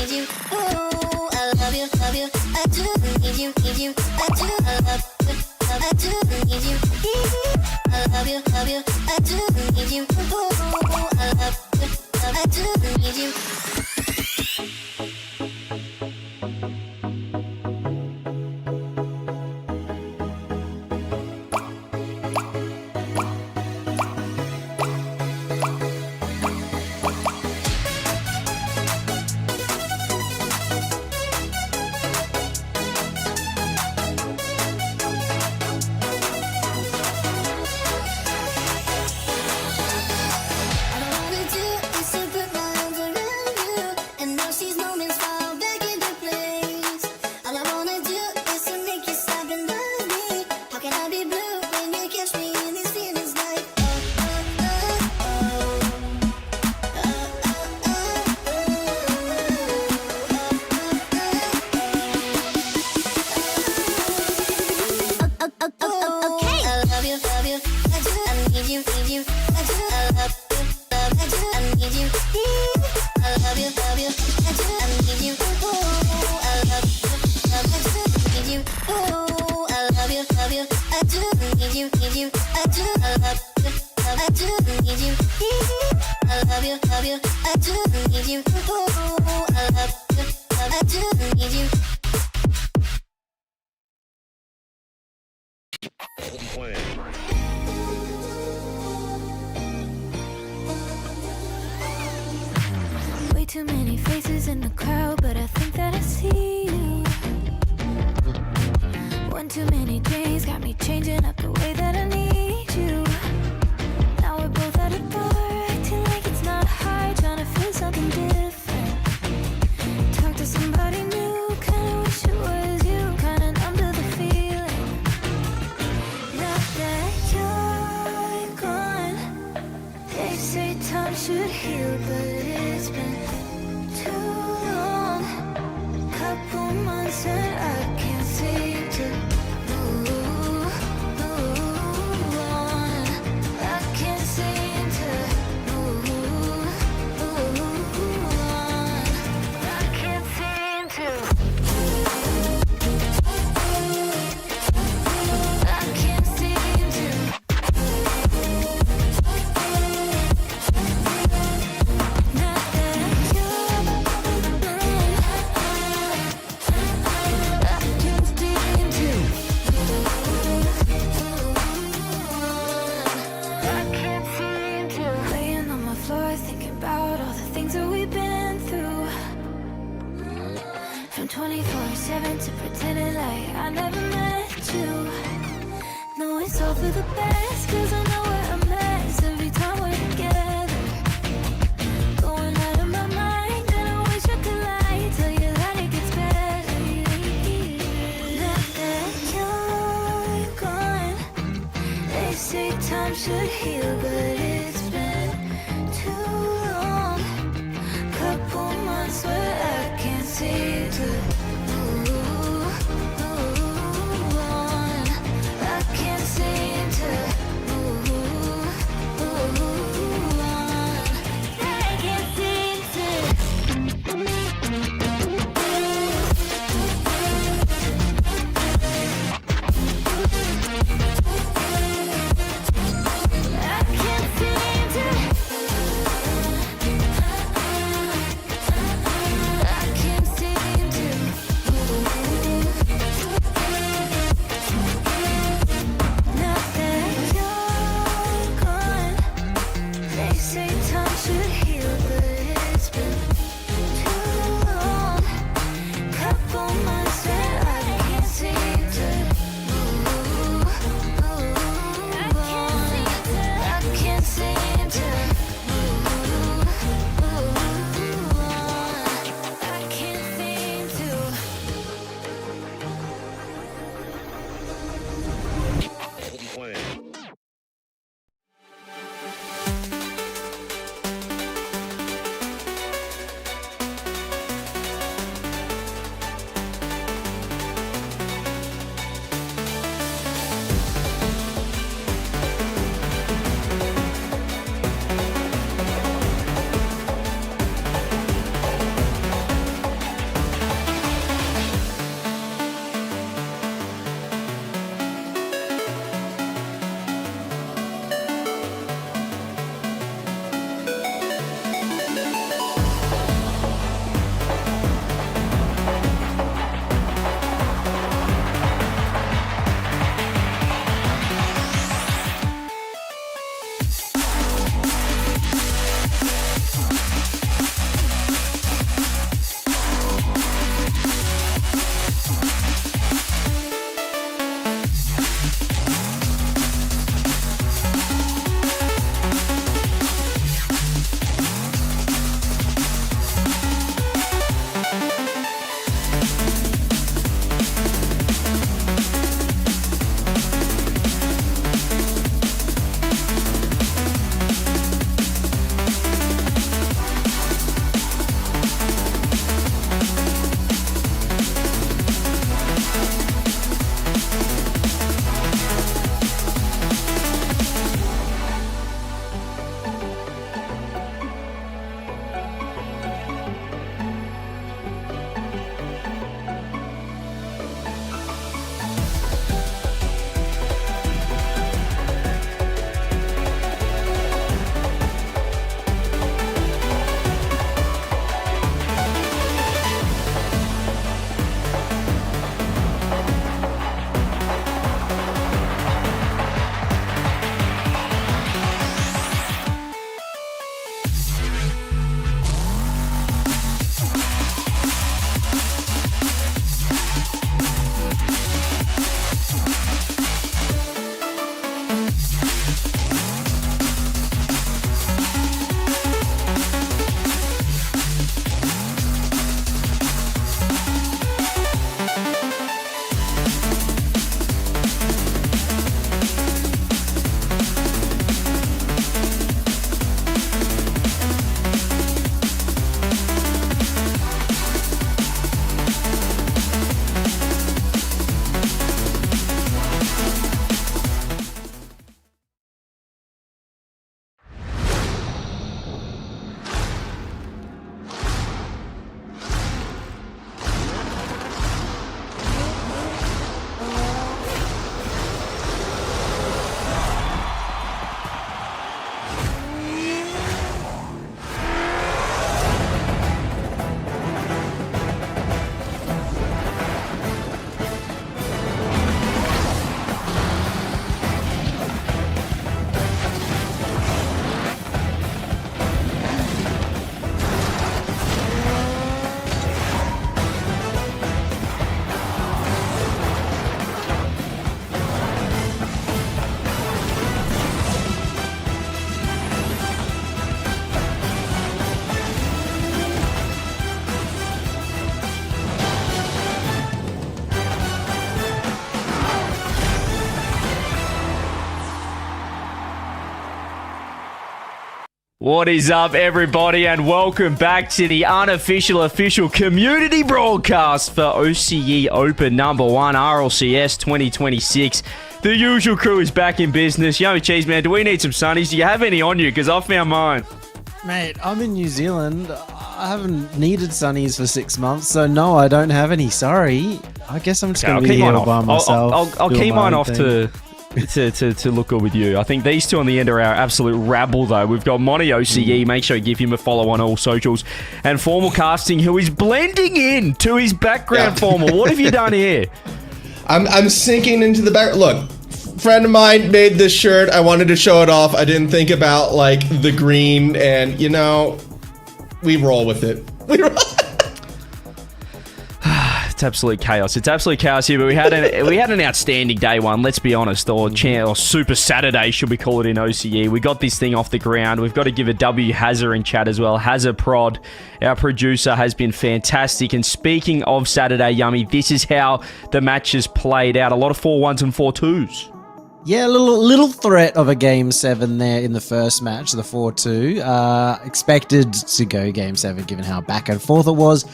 need you. Ooh, I love you, love you. I do need you, need you. I do, I love you, I do need you. I love you, love you. I do need you. Ooh, I love you, I do need you. Way too many faces in the crowd, but I think that I see you. One too many drinks got me changing up the way that I need you. Now we're both at a bar, acting like it's not hard, trying to feel something different. Talk to somebody new, kinda wish it was you, kinda numb to the feeling. Now that you're gone, they say time should heal, but it's been too long. Couple months and I can't seem to move on. I can't seem to move on. I can't seem to. I can't seem to. Not that you're gone. I can't seem to. I can't seem to. Laying on my floor thinking about all the things that we've been through. From 24/7 to pretending like I never met you. No, it's all for the best, cause I know we're a mess every time we're together. Going out of my mind, and I wish I could lie, tell you that it gets better. Now that you're gone, they say time should heal, but it's been too long. Couple months where I can't seem to move on. I can't seem to move on. I can't seem to. I can't seem What is up, everybody, and welcome back to the unofficial official community broadcast for OCE Open number 1 RLCS 2026. The usual crew is back in business. Yummy Cheese Man, do we need some sunnies? Do you have any on you? Because I found mine. Mate, I'm in New Zealand. I haven't needed sunnies for 6 months, so no, I don't have any. Sorry. I guess I'm just going to be here by myself. I'll keep mine off to look good with you. I think these two on the end are our absolute rabble, though. We've got Monty OCE. Make sure you give him a follow on all socials. And Formal Casting, who is blending in to his background. Formal, what have you done here? I'm sinking into the back. Look, friend of mine made this shirt. I wanted to show it off. I didn't think about like the green, and you know, we roll with it. It's absolute chaos. It's absolute chaos here, but we had an outstanding day one, let's be honest, or Super Saturday, should we call it in OCE. We got this thing off the ground. We've got to give a W Hazza in chat as well. Hazza Prod, our producer, has been fantastic. And speaking of Saturday, Yummy, this is how the matches played out. A lot of 4-1s and 4-2s. Yeah, a little threat of a Game 7 there in the first match, the 4-2. Expected to go Game 7 given how back and forth it was.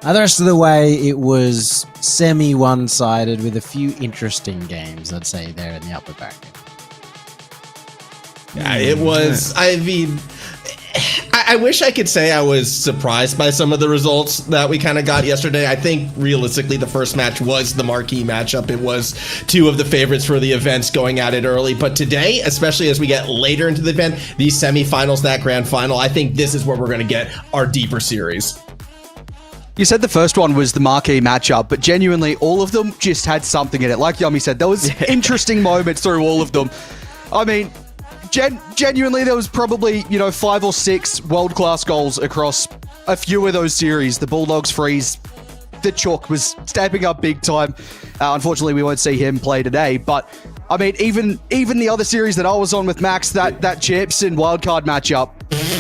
The rest of the way, it was semi-one-sided with a few interesting games, I'd say, there in the upper bracket. Yeah, it was. I mean, I wish I could say I was surprised by some of the results that we kind of got yesterday. I think realistically, the first match was the marquee matchup. It was two of the favorites for the events going at it early. But today, especially as we get later into the event, these semifinals, that grand final, I think this is where we're going to get our deeper series. You said the first one was the marquee matchup, but genuinely all of them just had something in it. Like Yummy said, there was interesting moments through all of them. I mean, genuinely there was probably, 5 or 6 world-class goals across a few of those series. The Bulldogs freeze, the Chalk was stepping up big time. Unfortunately, we won't see him play today, but I mean, even the other series that I was on with Max, that Chips and wildcard matchup,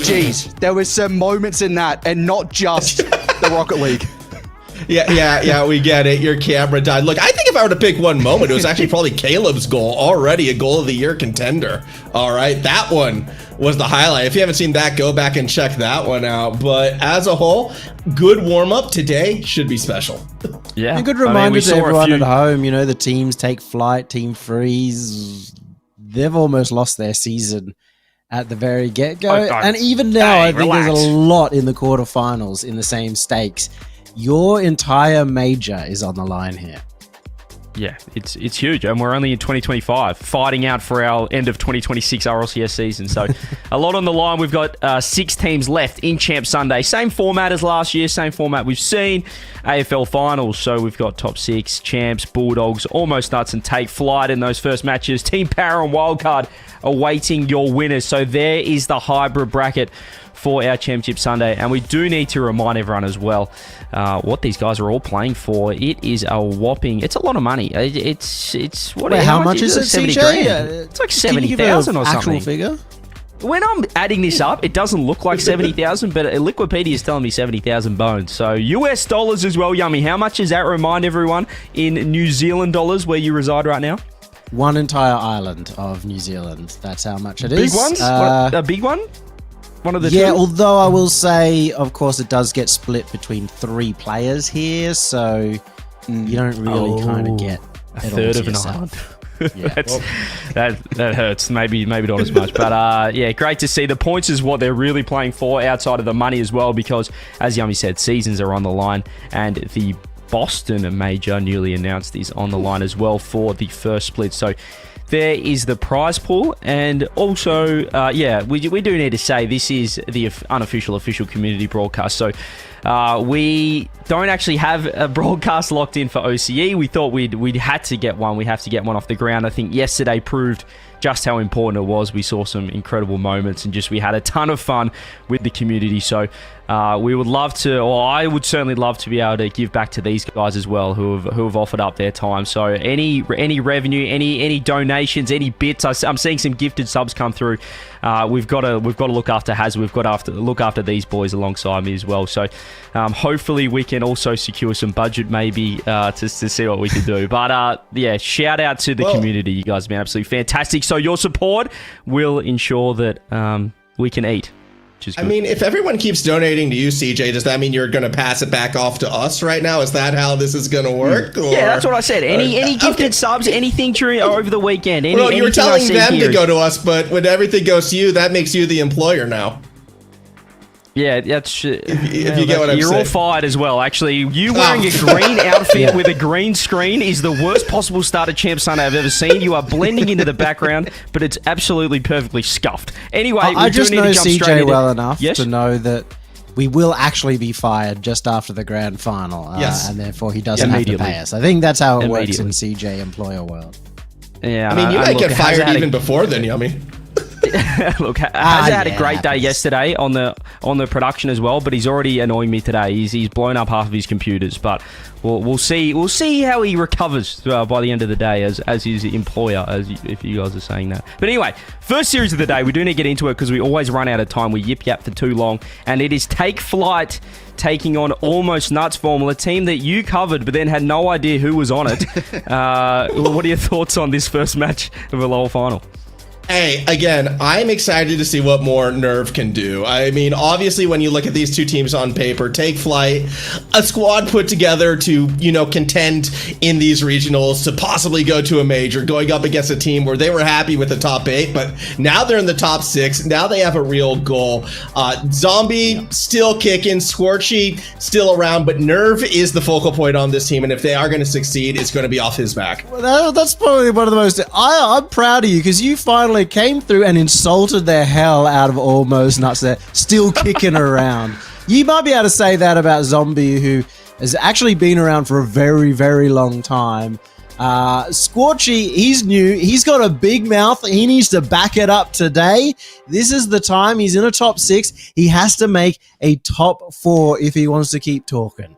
geez, there was some moments in that, and not just the Rocket League. Yeah, we get it. Your camera died. Look, I think if I were to pick one moment, it was actually probably Caleb's goal, already a goal of the year contender. All right, that one was the highlight. If you haven't seen that, go back and check that one out. But as a whole, good warm-up today should be special. Yeah, a good reminder to everyone at home, the teams take flight, team freeze. They've almost lost their season at the very get-go. And even now, I think there's a lot in the quarterfinals in the same stakes. Your entire major is on the line here. Yeah, it's huge, and we're only in 2025, fighting out for our end of 2026 RLCS season. So a lot on the line. We've got 6 teams left in Champ Sunday. Same format as last year, same format we've seen. AFL finals, so we've got top 6, Champs, Bulldogs, almost nuts and take flight in those first matches. Team Power and Wildcard awaiting your winners. So there is the hybrid bracket for our Championship Sunday, and we do need to remind everyone as well what these guys are all playing for. It is a whopping, it's a lot of money. It's what? Wait, how much is it, 70 CJ? grand. It's like 70,000 or something. Actual figure? When I'm adding this up, it doesn't look like 70,000, but Liquipedia is telling me 70,000 bones. So US dollars as well, Yummy. How much is that? Remind everyone in New Zealand dollars where you reside right now. One entire island of New Zealand. That's how much it is. Big ones? A big one? One of the two? Although I will say, of course, it does get split between 3 players here, so you don't really kind of get a third of an island. Yeah. that hurts. Maybe not as much, but yeah, great to see. The points is what they're really playing for outside of the money as well, because as Yummy said, seasons are on the line, and the Boston major newly announced is on the line as well for the first split. So there is the prize pool, and also, we do need to say this is the unofficial official community broadcast. So we don't actually have a broadcast locked in for OCE. We thought we'd had to get one. We have to get one off the ground. I think yesterday proved just how important it was. We saw some incredible moments, and we had a ton of fun with the community. So we would love to, or I would certainly love to be able to give back to these guys as well, who have offered up their time. So any revenue, any donations, any bits. I'm seeing some gifted subs come through. We've got to look after Haz. We've got to look after these boys alongside me as well. So hopefully we can also secure some budget maybe to see what we can do. But yeah, shout out to the community. You guys have been absolutely fantastic. So your support will ensure that we can eat. I mean, if everyone keeps donating to you, CJ, does that mean you're going to pass it back off to us right now? Is that how this is going to work? Or, yeah, that's what I said. Any gifted subs, anything during over the weekend. Well, you were telling them to go to us, but when everything goes to you, that makes you the employer now. Yeah, that's if you get what I'm saying. You're all fired as well. Actually, you wearing a green outfit with a green screen is the worst possible start of Champ Sunday I've ever seen. You are blending into the background, but it's absolutely perfectly scuffed. Anyway, I just know CJ well enough to know that we will actually be fired just after the grand final, and therefore he doesn't have to pay us. I think that's how it works in CJ employer world. Yeah, I mean, you might get fired even before then, Yummy. Look, Hazza had a great day yesterday on the production as well, but he's already annoying me today. He's blown up half of his computers, but we'll see how he recovers by the end of the day as his employer, if you guys are saying that. But anyway, first series of the day, we do need to get into it because we always run out of time. We yip-yap for too long, and it is Take Flight taking on Almost Nuts Formal, a team that you covered but then had no idea who was on it. What are your thoughts on this first match of the LoL final? Hey, again, I'm excited to see what more Nerve can do. I mean, obviously, when you look at these two teams on paper, Take Flight, a squad put together to, contend in these regionals, to possibly go to a major, going up against a team where they were happy with the top 8, but now they're in the top 6. Now they have a real goal. Zombie still kicking, Scorchy still around, but Nerve is the focal point on this team, and if they are going to succeed, it's going to be off his back. Well, that's probably one of the most... I'm proud of you, because you finally came through and insulted the hell out of Almost Nuts there, still kicking around. You might be able to say that about Zombie, who has actually been around for a very, very long time. Scorchy, he's new. He's got a big mouth. He needs to back it up today. This is the time. He's in a top 6. He has to make a top 4 if he wants to keep talking.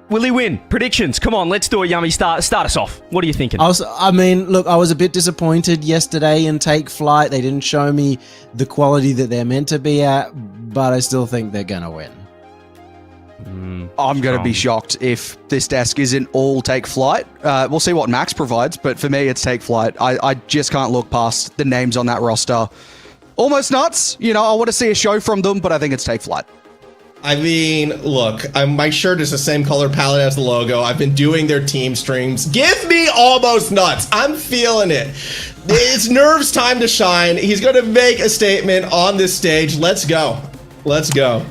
Will he win? Predictions. Come on, let's do it, Yummy. Start us off. What are you thinking? I was a bit disappointed yesterday in Take Flight. They didn't show me the quality that they're meant to be at, but I still think they're going to win. I'm going to be shocked if this desk isn't all Take Flight. We'll see what Max provides, but for me, it's Take Flight. I just can't look past the names on that roster. Almost Nuts. I want to see a show from them, but I think it's Take Flight. I mean, look, my shirt is the same color palette as the logo. I've been doing their team streams. Give me Almost Nuts. I'm feeling it. It's Nerve's time to shine. He's going to make a statement on this stage. Let's go. Let's go.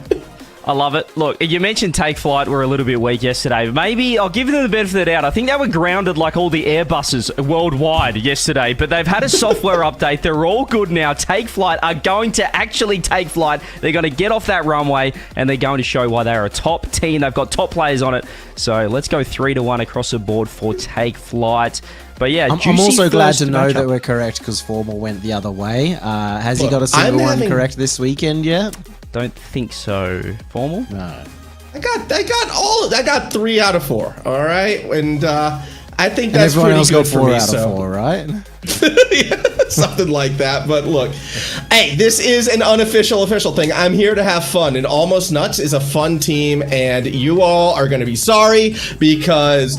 I love it. Look, you mentioned Take Flight were a little bit weak yesterday. Maybe I'll give them the benefit of the doubt. I think they were grounded like all the Airbuses worldwide yesterday, but they've had a software update. They're all good now. Take Flight are going to actually take flight. They're going to get off that runway, and they're going to show why they're a top team. They've got top players on it. So let's go 3-1 across the board for Take Flight. But yeah, I'm also glad to know that we're correct because Formal went the other way. Has he got a single one correct this weekend yet? Don't think so. Formal? No. I got 3 out of 4. All right, and I think that's pretty else good got 4 for me. out of 4, right? Yeah, something like that. But look, hey, this is an unofficial official thing. I'm here to have fun, and Almost Nuts is a fun team, and you all are going to be sorry because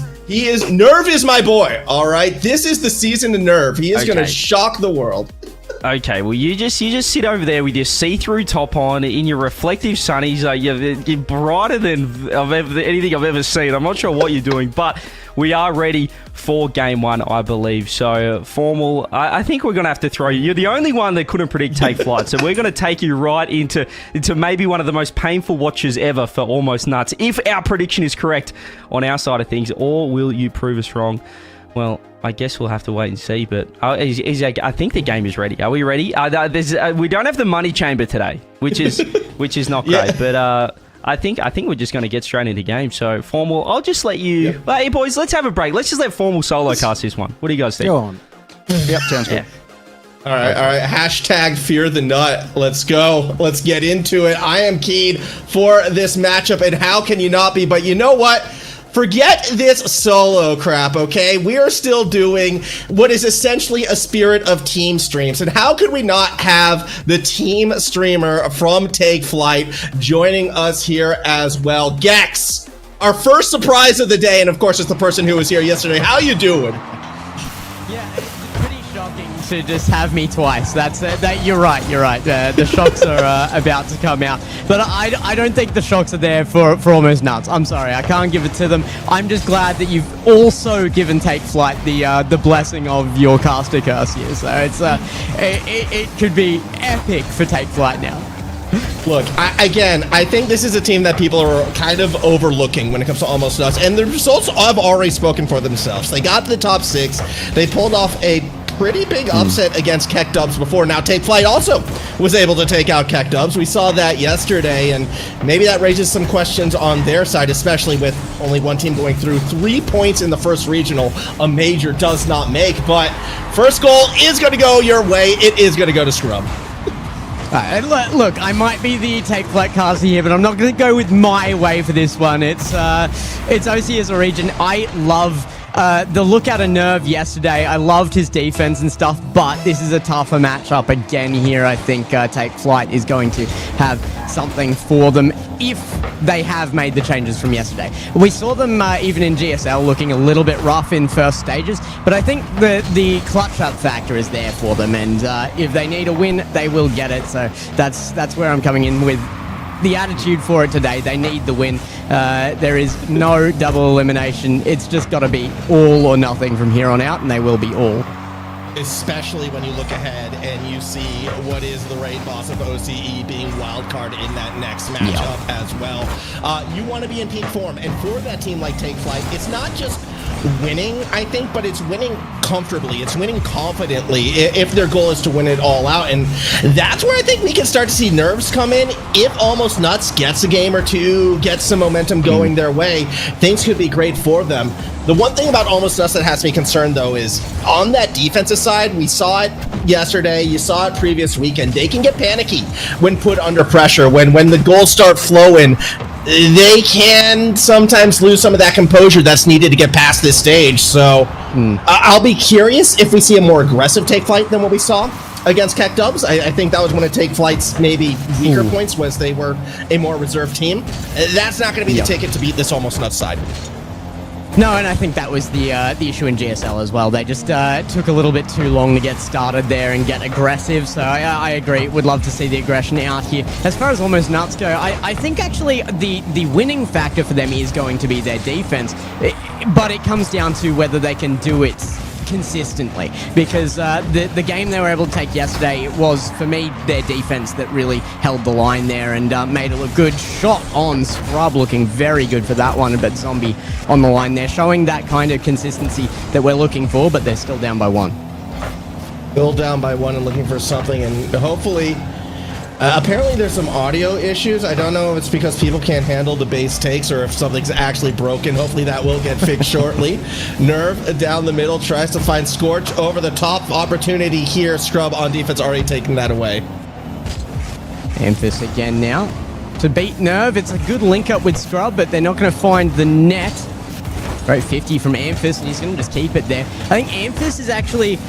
Nerve is my boy. All right, this is the season to Nerve. He is going to shock the world. Okay, well, you just sit over there with your see-through top on in your reflective sunnies. You're brighter than anything I've ever seen. I'm not sure what you're doing, but we are ready for game 1, I believe. So, Formal, I think we're going to have to throw you. You're the only one that couldn't predict Take Flight, so we're going to take you right into maybe one of the most painful watches ever for Almost Nuts. If our prediction is correct on our side of things, or will you prove us wrong? Well, I guess we'll have to wait and see, but I think the game is ready. Are we ready? We don't have the money chamber today, which is not great, but I think we're just going to get straight into game. So, Formal, I'll just let you... Yep. Hey, boys, let's have a break. Let's just let Formal solo cast this one. What do you guys think? Go on. Yep, sounds good. All right. Hashtag fear the nut. Let's go. Let's get into it. I am keen for this matchup, and how can you not be? But you know what? Forget this solo crap, okay? We are still doing what is essentially a spirit of team streams. And how could we not have the team streamer from Take Flight joining us here as well? Gex, our first surprise of the day, and of course it's the person who was here yesterday. How you doing? Yeah, it's pretty shocking to just have me twice. You're right. The shocks are about to come out, but I don't think the shocks are there for Almost Nuts. I'm sorry, I can't give it to them. I'm just glad that you've also given Take Flight the blessing of your caster curse here. So it could be epic for Take Flight now. Look, I think this is a team that people are kind of overlooking when it comes to Almost Nuts, and the results have already spoken for themselves. They got to the top 6. They pulled off a pretty big upset against Keck Dubs before. Now Take Flight also was able to take out Keck Dubs. We saw that yesterday, and maybe that raises some questions on their side, especially with only one team going through. 3 points in the first regional, a major does not make, but first goal is going to go your way. It is going to go to Scrub. Look, I might be the Take Flight caster here, but I'm not going to go with my way for this one. It's OCE as a region. I love the look out of Nerve yesterday. I loved his defense and stuff, but this is a tougher matchup again here. I think Take Flight is going to have something for them if they have made the changes from yesterday. We saw them even in GSL looking a little bit rough in first stages, but I think the clutch up factor is there for them, and if they need a win, they will get it. So that's where I'm coming in with the attitude for it today. They need the win. There is no double elimination. It's just got to be all or nothing from here on out, and they will be all. Especially when you look ahead and you see what is the raid boss of OCE being wildcard in that next matchup as well. You want to be in peak form, and for that team like Take Flight, it's not just winning, I think, but it's winning comfortably. It's winning confidently if their goal is to win it all out, and that's where I think we can start to see nerves come in. If Almost Nuts gets a game or two, gets some momentum going their way, things could be great for them. The one thing about Almost Nuts that has me concerned, though, is on that defensive side, we saw it yesterday, you saw it previous weekend, they can get panicky when put under pressure. When the goals start flowing, they can sometimes lose some of that composure that's needed to get past this stage. So I'll be curious if we see a more aggressive Take Flight than what we saw against Keck Dubs. I think that was one of Take Flight's maybe weaker points, was they were a more reserved team. That's not going to be the ticket to beat this Almost Nuts side. No, and I think that was the issue in GSL as well. They just took a little bit too long to get started there and get aggressive, so I agree. Would love to see the aggression out here. As far as Almost Nuts go, I think actually the winning factor for them is going to be their defense, but it comes down to whether they can do it consistently, because the game they were able to take yesterday was, for me, their defense that really held the line there and made it look good. Shot on Scrub looking very good for that one, but Zombie on the line there, showing that kind of consistency that we're looking for, but they're still down by 1. Still down by 1 and looking for something, and hopefully apparently there's some audio issues. I don't know if it's because people can't handle the base takes or if something's actually broken. Hopefully that will get fixed shortly. Nerve down the middle, tries to find Scorch over the top. Opportunity here. Scrub on defense already taking that away. Amphis again now to beat Nerve. It's a good link up with Scrub, but they're not going to find the net. Great 50 from Amphis, and he's going to just keep it there. I think Amphis is actually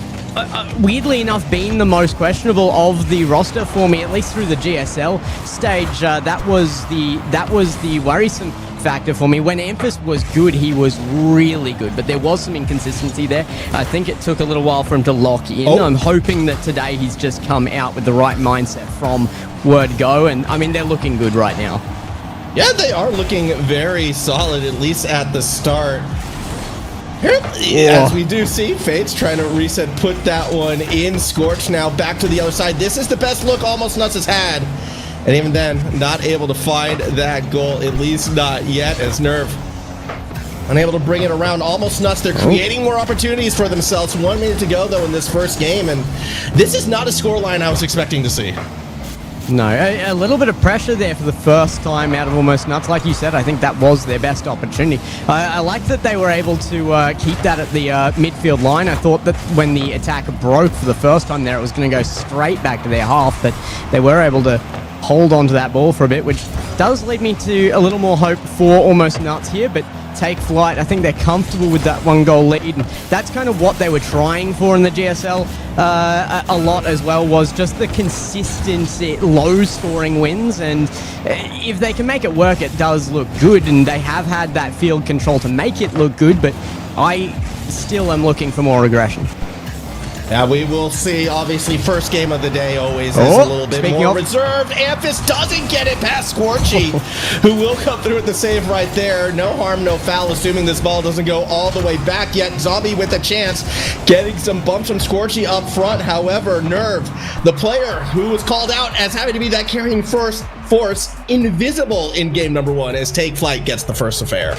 weirdly enough been the most questionable of the roster for me, at least through the GSL stage. That was the worrisome factor for me. When Amphis was good, he was really good, but there was some inconsistency there. I think it took a little while for him to lock in. I'm hoping that today he's just come out with the right mindset from word go, and I mean, they're looking good right now. Yeah, they are looking very solid, at least at the start. As we do see, Fates trying to reset, put that one in. Scorch now back to the other side. This is the best look Almost Nuts has had. And even then, not able to find that goal, at least not yet, as Nerve unable to bring it around. Almost Nuts, they're creating more opportunities for themselves. 1 minute to go, though, in this first game. And this is not a scoreline I was expecting to see. No, a little bit of pressure there for the first time out of Almost Nuts. Like you said, I think that was their best opportunity. I like that they were able to keep that at the midfield line. I thought that when the attack broke for the first time there, it was going to go straight back to their half, but they were able to hold on to that ball for a bit, which does lead me to a little more hope for Almost Nuts here, but Take Flight, I think they're comfortable with that 1-goal lead, and that's kind of what they were trying for in the GSL a lot as well, was just the consistency, low-scoring wins, and if they can make it work, it does look good, and they have had that field control to make it look good, but I still am looking for more aggression. Now we will see. Obviously, first game of the day always is a little bit more reserved. Amphis doesn't get it past Scorchy, who will come through with the save right there. No harm, no foul, assuming this ball doesn't go all the way back yet. Zombie with a chance, getting some bumps from Scorchy up front. However, Nerve, the player who was called out as having to be that carrying force, invisible in game number 1 as Take Flight gets the first affair.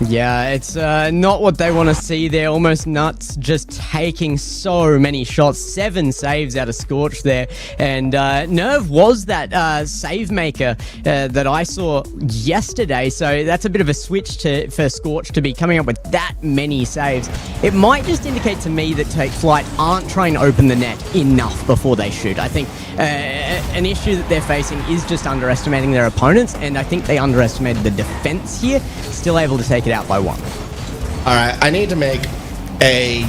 Yeah, it's not what they want to see there. Almost nuts, just taking so many shots. 7 saves out of Scorch there. And Nerve was that save maker that I saw yesterday. So that's a bit of a switch for Scorch to be coming up with that many saves. It might just indicate to me that Take Flight aren't trying to open the net enough before they shoot. I think an issue that they're facing is just underestimating their opponents. And I think they underestimated the defense here. Still able to take it out by 1. All right, I need to make I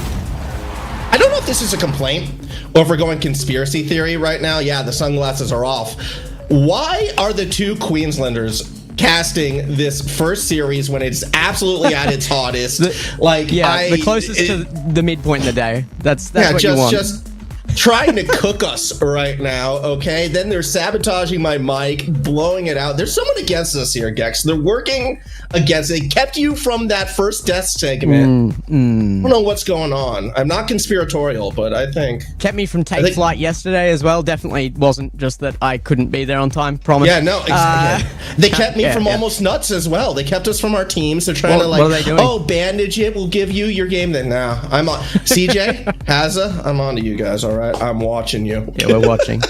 don't know if this is a complaint or if we're going conspiracy theory right now. Yeah, the sunglasses are off. Why are the 2 Queenslanders casting this first series when it's absolutely at its hottest? The closest to the midpoint in the day. That's what you want. Just trying to cook us right now, okay? Then they're sabotaging my mic, blowing it out. There's someone against us here, Gex. They're working against it. They kept you from that first death segment. I don't know what's going on. I'm not conspiratorial, but I think... Kept me from Take Flight yesterday as well. Definitely wasn't just that I couldn't be there on time. Promise. Yeah, no, exactly. They kept me from almost nuts as well. They kept us from our teams. They're trying to what are they doing? Bandage it. We'll give you your game then. Now, I'm on. CJ, Hazza, I'm on to you guys, all right? I'm watching you. Yeah, we're watching.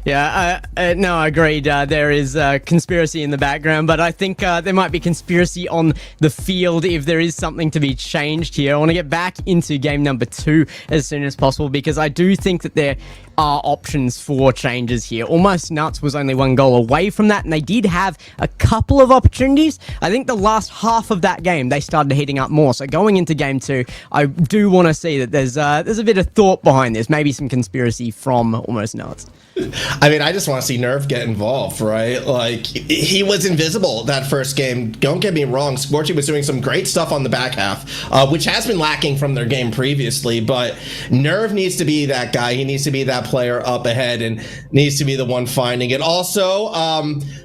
Yeah, no, agreed. There is conspiracy in the background, but I think there might be conspiracy on the field if there is something to be changed here. I want to get back into game number 2 as soon as possible because I do think that there are options for changes here. Almost Nuts was only 1 goal away from that, and they did have a couple of opportunities. I think the last half of that game, they started heating up more. So going into game 2, I do want to see that there's a bit of thought behind this, maybe some conspiracy from Almost Nuts. I mean, I just want to see Nerve get involved, right? Like, he was invisible that first game. Don't get me wrong. Scorchy was doing some great stuff on the back half, which has been lacking from their game previously, but Nerve needs to be that guy. He needs to be that player up ahead and needs to be the one finding it. Also,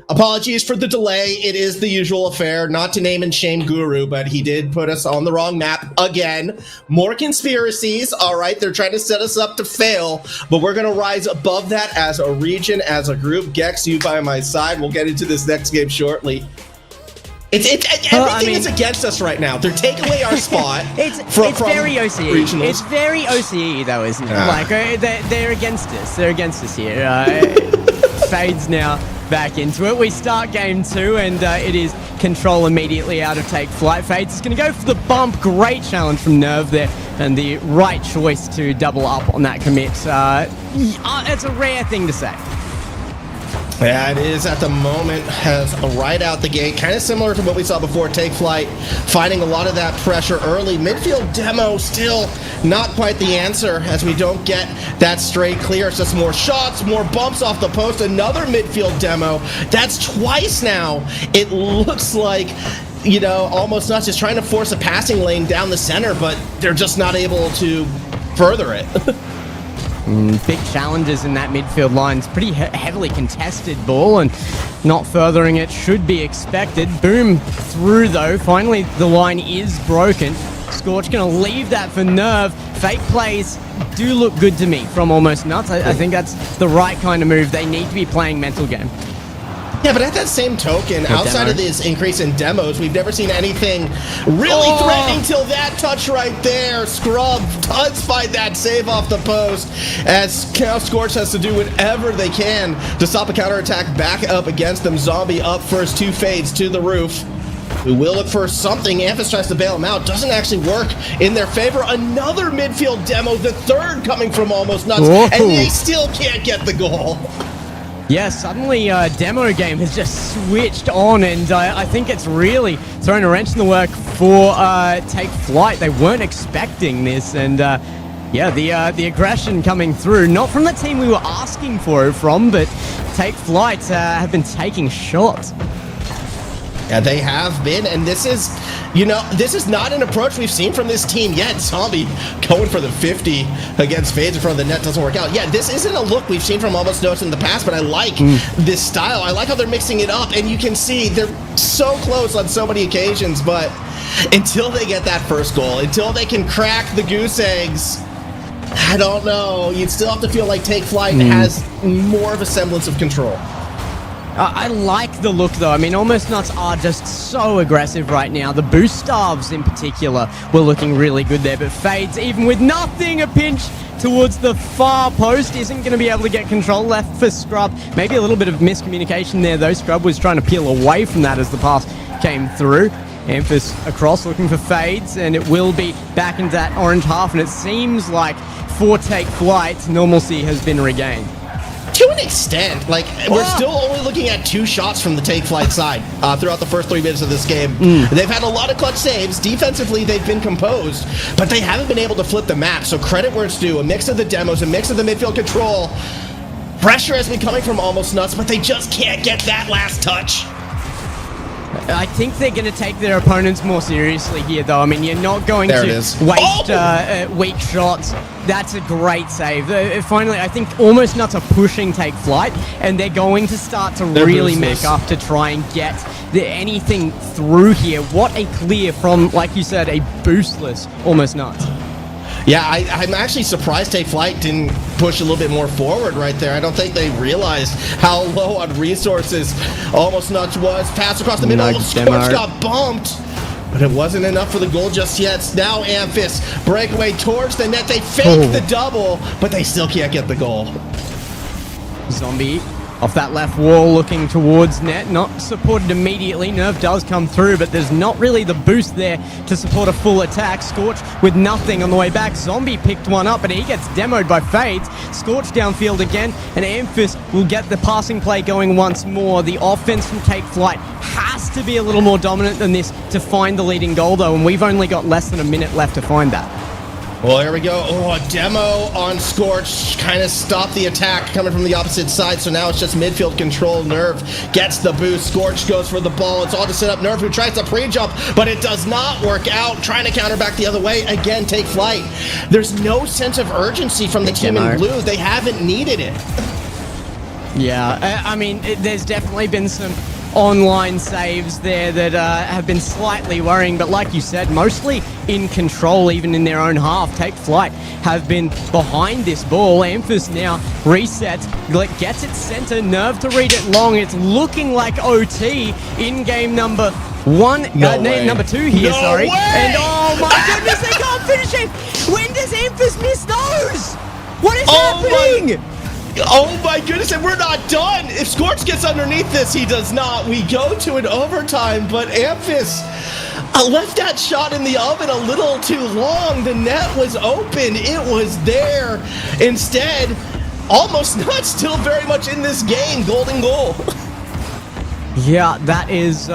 apologies for the delay. It is the usual affair. Not to name and shame Guru, but he did put us on the wrong map again. More conspiracies. All right, they're trying to set us up to fail, but we're going to rise above that as a region, as a group. Gex, you by my side. We'll get into this next game shortly. Everything is against us right now. They're taking away our spot. It's very OCE. Regionals. It's very OCE, though, isn't it? Like, they're against us. They're against us here. Fades now back into it. We start game 2, and it is control immediately out of Take Flight. Fades is going to go for the bump. Great challenge from Nerve there, and the right choice to double up on that commit. It's a rare thing to say. Yeah, it is at the moment, has right out the gate, kind of similar to what we saw before. Take Flight finding a lot of that pressure early. Midfield demo still not quite the answer as we don't get that straight clear. It's just more shots, more bumps off the post. Another midfield demo. That's twice now. It looks like, you know, Almost Nuts is trying to force a passing lane down the center, but they're just not able to further it. Big challenges in that midfield line. It's pretty heavily contested ball, and not furthering it should be expected. Boom through, though. Finally, the line is broken. Scorch going to leave that for Nerve. Fake plays do look good to me from Almost Nuts. I think that's the right kind of move. They need to be playing mental game. Yeah, but at that same token, outside of this increase in demos, we've never seen anything really threatening till that touch right there. Scrub does find that save off the post as now Scorch has to do whatever they can to stop a counterattack back up against them. Zombie up first, 2 fades to the roof. We will look for something. Amphis tries to bail him out. Doesn't actually work in their favor. Another midfield demo, the third coming from Almost Nuts, and they still can't get the goal. Yeah, suddenly demo game has just switched on, and I think it's really thrown a wrench in the work for Take Flight. They weren't expecting this, and yeah, the aggression coming through, not from the team we were asking for it from, but Take Flight have been taking shots. Yeah, they have been, and this is not an approach we've seen from this team yet. Zombie going for the 50 against Fades in front of the net doesn't work out. Yeah, this isn't a look we've seen from Almost Notes in the past, but I like this style. I like how they're mixing it up, and you can see they're so close on so many occasions, but until they get that first goal, until they can crack the goose eggs, I don't know. You'd still have to feel like Take Flight has more of a semblance of control. I like the look, though. I mean, Almost Nuts are just so aggressive right now. The boost staves, in particular, were looking really good there. But Fades, even with nothing, a pinch towards the far post, isn't going to be able to get control left for Scrub. Maybe a little bit of miscommunication there, though. Scrub was trying to peel away from that as the pass came through. Amphis across, looking for Fades, and it will be back into that orange half. And it seems like for Take Flight, normalcy has been regained. To an extent, like, we're still only looking at 2 shots from the Take Flight side throughout the first 3 minutes of this game. They've had a lot of clutch saves. Defensively, they've been composed, but they haven't been able to flip the map. So credit where it's due. A mix of the demos, a mix of the midfield control. Pressure has been coming from Almost Nuts, but they just can't get that last touch. I think they're going to take their opponents more seriously here, though. I mean, you're not going to waste weak shots. That's a great save. Finally, I think Almost Nuts are pushing Take Flight, and they're going to start to really make up to try and get anything through here. What a clear from, like you said, a boostless Almost Nuts. Yeah, I'm actually surprised Take Flight didn't push a little bit more forward right there. I don't think they realized how low on resources Almost Nuts was. Pass across the middle. Scorch got bumped, but it wasn't enough for the goal just yet. Now Amphis breakaway towards the net. They fake the double, but they still can't get the goal. Zombie off that left wall looking towards net, not supported immediately. Nerve does come through, but there's not really the boost there to support a full attack. Scorch with nothing on the way back. Zombie picked one up, but he gets demoed by Fades. Scorch downfield again, and Amphis will get the passing play going once more. The offense from Take Flight has to be a little more dominant than this to find the leading goal, though, and we've only got less than a minute left to find that. Well, here we go. Oh, a demo on Scorch. Kind of stopped the attack coming from the opposite side, so now it's just midfield control. Nerve gets the boost. Scorch goes for the ball. It's all to set up Nerve, who tries to pre-jump, but it does not work out. Trying to counter back the other way. Again, Take Flight. There's no sense of urgency from the team in blue. They haven't needed it. Yeah, I mean, there's definitely been some online saves there that have been slightly worrying, but like you said, mostly in control, even in their own half. Take Flight have been behind this ball. Amphis now resets, gets it center, Nerve to read it long. It's looking like OT in game number 1, number 2 here, sorry. And oh my goodness, they can't finish it! When does Amphis miss those? What is happening? Oh my goodness, and we're not done. If Scorch gets underneath this, he does not. We go to an overtime, but Amphis left that shot in the oven a little too long. The net was open. It was there. Instead, Almost Nuts still very much in this game. Golden goal. Yeah, that is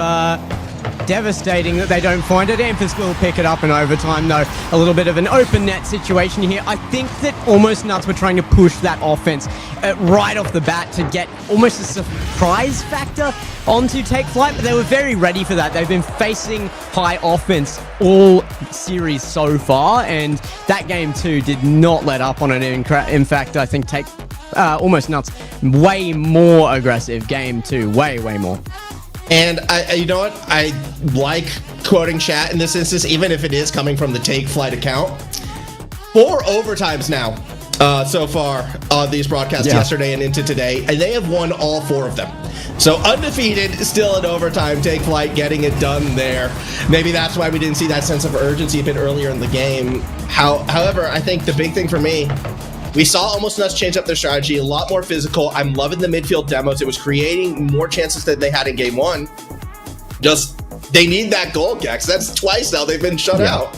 devastating that they don't find it. Amphis will pick it up in overtime, though. A little bit of an open net situation here. I think that Almost Nuts were trying to push that offense right off the bat to get almost a surprise factor onto Take Flight, but they were very ready for that. They've been facing high offense all series so far, and that game too did not let up on it. In fact, I think Take Almost Nuts way more aggressive game 2, way more. And you know what? I like quoting chat in this instance, even if it is coming from the Take Flight account. 4 overtimes now so far on these broadcasts yesterday and into today, and they have won all 4 of them. So undefeated, still in overtime. Take Flight getting it done there. Maybe that's why we didn't see that sense of urgency a bit earlier in the game. However, I think the big thing for me, we saw Almost Nuts change up their strategy, a lot more physical. I'm loving the midfield demos. It was creating more chances than they had in game 1. Just, they need that goal, Gex. That's twice now they've been shut out.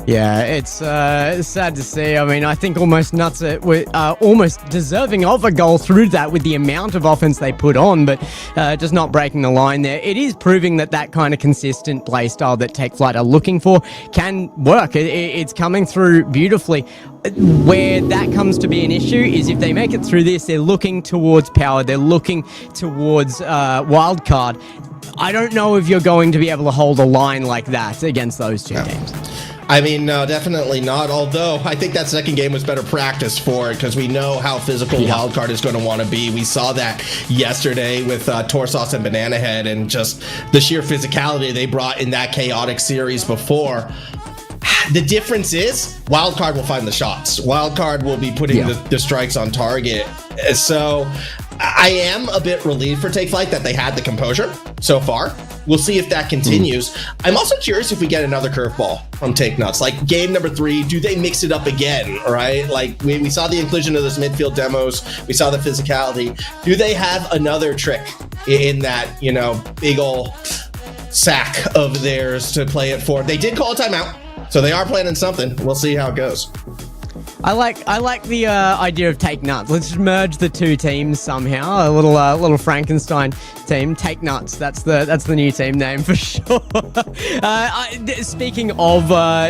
Yeah, it's sad to see. I mean, I think Almost Nuts were almost deserving of a goal through that with the amount of offense they put on, but just not breaking the line there. It is proving that kind of consistent play style that Take Flight are looking for can work. It's coming through beautifully. Where that comes to be an issue is if they make it through this, they're looking towards power, they're looking towards wildcard. I don't know if you're going to be able to hold a line like that against those two teams. I mean, no, definitely not. Although I think that second game was better practice for it because we know how physical Wildcard is going to want to be. We saw that yesterday with Torsauce and Banana Head and just the sheer physicality they brought in that chaotic series before. The difference is Wildcard will find the shots. Wildcard will be putting the strikes on target. So I am a bit relieved for Take Flight that they had the composure so far. We'll see if that continues. I'm also curious if we get another curveball from Take Nuts. Like game number 3, do they mix it up again, right? Like we saw the inclusion of those midfield demos. We saw the physicality. Do they have another trick in that, big ol' sack of theirs to play it for? They did call a timeout, so they are planning something. We'll see how it goes. I like the idea of Take Nuts. Let's just merge the two teams somehow. A little Frankenstein team. Take Nuts. That's the new team name for sure. Speaking of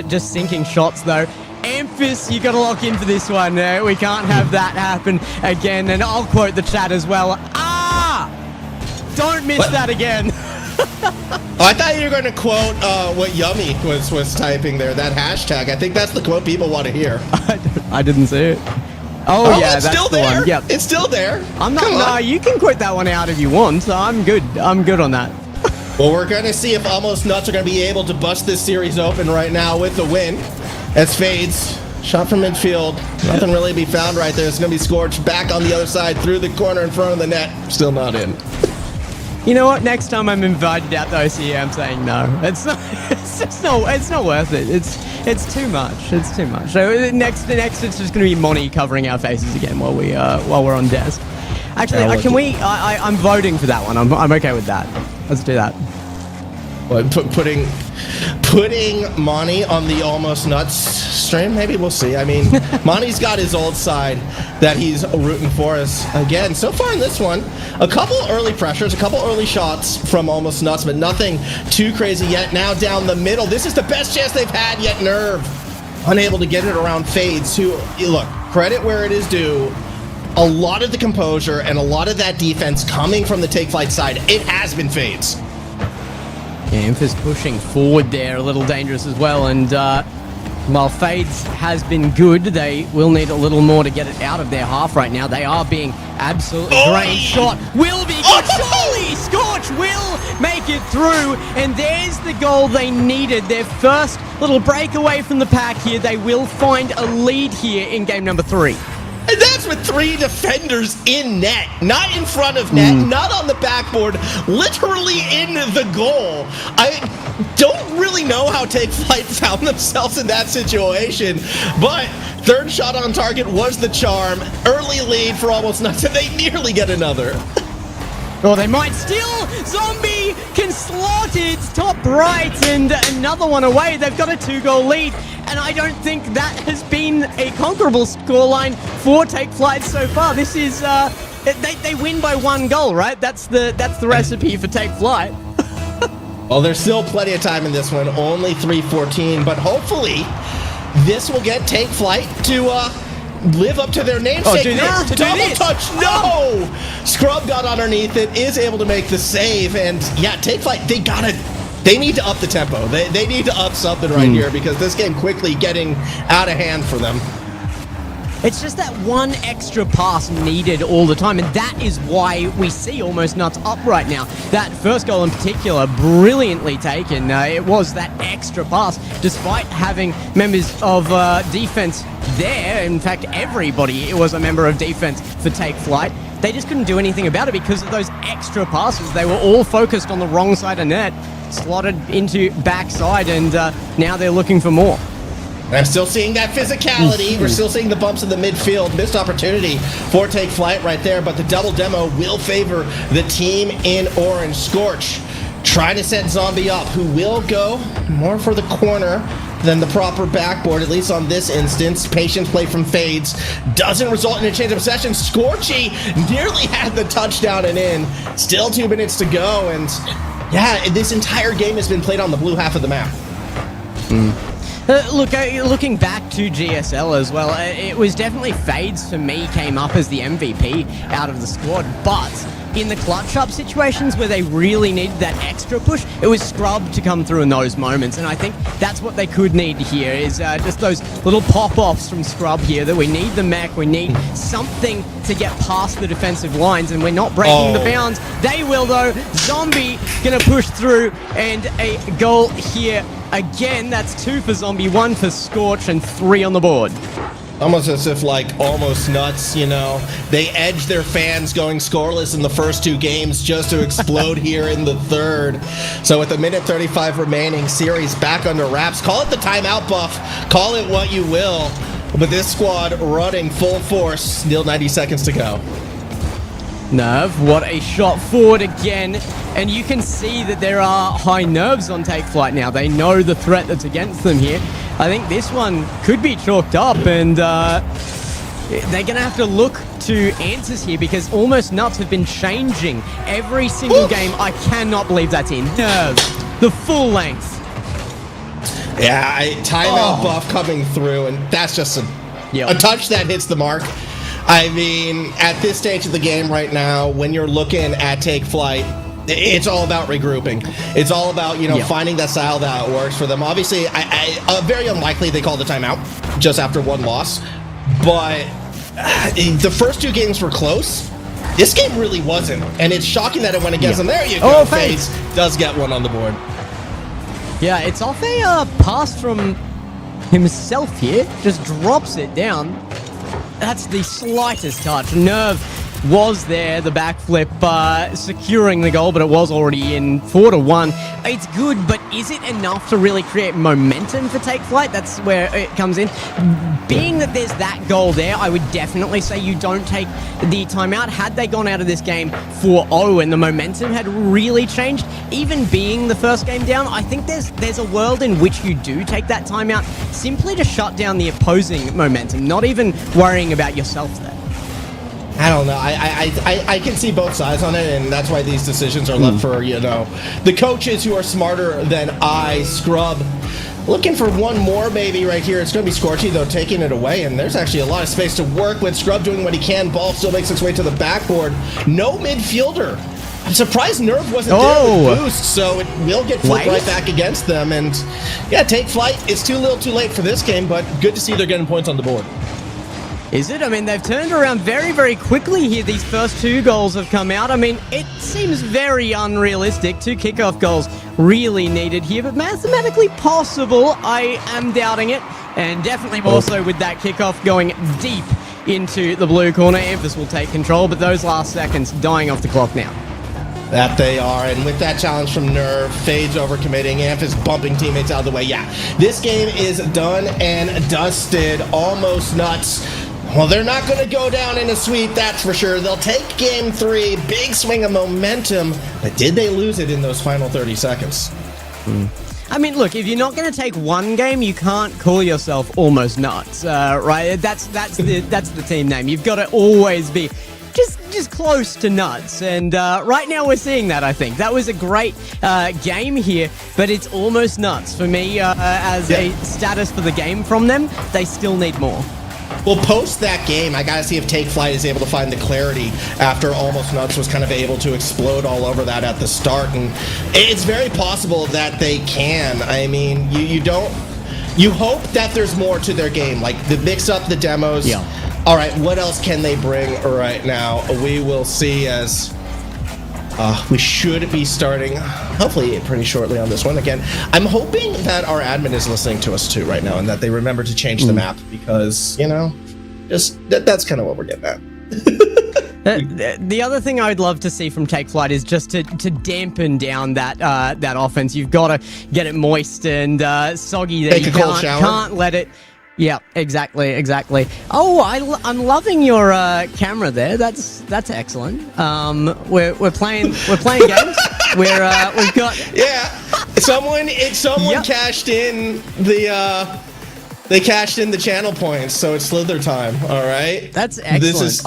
just sinking shots though, Amphis, you got to lock in for this one. We can't have that happen again. And I'll quote the chat as well. Don't miss that again. I thought you were going to quote what Yummy was typing there, that hashtag. I think that's the quote people want to hear. I didn't see it. Oh yeah, it's that's still the there. one. Yep. It's still there. I'm not. No, you can quote that one out if you want. So I'm good. I'm good on that. Well, we're going to see if Almost Nuts are going to be able to bust this series open right now with the win. As Fades, shot from midfield. Nothing really to be found right there. It's going to be Scorched back on the other side through the corner in front of the net. Still not in. You know what? Next time I'm invited out to OCE, I'm saying no. It's not. It's not worth it. It's too much. It's too much. So next, it's just going to be Monty covering our faces again while we're on desk. Actually, can we? I'm voting for that one. I'm okay with that. Let's do that. What, putting Monty on the Almost Nuts stream? Maybe we'll see. I mean, Monty's got his old side that he's rooting for us. Again, so far in this one, a couple early pressures, a couple early shots from Almost Nuts, but nothing too crazy yet. Now down the middle. This is the best chance they've had yet. Nerve unable to get it around Fades, who, look, credit where it is due. A lot of the composure and a lot of that defense coming from the Take Flight side, it has been Fades. Yeah, Memphis pushing forward there, a little dangerous as well. And while Fades has been good, they will need a little more to get it out of their half right now. They are being absolutely drained. Shot will be good. Surely Scorch will make it through. And there's the goal they needed. Their first little breakaway from the pack here. They will find a lead here in game number 3. And that's with 3 defenders in net, not in front of net, not on the backboard, literally in the goal. I don't really know how Take Flight found themselves in that situation, but third shot on target was the charm. Early lead for Almost Nuts, and they nearly get another. Oh, they might still. Zombie can slot it top right, and another one away. They've got a 2-goal lead, and I don't think that has been a conquerable scoreline for Take Flight so far. This is they win by 1 goal, right? That's the recipe for Take Flight. Well, there's still plenty of time in this one, only 3:14, but hopefully this will get Take Flight to live up to their namesake. Double touch, no! Scrub got underneath it, is able to make the save, and yeah, Take Flight, they need to up the tempo. They need to up something right here because this game quickly getting out of hand for them. It's just that one extra pass needed all the time, and that is why we see Almost Nuts up right now. That first goal in particular, brilliantly taken. It was that extra pass, despite having members of defense there. In fact, everybody was a member of defense for Take Flight. They just couldn't do anything about it because of those extra passes. They were all focused on the wrong side of net, slotted into backside, and now they're looking for more. I'm still seeing that physicality. We're still seeing the bumps in the midfield. Missed opportunity for Take Flight right there, but the double demo will favor the team in orange. Scorch trying to set Zombie up, who will go more for the corner than the proper backboard, at least on this instance. Patience play from Fades doesn't result in a change of possession. Scorchy nearly had the touchdown and in. Still 2 minutes to go, and yeah, this entire game has been played on the blue half of the map. Looking back to GSL as well, it was definitely Fades for me came up as the MVP out of the squad, but in the clutch-up situations where they really needed that extra push, it was Scrub to come through in those moments, and I think that's what they could need here, is just those little pop-offs from Scrub here, that we need the mech, we need something to get past the defensive lines, and we're not breaking the bounds. They will, though. Zombie gonna push through, and a goal here. Again, that's 2 for Zombie, 1 for Scorch, and 3 on the board. Almost as if, like, almost nuts, you know. They edged their fans going scoreless in the first 2 games just to explode here in the third. So with a minute 35 remaining, series back under wraps. Call it the timeout buff. Call it what you will. But this squad running full force. Still 90 seconds to go. Nerve, what a shot forward again, and you can see that there are high nerves on Take Flight now. They know the threat that's against them here. I think this one could be chalked up, and they're gonna have to look to answers here, because Almost Nuts have been changing every single game. I cannot believe that's in. Nerve, the full length. Yeah, timeout buff coming through, and that's just a touch that hits the mark. I mean, at this stage of the game right now, when you're looking at Take Flight, it's all about regrouping. It's all about, finding that style that works for them. Obviously, very unlikely they call the timeout just after 1 loss. But the first 2 games were close. This game really wasn't. And it's shocking that it went against them. There you go. FaZe does get 1 on the board. Yeah, it's off a pass from himself here. Just drops it down. That's the slightest touch. Nerve was there, the backflip securing the goal, but it was already in. 4-1. It's good, but is it enough to really create momentum for Take Flight? That's where it comes in. Being that there's that goal there, I would definitely say you don't take the timeout. Had they gone out of this game 4-0 and the momentum had really changed, even being the first game down, I think there's a world in which you do take that timeout simply to shut down the opposing momentum, not even worrying about yourself there. I don't know. I can see both sides on it, and that's why these decisions are left for, the coaches who are smarter than I. Scrub looking for one more maybe right here. It's going to be Scorchy, though, taking it away, and there's actually a lot of space to work with. Scrub doing what he can. Ball still makes its way to the backboard. No midfielder. I'm surprised Nerve wasn't there with boost, so it will get flipped right back against them. And, yeah, Take Flight. It's too little too late for this game, but good to see they're getting points on the board. Is it? I mean, they've turned around very, very quickly here. These first 2 goals have come out. I mean, it seems very unrealistic. 2 kickoff goals really needed here, but mathematically possible. I am doubting it. And definitely more so with that kickoff going deep into the blue corner. Amphis will take control, but those last seconds dying off the clock now. That they are, and with that challenge from Nerve, Fades overcommitting, Amphis bumping teammates out of the way. Yeah, this game is done and dusted. Almost Nuts. Well, they're not going to go down in a sweep, that's for sure. They'll take game 3, big swing of momentum, but did they lose it in those final 30 seconds? I mean, look, if you're not going to take one game, you can't call yourself Almost Nuts, right? That's the team name. You've got to always be just close to nuts, and right now we're seeing that. I think that was a great game here, but it's almost nuts for me as a status for the game from them. They still need more. Well, post that game, I gotta see if Take Flight is able to find the clarity after Almost Nuts was kind of able to explode all over that at the start, and it's very possible that they can. I mean, you hope that there's more to their game, like the mix up the demos. Yeah. All right, what else can they bring right now? We will see, as we should be starting hopefully pretty shortly on this one. Again, I'm hoping that our admin is listening to us too right now, and that they remember to change the map, because just that's kind of what we're getting at. The other thing I would love to see from Take Flight is just to dampen down that offense. You've got to get it moist and soggy there. Take a cold shower. Can't let it. Yeah, exactly. Oh, I'm loving your camera there. That's excellent. We're playing games. We've got someone cashed in they cashed in the channel points, so it's Slither time. All right, that's excellent.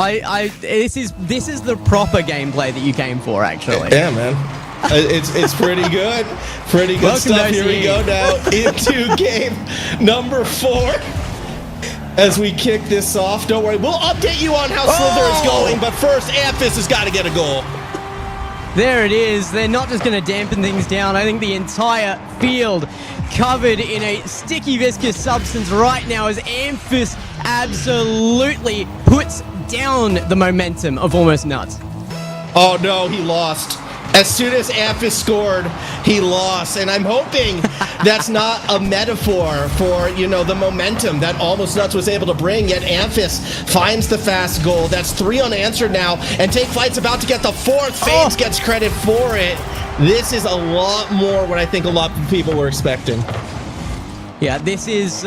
This is the proper gameplay that you came for, actually. Yeah, man. It's pretty good. Pretty good Welcome stuff. to Here we OCE. go now into game number 4. As we kick this off, don't worry, we'll update you on how Slither is going, but first, Amphis has got to get a goal. There it is. They're not just going to dampen things down. I think the entire field covered in a sticky, viscous substance right now as Amphis absolutely puts down the momentum of Almost Nuts. Oh no, he lost. As soon as Amphis scored, he lost. And I'm hoping that's not a metaphor for, the momentum that Almost Nuts was able to bring. Yet Amphis finds the fast goal. That's 3 unanswered now. And Take Flight's about to get the 4th. Fades gets credit for it. This is a lot more what I think a lot of people were expecting. Yeah, this is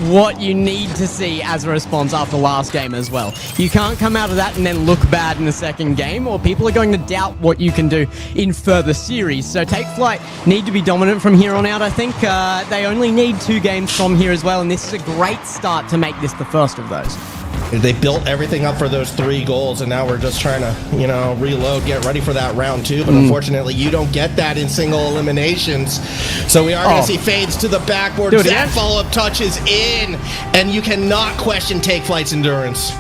what you need to see as a response after last game as well. You can't come out of that and then look bad in the second game, or people are going to doubt what you can do in further series. So Take Flight need to be dominant from here on out, I think. They only need 2 games from here as well, and this is a great start to make this the first of those. They built everything up for those 3 goals, and now we're just trying to, reload, get ready for that round 2. But unfortunately, you don't get that in single eliminations. So we are going to see fades to the backboard. That follow-up touch is in, and you cannot question Take Flight's endurance.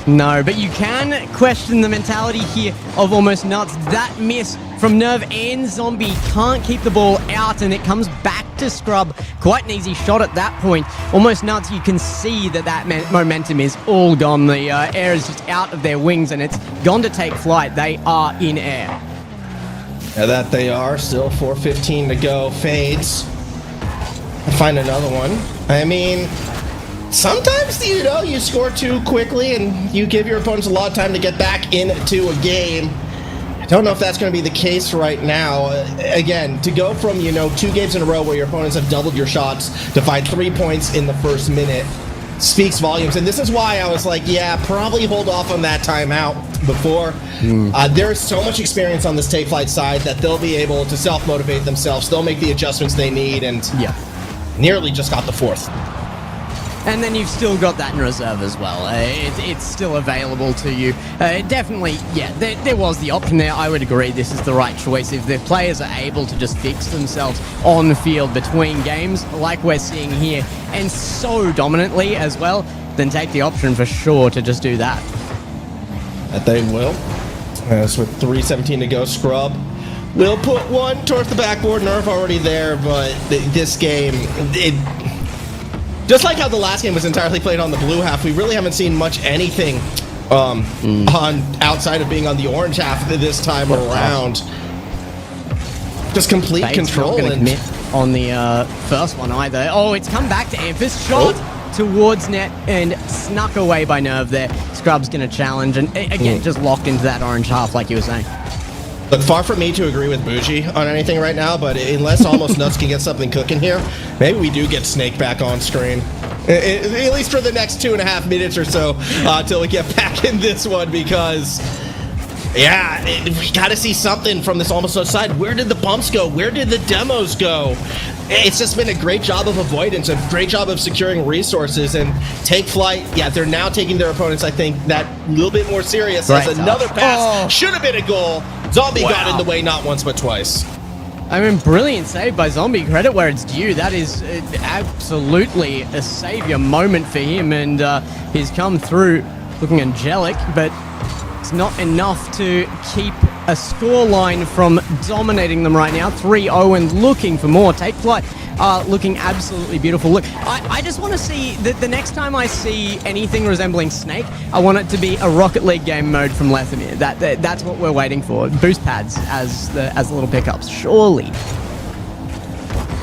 No, but you can question the mentality here of Almost Nuts. That miss from Nerve and Zombie can't keep the ball out, and it comes back to Scrub. Quite an easy shot at that point. Almost Nuts, you can see that momentum is all gone. The air is just out of their wings, and it's gone to Take Flight. They are in air. Yeah, that they are. Still 4:15 to go. Fades. Find another one. I mean, sometimes, you score too quickly and you give your opponents a lot of time to get back into a game. I don't know if that's going to be the case right now. Again, to go from, 2 games in a row where your opponents have doubled your shots to find 3 points in the first minute speaks volumes. And this is why I was like, yeah, probably hold off on that timeout before. There's so much experience on this Take Flight side that they'll be able to self-motivate themselves. They'll make the adjustments they need, and nearly just got the 4th. And then you've still got that in reserve as well. It's still available to you. Definitely, there was the option there. I would agree this is the right choice. If the players are able to just fix themselves on the field between games, like we're seeing here, and so dominantly as well, then take the option for sure to just do that. That they will. As with 3:17 to go, Scrub will put one towards the backboard. Nerve already there, but this game, just like how the last game was entirely played on the blue half, we really haven't seen much anything on outside of being on the orange half this time around. Just complete Bates control. Not going to commit on the first one either. Oh, it's come back to Amphis. Shot towards net and snuck away by Nerve there. Scrub's going to challenge, and again, just locked into that orange half like you were saying. Look, far from me to agree with Bougie on anything right now, but unless Almost Nuts can get something cooking here, maybe we do get Snake back on screen. At least for the next 2.5 minutes or so, till we get back in this one, because, we got to see something from this Almost Nuts side. Where did the bumps go? Where did the demos go? It's just been a great job of avoidance, a great job of securing resources, and Take Flight, they're now taking their opponents, I think, that little bit more serious. As another pass should have been a goal. Zombie got in the way not once but twice. I mean, brilliant save by Zombie. Credit where it's due. That is absolutely a savior moment for him, and he's come through looking angelic, but it's not enough to keep a scoreline from dominating them right now. 3-0 and looking for more. Take Flight looking absolutely beautiful. Look, I just want to see, the next time I see anything resembling Snake, I want it to be a Rocket League game mode from Lethamyr. That's what we're waiting for. Boost pads as the little pickups, surely.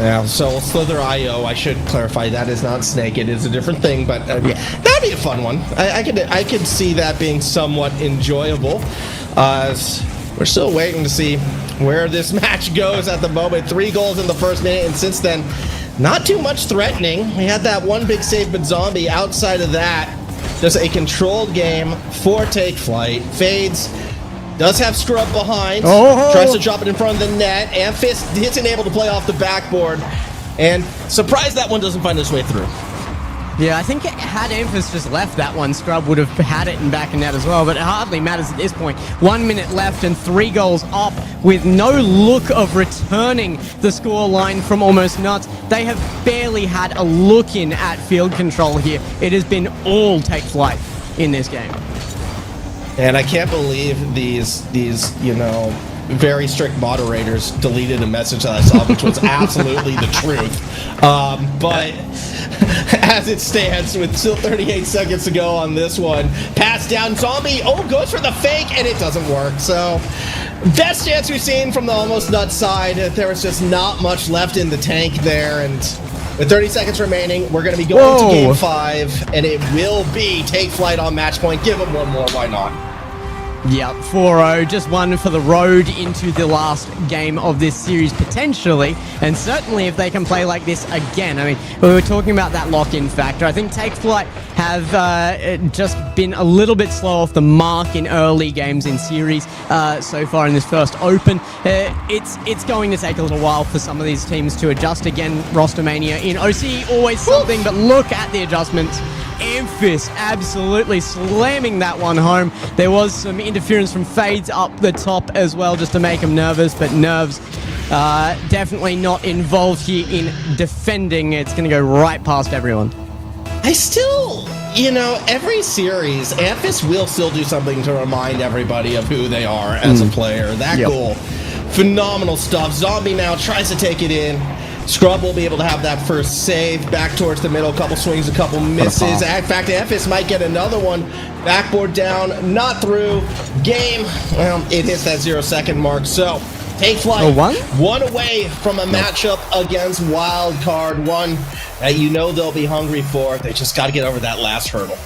Yeah, so Slither IO, I should clarify, that is not Snake. It is a different thing, but that'd be a fun one. I could see that being somewhat enjoyable. We're still waiting to see where this match goes at the moment. 3 goals in the first minute, and since then, not too much threatening. We had that one big save, but Zombie, outside of that, just a controlled game for Take Flight. Fades, does have Scrub behind, tries to drop it in front of the net. Amphis isn't able to play off the backboard, and surprised that one doesn't find its way through. Yeah, I think had Emphas just left that one, Scrub would have had it in back and net as well, but it hardly matters at this point. 1 minute left and 3 goals up with no look of returning the scoreline from Almost Nuts. They have barely had a look in at field control here. It has been all take flight in this game. And I can't believe these very strict moderators deleted a message that I saw, which was absolutely the truth. But as it stands, with still 38 seconds to go on this one, pass down, Zombie, goes for the fake, and it doesn't work. So, best chance we've seen from the Almost Nuts side. There was just not much left in the tank there, and with 30 seconds remaining, we're going to be going to Game 5, and it will be take flight on match point. Give them one more, why not? Yep, 4-0, just one for the road into the last game of this series potentially, and certainly if they can play like this again. I mean, we were talking about that lock-in factor. I think Take Flight have just been a little bit slow off the mark in early games in series so far in this first open. It's going to take a little while for some of these teams to adjust. Again, Rostermania in OCE, always something, but look at the adjustments. Amphis absolutely slamming that one home. There was some interference from Fades up the top as well just to make him nervous, but Nerves definitely not involved here in defending. It's going to go right past everyone. I still, every series, Amphis will still do something to remind everybody of who they are as a player. That goal, phenomenal stuff. Zombie now tries to take it in. Scrub will be able to have that first save back towards the middle, a couple swings, a couple misses. In fact, Amphis might get another one. Backboard down, not through. Game, well, it hits that 0-second mark. So, Take Flight, one away from a matchup against Wildcard, one that they'll be hungry for. They just got to get over that last hurdle.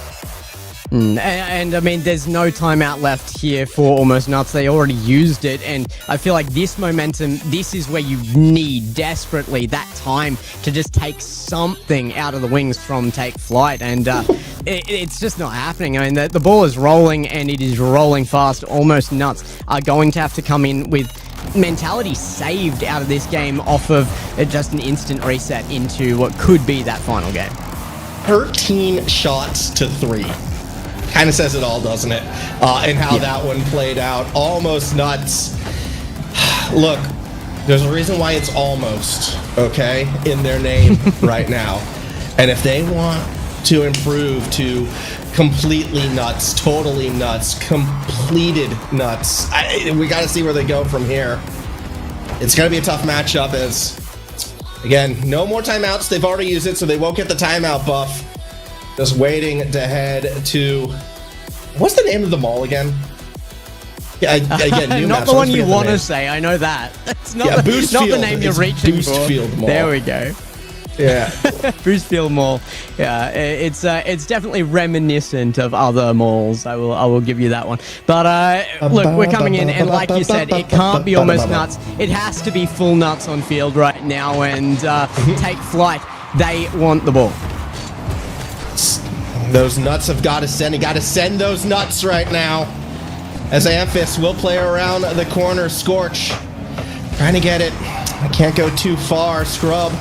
And I mean, there's no timeout left here for Almost Nuts. They already used it, and I feel like this momentum, this is where you need desperately that time to just take something out of the wings from Take Flight, and it's just not happening. I mean, the ball is rolling, and it is rolling fast. Almost Nuts are going to have to come in with mentality saved out of this game off of just an instant reset into what could be that final game. 13 shots to 3. Kind of says it all, doesn't it? And how that one played out. Almost Nuts. Look, there's a reason why it's almost, okay, in their name right now. And if they want to improve to completely nuts, totally nuts, completed nuts, we got to see where they go from here. It's going to be a tough matchup as, again, no more timeouts. They've already used it, so they won't get the timeout buff. Just waiting to head to... What's the name of the mall again? Yeah, again, new not the one you want to say, I know that. That's not, not the name you're reaching Boost for. Field Mall. There we go. Yeah. Boost Field Mall. Yeah, it's definitely reminiscent of other malls. I will give you that one. But look, we're coming in, and like you said, it can't be Almost Nuts. It has to be full nuts on field right now, and Take Flight. They want the ball. Those nuts have got to send. You got to send those nuts right now. As Amphis will play around the corner. Scorch trying to get it. I can't go too far. Scrub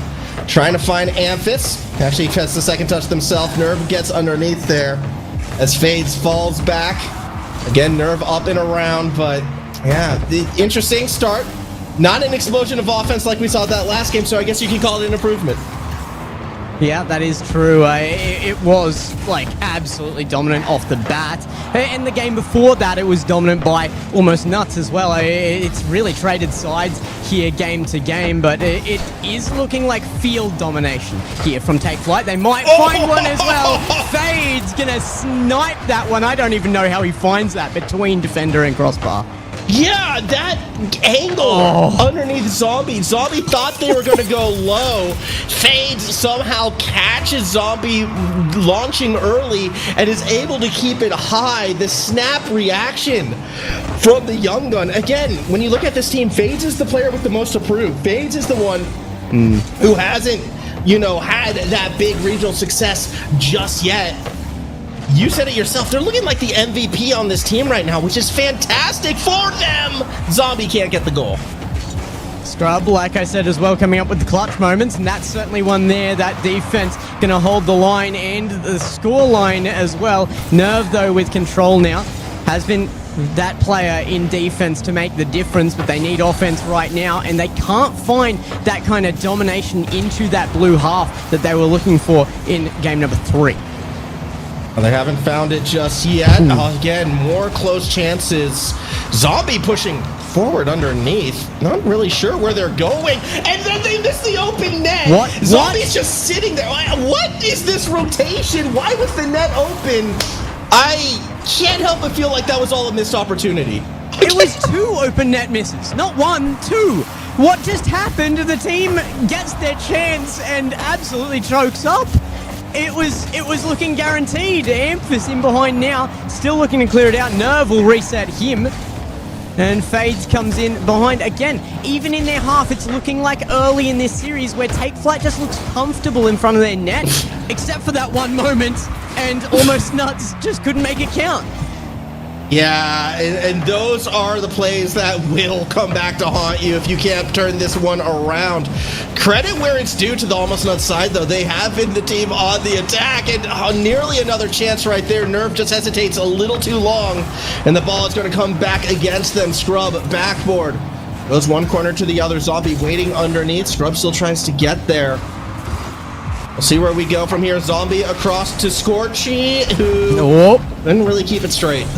trying to find Amphis. Actually gets the second touch themselves. Nerve gets underneath there as Fades falls back. Again, Nerve up and around, but yeah, the interesting start. Not an explosion of offense like we saw that last game, so I guess you can call it an improvement. Yeah, that is true. It was like absolutely dominant off the bat. In the game before that, it was dominant by Almost Nuts as well. It's really traded sides here game to game, but it is looking like field domination here from Take Flight. They might find one as well. Fade's gonna snipe that one. I don't even know how he finds that between defender and crossbar. Yeah, that angle underneath Zombie. Zombie thought they were going to go low. Fades somehow catches Zombie launching early and is able to keep it high. The snap reaction from the young gun. Again, when you look at this team, Fades is the player with the most approved. Fades is the one who hasn't, had that big regional success just yet. You said it yourself. They're looking like the MVP on this team right now, which is fantastic for them. Zombie can't get the goal. Scrub, like I said as well, coming up with the clutch moments, and that's certainly one there. That defense going to hold the line and the score line as well. Nerve, though, with control now, has been that player in defense to make the difference, but they need offense right now, and they can't find that kind of domination into that blue half that they were looking for in game number 3. Well, they haven't found it just yet. Again, more close chances. Zombie pushing forward underneath. Not really sure where they're going. And then they miss the open net. What? Zombie's just sitting there. What is this rotation? Why was the net open? I can't help but feel like that was all a missed opportunity. It was 2 open net misses, not 1, 2. What just happened? The team gets their chance and absolutely chokes up. It was looking guaranteed. Amphis in behind now, still looking to clear it out. Nerve will reset him. And Fades comes in behind again. Even in their half, it's looking like early in this series where Take Flight just looks comfortable in front of their net, except for that one moment, and Almost Nuts just couldn't make it count. Yeah, and those are the plays that will come back to haunt you if you can't turn this one around. Credit where it's due to the Almost Nuts side, though. They have been the team on the attack, and nearly another chance right there. Nerve just hesitates a little too long, and the ball is going to come back against them. Scrub, backboard. Goes one corner to the other. Zombie waiting underneath. Scrub still tries to get there. We'll see where we go from here. Zombie across to Scorchy, who didn't really keep it straight.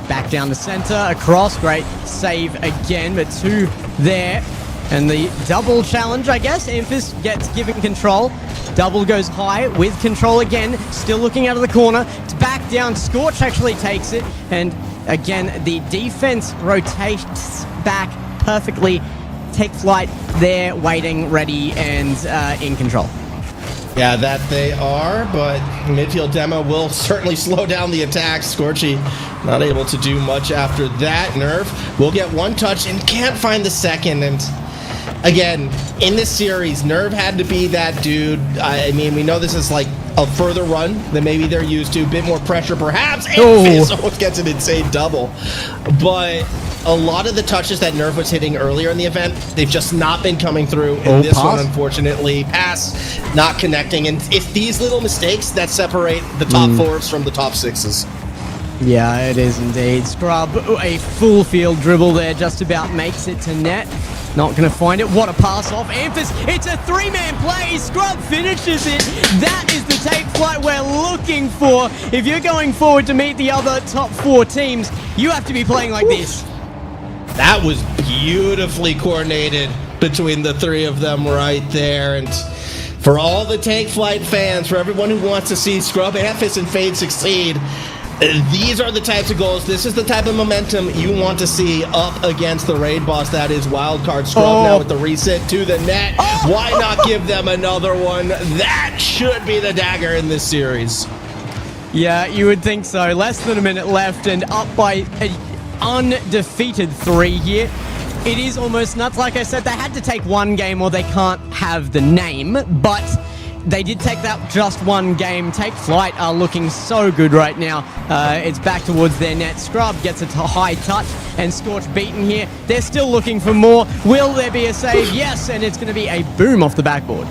Back down the center, across, great save again, but 2 there. And the double challenge, I guess. Amphis gets given control. Double goes high with control again. Still looking out of the corner. It's back down. Scorch actually takes it. And again, the defense rotates back perfectly. Take Flight there, waiting, ready, and in control. Yeah, that they are, but midfield demo will certainly slow down the attack. Scorchy not able to do much after that. Nerve will get one touch and can't find the second. And again, in this series, Nerve had to be that dude. I mean, we know this is like a further run than maybe they're used to. A bit more pressure, perhaps. And Fizz almost gets an insane double. But a lot of the touches that Nerve was hitting earlier in the event, they've just not been coming through. In this one, unfortunately, pass not connecting. And it's these little mistakes that separate the top 4s from the top 6s. Yeah, it is indeed. Scrub, a full field dribble there, just about makes it to net. Not going to find it. What a pass off. Amphis, it's a 3-man play. Scrub finishes it. That is the Take Flight we're looking for. If you're going forward to meet the other top 4 teams, you have to be playing like this. That was beautifully coordinated between the 3 of them right there. And for all the Take Flight fans, for everyone who wants to see Scrub, Amphis, and Fade succeed, these are the types of goals. This is the type of momentum you want to see up against the raid boss. That is Wildcard. Scrub now with the reset to the net. Why not give them another one? That should be the dagger in this series. Yeah, you would think so. Less than a minute left and up by an undefeated 3 here. It is Almost Nuts. Like I said, they had to take one game or they can't have the name, but they did take that just one game. Take Flight are looking so good right now. It's back towards their net. Scrub gets a high touch and Scorch beaten here. They're still looking for more. Will there be a save? Yes, and it's going to be a boom off the backboard.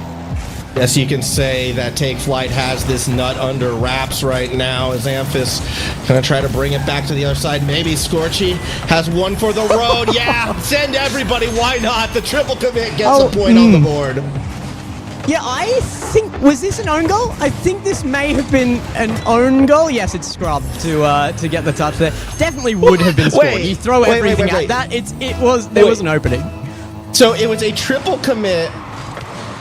Yes, you can say that Take Flight has this nut under wraps right now as Amphis going to try to bring it back to the other side. Maybe Scorchy has one for the road. Yeah, send everybody. Why not? The triple commit gets a point on the board. Yeah, I think, was this an own goal? I think this may have been an own goal. Yes, it's Scrub to get the touch there. Definitely would have been scored. You throw everything at that. There was an opening. So it was a triple commit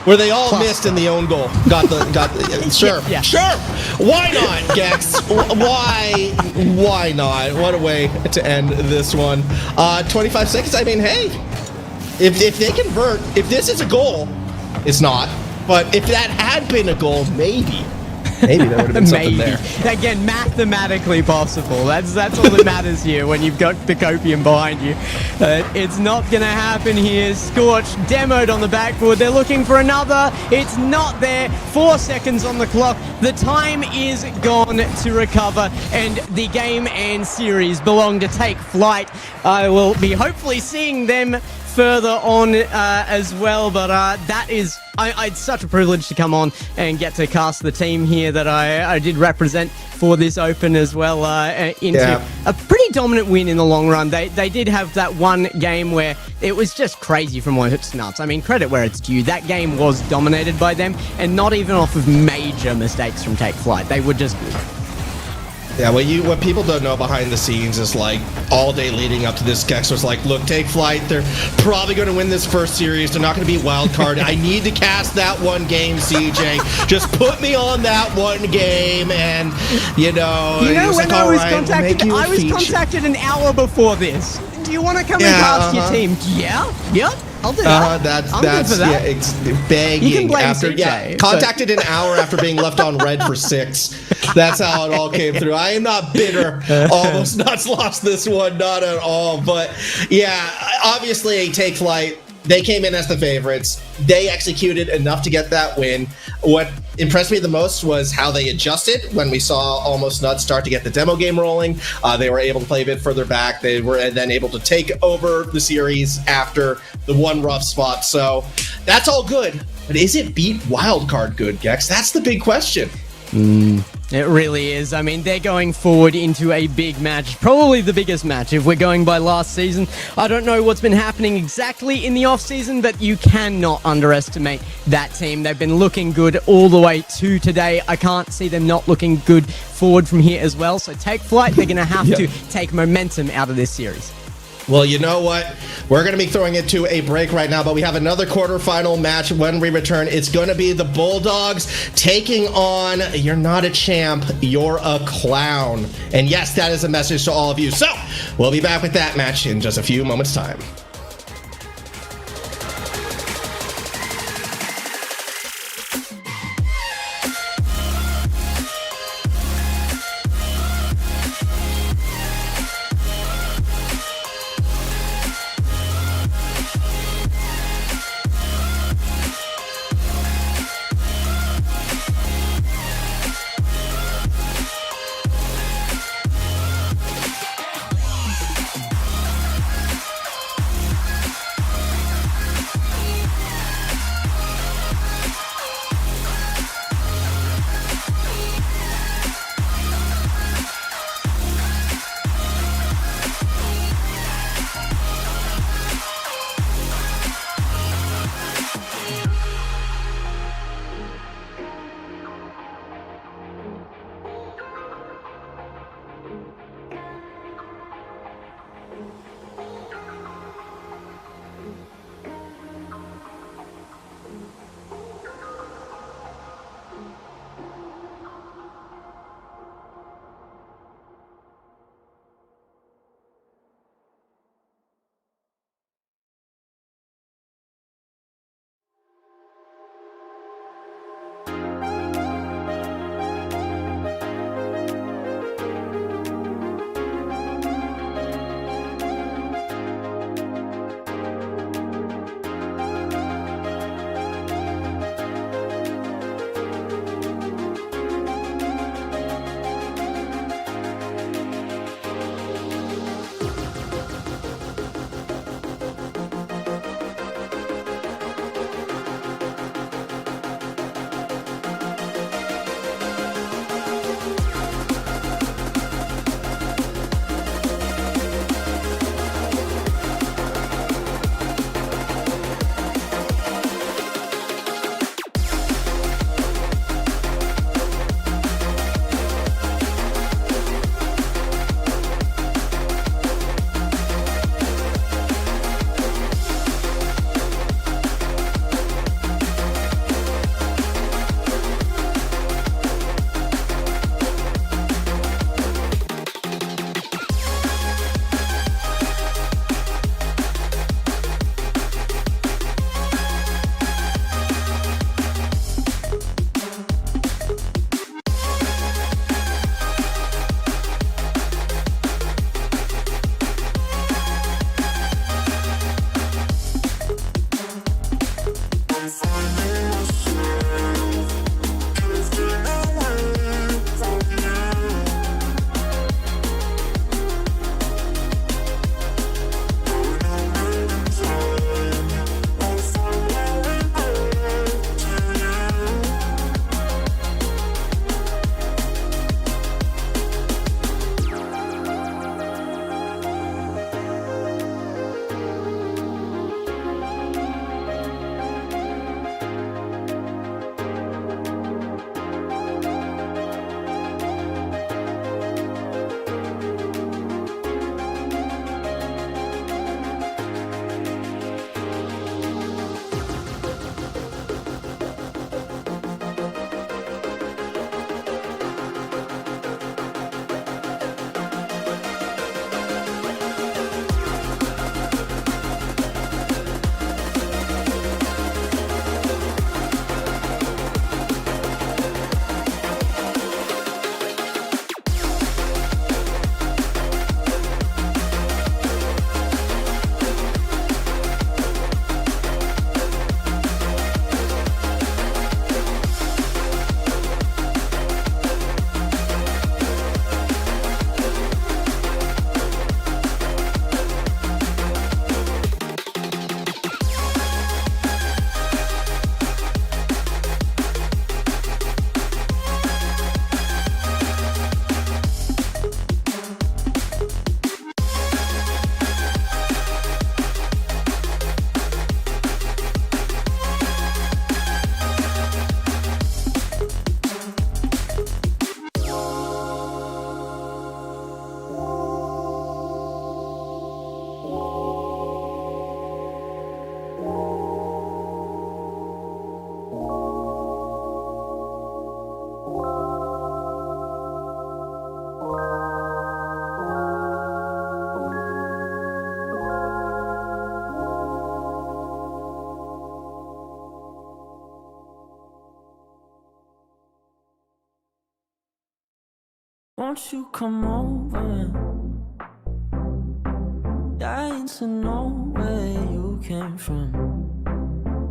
where they all missed in the own goal. Got the sure. Yeah. Sure. Why not, Gex? Why not? What a way to end this one. 25 seconds. I mean, hey, if they convert, if this is a goal, it's not. But if that had been a goal, maybe there would have been something there. Again, mathematically possible. That's all that matters here when you've got the copium behind you. It's not going to happen here. Scorch demoed on the backboard. They're looking for another. It's not there. 4 seconds on the clock. The time is gone to recover, and the game and series belong to Take Flight. I will be hopefully seeing them further on as well, but that is... it's such a privilege to come on and get to cast the team here that I did represent for this Open as well into a pretty dominant win in the long run. They did have that one game where it was just crazy from where it's nuts. I mean, credit where it's due. That game was dominated by them, and not even off of major mistakes from Take Flight. They were just good. Yeah, what people don't know behind the scenes is like all day leading up to this, Gex was like, look, Take Flight, they're probably going to win this first series. They're not going to be wild card. I need to cast that one game, CJ. Just put me on that one game, and when I was contacted, I was contacted an hour before this. Do you want to come and cast your team? Yeah. Yep. I'll do that. That's that. It's begging. You can blame after CJ, contacted an hour after being left on red for 6. That's how it all came through. I am not bitter. Almost Nuts lost this one, not at all. But yeah, obviously Take Flight, they came in as the favorites. They executed enough to get that win. What impressed me the most was how they adjusted when we saw Almost Nuts start to get the demo game rolling. They were able to play a bit further back. They were then able to take over the series after the one rough spot. So that's all good. But is it beat wildcard good, Gex? That's the big question. It really is. I mean, they're going forward into a big match, probably the biggest match if we're going by last season. I don't know what's been happening exactly in the off-season, but you cannot underestimate that team. They've been looking good all the way to today. I can't see them not looking good forward from here as well. So Take Flight, they're going to have to take momentum out of this series. Well, you know what? We're going to be throwing it to a break right now, but we have another quarterfinal match when we return. It's going to be the Bulldogs taking on, you're not a champ, you're a clown. And yes, that is a message to all of you. So we'll be back with that match in just a few moments' time. Won't you come over? Dying to know where you came from.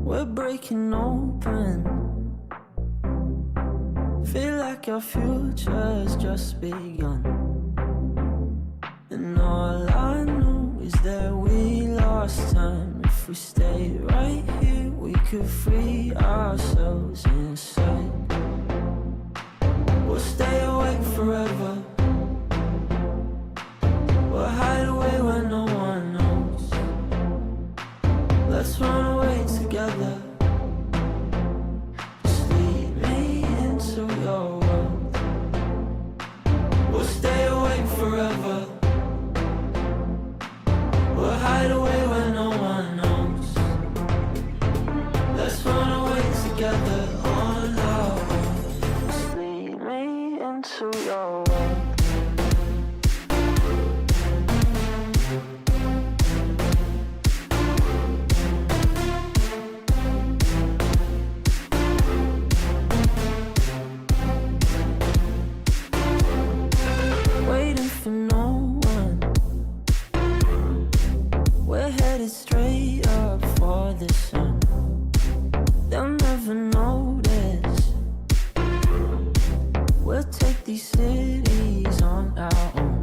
We're breaking open. Feel like our future's just begun. And all I know is that we lost time. If we stay right here, we could free ourselves inside. We'll stay awake forever. We'll hide away where no one knows. Let's run away together. Just lead me into your world. We'll stay awake forever. We'll hide away where no one knows. Let's run away together on our own. Just lead me into your world. Waiting for no one. We're headed straight up for the sun. They'll never notice. We'll take these cities on our own.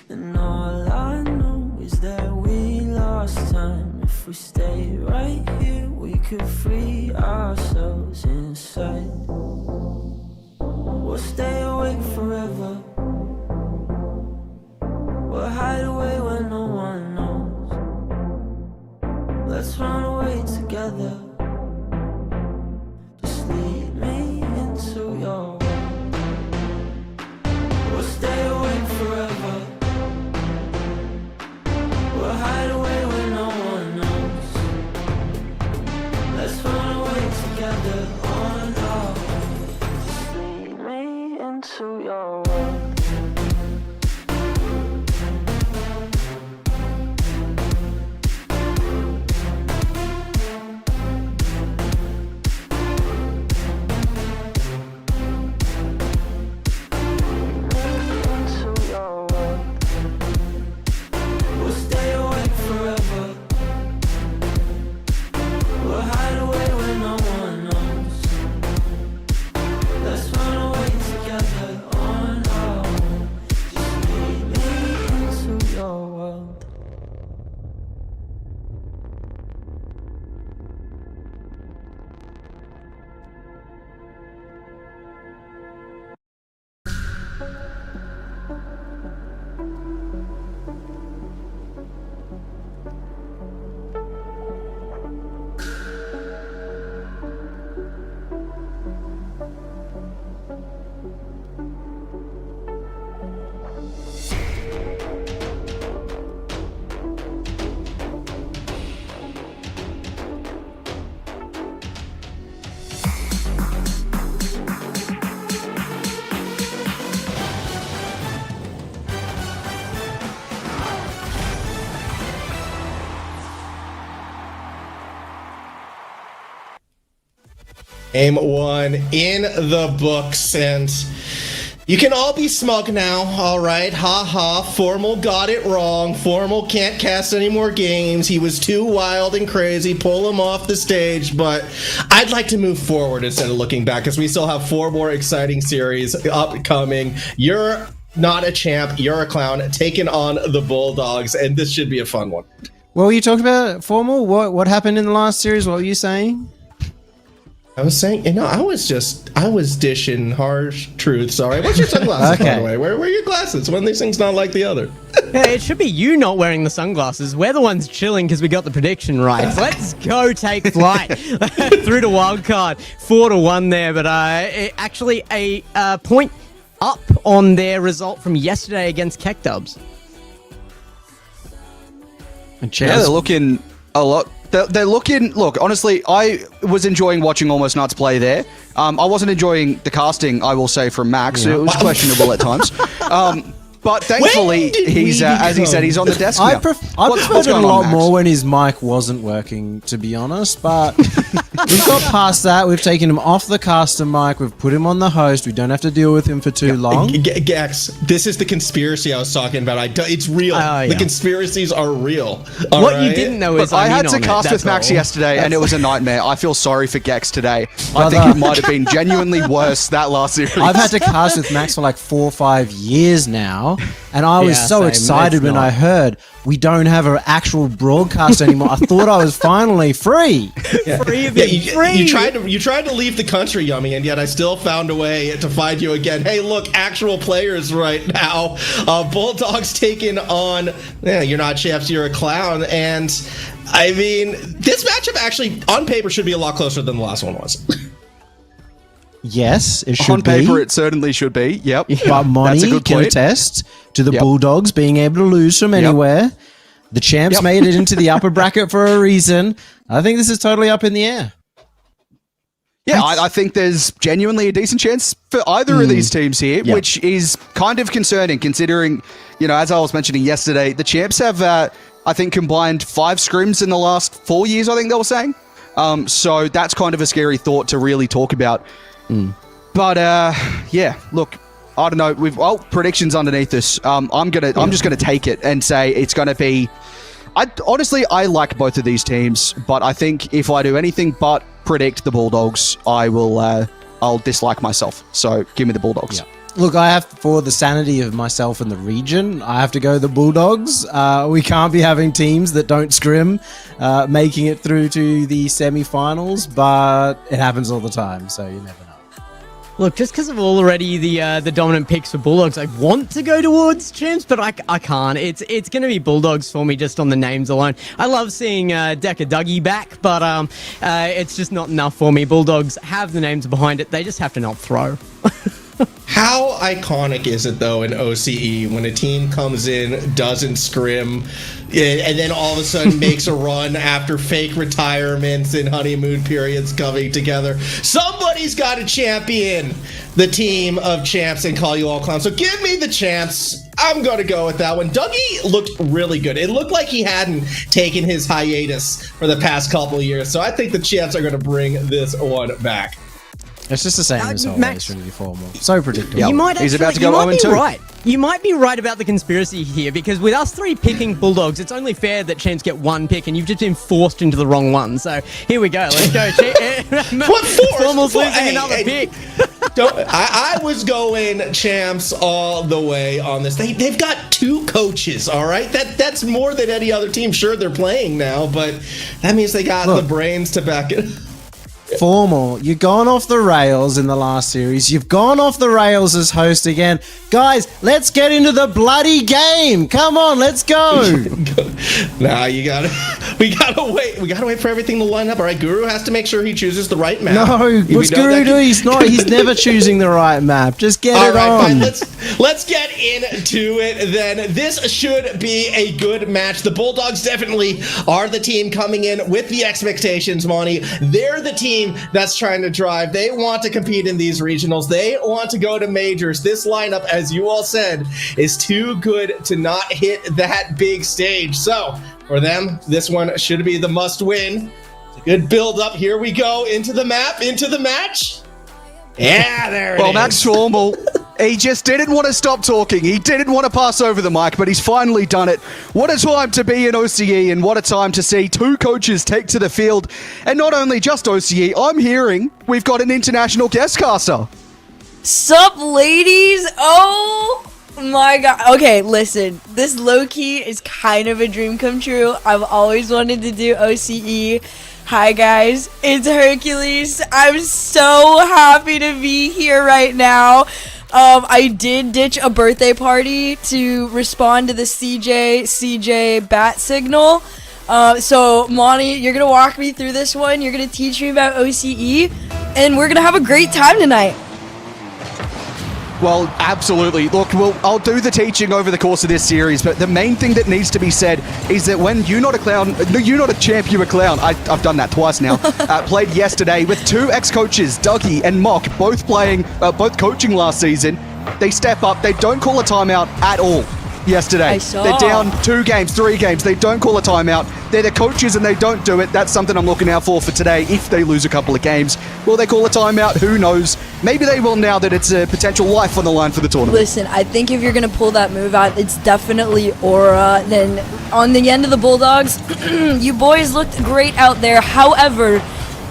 And all I know is that we lost time. If we stay right here, we could free ourselves inside. We'll stay awake forever. We'll hide away where no one knows. Let's run away together. Just lead me into your world. We'll stay awake forever. We'll hide away where no one knows. Let's run away together on our own. Just lead me into your world. We'll stay awake forever. We'll hide away where no one knows. Let's run away together on our own. Just lead me into your world. Game 1 in the books, and you can all be smug now, all right? Ha ha, Formal got it wrong. Formal can't cast any more games. He was too wild and crazy. Pull him off the stage, but I'd like to move forward instead of looking back, because we still have 4 more exciting series upcoming. You're not a champ, you're a clown, taking on the Bulldogs, and this should be a fun one. What were you talking about, Formal? What happened in the last series? What were you saying? I was saying, I was dishing harsh truths. All right, what's your sunglasses, by the way? Where are your glasses? One of these things not like the other. Yeah, it should be you not wearing the sunglasses. We're the ones chilling because we got the prediction right. Let's go take flight through to wildcard. 4-1 there, but actually a point up on their result from yesterday against Keck Dubs. Yeah, they're looking a lot. They're looking. Look, honestly, I was enjoying watching Almost Nuts play there. I wasn't enjoying the casting, I will say, from Max. Yeah. It was questionable at times. But thankfully, he's as he said, he's on the desk now. I preferred it a lot more when his mic wasn't working, to be honest. But we've got past that. We've taken him off the caster mic. We've put him on the host. We don't have to deal with him for too long. Gex, this is the conspiracy I was talking about. It's real. The conspiracies are real. What you didn't know is I had to cast with Max yesterday, and it was a nightmare. I feel sorry for Gex today. Brother. I think it might have been genuinely worse that last series. I've had to cast with Max for like 4 or 5 years now, and I was so excited when I heard we don't have an actual broadcast anymore. I thought I was finally free. Free. You tried to leave the country, Yummy, and yet I still found a way to find you again. Hey, look, actual players right now. Bulldogs taking on, you're not champs, you're a clown. And I mean, this matchup actually, on paper, should be a lot closer than the last one was. Yes, it should be. On paper, it certainly should be. Yep. But Monty can attest to the Bulldogs being able to lose from anywhere. The champs made it into the upper bracket for a reason. I think this is totally up in the air. Yeah, I think there's genuinely a decent chance for either of these teams here, which is kind of concerning considering, as I was mentioning yesterday, the champs have, I think, combined 5 scrims in the last 4 years, I think they were saying. So that's kind of a scary thought to really talk about. But look, I don't know. Predictions underneath this. I'm just gonna take it and say it's gonna be. Honestly, I like both of these teams, but I think if I do anything but predict the Bulldogs, I'll dislike myself. So give me the Bulldogs. Yeah. Look, I have, for the sanity of myself and the region, I have to go the Bulldogs. We can't be having teams that don't scrim making it through to the semi-finals, but it happens all the time, so you never know. Look, just because of already the dominant picks for Bulldogs, I want to go towards champs, but I can't. It's going to be Bulldogs for me just on the names alone. I love seeing Decker Dougie back, but it's just not enough for me. Bulldogs have the names behind it. They just have to not throw. How iconic is it, though, in OCE when a team comes in, doesn't scrim, and then all of a sudden makes a run after fake retirements and honeymoon periods coming together? Somebody's got to champion the team of champs and call you all clowns. So give me the champs. I'm going to go with that one. Dougie looked really good. It looked like he hadn't taken his hiatus for the past couple of years. So I think the champs are going to bring this one back. It's just the same as always, Trinity Formal. So predictable. He's about to go 0-2. Right. You might be right about the conspiracy here, because with us 3 picking Bulldogs, it's only fair that champs get 1 pick, and you've just been forced into the wrong one. So here we go. Let's go. What force? Formal's losing another pick. I was going champs all the way on this. They've got 2 coaches, all right? That's more than any other team. Sure, they're playing now, but that means they got the brains to back it. Formal, you've gone off the rails in the last series. You've gone off the rails as host again. Guys, let's get into the bloody game. Come on, let's go. Nah, we gotta wait. We gotta wait for everything to line up. All right, Guru has to make sure he chooses the right map. No, what's Guru do? He's never choosing the right map. Just get it on. Fine. Let's get into it then. This should be a good match. The Bulldogs definitely are the team coming in with the expectations, Monty. They're the team that's trying to drive. They want to compete in these regionals. They want to go to majors. This lineup, as you all said, is too good to not hit that big stage. So for them, this one should be the must win. Good build up. Here we go into the map, into the match. Yeah, there it is. Well, Max Formal, he just didn't want to stop talking. He didn't want to pass over the mic, but he's finally done it. What a time to be in OCE, and what a time to see 2 coaches take to the field. And not only just OCE, I'm hearing we've got an international guest caster. Sup, ladies? Oh my god. Okay, listen. This low-key is kind of a dream come true. I've always wanted to do OCE. Hi guys, it's Hercules. I'm so happy to be here right now. I did ditch a birthday party to respond to the CJCJ bat signal. So Monty, you're gonna walk me through this one. You're gonna teach me about OCE, and we're gonna have a great time tonight. Well, absolutely. Look, I'll do the teaching over the course of this series, but the main thing that needs to be said is that when you're not a clown, you're not a champ, you're a clown. I've done that twice now. Played yesterday with 2 ex-coaches, Dougie and Mock, both coaching last season. They step up. They don't call a timeout at all yesterday. I saw. They're down 2 games, 3 games. They don't call a timeout. They're the coaches and they don't do it. That's something I'm looking out for today if they lose a couple of games. Will they call a timeout? Who knows? Maybe they will now that it's a potential life on the line for the tournament. Listen, I think if you're going to pull that move out, it's definitely Aura. Then on the end of the Bulldogs, you boys looked great out there. However,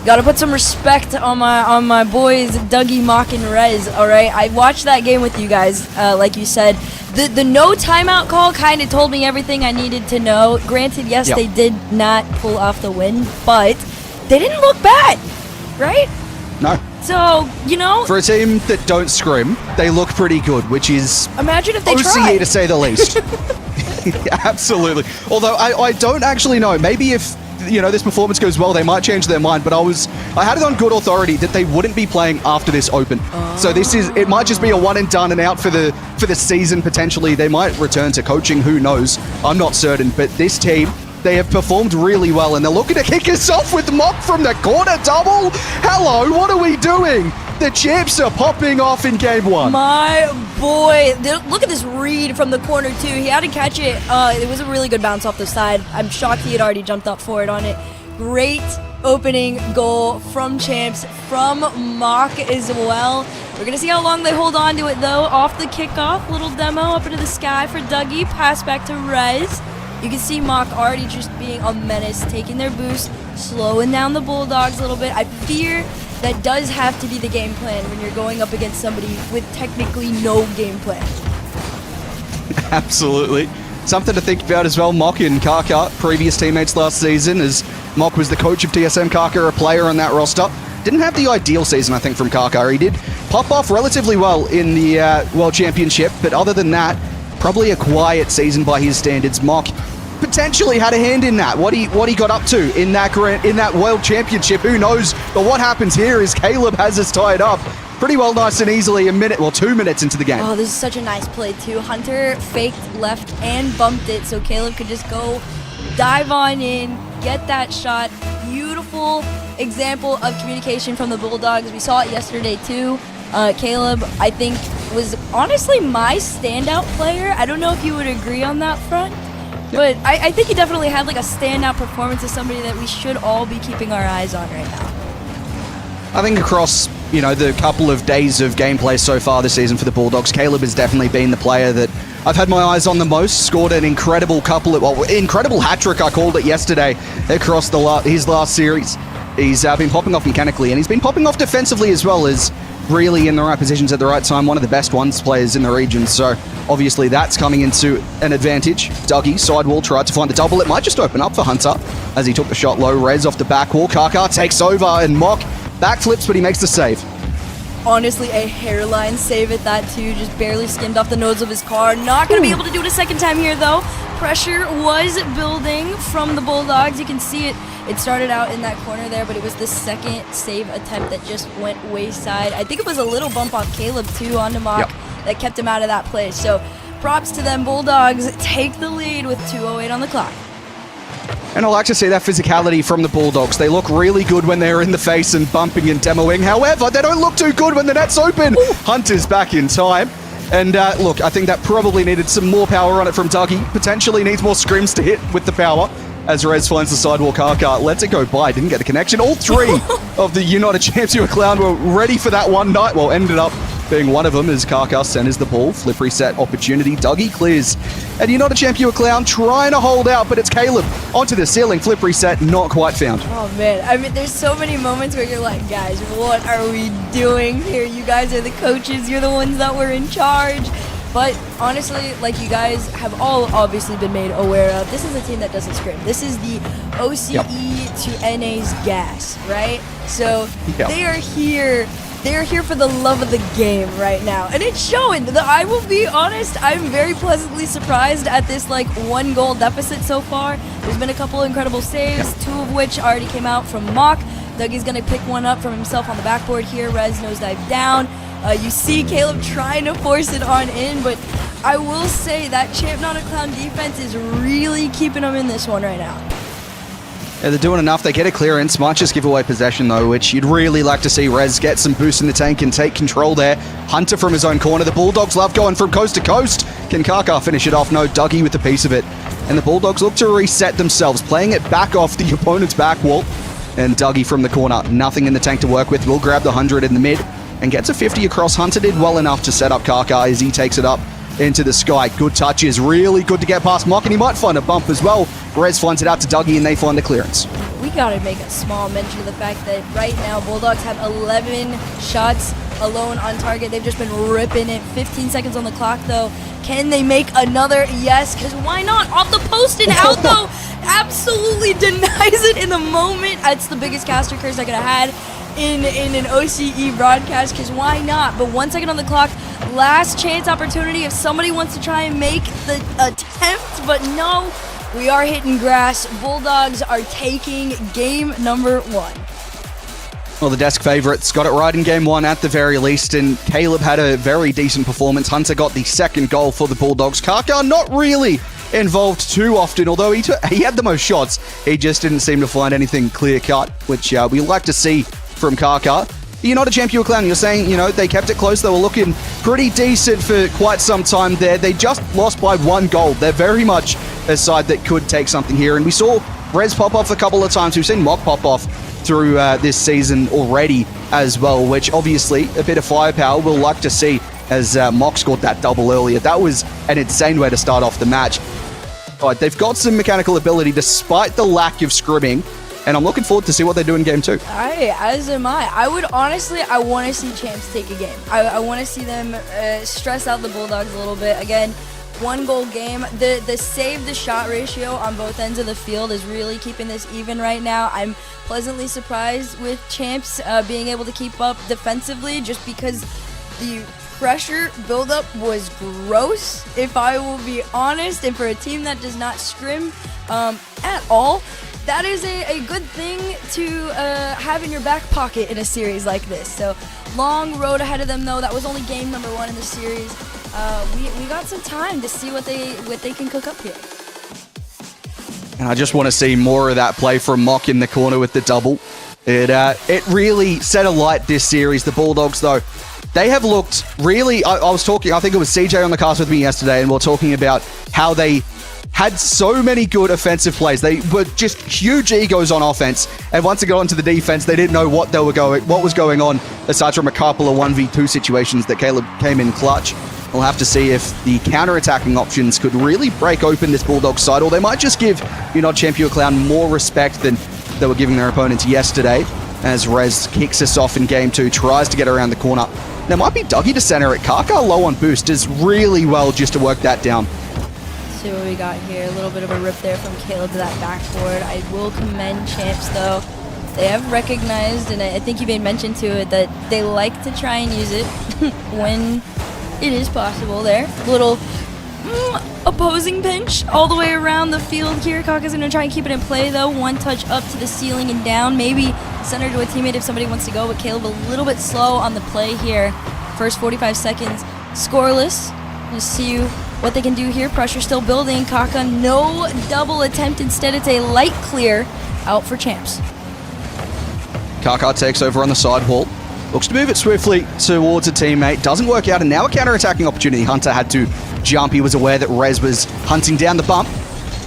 gotta put some respect on my boys, Dougie, Mock, and Rez, all right? I watched that game with you guys, like you said. The no timeout call kind of told me everything I needed to know. Granted, yes, Yep. they did not pull off the win, but they didn't look bad, right? No. So, you know, For a team that don't scrim, they look pretty good, which is imagine if they OCE tried. to say the least. Absolutely. Although I don't actually know. Maybe if this performance goes well, they might change their mind. But I had it on good authority that they wouldn't be playing after this Open. So it might just be a one and done and out for the season potentially. They might return to coaching. Who knows? I'm not certain. But this team, they have performed really well, and they're looking to kick us off with Mock from the corner double. Hello, what are we doing? The champs are popping off in game 1. My boy, look at this read from the corner too. He had to catch it. It was a really good bounce off the side. I'm shocked he had already jumped up for it on it. Great opening goal from champs, from Mock as well. We're gonna see how long they hold on to it though. Off the kickoff, little demo up into the sky for Dougie. Pass back to Rez. You can see Mock already just being a menace, taking their boost, slowing down the Bulldogs a little bit. I fear that does have to be the game plan when you're going up against somebody with technically no game plan. Absolutely. Something to think about as well. Mock and Kaka, previous teammates last season, as Mock was the coach of TSM. Kaka, a player on that roster. Didn't have the ideal season, I think, from Kaka. He did pop off relatively well in the World Championship, but other than that, probably a quiet season by his standards. Mock potentially had a hand in that. What he got up to in that World Championship, who knows? But what happens here is Caleb has us tied up pretty well, nice and easily, 2 minutes into the game. Oh, this is such a nice play too. Hunter faked left and bumped it, so Caleb could just go dive on in, get that shot. Beautiful example of communication from the Bulldogs. We saw it yesterday too. Caleb, I think, was honestly my standout player. I don't know if you would agree on that front. But I think he definitely had like a standout performance as somebody that we should all be keeping our eyes on right now. I think across, the couple of days of gameplay so far this season for the Bulldogs, Caleb has definitely been the player that I've had my eyes on the most. Scored an incredible incredible hat-trick, I called it yesterday, across his last series. He's been popping off mechanically, and he's been popping off defensively as well, as really in the right positions at the right time. One of the best ones players in the region, so obviously that's coming into an advantage. Dougie, sidewall, tried to find the double. It might just open up for Hunter as he took the shot low. Rez off the back wall. Kaka takes over, and Mock backflips, but he makes the save. Honestly, a hairline save at that too. Just barely skimmed off the nose of his car. Not going to be able to do it a second time here though. Pressure was building from the Bulldogs. You can see it. It started out in that corner there, but it was the second save attempt that just went wayside. I think it was a little bump off Caleb too onto Mock that kept him out of that place. So props to them. Bulldogs take the lead with 2:08 on the clock. And I like to see that physicality from the Bulldogs. They look really good when they're in the face and bumping and demoing. However, they don't look too good when the net's open. Hunter's back in time. And look, I think that probably needed some more power on it from Dougie. Potentially needs more scrims to hit with the power. As Rez finds the sidewalk, Kaka lets it go by. Didn't get the connection. All 3 of the United Champs who are Clown were ready for that one night. Well, ended up being one of them as Kaka centers the ball. Flip reset opportunity. Dougie clears. And United Champion Clown trying to hold out, but it's Caleb onto the ceiling. Flip reset, not quite found. Oh man, I mean, there's so many moments where you're like, guys, what are we doing here? You guys are the coaches. You're the ones that were in charge. But honestly, like you guys have all obviously been made aware of, this is a team that doesn't scrim. This is the OCE to NA's gas, right? So they are here. They're here for the love of the game right now. And it's showing. I will be honest, I'm very pleasantly surprised at this 1 goal deficit so far. There's been a couple incredible saves, 2 of which already came out from Mock. Dougie's gonna pick one up from himself on the backboard here. Rez nosedive down. You see Caleb trying to force it on in, but I will say that Champ Not a Clown defense is really keeping them in this one right now. Yeah, they're doing enough. They get a clearance. Might just give away possession, though, which you'd really like to see Rez get some boost in the tank and take control there. Hunter from his own corner. The Bulldogs love going from coast to coast. Can Kaka finish it off? No, Dougie with a piece of it. And the Bulldogs look to reset themselves, playing it back off the opponent's back wall. And Dougie from the corner. Nothing in the tank to work with. Will grab the 100 in the mid and gets a 50 across. Hunter did well enough to set up Kaka as he takes it up into the sky. Good touches. Really good to get past Mock, and he might find a bump as well. Rez finds it out to Dougie, and they find the clearance. We gotta make a small mention of the fact that right now Bulldogs have 11 shots alone on target. They've just been ripping it. 15 seconds on the clock, though. Can they make another? Yes, because why not? Off the post and out, though. Absolutely denies it in the moment. That's the biggest caster curse I could have had in an OCE broadcast, because why not? But 1 second on the clock. Last chance opportunity if somebody wants to try and make the attempt, but no. We are hitting grass. Bulldogs are taking game number 1. Well, the desk favorites got it right in game 1 at the very least, and Caleb had a very decent performance. Hunter got the second goal for the Bulldogs. Kaka not really involved too often, although he had the most shots. He just didn't seem to find anything clear-cut, which we like to see from Kaka. You're not a champion clown. You're saying, they kept it close. They were looking pretty decent for quite some time there. They just lost by 1 goal. They're very much a side that could take something here. And we saw Rez pop off a couple of times. We've seen Mock pop off through this season already as well, which obviously a bit of firepower we'll like to see as Mock scored that double earlier. That was an insane way to start off the match. But they've got some mechanical ability despite the lack of scrimming. And I'm looking forward to see what they do in game 2. As am I. I want to see Champs take a game. I want to see them stress out the Bulldogs a little bit. Again, 1 goal game. The save the shot ratio on both ends of the field is really keeping this even right now. I'm pleasantly surprised with Champs being able to keep up defensively, just because the pressure buildup was gross, if I will be honest. And for a team that does not scrim at all, that is a good thing to have in your back pocket in a series like this. So long road ahead of them, though. That was only game number 1 in the series. We got some time to see what they can cook up here. And I just want to see more of that play from Mock in the corner with the double. It really set alight this series. The Bulldogs, though, they have looked really... I was talking... I think it was CJ on the cast with me yesterday, and we were talking about how they had so many good offensive plays. They were just huge egos on offense, and once they got onto the defense, they didn't know what was going on, aside from a couple of 1v2 situations that Caleb came in clutch. We'll have to see if the counter-attacking options could really break open this Bulldogs side, or they might just give Champion Clown more respect than they were giving their opponents yesterday, as Rez kicks us off in game 2, tries to get around the corner. There might be Dougie to center it. Kaka low on boost does really well just to work that down. See what we got here. A little bit of a rip there from Caleb to that backboard. I will commend Champs, though. They have recognized, and I think you made mention to it, that they like to try and use it when it is possible there. A little opposing pinch all the way around the field here. Kaka's going to try and keep it in play, though. 1 touch up to the ceiling and down. Maybe center to a teammate if somebody wants to go, but Caleb a little bit slow on the play here. First 45 seconds scoreless. Let's see what they can do here. Pressure still building. Kaka, no double attempt. Instead, it's a light clear out for Champs. Kaka takes over on the sidewall. Looks to move it swiftly towards a teammate. Doesn't work out, and now a counter-attacking opportunity. Hunter had to jump. He was aware that Rez was hunting down the bump.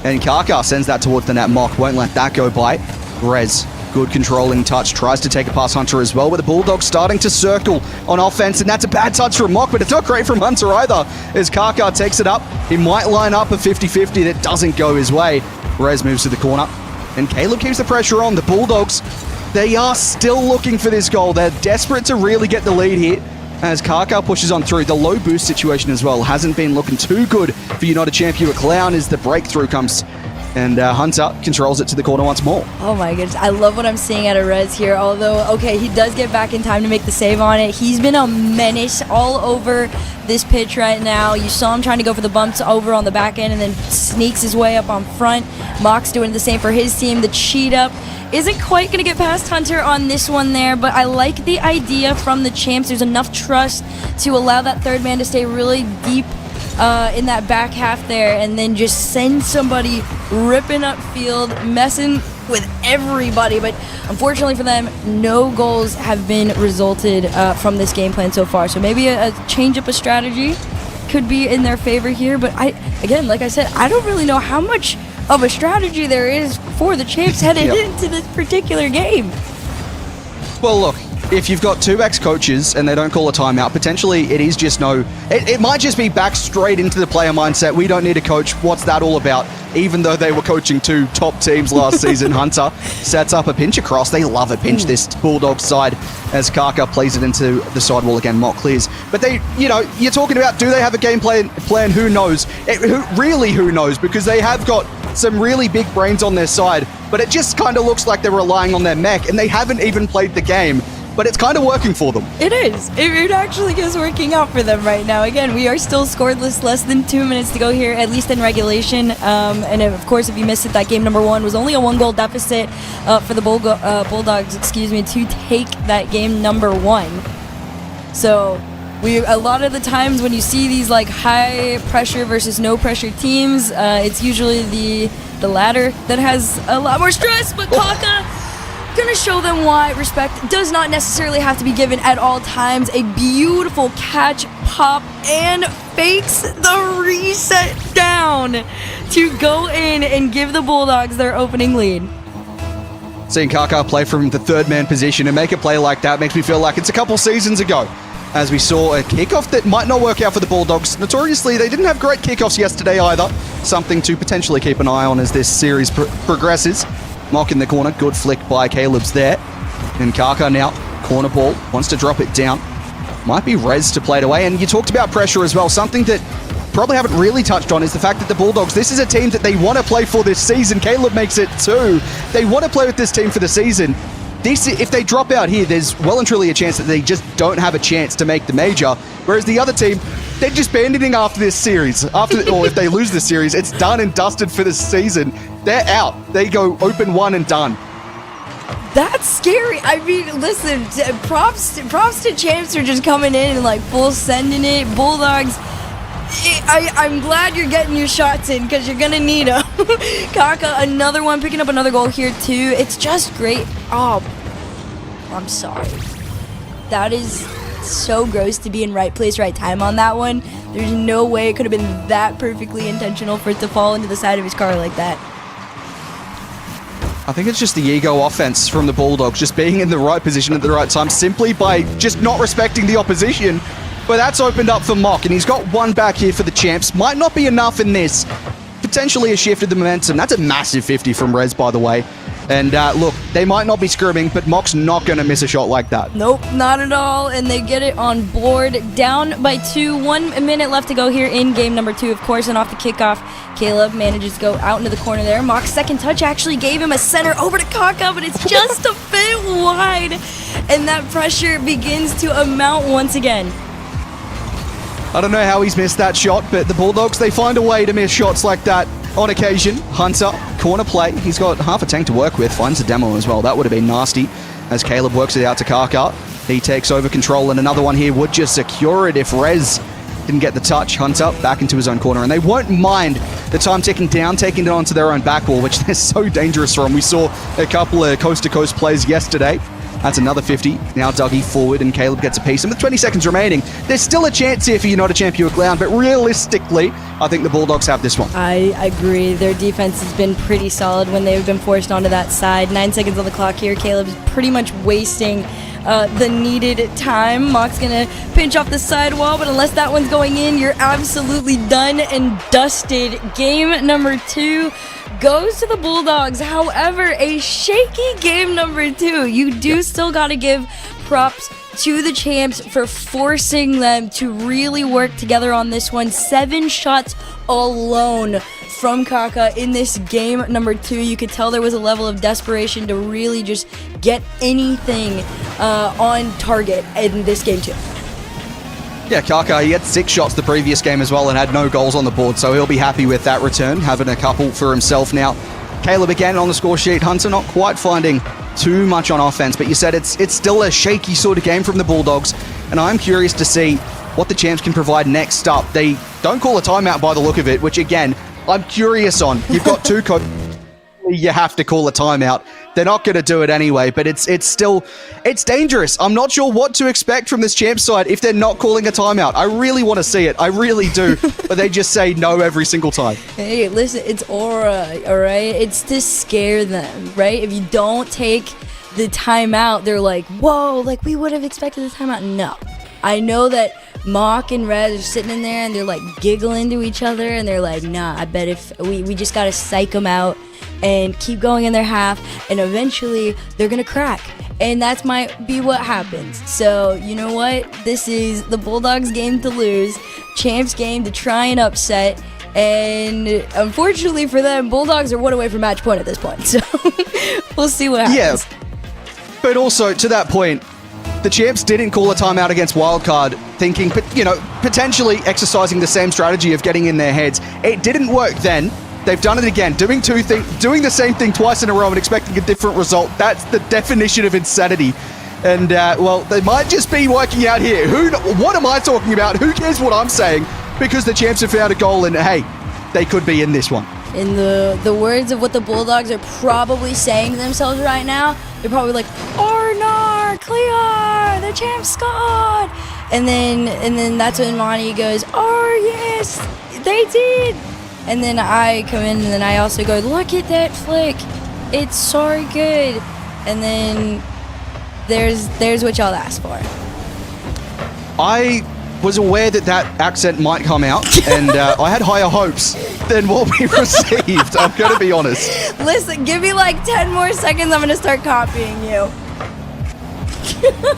And Kaka sends that towards the net. Mock won't let that go by. Rez, good controlling touch. Tries to take it past Hunter as well, with the Bulldogs starting to circle on offense. And that's a bad touch from Mock, but it's not great from Hunter either, as Kaka takes it up. He might line up a 50-50 that doesn't go his way. Rez moves to the corner, and Caleb keeps the pressure on. The Bulldogs, they are still looking for this goal. They're desperate to really get the lead here, as Kaka pushes on through. The low boost situation as well hasn't been looking too good for United Champion Clown as the breakthrough comes, and Hunter controls it to the corner once more. Oh my goodness, I love what I'm seeing out of Rez here, although, okay, he does get back in time to make the save on it. He's been a menace all over this pitch right now. You saw him trying to go for the bumps over on the back end and then sneaks his way up on front. Mock's doing the same for his team. The cheat up isn't quite going to get past Hunter on this one there, but I like the idea from the Champs. There's enough trust to allow that third man to stay really deep in that back half there, and then just send somebody ripping up field, messing with everybody, but unfortunately for them, no goals have been resulted from this game plan so far. So maybe a change up of strategy could be in their favor here, but again, like I said, I don't really know how much of a strategy there is for the champs headed into this particular game. Well, look, if you've got two ex-coaches and they don't call a timeout, potentially it is just it might just be back straight into the player mindset. We don't need a coach. What's that all about? Even though they were coaching two top teams last season, Hunter sets up a pinch across. They love a pinch, this Bulldogs side, as Kaka plays it into the sidewall again. Mock clears. But they, you're talking about, do they have a game plan? Who knows? Who knows? Because they have got some really big brains on their side, but it just kind of looks like they're relying on their mech, and they haven't even played the game. But it's kind of working for them. It is. It actually is working out for them right now. Again, we are still scoreless, less than 2 minutes to go here, at least in regulation. And of course, if you missed it, that game number 1 was only a 1-goal deficit for the Bulldogs, to take that game number 1. So a lot of the times when you see these like high pressure versus no pressure teams, it's usually the latter that has a lot more stress. But Kaka gonna show them why respect does not necessarily have to be given at all times. A beautiful catch, pop, and fakes the reset down to go in and give the Bulldogs their opening lead. Seeing Kaka play from the third man position and make a play like that makes me feel like it's a couple seasons ago, as we saw a kickoff that might not work out for the Bulldogs. Notoriously, they didn't have great kickoffs yesterday either. Something to potentially keep an eye on as this series progresses. Mock in the corner, good flick by Caleb's there. And Kaka now, corner ball, wants to drop it down. Might be Rez to play it away. And you talked about pressure as well. Something that probably haven't really touched on is the fact that the Bulldogs, this is a team that they want to play for this season. Caleb makes it too. They want to play with this team for the season. If they drop out here, there's well and truly a chance that they just don't have a chance to make the major. Whereas the other team, they're just abandoning after this series. Or if they lose this series, it's done and dusted for this season. They're out. They go open 1 and done. That's scary. I mean, listen, props to champs for just coming in and like full sending it. Bulldogs, I'm glad you're getting your shots in because you're gonna need them. Kaka, another one, picking up another goal here too. It's just great. Oh, I'm sorry. That is so gross to be in right place, right time on that one. There's no way it could have been that perfectly intentional for it to fall into the side of his car like that. I think it's just the ego offense from the Bulldogs, just being in the right position at the right time, simply by just not respecting the opposition. But that's opened up for Mock, and he's got one back here for the champs. Might not be enough in this. Potentially a shift of the momentum. That's a massive 50 from Rez, by the way. And look, they might not be scrimming, but Mock's not going to miss a shot like that. Nope, not at all. And they get it on board, down by 2. 1 minute left to go here in game number 2, of course. And off the kickoff, Caleb manages to go out into the corner there. Mock's second touch actually gave him a center over to Kaka, but it's just a bit wide. And that pressure begins to amount once again. I don't know how he's missed that shot, but the Bulldogs, they find a way to miss shots like that on occasion. Hunter, corner play. He's got half a tank to work with. Finds a demo as well. That would have been nasty as Caleb works it out to Kaka. He takes over control, and another one here would just secure it if Rez didn't get the touch. Hunter back into his own corner, and they won't mind the time ticking down, taking it onto their own back wall, which they're so dangerous from. We saw a couple of coast-to-coast plays yesterday. That's another 50. Now Dougie forward, and Caleb gets a piece. And with 20 seconds remaining, there's still a chance here for you not to champion a ground, but realistically, I think the Bulldogs have this one. I agree. Their defense has been pretty solid when they've been forced onto that side. 9 seconds on the clock here. Caleb's pretty much wasting the needed time. Mock's gonna pinch off the sidewall, but unless that one's going in, you're absolutely done and dusted. Game number 2 goes to the Bulldogs. However, a shaky game number 2. You do still got to give props to the champs for forcing them to really work together on this one. 7 shots alone from Kaka in this game number 2. You could tell there was a level of desperation to really just get anything on target in this game 2. Yeah, Kaka, he had 6 shots the previous game as well and had no goals on the board, so he'll be happy with that return, having a couple for himself now. Caleb again on the score sheet. Hunter not quite finding too much on offense, but you said it's still a shaky sort of game from the Bulldogs, and I'm curious to see what the champs can provide next up. They don't call a timeout by the look of it, which again, I'm curious on. You've got two you have to call a timeout. They're not going to do it anyway, but it's dangerous. I'm not sure what to expect from this champ side if they're not calling a timeout. I really want to see it. I really do. But they just say no every single time. Hey, listen, it's aura, all right? It's to scare them, right? If you don't take the timeout, they're like, whoa, like we would have expected the timeout. No. I know that Mock and Rez are sitting in there and they're like giggling to each other and they're like, nah, I bet if we just got to psych them out and keep going in their half, and eventually they're gonna crack, and that might be what happens. So you know what, this is the Bulldogs game to lose, Champs game to try and upset, and unfortunately for them, Bulldogs are one away from match point at this point, so we'll see what happens. Yeah, but also to that point, the Champs didn't call a timeout against Wildcard, thinking, potentially exercising the same strategy of getting in their heads. It didn't work then. They've done it again, doing the same thing twice in a row and expecting a different result. That's the definition of insanity. And, they might just be working out here. What am I talking about? Who cares what I'm saying? Because the Champs have found a goal and, hey, they could be in this one. In the words of what the Bulldogs are probably saying to themselves right now, they're probably like, Arnar, clear, the Champs scored. And then that's when Monty goes, oh, yes, they did. And then I come in and then I also go, look at that flick. It's so good. And then there's what y'all asked for. I was aware that accent might come out, and I had higher hopes than what we received. I'm going to be honest. Listen, give me like 10 more seconds. I'm going to start copying you.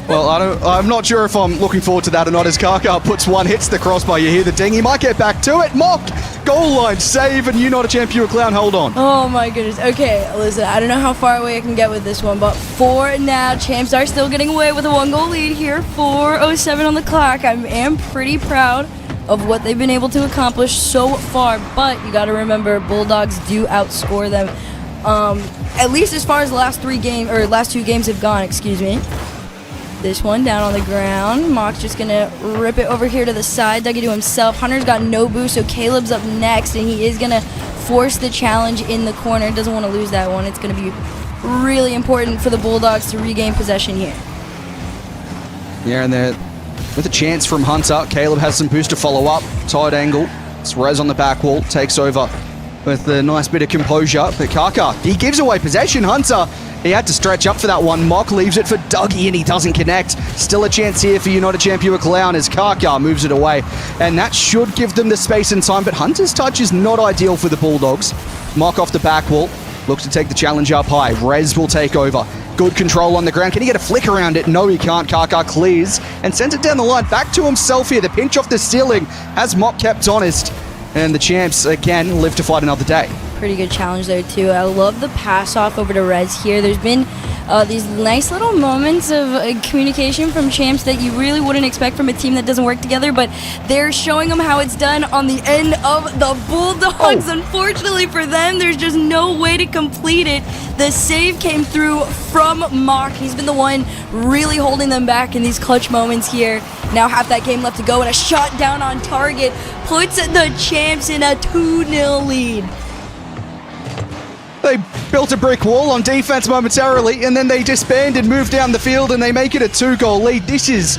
Well, I'm not sure if I'm looking forward to that or not, as Kaka hits the crossbar. You hear the ding. He might get back to it. Mock, goal line, save, and you not a champ, you a clown. Hold on. Oh my goodness. Okay, listen, I don't know how far away I can get with this one, but for now, Champs are still getting away with a 1-goal lead here. 4:07 on the clock. I am pretty proud of what they've been able to accomplish so far, but you got to remember, Bulldogs do outscore them. At least as far as the last two games have gone, excuse me. This one down on the ground. Mock's just gonna rip it over here to the side. Dug it to himself. Hunter's got no boost, so Caleb's up next, and he is gonna force the challenge in the corner. Doesn't want to lose that one. It's gonna be really important for the Bulldogs to regain possession here. Yeah, and they're with a chance from Hunter. Caleb has some boost to follow up. Tight angle. It's Rez on the back wall. Takes over with a nice bit of composure. But Kaka, he gives away possession. Hunter, he had to stretch up for that one. Mock leaves it for Dougie, and he doesn't connect. Still a chance here for you not a champ, you a clown, as Kaka moves it away. And that should give them the space and time, but Hunter's touch is not ideal for the Bulldogs. Mock off the back wall. Looks to take the challenge up high. Rez will take over. Good control on the ground. Can he get a flick around it? No, he can't. Kaka clears and sends it down the line. Back to himself here. The pinch off the ceiling has Mock kept honest. And the Champs, again, live to fight another day. Pretty good challenge there, too. I love the pass off over to Rez here. There's been these nice little moments of communication from Champs that you really wouldn't expect from a team that doesn't work together, but they're showing them how it's done on the end of the Bulldogs. Unfortunately for them, there's just no way to complete it. The save came through from Mock. He's been the one really holding them back in these clutch moments here. Now half that game left to go, and a shot down on target puts the Champs in a 2-0 lead. They built a brick wall on defense momentarily, and then they disband and move down the field, and they make it a 2-goal lead. This is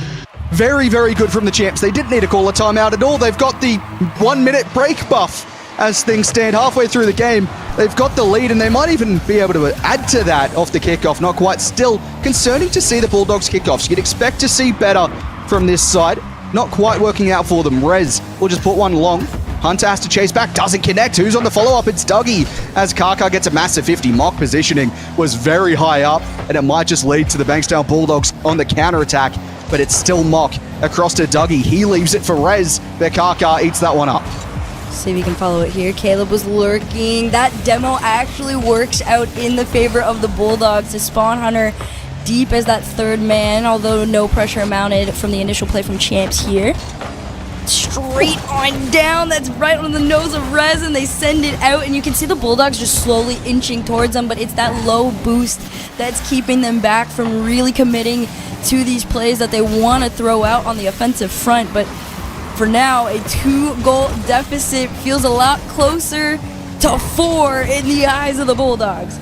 very, very good from the Champs. They didn't need to call a timeout at all. They've got the 1-minute break buff as things stand halfway through the game. They've got the lead, and they might even be able to add to that off the kickoff. Not quite. Still concerning to see the Bulldogs kickoffs. You'd expect to see better from this side. Not quite working out for them. Rez will just put one long. Hunter has to chase back, doesn't connect. Who's on the follow-up? It's Dougie, as Kaka gets a massive 50. Mock positioning was very high up, and it might just lead to the Bankstown Bulldogs on the counter-attack, but it's still Mock across to Dougie. He leaves it for Rez, but Kaka eats that one up. See if we can follow it here. Caleb was lurking. That demo actually works out in the favor of the Bulldogs to spawn Hunter deep as that third man, although no pressure mounted from the initial play from Champs here. Straight on down, that's right on the nose of Rez, and they send it out, and you can see the Bulldogs just slowly inching towards them, but it's that low boost that's keeping them back from really committing to these plays that they want to throw out on the offensive front. But for now, a 2-goal deficit feels a lot closer to 4 in the eyes of the Bulldogs.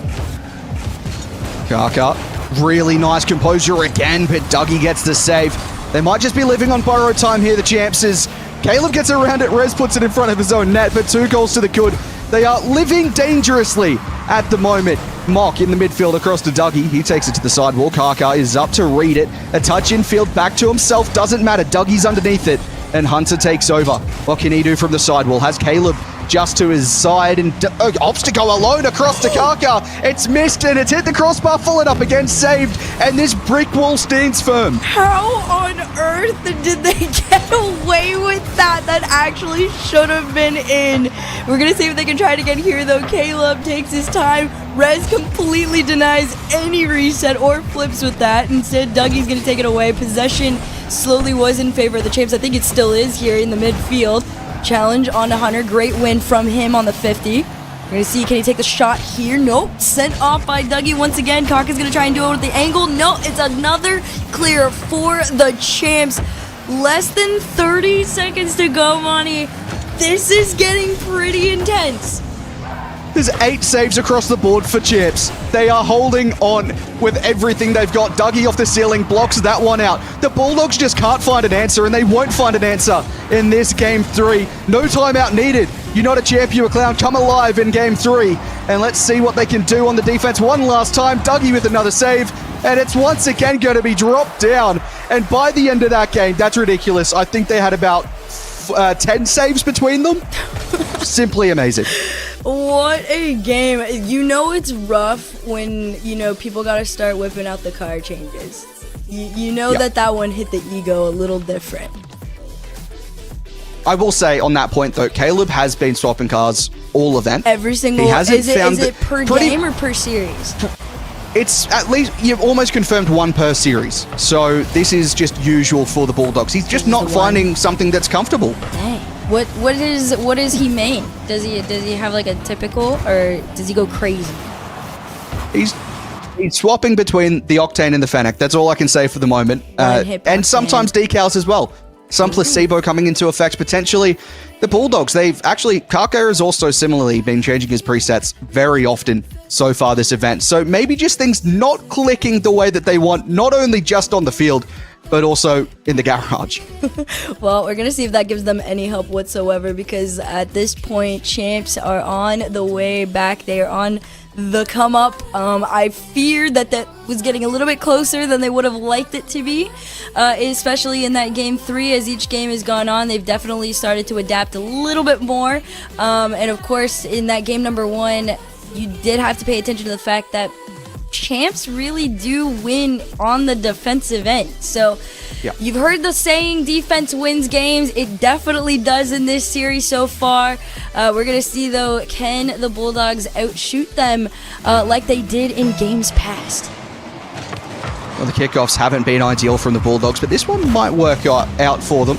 Kaka, really nice composure again, but Dougie gets the save. They might just be living on borrowed time here, the champs, as Caleb gets around it, Rez puts it in front of his own net, but 2 goals to the good. They are living dangerously at the moment. Mock in the midfield across to Dougie. He takes it to the sidewall. Kaka is up to read it. A touch infield back to himself. Doesn't matter. Dougie's underneath it. And Hunter takes over. What can he do from the sidewall? Has Caleb just to his side and opts to go alone across to Kaka. It's missed and it's hit the crossbar, followed up again, saved, and this brick wall stands firm. How on earth did they get away with that? That actually should have been in. We're gonna see if they can try it again here though. Caleb takes his time. Rez completely denies any reset or flips with that. Instead, Dougie's gonna take it away. Possession slowly was in favor of the champs. I think it still is here in the midfield. Challenge onto Hunter. Great win from him on the 50. We're going to see, can he take the shot here? Nope. Sent off by Dougie once again. Kaka's going to try and do it with the angle. No, it's another clear for the champs. Less than 30 seconds to go, Monty. This is getting pretty intense. There's 8 saves across the board for champs. They are holding on with everything they've got. Dougie off the ceiling blocks that one out. The Bulldogs just can't find an answer, and they won't find an answer in this Game 3. No timeout needed. You're not a champ, you're a clown. Come alive in Game 3. And let's see what they can do on the defense one last time. Dougie with another save. And it's once again going to be dropped down. And by the end of that game, that's ridiculous. I think they had about 10 saves between them. Simply amazing. What a game. You know it's rough when, you know, people got to start whipping out the car changes. You know that one hit the ego a little different. I will say on that point, though, Caleb has been swapping cars all event. Every single... Is it per game or per series? It's at least, you've almost confirmed 1 per series. So this is just usual for the Bulldogs. He's just not finding something that's comfortable. Dang. What is he main? Does he have like a typical, or does he go crazy? He's swapping between the Octane and the Fennec. That's all I can say for the moment. And sometimes decals as well. Some placebo coming into effect potentially. The Bulldogs, they've actually, Kaka has also similarly been changing his presets very often so far this event. So maybe just things not clicking the way that they want, not only just on the field, but also in the garage. Well, we're going to see if that gives them any help whatsoever, because at this point, champs are on the way back. They are on the come up. I feared that was getting a little bit closer than they would have liked it to be, especially in that Game 3. As each game has gone on, they've definitely started to adapt a little bit more. And of course, in that game number 1, you did have to pay attention to the fact that champs really do win on the defensive end. So you've heard the saying, defense wins games. It definitely does in this series so far. We're going to see, though, can the Bulldogs outshoot them like they did in games past? Well, the kickoffs haven't been ideal from the Bulldogs, but this one might work out for them.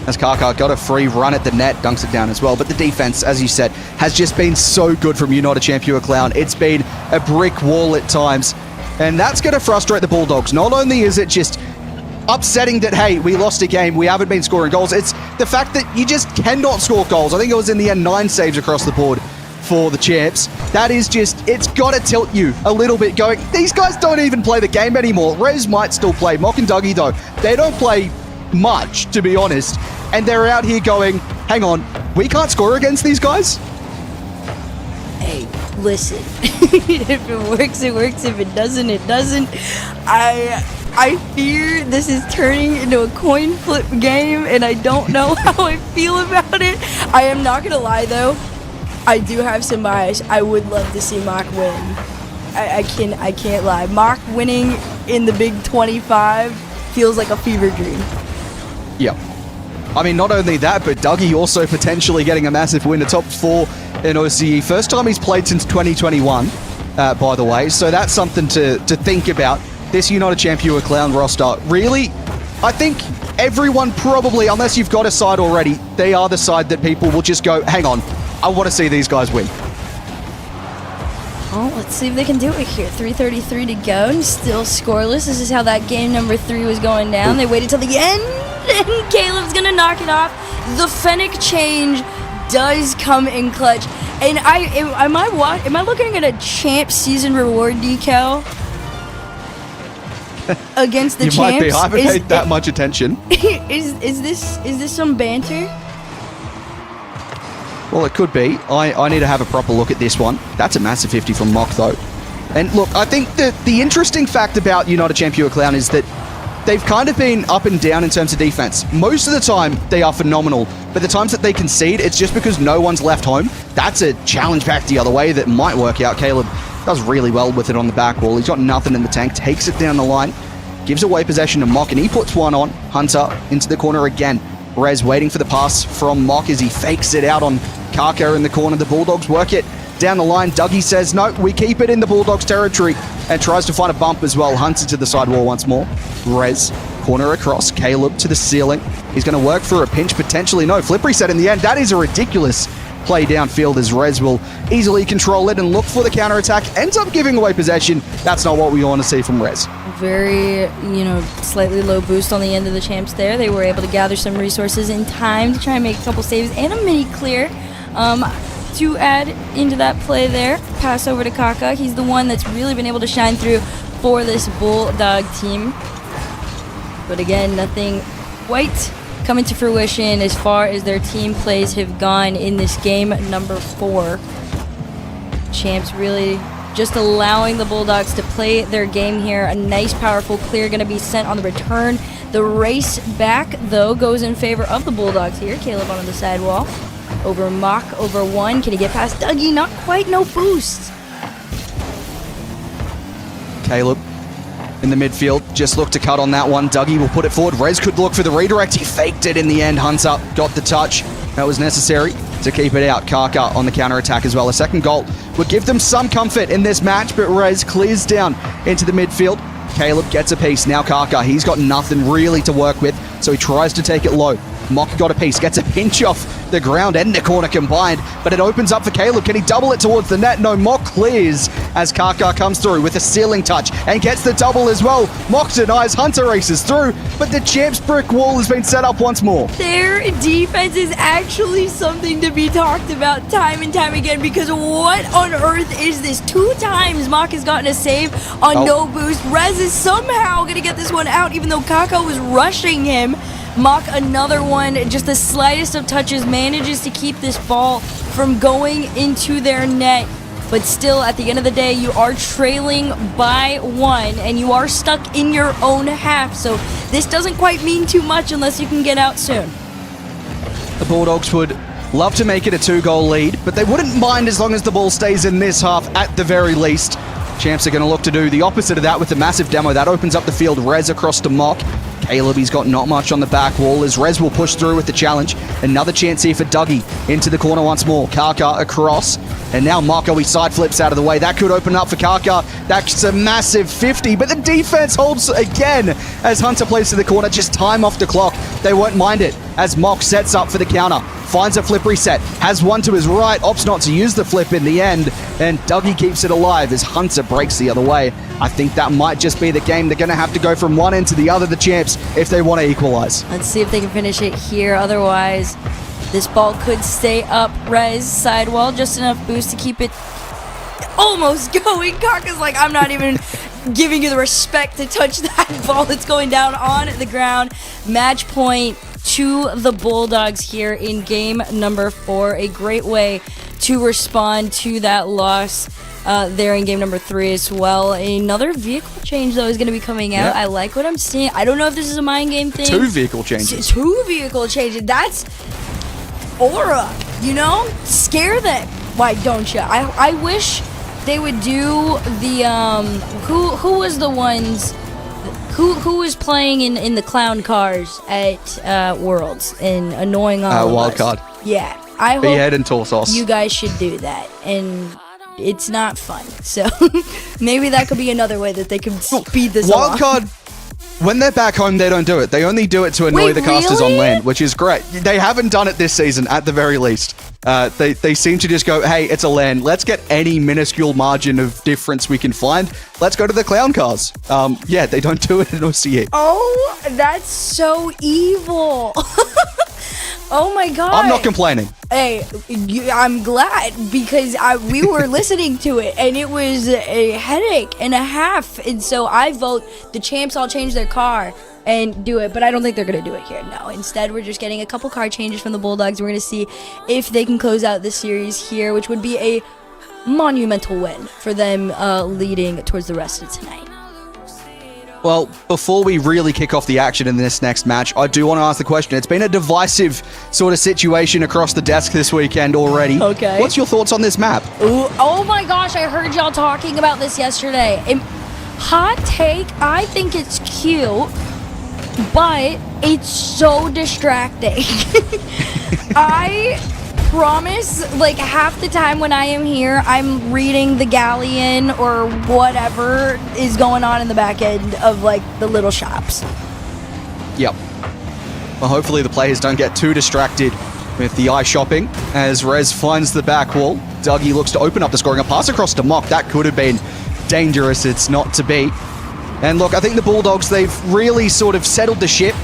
As Kaka got a free run at the net, dunks it down as well. But the defense, as you said, has just been so good from You're Not a Champ, You're a Clown. It's been a brick wall at times. And that's going to frustrate the Bulldogs. Not only is it just upsetting that, hey, we lost a game, we haven't been scoring goals, it's the fact that you just cannot score goals. I think it was in the end 9 saves across the board for the champs. That is just, it's got to tilt you a little bit going, these guys don't even play the game anymore. Rez might still play. Mock and Dougie, though, they don't play much, to be honest. And they're out here going, hang on, we can't score against these guys? Hey, listen. If it works, it works. If it doesn't, it doesn't. I fear this is turning into a coin flip game, and I don't know how I feel about it. I am not gonna lie, though. I do have some bias. I would love to see Mock win. I can't lie. Mock winning in the Big 25 feels like a fever dream. Yeah. I mean, not only that, but Dougie also potentially getting a massive win, a top 4 in OCE. First time he's played since 2021, by the way. So that's something to think about. This You're Not a Champ, You're a Clown roster. Really, I think everyone probably, unless you've got a side already, they are the side that people will just go, hang on, I want to see these guys win. Well, let's see if they can do it here. 3:33 to go, and still scoreless. This is how that game number 3 was going down. They waited till the end, and Caleb's gonna knock it off. The Fennec change does come in clutch. And am I looking at a champ season reward decal against the You champs? might be. I haven't paid that much attention. Is this some banter? Well, it could be. I need to have a proper look at this one. That's a massive 50 from Mock, though. And look, I think that the interesting fact about United Champion Clown is that they've kind of been up and down in terms of defense. Most of the time, they are phenomenal. But the times that they concede, it's just because no one's left home. That's a challenge back the other way that might work out. Caleb does really well with it on the back wall. He's got nothing in the tank, takes it down the line, gives away possession to Mock, and he puts one on. Hunter into the corner again. Rez waiting for the pass from Mock as he fakes it out on Kaka in the corner. The Bulldogs work it down the line. Dougie says, no, we keep it in the Bulldogs territory, and tries to find a bump as well. Hunter to the side wall once more. Rez, corner across. Caleb to the ceiling. He's going to work for a pinch, potentially. No, flip reset in the end. That is a ridiculous play downfield as Rez will easily control it and look for the counter-attack. Ends up giving away possession. That's not what we want to see from Rez. Very, slightly low boost on the end of the champs there. They were able to gather some resources in time to try and make a couple saves and a mini clear. To add into that play there, pass over to Kaka. He's the one that's really been able to shine through for this Bulldog team. But again, nothing quite coming to fruition as far as their team plays have gone in this game number 4. Champs really just allowing the Bulldogs to play their game here. A nice, powerful clear going to be sent on the return. The race back, though, goes in favor of the Bulldogs here. Caleb on the sidewall. Over Mock, over 1. Can he get past Dougie? Not quite, no boost. Caleb in the midfield, just look to cut on that one. Dougie will put it forward. Rez could look for the redirect. He faked it in the end. Hunter got the touch. That was necessary to keep it out. Kaka on the counter-attack as well. A second goal would give them some comfort in this match, but Rez clears down into the midfield. Caleb gets a piece. Now Kaka, he's got nothing really to work with, so he tries to take it low. Mock got a piece, gets a pinch off the ground and the corner combined, but it opens up for Caleb. Can he double it towards the net? No, Mock clears as Kaka comes through with a ceiling touch and gets the double as well. Mock denies, Hunter races through, but the champs' brick wall has been set up once more. Their defense is actually something to be talked about time and time again, because what on earth is this? 2 times Mock has gotten a save on no boost. Rez is somehow going to get this one out, even though Kaka was rushing him. Mock another one, just the slightest of touches, manages to keep this ball from going into their net. But still, at the end of the day, you are trailing by 1, and you are stuck in your own half. So this doesn't quite mean too much unless you can get out soon. The Bulldogs would love to make it a 2-goal lead, but they wouldn't mind as long as the ball stays in this half at the very least. Champs are going to look to do the opposite of that with the massive demo. That opens up the field. Rez across to Mock. Caleb, he's got not much on the back wall as Rez will push through with the challenge. Another chance here for Dougie into the corner once more. Kaka across. And now Mako, he side flips out of the way. That could open up for Kaka. That's a massive 50, but the defense holds again as Hunter plays to the corner. Just time off the clock. They won't mind it as Mock sets up for the counter. Finds a flip reset. Has one to his right. Opts not to use the flip in the end. And Dougie keeps it alive as Hunter breaks the other way. I think that might just be the game. They're going to have to go from one end to the other, the champs, if they want to equalize. Let's see if they can finish it here. Otherwise, this ball could stay up. Rez, sidewall, just enough boost to keep it almost going. Kaka's like, I'm not even giving you the respect to touch that ball. It's going down on the ground. Match point to the Bulldogs here in game number 4. A great way to respond to that loss there in game number 3 as well. Another vehicle change, though, is going to be coming out. Yep. I like what I'm seeing. I don't know if this is a mind game thing. 2 vehicle changes. 2 vehicle changes. That's aura, Scare them. Why don't you? I wish they would do the, who was the ones... Who was playing in the clown cars at Worlds and annoying all of us? Wildcard. Yeah. I hope Behead and Torsos. you guys should do that. And it's not fun. So maybe that could be another way that they could speed this along. Wildcard, when they're back home, they don't do it. They only do it to annoy the casters on land, which is great. They haven't done it this season, at the very least. They seem to just go, hey, it's a LAN. Let's get any minuscule margin of difference we can find. Let's go to the clown cars. Yeah, they don't do it in OCE. Oh, that's so evil. Oh my god. I'm not complaining. Hey, I'm glad because we were listening to it and it was a headache and a half. And so I vote the champs all change their car and do it, but I don't think they're going to do it here. No, instead we're just getting a couple car changes from the Bulldogs. We're going to see if they can close out this series here, which would be a monumental win for them leading towards the rest of tonight. Well, before we really kick off the action in this next match, I do want to ask the question. It's been a divisive sort of situation across the desk this weekend already. Okay. What's your thoughts on this map? Ooh, oh my gosh, I heard y'all talking about this yesterday. Hot take, I think it's cute, but it's so distracting. I promise, like, half the time when I am here, I'm reading the galleon or whatever is going on in the back end of, like, the little shops. Yep. Well, hopefully the players don't get too distracted with the eye shopping as Rez finds the back wall. Dougie looks to open up the scoring. A pass across to Mock. That could have been dangerous. It's not to be. And look, I think the Bulldogs, they've really sort of settled the ship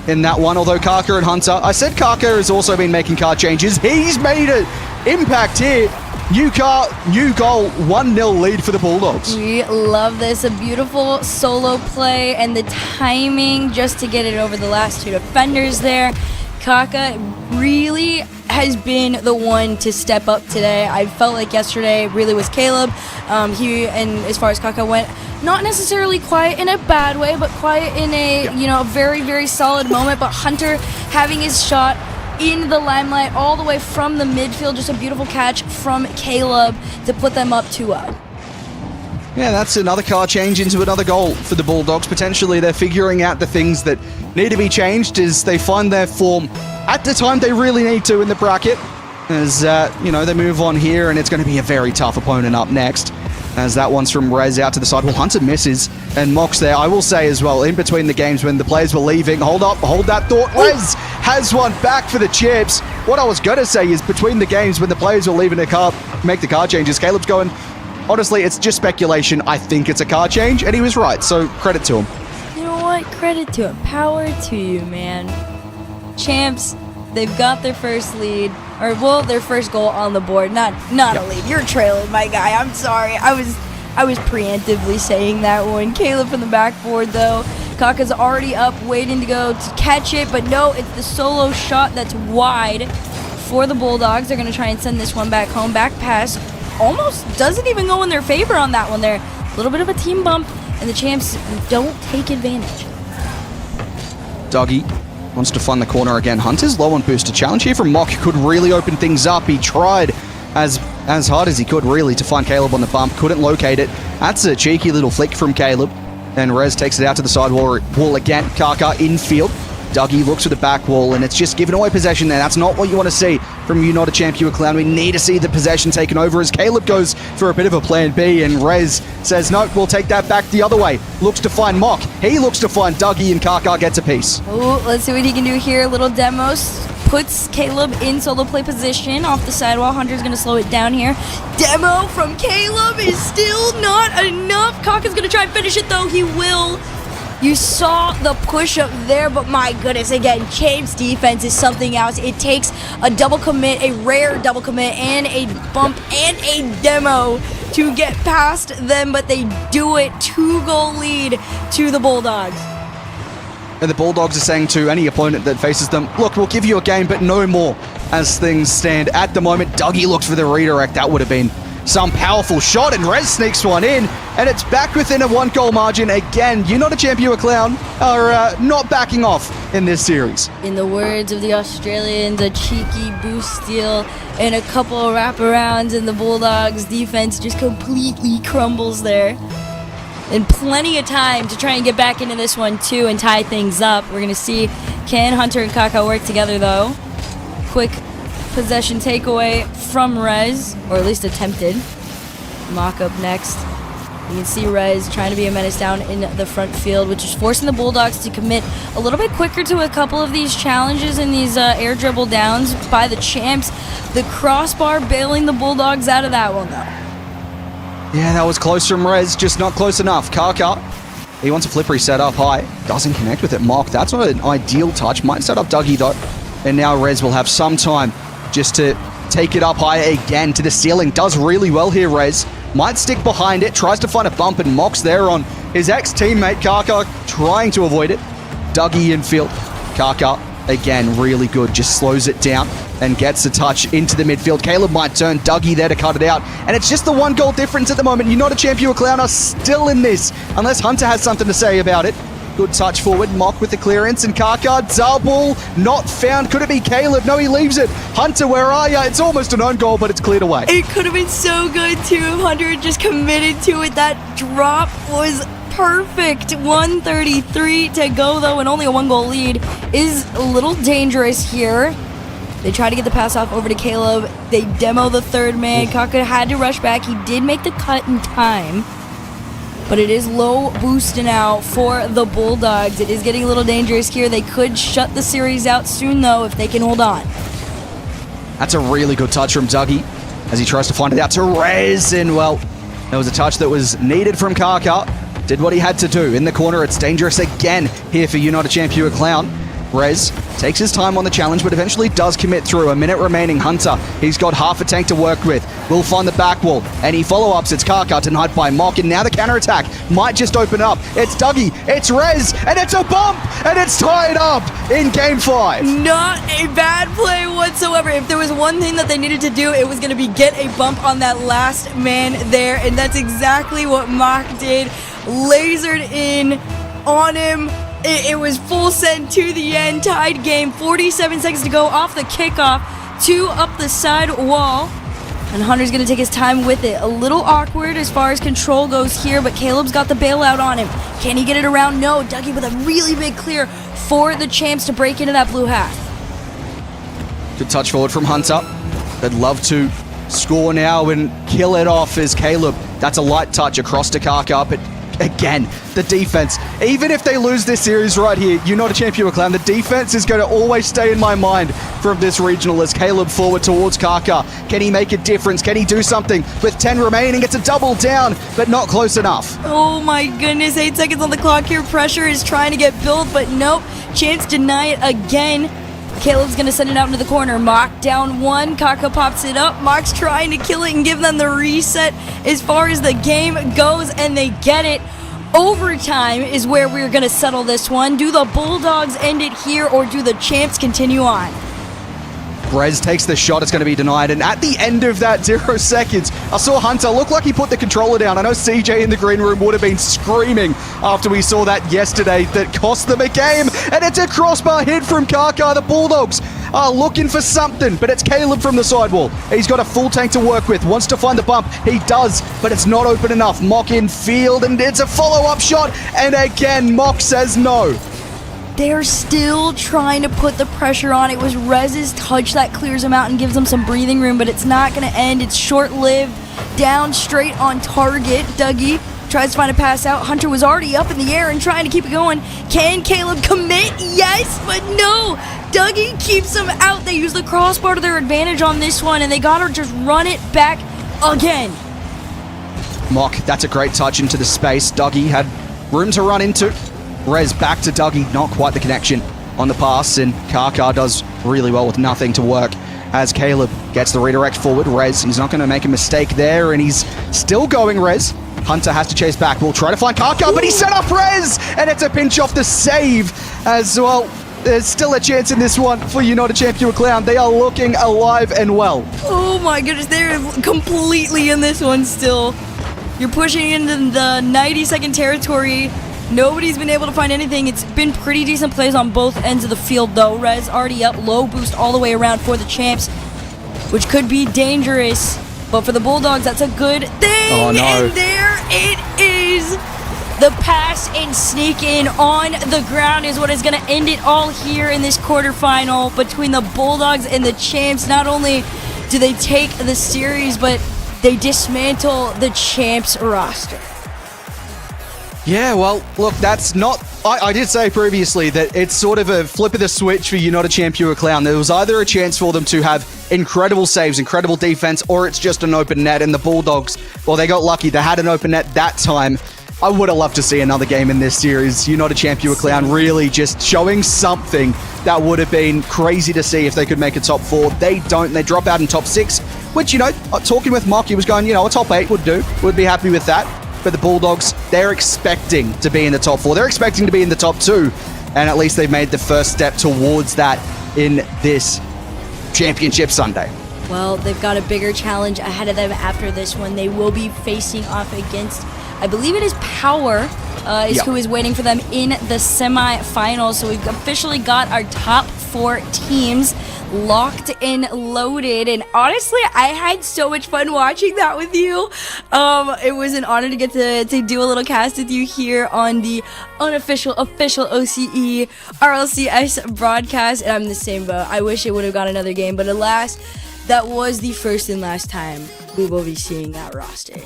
in that one, although Kaka and Hunter, I said Kaka has also been making car changes. He's made an impact here. New car, new goal, 1-0 lead for the Bulldogs. We love this. A beautiful solo play and the timing just to get it over the last two defenders there. Kaka really has been the one to step up today. I felt like yesterday really was Caleb. And as far as Kaka went, not necessarily quiet in a bad way, but quiet in a very, very solid moment. But Hunter having his shot in the limelight all the way from the midfield, just a beautiful catch from Caleb to put them up 2-0. Yeah, that's another car change into another goal for the Bulldogs. Potentially they're figuring out the things that need to be changed as they find their form at the time they really need to in the bracket. As, they move on here, and it's going to be a very tough opponent up next. As that one's from Rez out to the side. Well, Hunter misses, and Mock's there. I will say as well, in between the games when the players were leaving, hold that thought. Rez has one back for the chips. What I was going to say is between the games when the players were leaving the car, make the car changes, Caleb's going, honestly, it's just speculation. I think it's a car change, and he was right, so credit to him. You know what? Credit to him. Power to you, man. Champs, they've got their first lead. Their first goal on the board. Not a lead. You're trailing, my guy. I'm sorry. I was preemptively saying that one. Caleb from the backboard, though. Kaka's already up, waiting to go to catch it, but no, it's the solo shot that's wide for the Bulldogs. They're going to try and send this one back home. Back pass almost doesn't even go in their favor on that one there. A little bit of a team bump, and the champs don't take advantage. Dougie wants to find the corner again. Hunter's low on booster. Challenge here from Mock could really open things up. He tried as hard as he could really to find Caleb on the bump. Couldn't locate it. That's a cheeky little flick from Caleb. Then Rez takes it out to the side wall again. Kaka infield. Dougie looks for the back wall, and it's just giving away possession there. That's not what you want to see from You Not a Champ, You a Clown. We need to see the possession taken over as Caleb goes for a bit of a plan B, and Rez says, no, we'll take that back the other way. Looks to find Mock. He looks to find Dougie, and Kaka gets a piece. Ooh, let's see what he can do here. Little demos. Puts Caleb in solo play position off the sidewall. Hunter's going to slow it down here. Demo from Caleb is still not enough. Kaka's going to try and finish it, though. He will. You saw the push up there, but my goodness, again, Champs defense is something else. It takes a double commit, a rare double commit, and a bump and a demo to get past them, but they do it. 2-goal lead to the Bulldogs. And the Bulldogs are saying to any opponent that faces them, look, we'll give you a game, but no more as things stand at the moment. Dougie looks for the redirect. That would have been some powerful shot, and Rez sneaks one in, and it's back within a 1-goal margin. Again, You're Not a Champ, You a Clown are not backing off in this series. In the words of the Australians, a cheeky boost steal and a couple of wraparounds, and the Bulldogs defense just completely crumbles there. And plenty of time to try and get back into this one too and tie things up. We're going to see, can Hunter and Kaka work together though? Quick possession takeaway from Rez, or at least attempted. Mock up next. You can see Rez trying to be a menace down in the front field, which is forcing the Bulldogs to commit a little bit quicker to a couple of these challenges and these air dribble downs by the Champs. The crossbar bailing the Bulldogs out of that one though. Yeah, that was close from Rez, just not close enough. Kaka, he wants a flippery set up high. Doesn't connect with it. Mock, that's not an ideal touch. Might set up Dougie though. And now Rez will have some time just to take it up high again to the ceiling. Does really well here, Rez. Might stick behind it, tries to find a bump, and Mox there on his ex-teammate, Kaka, trying to avoid it. Dougie in field. Kaka, again, really good, just slows it down and gets a touch into the midfield. Caleb might turn, Dougie there to cut it out. And it's just the 1 goal difference at the moment. You're not a champion, Clown are still in this, unless Hunter has something to say about it. Good touch forward, Mock with the clearance, and Kaka, double, not found. Could it be Caleb? No, he leaves it. Hunter, where are you? It's almost an own goal, but it's cleared away. It could have been so good too if Hunter had just committed to it. That drop was perfect. 1:33 to go though, and only a 1-goal lead is a little dangerous here. They try to get the pass off over to Caleb. They demo the third man. Kaka had to rush back. He did make the cut in time. But it is low boosting out for the Bulldogs. It is getting a little dangerous here. They could shut the series out soon, though, if they can hold on. That's a really good touch from Dougie as he tries to find it out to Rez. And, well, there was a touch that was needed from Kaka. Did what he had to do. In the corner, it's dangerous again here for United Champion Clown. Rez takes his time on the challenge, but eventually does commit through. A minute remaining. Hunter, he's got half a tank to work with. Will find the back wall. Any follow-ups? It's Kaka denied by Mock, and now the counter-attack might just open up. It's Dougie, it's Rez, and it's a bump, and it's tied up in Game 5. Not a bad play whatsoever. If there was one thing that they needed to do, it was going to be get a bump on that last man there, and that's exactly what Mock did. Lasered in on him. It was full send to the end, tied game, 47 seconds to go off the kickoff, 2 up the side wall, and Hunter's going to take his time with it. A little awkward as far as control goes here, but Caleb's got the bailout on him. Can he get it around? No. Dougie with a really big clear for the champs to break into that blue half. Good touch forward from Hunter. They'd love to score now and kill it off as Caleb. That's a light touch across to Kaka, but again, the defense. Even if they lose this series right here, you're not a champion, Clown. The defense is going to always stay in my mind from this regional as Caleb forward towards Kaka. Can he make a difference? Can he do something? With 10 remaining, it's a double down, but not close enough. Oh my goodness, 8 seconds on the clock here. Pressure is trying to get built, but nope. Chance deny it again. Caleb's going to send it out into the corner. Mock down 1. Kaka pops it up. Mock's trying to kill it and give them the reset as far as the game goes, and they get it. Overtime is where we're going to settle this one. Do the Bulldogs end it here, or do the champs continue on? Rez takes the shot, it's going to be denied, and at the end of that 0 seconds, I saw Hunter look like he put the controller down. I know CJ in the green room would have been screaming after we saw that yesterday that cost them a game, and it's a crossbar hit from Kaka. The Bulldogs are looking for something, but it's Caleb from the sidewall. He's got a full tank to work with, wants to find the bump. He does, but it's not open enough. Mock in field, and it's a follow-up shot, and again, Mock says no. They're still trying to put the pressure on. It was Rez's touch that clears him out and gives them some breathing room, but it's not going to end. It's short-lived. Down straight on target. Dougie tries to find a pass out. Hunter was already up in the air and trying to keep it going. Can Caleb commit? Yes, but no. Dougie keeps them out. They use the crossbar to their advantage on this one, and they got to just run it back again. Mock, that's a great touch into the space. Dougie had room to run into. Rez back to Dougie, not quite the connection on the pass, and Kaka does really well with nothing to work as Caleb gets the redirect forward. Rez, he's not going to make a mistake there, and he's still going, Rez. Hunter has to chase back. We'll try to find Kaka, but he set up Rez, and it's a pinch off the save as well. There's still a chance in this one for United Champion Clown. They are looking alive and well. Oh my goodness, they're completely in this one still. You're pushing into the 90-second territory. Nobody's been able to find anything. It's been pretty decent plays on both ends of the field, though. Rez already up, low boost all the way around for the champs, which could be dangerous. But for the Bulldogs, that's a good thing. Oh, no. And there it is. The pass and sneak in on the ground is what is going to end it all here in this quarterfinal between the Bulldogs and the champs. Not only do they take the series, but they dismantle the champs roster. Yeah, well, look, that's not... I did say previously that it's sort of a flip of the switch for United Champion Clown. There was either a chance for them to have incredible saves, incredible defense, or it's just an open net, and the Bulldogs, well, they got lucky. They had an open net that time, I would have loved to see another game in this series. You're not a champ, you a clown. Really just showing something that would have been crazy to see if they could make a top 4. They don't. They drop out in top 6, which, you know, talking with Mock, he was going, you know, a top 8 would do. Would be happy with that. But the Bulldogs, they're expecting to be in the top 4. They're expecting to be in the top 2. And at least they've made the first step towards that in this Championship Sunday. Well, they've got a bigger challenge ahead of them after this one. They will be facing off against, I believe it is Power, who is waiting for them in the semi-finals. So we've officially got our top 4 teams locked and loaded. And honestly, I had so much fun watching that with you. It was an honor to get to do a little cast with you here on the Unofficial Official OCE RLCS broadcast. And I'm in the same boat. I wish it would have got another game, but alas, that was the first and last time we will be seeing that roster.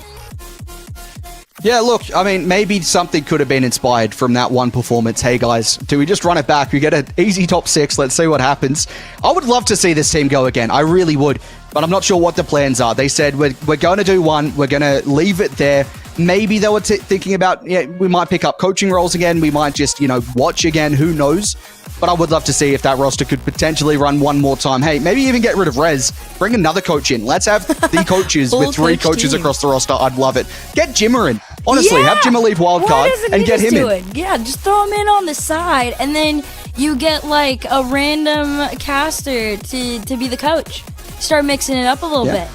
Yeah, look, I mean, maybe something could have been inspired from that one performance. Hey, guys, do we just run it back? We get an easy top 6. Let's see what happens. I would love to see this team go again. I really would, but I'm not sure what the plans are. They said, we're going to do one. We're going to leave it there. Maybe they were thinking about, we might pick up coaching roles again. We might just, watch again. Who knows? But I would love to see if that roster could potentially run one more time. Hey, maybe even get rid of Rez. Bring another coach in. Let's have the coaches with 3 coaches across the roster. I'd love it. Get Jimmer in. Honestly, have Jimmer leave wildcard and get him in. Yeah, just throw him in on the side, and then you get like a random caster to be the coach. Start mixing it up a little bit.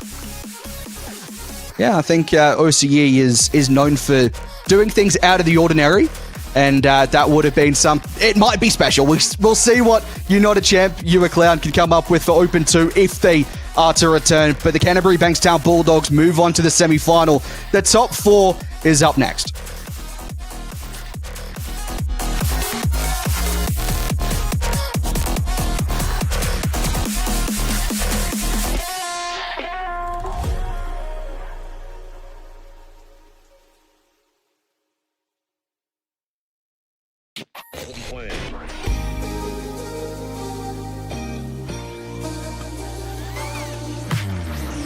Yeah, I think OCE is known for doing things out of the ordinary. And that would have been it might be special. We'll see what You're Not a Champ, You a Clown can come up with for Open 2 if they are to return. But the Canterbury Bankstown Bulldogs move on to the semi-final. The top 4 is up next.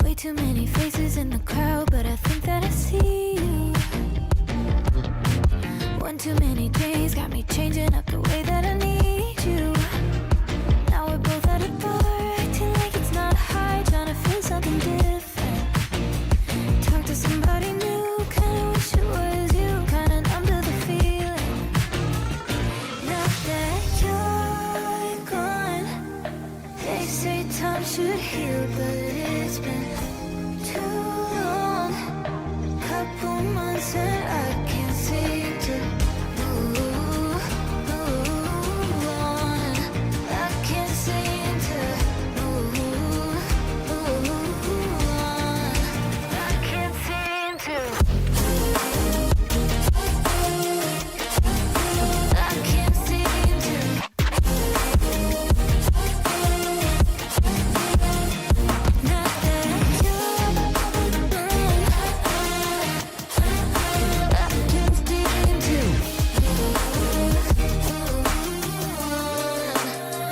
Way too many faces in the crowd, but I think that I see you. One too many days got me changing up the way that I need you. Now we're both at a bar, acting like it's not hard, trying to feel something different. Talk to somebody new, kinda wish it was you, kinda numb to the feeling. Now that you're gone, they say time should heal, but it's been too long. Couple months and I can't seem to move on. I can't seem to move on. I can't seem to. I can't seem to. Not that you're gone. I can't seem to.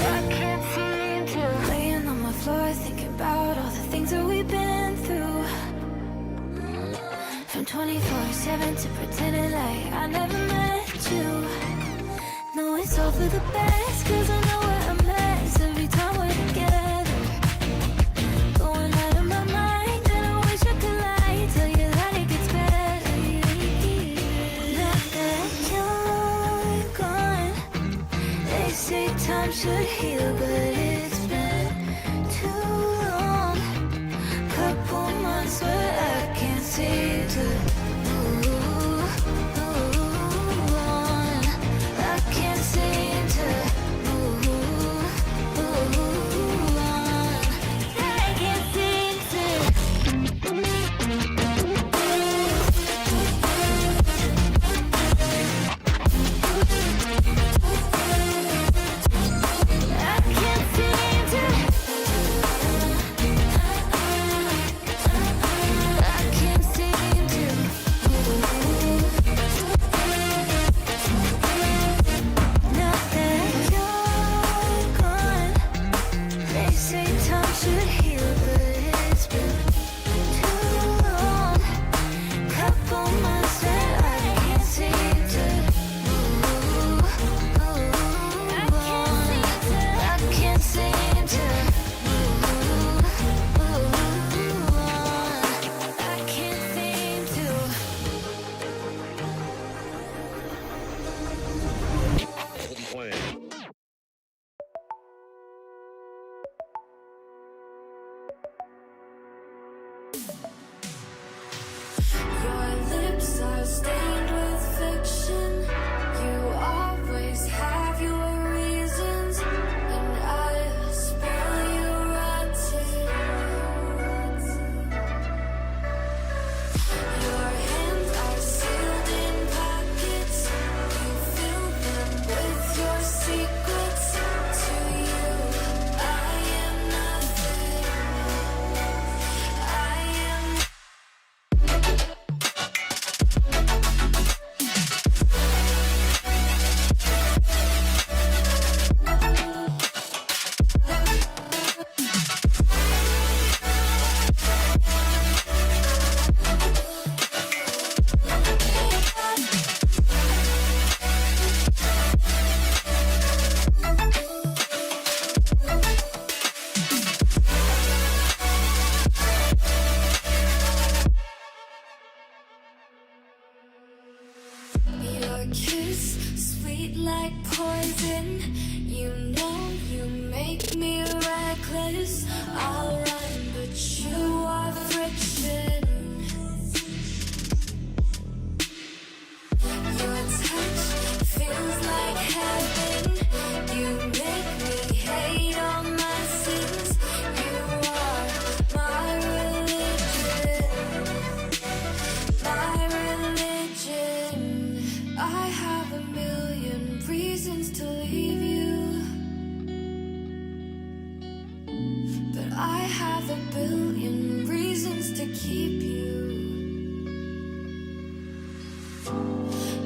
I can't seem to. Laying on my floor, thinking about all the things that we've been through. From 24/7 to pretending like I never met you. No, it's all for the best, cause I know we're a mess every time we're together. Going out of my mind, and I wish I could lie, tell you that it gets better. Now that you're gone, they say time should heal, but it's been too long. Couple months where I can't seem to move on. I can't seem to move on. I can't seem to. I can't seem to. I can't seem to.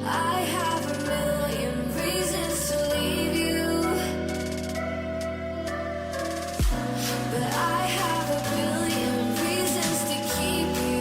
I have a million reasons to leave you, but I have a billion reasons to keep you.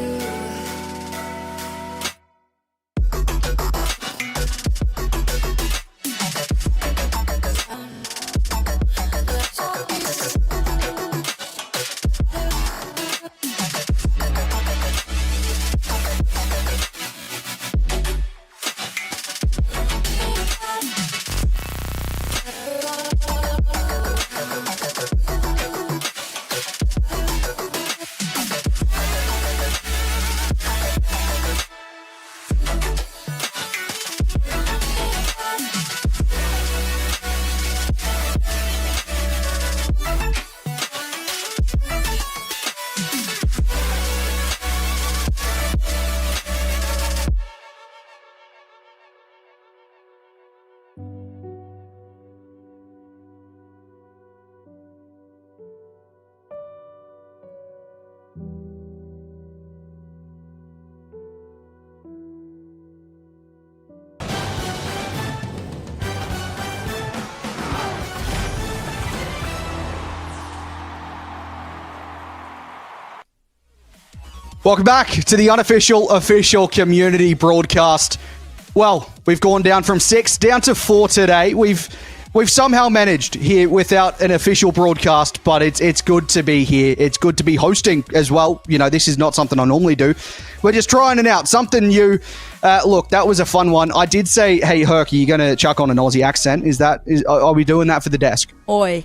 Welcome back to the unofficial, official community broadcast. Well, we've gone down from 6 down to 4 today. We've somehow managed here without an official broadcast, but it's good to be here. It's good to be hosting as well. You know, this is not something I normally do. We're just trying it out, something new. Look, that was a fun one. I did say, hey, Herc, are you going to chuck on an Aussie accent? Are we doing that for the desk? Oi.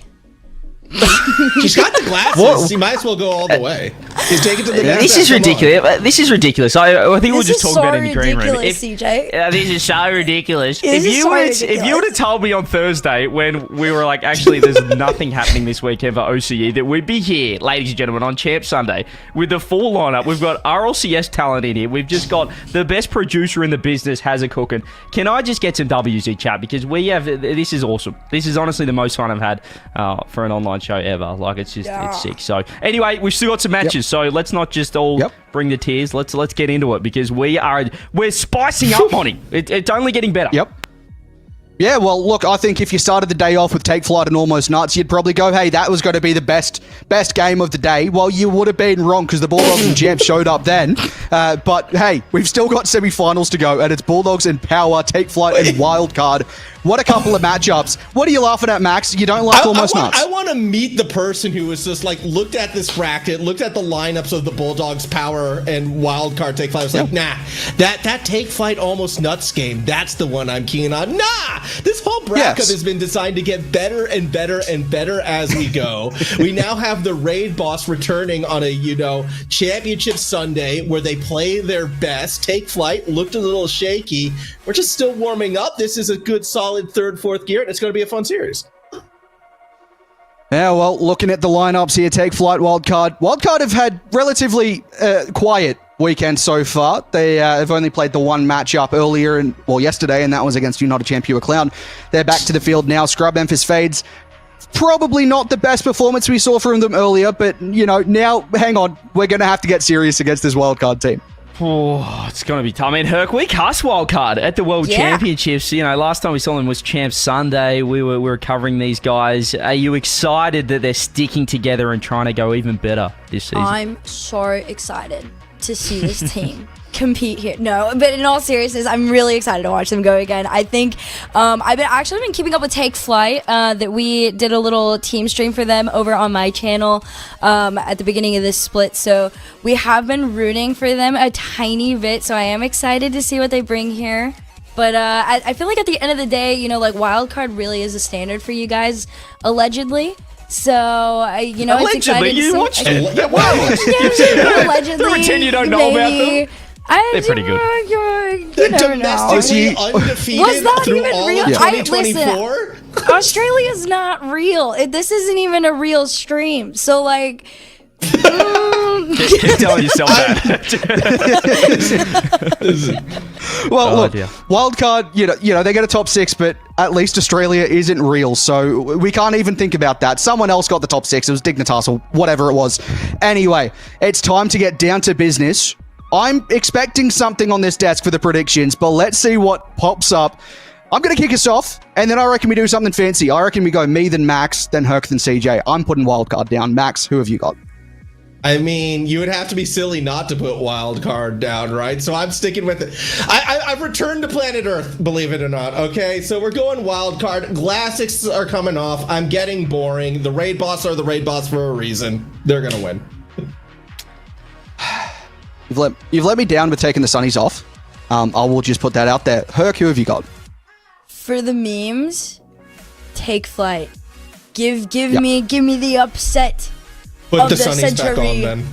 She's got the glasses. You might as well go all the way. Just take it to the next. This is ridiculous. This is ridiculous. I think we'll just talk about it in the green room. This is so ridiculous, CJ. This is so ridiculous. This is so ridiculous. If you would have told me on Thursday when we were like, actually, there's nothing happening this weekend for OCE, that we'd be here, ladies and gentlemen, on Champ Sunday with the full lineup. We've got RLCS talent in here. We've just got the best producer in the business, has a cooking. Can I just get some W's in chat? Because this is awesome. This is honestly the most fun I've had for an online show ever. Like, it's sick. So anyway, we've still got some matches. So let's not just all bring the tears. Let's get into it, because we're spicing up, Monty. It's only getting better. Yep. Yeah, well, look, I think if you started the day off with Take Flight and Almost Nuts, you'd probably go, hey, that was going to be the best game of the day. Well, you would have been wrong, because the Bulldogs and Champs showed up then. But, hey, we've still got semi-finals to go, and it's Bulldogs and Power, Take Flight and Wildcard. What a couple of matchups. What are you laughing at, Max? You don't like Almost Nuts? I want to meet the person who was just like, looked at this bracket, looked at the lineups of the Bulldogs, Power, and Wildcard Take Flight. I was like, nah, that Take Flight Almost Nuts game, that's the one I'm keen on. Nah! This whole bracket has been designed to get better and better and better as we go. We now have the Raid Boss returning on a, Championship Sunday where they play their best. Take Flight looked a little shaky. We're just still warming up. This is a good, solid third, fourth gear, and it's going to be a fun series. Yeah, well, looking at the lineups here, Take Flight, Wildcard. Wildcard have had relatively quiet weekend so far. They have only played the one matchup yesterday, and that was against United Champ Pure Clown. They're back to the field now. Scrub Memphis Fades. Probably not the best performance we saw from them earlier, but, now, hang on. We're going to have to get serious against this Wildcard team. Oh, it's going to be tough. I mean, Herc, we cast Wildcard at the World Championships. Last time we saw them was Champ Sunday. We were covering these guys. Are you excited that they're sticking together and trying to go even better this season? I'm so excited to see this team compete here. No, but in all seriousness, I'm really excited to watch them go again. I think I've been keeping up with Take Flight. That we did a little team stream for them over on my channel at the beginning of this split. So we have been rooting for them a tiny bit. So I am excited to see what they bring here. But I feel like at the end of the day, Wildcard really is a standard for you guys, allegedly. So, allegedly, it's exciting you to watched see. it. Allegedly, You pretend you don't know about them. They're pretty good. You never know. Domestically undefeated Was that through even all real? of 2024? Australia's not real. This isn't even a real stream. So, Keep telling yourself that. Well, look, Wildcard, they get a top 6, but at least Australia isn't real, so we can't even think about that. Someone else got the top 6. It was Dignitas or whatever it was. Anyway, it's time to get down to business I'm expecting something on this desk for the predictions, but let's see what pops up. I'm going to kick us off, and then I reckon we do something fancy. I reckon we go me, then Max, then Herc, then CJ. I'm putting wildcard down. Max, who have you got? I mean, you would have to be silly not to put wild card down, right? So I'm sticking with it. I've returned to planet Earth, believe it or not. Okay, so we're going wild card. Glassics are coming off. I'm getting boring. The raid boss are the raid boss for a reason. They're gonna win. You've let me down with taking the sunnies off. I will just put that out there. Herc, who have you got? For the memes, take flight. Give me the upset. Put the sunnies back on then.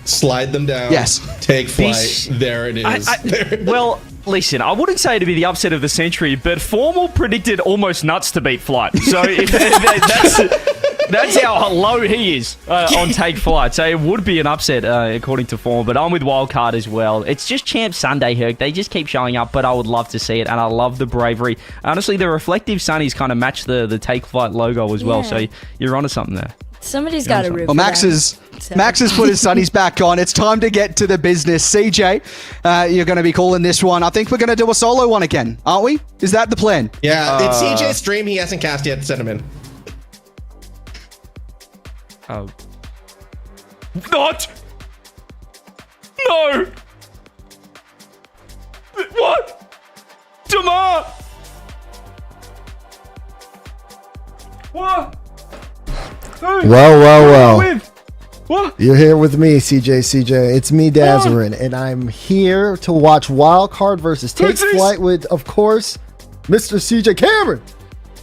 Slide them down. Yes. Take flight. There it is. Well, listen, I wouldn't say to be the upset of the century, but Formal predicted almost nuts to beat Flight. So that's how low he is on Take Flight. So it would be an upset according to Formal, but I'm with Wildcard as well. It's just Champ Sunday, Herc. They just keep showing up, but I would love to see it, and I love the bravery. Honestly, the reflective sunnies kind of match the Take Flight logo as well, so you're onto something there. Somebody's got to root. Well, Max has put his sunnies back on. It's time to get to the business. CJ, you're going to be calling this one. I think we're going to do a solo one again, aren't we? Is that the plan? Yeah, it's CJ's stream. He hasn't cast yet. Send him in. Oh. Not! No! What? Damar! What? Well. What? You're here with me, CJCJ. It's me, Dazarin, and I'm here to watch Wildcard versus Take Flight with, of course, Mr. CJ Cameron.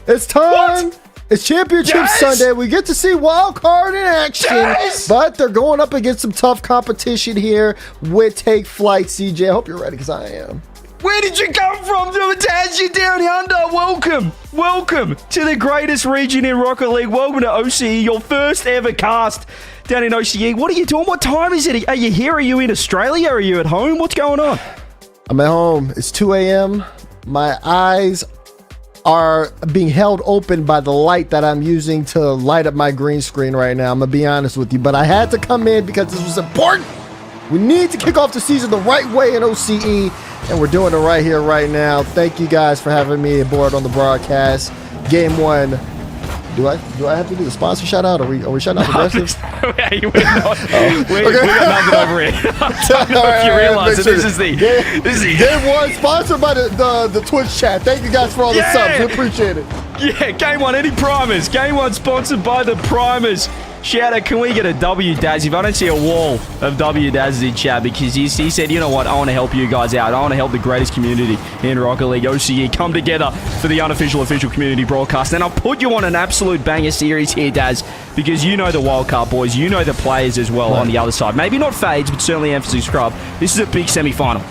It's time. What? It's Championship Sunday. We get to see Wildcard in action, but they're going up against some tough competition here with Take Flight, CJ. I hope you're ready, because I am. Where did you come from, Daz? You down under? Welcome to the greatest region in Rocket League. Welcome to OCE, your first ever cast down in OCE. What are you doing? What time is it? Are you here? Are you in Australia? Are you at home? What's going on? I'm at home. It's 2 a.m. My eyes are being held open by the light that I'm using to light up my green screen right now. I'm going to be honest with you, but I had to come in because this was important. We need to kick off the season the right way in OCE, and we're doing it right here, right now. Thank you guys for having me aboard on the broadcast. Game one. Do I have to do the sponsor shout out? Are we shutting out Progressive? We got nothing over here. I don't know if you realize that this is the game one, sponsored by the Twitch chat. Thank you guys for all the subs. We appreciate it. Yeah, game one, any primers? Game one sponsored by the primers. Shout out, can we get a W, Daz? If I don't see a wall of W Daz in chat, because he said, you know what, I want to help you guys out. I want to help the greatest community in Rocket League OCE come together for the unofficial official community broadcast. And I'll put you on an absolute banger series here, Daz, because you know the wildcard boys, you know the players as well on the other side. Maybe not Fades, but certainly Emphasis Scrub. This is a big semi-final.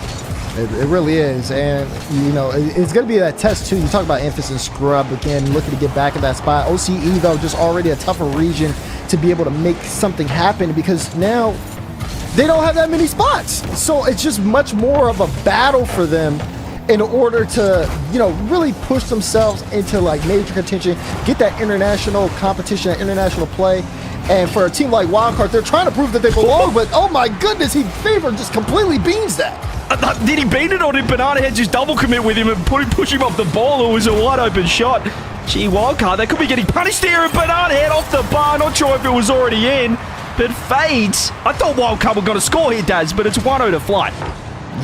It really is, and you know it's going to be that test too. You talk about Emphasis Scrub again, looking to get back in that spot. OCE though, just already a tougher region to be able to make something happen because now they don't have that many spots. So it's just much more of a battle for them in order to, you know, really push themselves into like major contention, get that international competition, international play. And for a team like Wildcard, they're trying to prove that they belong, but oh my goodness, Fever just completely beans that. Did he beat it, or did Banana Head just double commit with him and push him off the ball? It was a wide open shot. Gee, Wildcard, they could be getting punished here, and Banana Head off the bar. Not sure if it was already in, but Fades. I thought Wildcard were going to score here, Daz, but it's 1-0 to Flight.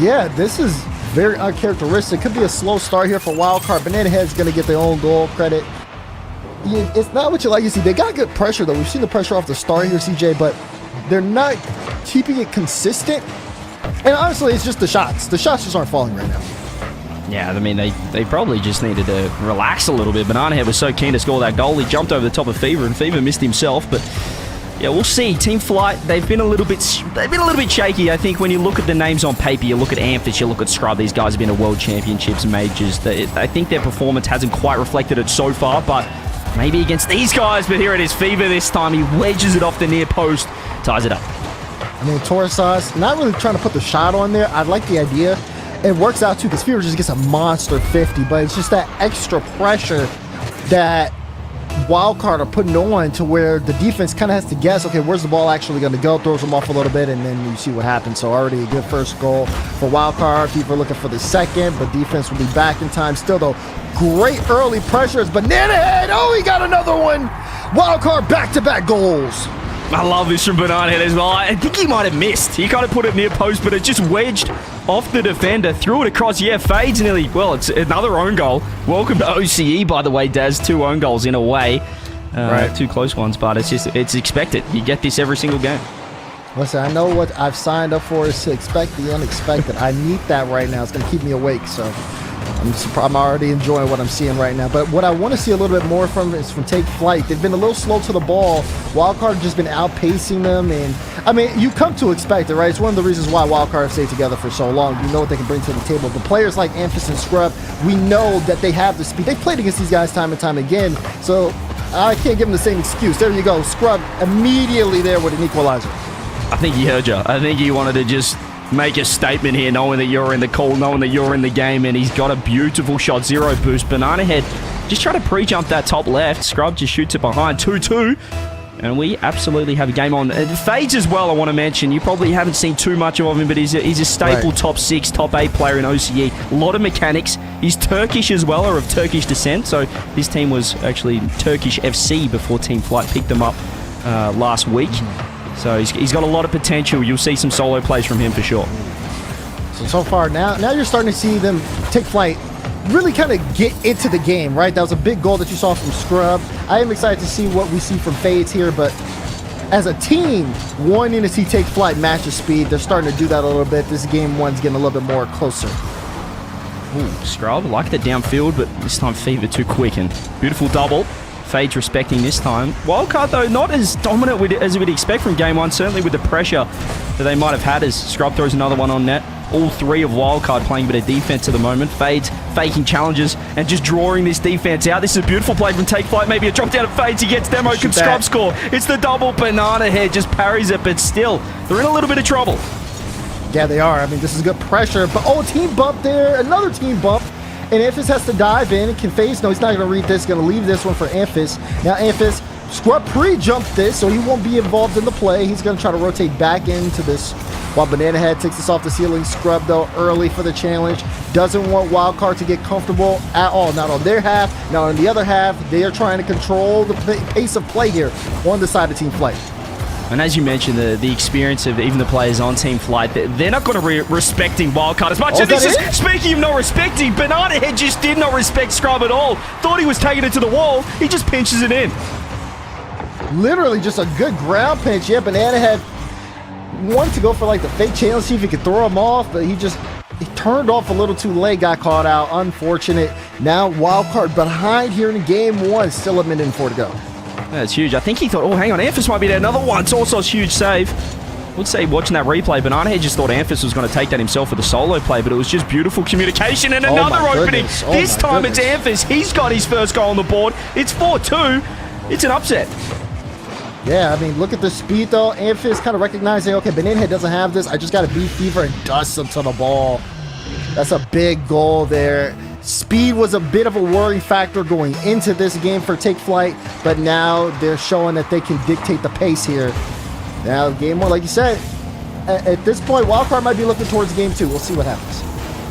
Yeah, this is very uncharacteristic. Could be a slow start here for Wildcard. Banana Head's going to get their own goal credit. Yeah, it's not what you like to see. They got good pressure, though. We've seen the pressure off the start here, CJ, but they're not keeping it consistent. And honestly, it's just the shots. The shots just aren't falling right now. Yeah, I mean, they probably just needed to relax a little bit. Banana Head was so keen to score that goal. He jumped over the top of Fever, and Fever missed himself. But yeah, we'll see. Team Flight, they've been a little bit shaky. I think when you look at the names on paper, you look at Amphis, you look at Scrub. These guys have been to World Championships, majors. I think their performance hasn't quite reflected it so far, but maybe against these guys. But here it is, Fever this time. He wedges it off the near post, ties it up. I mean, Torasas, not really trying to put the shot on there. I like the idea. It works out, too, because Fever just gets a monster 50, but it's just that extra pressure that Wildcard are putting on to where the defense kind of has to guess, okay, where's the ball actually going to go? Throws them off a little bit, and then you see what happens. So already a good first goal for Wildcard. People are looking for the second, but defense will be back in time. Still, though, great early pressures. Banana Head, oh, he got another one. Wildcard back-to-back goals. I love this from Banana Head as well. I think he might have missed. He kind of put it near post, but it just wedged off the defender, threw it across. Yeah, fades nearly. Well, it's another own goal. Welcome to OCE, by the way, Daz. 2 own goals in a way. Right. 2 close ones, but it's expected. You get this every single game. Listen, I know what I've signed up for is to expect the unexpected. I need that right now. It's going to keep me awake, so I'm already enjoying what I'm seeing right now. But what I want to see a little bit more from is from Take Flight. They've been a little slow to the ball. Wildcard just been outpacing them, and I mean, you come to expect it, right? It's one of the reasons why Wildcard have stayed together for so long. You know what they can bring to the table. But players like Amphis and Scrub, we know that they have the speed. They've played against these guys time and time again, so I can't give them the same excuse. There you go. Scrub immediately there with an equalizer. I think he heard you. I think he wanted to just make a statement here, knowing that you're in the call, knowing that you're in the game, and he's got a beautiful shot. 0 boost. Banana Head just try to pre-jump that top left. Scrub just shoots it behind. 2-2. And we absolutely have a game on. Fades as well, I want to mention. You probably haven't seen too much of him, but he's a staple top 6, top 8 player in OCE. A lot of mechanics. He's Turkish as well, or of Turkish descent. So his team was actually Turkish FC before Team Flight picked them up last week. So he's got a lot of potential. You'll see some solo plays from him for sure. So far, now you're starting to see them Take Flight really kind of get into the game, right? That was a big goal that you saw from Scrub. I am excited to see what we see from Fades here, but as a team, wanting to see Take Flight match the speed, they're starting to do that a little bit. This game one's getting a little bit more closer. Ooh, Scrub, like the downfield, but this time Fever too quick, and beautiful double. Fades respecting this time. Wildcard, though, not as dominant as we'd expect from game 1, certainly with the pressure that they might have had as Scrub throws another one on net. All 3 of Wildcard playing a bit of defense at the moment. Fades faking challenges and just drawing this defense out. This is a beautiful play from Take Flight. Maybe a drop down at Fades. He gets demo. Can Scrub score? It's the double. Banana Head just parries it, but still, they're in a little bit of trouble. Yeah, they are. I mean, this is good pressure, but team bump there. Another team bump. And Amphis has to dive in. Can Phase? No, he's not going to read this. Going to leave this one for Amphis. Now Amphis, Scrub pre-jumped this, so he won't be involved in the play. He's going to try to rotate back into this while Banana Head takes this off the ceiling. Scrub, though, early for the challenge. Doesn't want Wildcard to get comfortable at all. Not on their half, not on the other half. They are trying to control the pace of play here on the side of Team Flight. And as you mentioned, the experience of even the players on Team Flight, they're not going to be respecting Wildcard as much. And this is, speaking of not respecting, Banana Head just did not respect Scrub at all. Thought he was taking it to the wall. He just pinches it in. Literally just a good ground pinch. Yeah, Banana Head wanted to go for like the fake challenge, see if he could throw him off, but he turned off a little too late, got caught out. Unfortunate. Now Wildcard behind here in game 1. Still a minute and 4 to go. That's huge. I think he thought, oh, hang on, Amphis might be there. Another one. It's also a huge save. I would say watching that replay, Banana Head just thought Amphis was going to take that himself for the solo play, but it was just beautiful communication and another opening. This time it's Amphis. He's got his first goal on the board. It's 4-2. It's an upset. Yeah, I mean, look at the speed, though. Amphis kind of recognizing, okay, Banana Head doesn't have this. I just got to beat Fever and dust him to the ball. That's a big goal there. Speed was a bit of a worry factor going into this game for Take Flight, but now they're showing that they can dictate the pace here. Now, game 1, like you said, at this point, Wildcard might be looking towards game 2. We'll see what happens.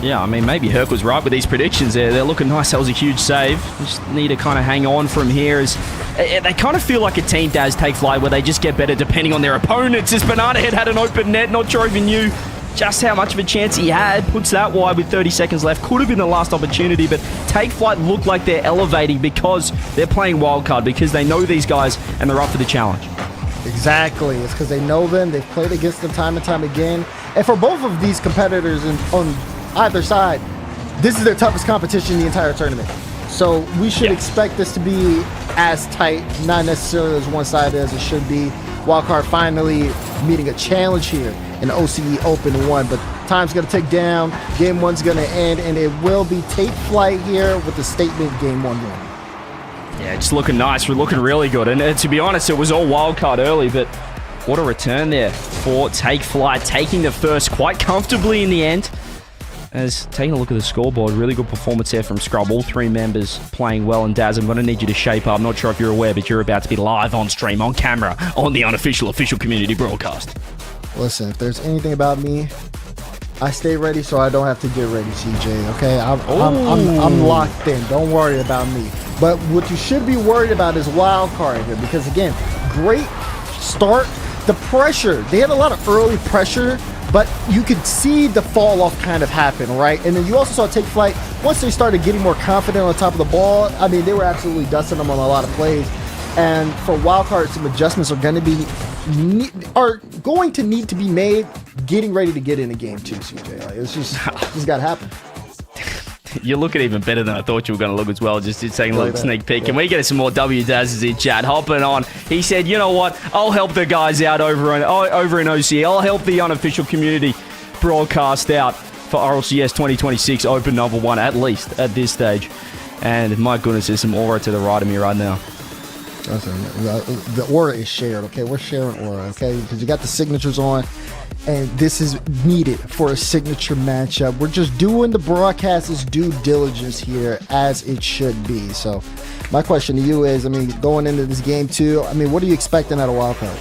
Yeah, I mean, maybe Herc was right with these predictions there. They're looking nice. That was a huge save. Just need to kind of hang on from here. As they kind of feel like a team does Take Flight, where they just get better depending on their opponents. This Banana Head had an open net. Not sure if he knew just how much of a chance he had. Puts that wide with 30 seconds left. Could have been the last opportunity, but Take Flight look like they're elevating because they're playing Wildcard, because they know these guys and they're up for the challenge. Exactly. It's because they know them. They've played against them time and time again. And for both of these competitors on either side, this is their toughest competition in the entire tournament. So we should expect this to be as tight, not necessarily as one-sided as it should be. Wildcard finally meeting a challenge here in OCE Open 1, but time's going to tick down. Game 1's going to end, and it will be Take Flight here with the statement game 1 win. Yeah, just looking nice. We're looking really good. And to be honest, it was all Wildcard early, but what a return there for Take Flight, taking the first quite comfortably in the end. as taking a look at the scoreboard, really good performance there from Scrub. All three members playing well. And Daz, I'm going to need you to shape up. I'm not sure if you're aware, but you're about to be live on stream, on camera, on the Unofficial official community broadcast. Listen, if there's anything about me, I stay ready so I don't have to get ready, CJ. Okay, I'm locked in. Don't worry about me. But what you should be worried about is wild card here, because again, great start. The pressure, they had a lot of early pressure, but you could see the fall off kind of happen, right? And then you also saw Take Flight, once they started getting more confident on top of the ball, I mean, they were absolutely dusting them on a lot of plays. And for wildcard, some adjustments are going to need to be made getting ready to get in a game too, CJ. Like, it's just got to happen. You're looking even better than I thought you were going to look as well. Just taking a little sneak peek. Can we get some more W-Dazzers in chat? Hopping on. He said, you know what? I'll help the guys out over in OCE. I'll help the Unofficial community broadcast out for RLCS 2026 Open number 1, at least at this stage. And my goodness, there's some aura to the right of me right now. The aura is shared, okay? We're sharing aura, okay? Because you got the signatures on, and this is needed for a signature matchup. We're just doing the broadcaster's due diligence here, as it should be. So my question to you is, I mean, going into this game too, I mean, what are you expecting out of Wildcard?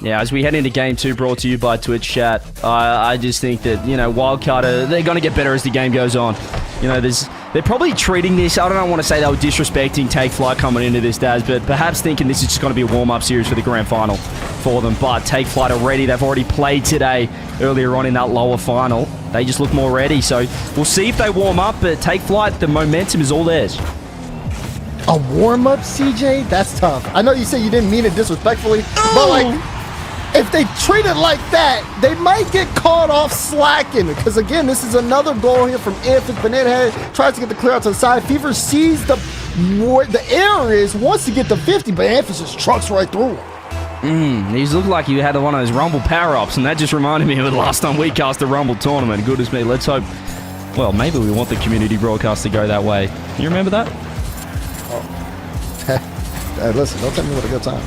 Yeah, as we head into game 2, brought to you by Twitch Chat, I just think that, you know, Wildcard, they're going to get better as the game goes on. You know, they're probably treating this, I don't want to say they were disrespecting Take Flight coming into this, Daz, but perhaps thinking this is just going to be a warm-up series for the grand final for them. But Take Flight they've already played today earlier on in that lower final. They just look more ready. So we'll see if they warm up, but Take Flight, the momentum is all theirs. A warm-up, CJ? That's tough. I know you said you didn't mean it disrespectfully, but like, if they treat it like that, they might get caught off slacking. Because again, this is another goal here from Infant. Banana Head tries to get the clear out to the side. Fever sees the error is, wants to get the 50, but Infant just trucks right through him. He's looked like he had one of those Rumble power-ups, and that just reminded me of the last time we cast the Rumble tournament. Goodness me, let's hope. Well, maybe we want the community broadcast to go that way. You remember that? Hey, listen, don't tell me what a good time.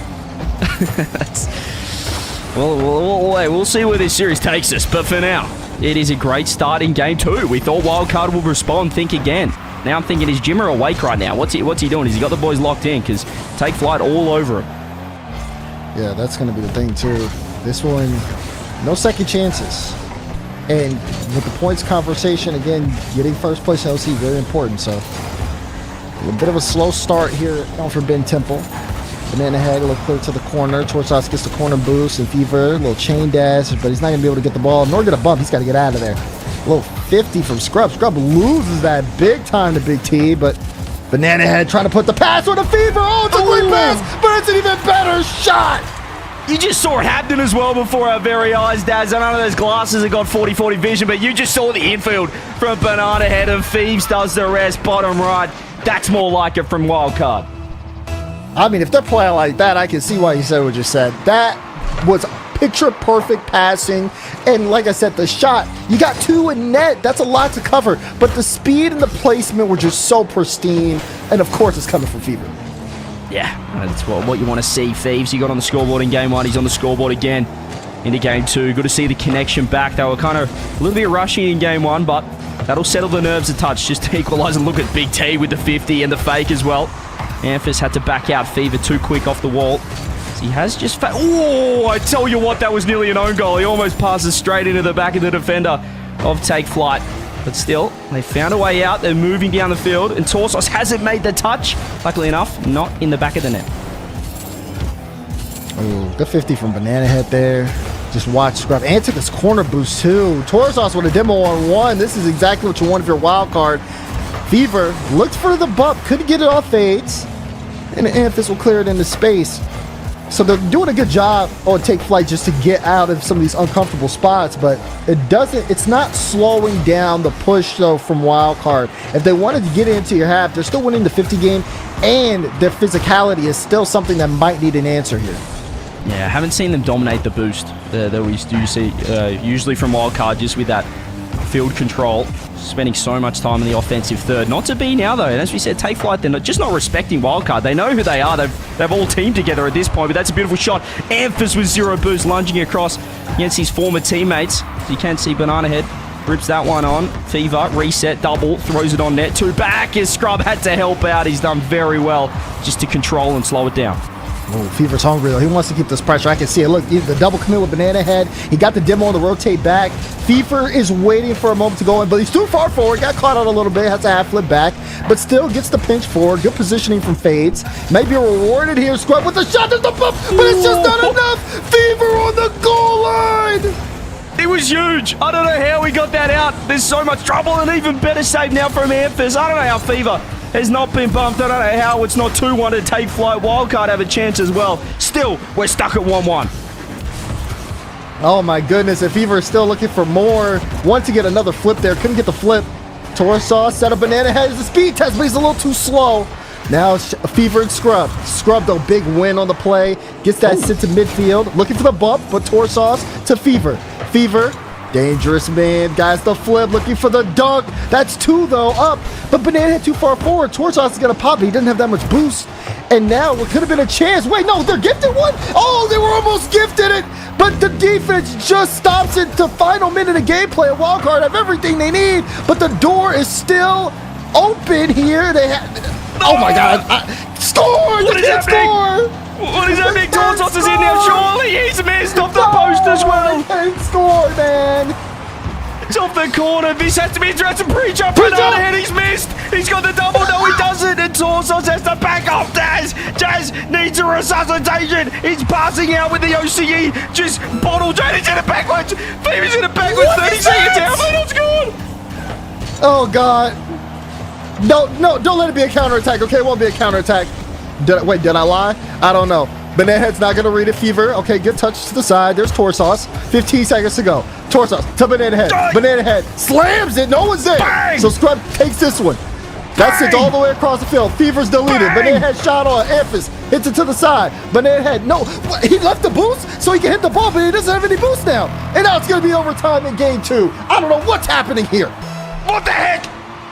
We'll see where this series takes us, but for now, it is a great start in game 2. We thought Wildcard would respond, think again. Now I'm thinking, is Jimmer awake right now? What's he doing? Has he got the boys locked in? Because Take Flight all over him. Yeah, that's going to be the thing too. This one, no second chances. And with the points conversation, again, getting first place in OC, very important. So a bit of a slow start here on Forbidden Temple. Banana Head, a little clear to the corner. Torsos gets the corner boost, and Fever, a little chain dash, but he's not going to be able to get the ball, nor get a bump. He's got to get out of there. A little 50 from Scrub. Scrub loses that big time to Big T, but Banana Head trying to put the pass on the Fever. Oh, it's a great pass, but it's an even better shot. You just saw it happen as well before our very eyes, Daz. I know those glasses have got 40-40 vision, but you just saw the infield from Banana Head, and Phoebes does the rest, bottom right. That's more like it from Wildcard. I mean, if they're playing like that, I can see why you said what you said. That was picture-perfect passing. And like I said, the shot, you got 2 in net. That's a lot to cover. But the speed and the placement were just so pristine. And, of course, it's coming from Fever. Yeah, that's what you want to see. Phoebes, he got on the scoreboard in game 1. He's on the scoreboard again into game 2. Good to see the connection back. They were kind of a little bit rushy in game 1, but that'll settle the nerves a touch just to equalize. And look at Big T with the 50 and the fake as well. Amphis had to back out Fever too quick off the wall. He has just... Oh, I tell you what, that was nearly an own goal. He almost passes straight into the back of the defender of Take Flight. But still, they found a way out. They're moving down the field, and Torsos hasn't made the touch. Luckily enough, not in the back of the net. Oh, good 50 from Banana Head there. Just watch Scrub. And took his corner boost, too. Torsos with a demo on 1. This is exactly what you want if you're a wild card. Fever looked for the bump, couldn't get it off fades, and the Amphis will clear it into space. So they're doing a good job on Take Flight just to get out of some of these uncomfortable spots, but it's not slowing down the push though from Wildcard. If they wanted to get into your half, they're still winning the 50 game, and their physicality is still something that might need an answer here. Yeah, I haven't seen them dominate the boost that we do see usually from Wildcard, just with that field control, spending so much time in the offensive third. Not to be now, though. And as we said, Take Flight, they're just not respecting Wildcard. They know who they are. They've all teamed together at this point, but that's a beautiful shot. Amphis with 0 boost, lunging across against his former teammates. You can see Banana Head Rips that one on. Fever, reset, double, throws it on net. 2 back as Scrub had to help out. He's done very well just to control and slow it down. Oh, Fever's hungry though. He wants to keep this pressure. I can see it. Look, the double commit with Banana Head. He got the demo on the rotate back. Fever is waiting for a moment to go in, but he's too far forward. Got caught out a little bit. Has to half flip back, but still gets the pinch forward. Good positioning from Fades. Maybe rewarded here. Scrub with the shot. There's the bump, but it's just not enough. Fever on the goal line. It was huge. I don't know how we got that out. There's so much trouble, and even better save now from Amphis. I don't know how Fever has not been bumped. I don't know how it's not 2-1 to take flight. Wildcard have a chance as well. Still, we're stuck at 1-1. Oh my goodness, and Fever is still looking for more. Want to get another flip there. Couldn't get the flip. Torsaw set up Banana Head as a speed test, but he's a little too slow. Now it's Fever and Scrub. Scrub, though, big win on the play. Gets that sit to midfield. Looking for the bump, but Torsaw to Fever. Fever, dangerous man. Guys, the flip, looking for the dunk. That's 2, though, up. But Banana Head too far forward. Torsaw is going to pop. He didn't have that much boost. And now it could have been a chance. Wait, no, they're gifted one. Oh, they were almost gifted it. But the defense just stops it. The final minute of gameplay. A Wildcard have everything they need. But the door is still open here. They have... Oh my God! Score! What is happening? What is happening? Torsos is in now. Surely he's missed off the post as well. Score, man! It's off the corner. This has to be addressed. Pre-jump. Banana Head. He's missed. He's got the double. No, he doesn't. And Torsos has to back off Jazz. Jazz needs a resuscitation. He's passing out with the OCE. Just bottle. He's in it backwards. Fever's in it backwards. 30 seconds out. It's gone. Oh God! No, don't let it be a counterattack, okay? It won't be a counterattack. Wait, did I lie? I don't know. Banana Head's not going to read it. Fever. Okay, good touch to the side. There's Torsos. 15 seconds to go. Torsos to Banana Head. Banana Head slams it. No one's there. Bang! So Scrub takes this one. That's it all the way across the field. Fever's deleted. Bang! Banana Head shot on. Amphis hits it to the side. Banana Head. No, he left the boost so he can hit the ball, but he doesn't have any boost now. And now it's going to be overtime in game 2. I don't know what's happening here. What the heck?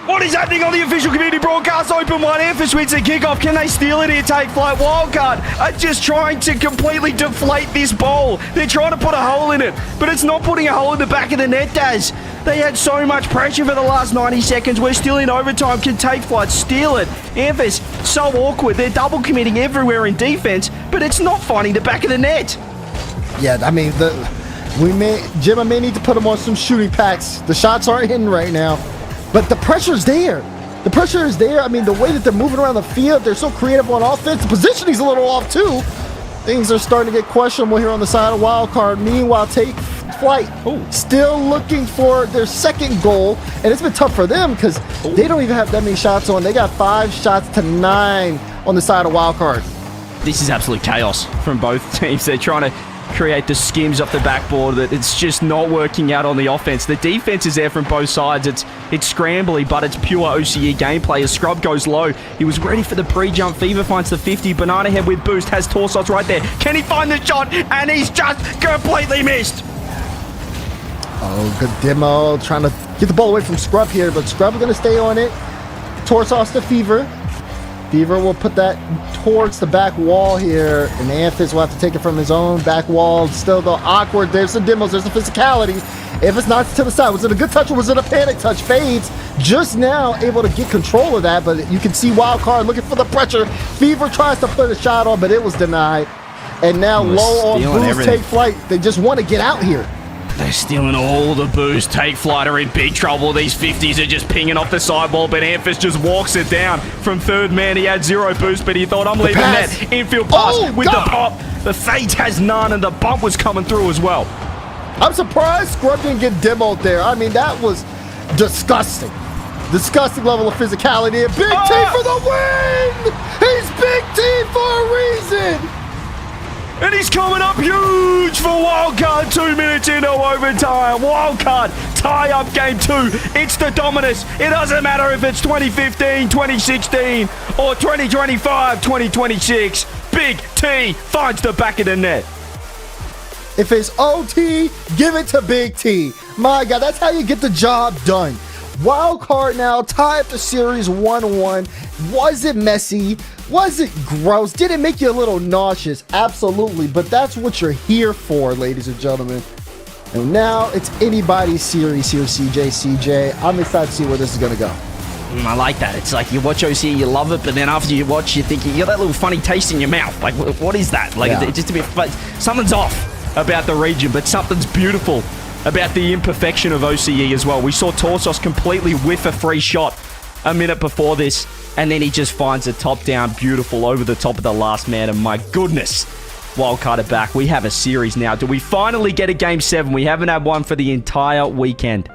What is happening on the official community broadcast? Open one, Amphis wins the kickoff. Can they steal it here? Take flight. Wildcard are just trying to completely deflate this bowl. They're trying to put a hole in it, but it's not putting a hole in the back of the net, Daz. They had so much pressure for the last 90 seconds. We're still in overtime. Can take flight steal it? Amphis, so awkward. They're double committing everywhere in defense, but it's not finding the back of the net. Yeah, I mean, Jim may need to put them on some shooting packs. The shots aren't hitting right now. But the pressure's there. The pressure is there. I mean, the way that they're moving around the field, they're so creative on offense. The positioning's a little off, too. Things are starting to get questionable here on the side of Wildcard. Meanwhile, Take Flight still looking for their second goal. And it's been tough for them because they don't even have that many shots on. They got 5 shots to 9 on the side of Wildcard. This is absolute chaos from both teams. They're trying to create the skims off the backboard that it's just not working out on the offense. The defense is there from both sides. It's scrambly, but it's pure OCE gameplay. As Scrub goes low, he was ready for the pre-jump. Fever finds the 50. Banana Head with boost has Torsos right there. Can he find the shot? And he's just completely missed. Oh, good demo. Trying to get the ball away from Scrub here, but Scrub is going to stay on it. Torsos to Fever. Fever will put that towards the back wall here, and Amphis will have to take it from his own back wall. Still, though, awkward. There's the demos. There's the physicality. If it's not to the side, was it a good touch or was it a panic touch? Fades just now able to get control of that, but you can see Wildcard looking for the pressure. Fever tries to put a shot on, but it was denied. And now low on boost, Take Flight. They just want to get out here. They're stealing all the boost. Take Flight are in big trouble. These 50s are just pinging off the sidewall, but Amphis just walks it down from third man. He had 0 boost, but he thought, I'm leaving that infield pass with the pop. The Fate has none, and the bump was coming through as well. I'm surprised Scrub didn't get demoed there. I mean, that was disgusting. Disgusting level of physicality. And Big T for the win! He's Big T for a reason! And he's coming up huge for Wildcard. 2 minutes into overtime. Wildcard tie up game 2. It's the Dominus. It doesn't matter if it's 2015, 2016, or 2025, 2026. Big T finds the back of the net. If it's OT, give it to Big T. My God, that's how you get the job done. Wildcard now tie up the series 1-1. Was it messy? Was it gross? Did it make you a little nauseous? Absolutely, but that's what you're here for, ladies and gentlemen. And now it's anybody's series here, CJCJ. I'm excited to see where this is going to go. I like that. It's like you watch OCE, you love it, but then after you watch, you think you get that little funny taste in your mouth. Like, what is that? Like, it's just a bit. Something's off about the region, but something's beautiful about the imperfection of OCE as well. We saw Torsos completely whiff a free shot a minute before this, and then he just finds a top down, beautiful over the top of the last man. And my goodness, wildcarded back. We have a series now. Do we finally get a Game 7? We haven't had one for the entire weekend.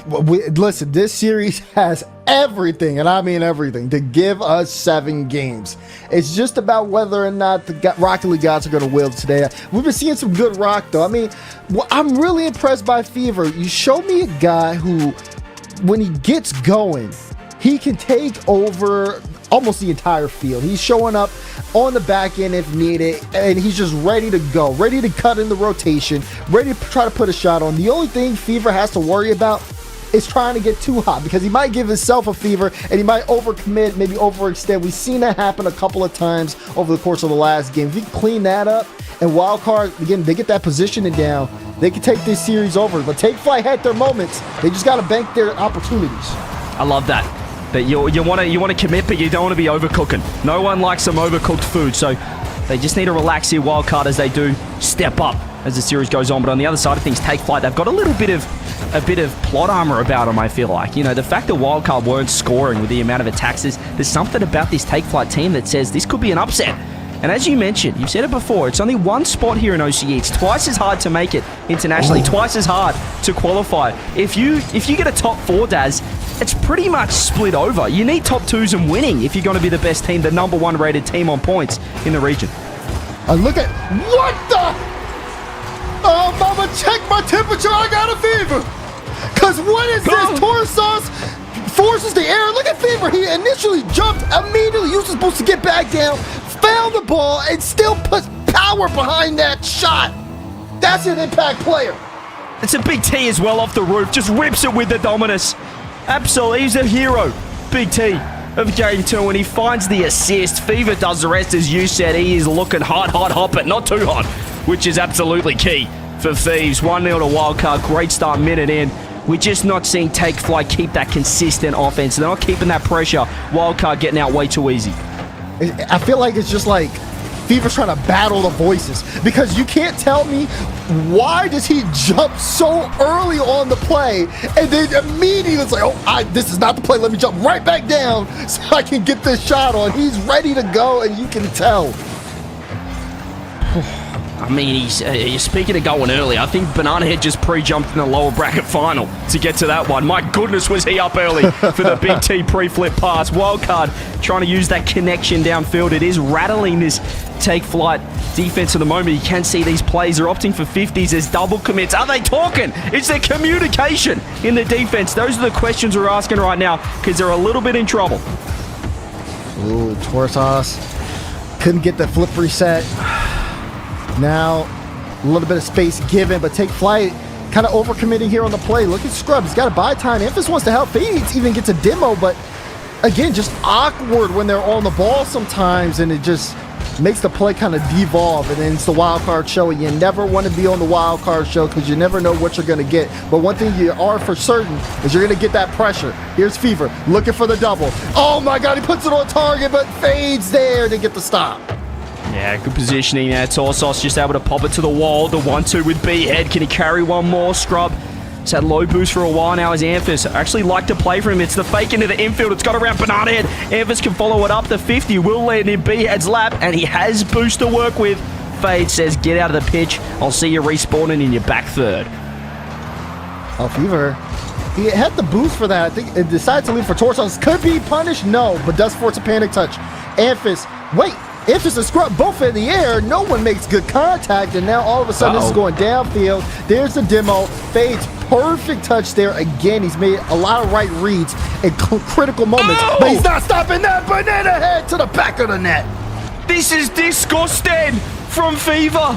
Listen, this series has everything, and I mean everything, to give us 7 games. It's just about whether or not the Rocket League gods are going to will today. We've been seeing some good rock, though. I mean, I'm really impressed by Fever. You showed me a guy who, when he gets going, he can take over almost the entire field. He's showing up on the back end if needed, and he's just ready to go, ready to cut in the rotation, ready to try to put a shot on. The only thing Fever has to worry about is trying to get too hot, because he might give himself a fever and he might overcommit, maybe overextend. We've seen that happen a couple of times over the course of the last game. If you can clean that up, and Wildcard, again, they get that positioning down, they can take this series over. But Take Flight had their moments. They just got to bank their opportunities. I love that. That you want to commit, but you don't want to be overcooking. No one likes some overcooked food, so they just need to relax here, Wildcard, as they do step up as the series goes on. But on the other side of things, Take Flight, they've got a bit of plot armor about them, I feel like. You know, the fact that Wildcard weren't scoring with the amount of attacks, there's something about this Take Flight team that says this could be an upset. And as you mentioned, you've said it before, it's only one spot here in OCE. It's twice as hard to make it internationally, twice as hard to qualify. If you get a top 4, Daz, it's pretty much split over. You need top 2s and winning if you're going to be the best team, the number 1 rated team on points in the region. Look at... What the... Oh, mama, check my temperature. I got a fever. Because what is this? Torsos forces the air. Look at Fever. He initially jumped, immediately used his boost to get back down, found the ball, and still puts power behind that shot. That's an impact player. It's a Big T as well off the roof. Just rips it with the dominus. Absolutely. He's a hero. Big T of Game 2, and he finds the assist. Fever does the rest, as you said. He is looking hot, but not too hot, which is absolutely key for Thieves. 1-0 to Wildcard. Great start, minute in. We're just not seeing Take Flight keep that consistent offense. They're not keeping that pressure. Wildcard getting out way too easy. I feel like it's just like Fever's trying to battle the voices, because you can't tell me why does he jump so early on the play and then immediately it's like, oh, this is not the play. Let me jump right back down so I can get this shot on. He's ready to go, and you can tell. I mean, you're speaking of going early. I think Banana Head just pre-jumped in the lower bracket final to get to that one. My goodness, was he up early for the Big T pre-flip pass. Wildcard trying to use that connection downfield. It is rattling this Take Flight defense at the moment. You can see these plays are opting for 50s. There's double commits. Are they talking? Is there communication in the defense? Those are the questions we're asking right now, because they're a little bit in trouble. Ooh, Torsos couldn't get the flip reset. Now, a little bit of space given, but Take Flight kind of overcommitting here on the play. Look at Scrub. He's got a buy time. Infus wants to help. Fades even gets a demo, but again, just awkward when they're on the ball sometimes, and it just makes the play kind of devolve. And then it's the wild card show, and you never want to be on the wild card show because you never know what you're going to get. But one thing you are for certain is you're going to get that pressure. Here's Fever looking for the double. Oh my God, he puts it on target, but fades there to get the stop. Yeah, good positioning there. Torsos just able to pop it to the wall. The 1-2 with B-Head. Can he carry one more? Scrub. He's had low boost for a while now as Amphis. I actually like to play for him. It's the fake into the infield. It's got around Banana Head. Amphis can follow it up. The 50 will land in B-Head's lap, and he has boost to work with. Fade says, get out of the pitch. I'll see you respawning in your back third. Oh, Fever. He had the boost for that. I think it decided to leave for Torsos. Could be punished? No, but does force a panic touch. Amphis, wait. Infus and Scrub both in the air. No one makes good contact, and now all of a sudden this is going downfield. There's the demo. Fades perfect touch there. Again, he's made a lot of right reads in critical moments, but he's not stopping that. Banana Head to the back of the net. This is disgusting from Fever.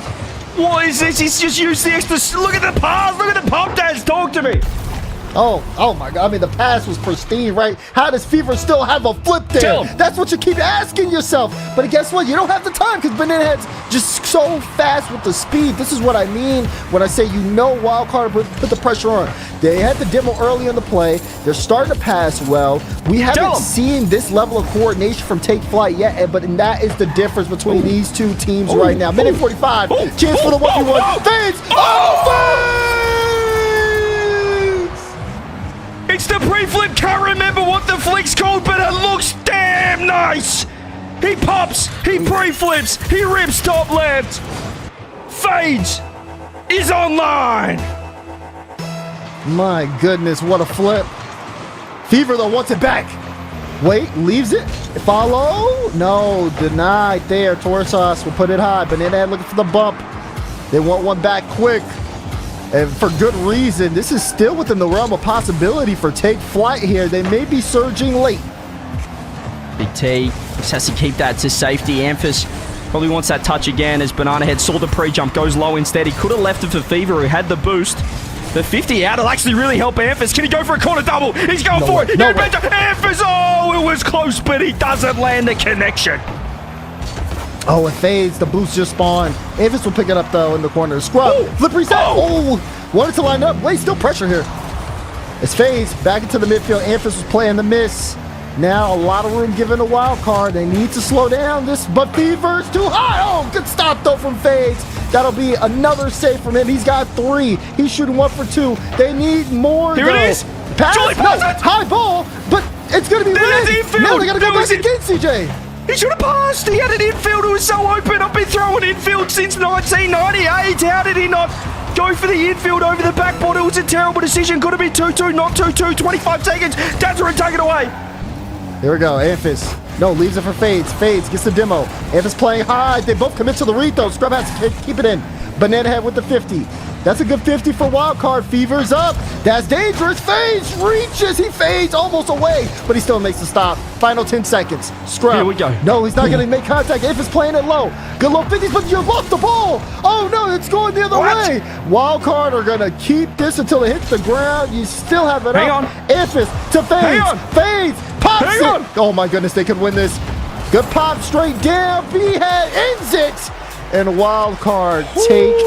What is this? He's just used the extra. Look at the pass. Look at the pump dance. Talk to me. Oh my God. I mean, the pass was pristine, right? How does Fever still have a flip there? That's what you keep asking yourself. But guess what? You don't have the time because Banana Head's just so fast with the speed. This is what I mean when I say Wildcard put the pressure on. They had the demo early in the play. They're starting to pass well. We haven't seen this level of coordination from Take Flight yet, but that is the difference between these two teams right now. Minute 45. Chance for the 1v1. Fades! It's the pre-flip, can't remember what the flick's called, but it looks damn nice. He pops, he pre-flips, he rips top left. Fades is online. My goodness, what a flip. Fever though wants it back. Wait, leaves it. Follow? No, denied there. Torsas will put it high. Banana Head looking for the bump. They want one back quick. And for good reason. This is still within the realm of possibility for Take Flight here. They may be surging late. Big T just has to keep that to safety. Amphis probably wants that touch again as Banana Head saw the pre-jump, goes low instead. He could have left it for Fever, who had the boost. The 50 out will actually really help Amphis. Can he go for a corner double? He's going for it. No, Amphis, oh, it was close, but he doesn't land the connection. Oh, it fades. The boost just spawned. Amphis will pick it up, though, in the corner. Scrub. Flip reset. Wanted to line up. Wait, still pressure here. It's fades. Back into the midfield. Amphis was playing the miss. Now, a lot of room given a wild card. They need to slow down this, but Fever's too high. Oh, good stop, though, from Fades. That'll be another save from him. He's got 3. He's shooting 1 for 2. They need more, Here though. it is. Pass. It. High ball, but it's going to be infield. Now they got to go back again, CJ. He should have passed. He had an infield. It was so open. I've been throwing infield since 1998. How did he not go for the infield over the backboard? It was a terrible decision. Could have been 2-2, not 2-2. 25 seconds. Dazzler, take it away. Here we go. Amphis. No, leaves it for Fades. Fades gets the demo. Amphis playing high. They both commit to the read, though. Scrub has to keep it in. Banana Head with the 50. That's a good 50 for Wildcard. Fever's up. That's dangerous. Fades. Reaches. He fades almost away, but he still makes the stop. Final 10 seconds. Scrub. Here we go. No, he's not going to make contact. Amphis playing it low. Good low 50s, but you lost the ball. Oh, no, it's going the other way. Wildcard are going to keep this until it hits the ground. You still have it Hang up. on. Amphis to Fades. Fades. Pops Hang it. on. Oh, my goodness. They could win this. Good pop straight down. B-head ends it. And Wildcard take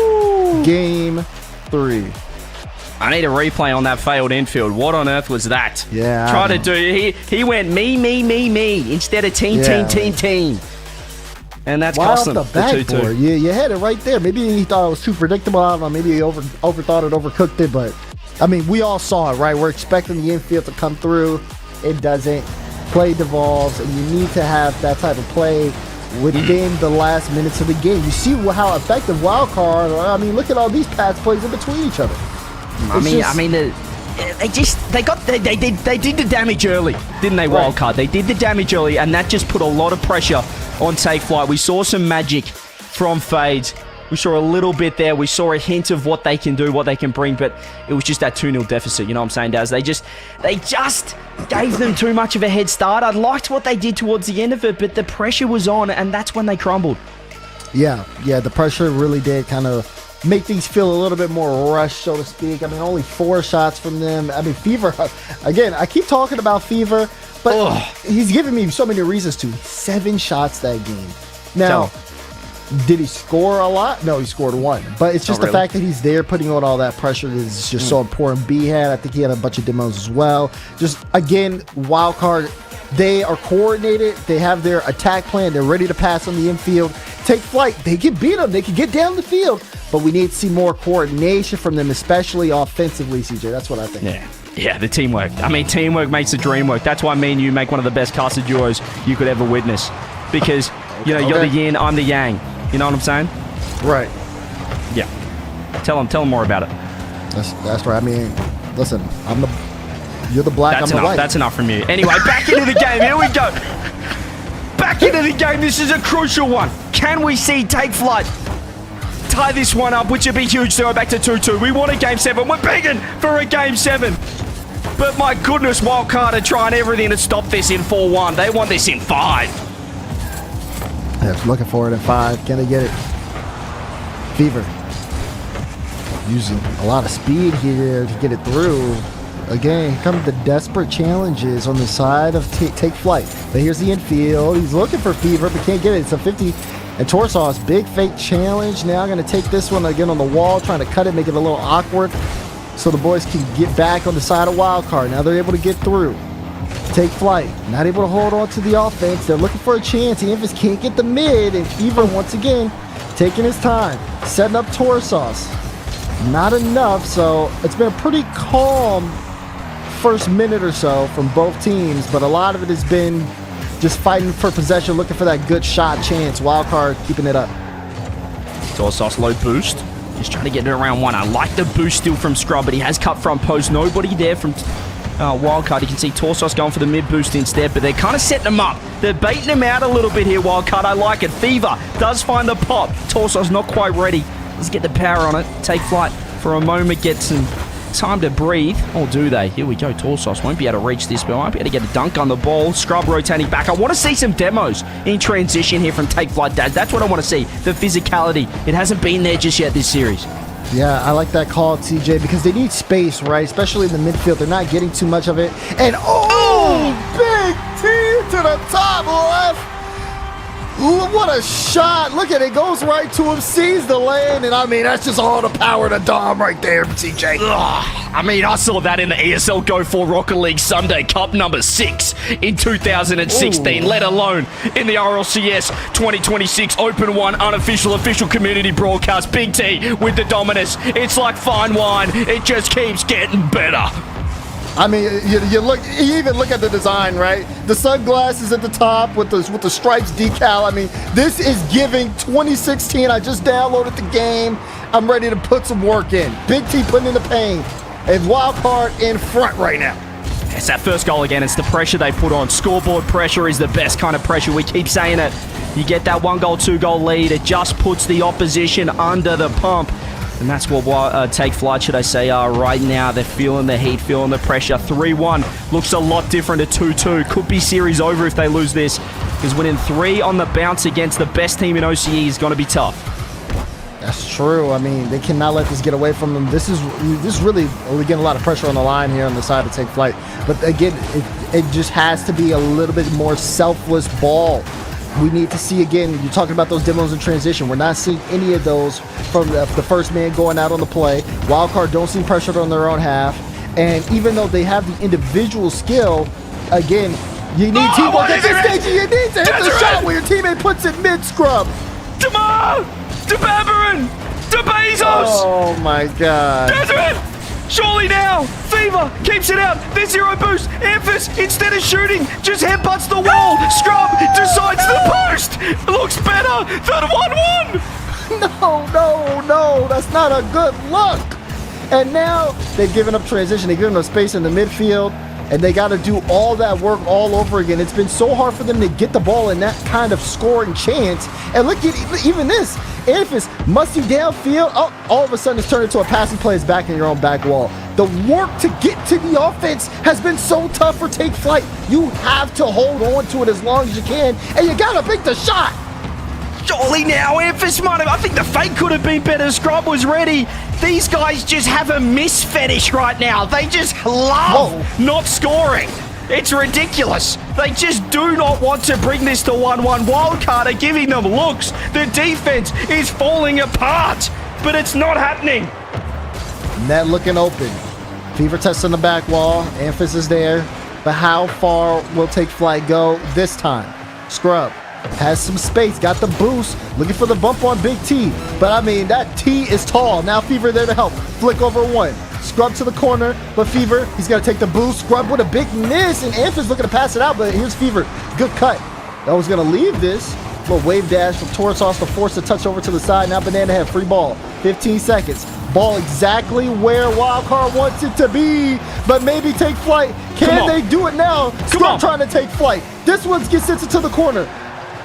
game 3. I need a replay on that failed infield. What on earth was that? Yeah. Try to do. He went me instead of team. And that's cost them the the 2-2. backboard. You had it right there. Maybe he thought it was too predictable. I don't know. Maybe he overthought it, overcooked it. But, I mean, we all saw it, right? We're expecting the infield to come through. It doesn't. Play devolves, and you need to have that type of play within the last minutes of the game. You see how effective Wildcard. I mean, look at all these pass plays in between each other. They did the damage early, didn't they? Right. Wildcard. They did the damage early, and that just put a lot of pressure on Take Flight. We saw some magic from Fades. We saw a little bit there. We saw a hint of what they can do, what they can bring, but it was just that 2-0 deficit. You know what I'm saying, Daz? They just gave them too much of a head start. I liked what they did towards the end of it, but the pressure was on, and that's when they crumbled. Yeah, the pressure really did kind of make things feel a little bit more rushed, so to speak. I mean, only 4 shots from them. I mean, Fever, again, I keep talking about Fever, but he's giving me so many reasons to. 7 shots that game. Now, did he score a lot? No, he scored 1. But it's just the fact that he's there putting on all that pressure is just so important. B-Head, I think he had a bunch of demos as well. Just, again, Wildcard, they are coordinated. They have their attack plan. They're ready to pass on the infield. Take Flight. They can beat them. They can get down the field. But we need to see more coordination from them, especially offensively, CJ. That's what I think. Yeah, the teamwork. I mean, teamwork makes the dream work. That's why me and you make one of the best caster duos you could ever witness. Because, you're the yin, I'm the yang. You know what I'm saying? Right. Yeah. Tell them more about it. That's right. I mean, listen, you're the black, I'm the white. That's enough from you. Anyway, back into the game. Here we go. Back into the game. This is a crucial one. Can we see Take Flight tie this one up, which would be huge to go back to 2-2. We want a Game 7. We're begging for a Game 7. But my goodness, Wildcard are trying everything to stop this in 4-1. They want this in 5. Yeah, looking for it in 5. Can they get it? Fever using a lot of speed here to get it through. Again, here come the desperate challenges on the side of Take Flight. But here's the infield. He's looking for Fever, but can't get it. It's a 50. And Torsau's big fake challenge. Now going to take this one again on the wall, trying to cut it, make it a little awkward so the boys can get back on the side of Wildcard. Now they're able to get through. Take Flight, not able to hold on to the offense. They're looking for a chance. Emphas can't get the mid, and Fever once again taking his time, setting up Torsau's. Not enough, so it's been a pretty calm first minute or so from both teams, but a lot of it has been just fighting for possession, looking for that good shot chance. Wildcard keeping it up. Torsau's low boost. Just trying to get it around one. I like the boost still from Scrub, but he has cut front post. Nobody there from Wildcard. You can see Torsau's going for the mid boost instead, but they're kind of setting him up. They're baiting him out a little bit here, Wildcard. I like it. Fever does find the pop. Torsau's not quite ready. Let's get the power on it. Take Flight for a moment, get some time to breathe. Or do they? Here we go. Torsau's won't be able to reach this, but might be able to get a dunk on the ball. Scrub rotating back. I want to see some demos in transition here from Take Flight. That's what I want to see. The physicality. It hasn't been there just yet this series. Yeah, I like that call, TJ, because they need space, right? Especially in the midfield. They're not getting too much of it. And, big T to the top left. What a shot. Look at it. Goes right to him, sees the lane, and I mean, that's just all the power to Dom right there, TJ. I mean, I saw that in the ESL Go 4 Rocket League Sunday Cup number 6 in 2016, let alone in the RLCS 2026 Open 1 Unofficial Official Community Broadcast. Big T with the dominance. It's like fine wine. It just keeps getting better. I mean, you even look at the design, right? The sunglasses at the top with the stripes decal. I mean, this is giving 2016. I just downloaded the game. I'm ready to put some work in. Big T putting in the pain. And Wildcard in front right now. It's that first goal again. It's the pressure they put on. Scoreboard pressure is the best kind of pressure. We keep saying it. You get that 1-goal, 2-goal lead. It just puts the opposition under the pump. And that's what Take Flight, should I say, are right now. They're feeling the heat, feeling the pressure. 3-1 looks a lot different to 2-2. Could be series over if they lose this, because winning 3 on the bounce against the best team in OCE is going to be tough. That's true. I mean, they cannot let this get away from them. This is really getting a lot of pressure on the line here on the side to Take Flight. But again, it just has to be a little bit more selfless ball. We need to see, again, you're talking about those demos in transition. We're not seeing any of those from the first man going out on the play. Wildcard don't seem pressured on their own half. And even though they have the individual skill, again, you need teamwork at this stage. You need to hit the shot where your teammate puts it mid-scrub. Demar! DeBabarin! DeBezos! Oh, my God. Desert! Surely now! Fever keeps it out. There's zero boost. Emphas, instead of shooting, just headbutts the wall. Scrub decides the post. Looks better than 1-1. No. That's not a good look. And now they've given up transition. They've given up space in the midfield. And they got to do all that work all over again. It's been so hard for them to get the ball in that kind of scoring chance. And look at even this. Emphas, musty downfield. Oh, all of a sudden it's turned into a passing play. It's back in your own back wall. The work to get to the offense has been so tough for Take Flight. You have to hold on to it as long as you can. And you got to make the shot. Surely now, Emphas might have. I think the fake could have been better. Scrub was ready. These guys just have a miss fetish right now. They just love not scoring. It's ridiculous. They just do not want to bring this to 1-1. Wildcard are giving them looks. The defense is falling apart, but it's not happening. Net looking open. Fever test on the back wall. Emphas is there. But how far will Take Flight go this time? Scrub has some space, got the boost, looking for the bump on Big T. But I mean, that T is tall. Now Fever there to help. Flick over one. Scrub to the corner, but Fever, he's got to take the boost. Scrub with a big miss, and Emphas looking to pass it out, but here's Fever. Good cut. That was going to leave this. Little wave dash from Torsau's to force the touch over to the side. Now Banana Head, free ball. 15 seconds. Ball exactly where Wildcard wants it to be, but maybe Take Flight. Can they do it now? Scrub trying to take flight. This one gets sent to the corner.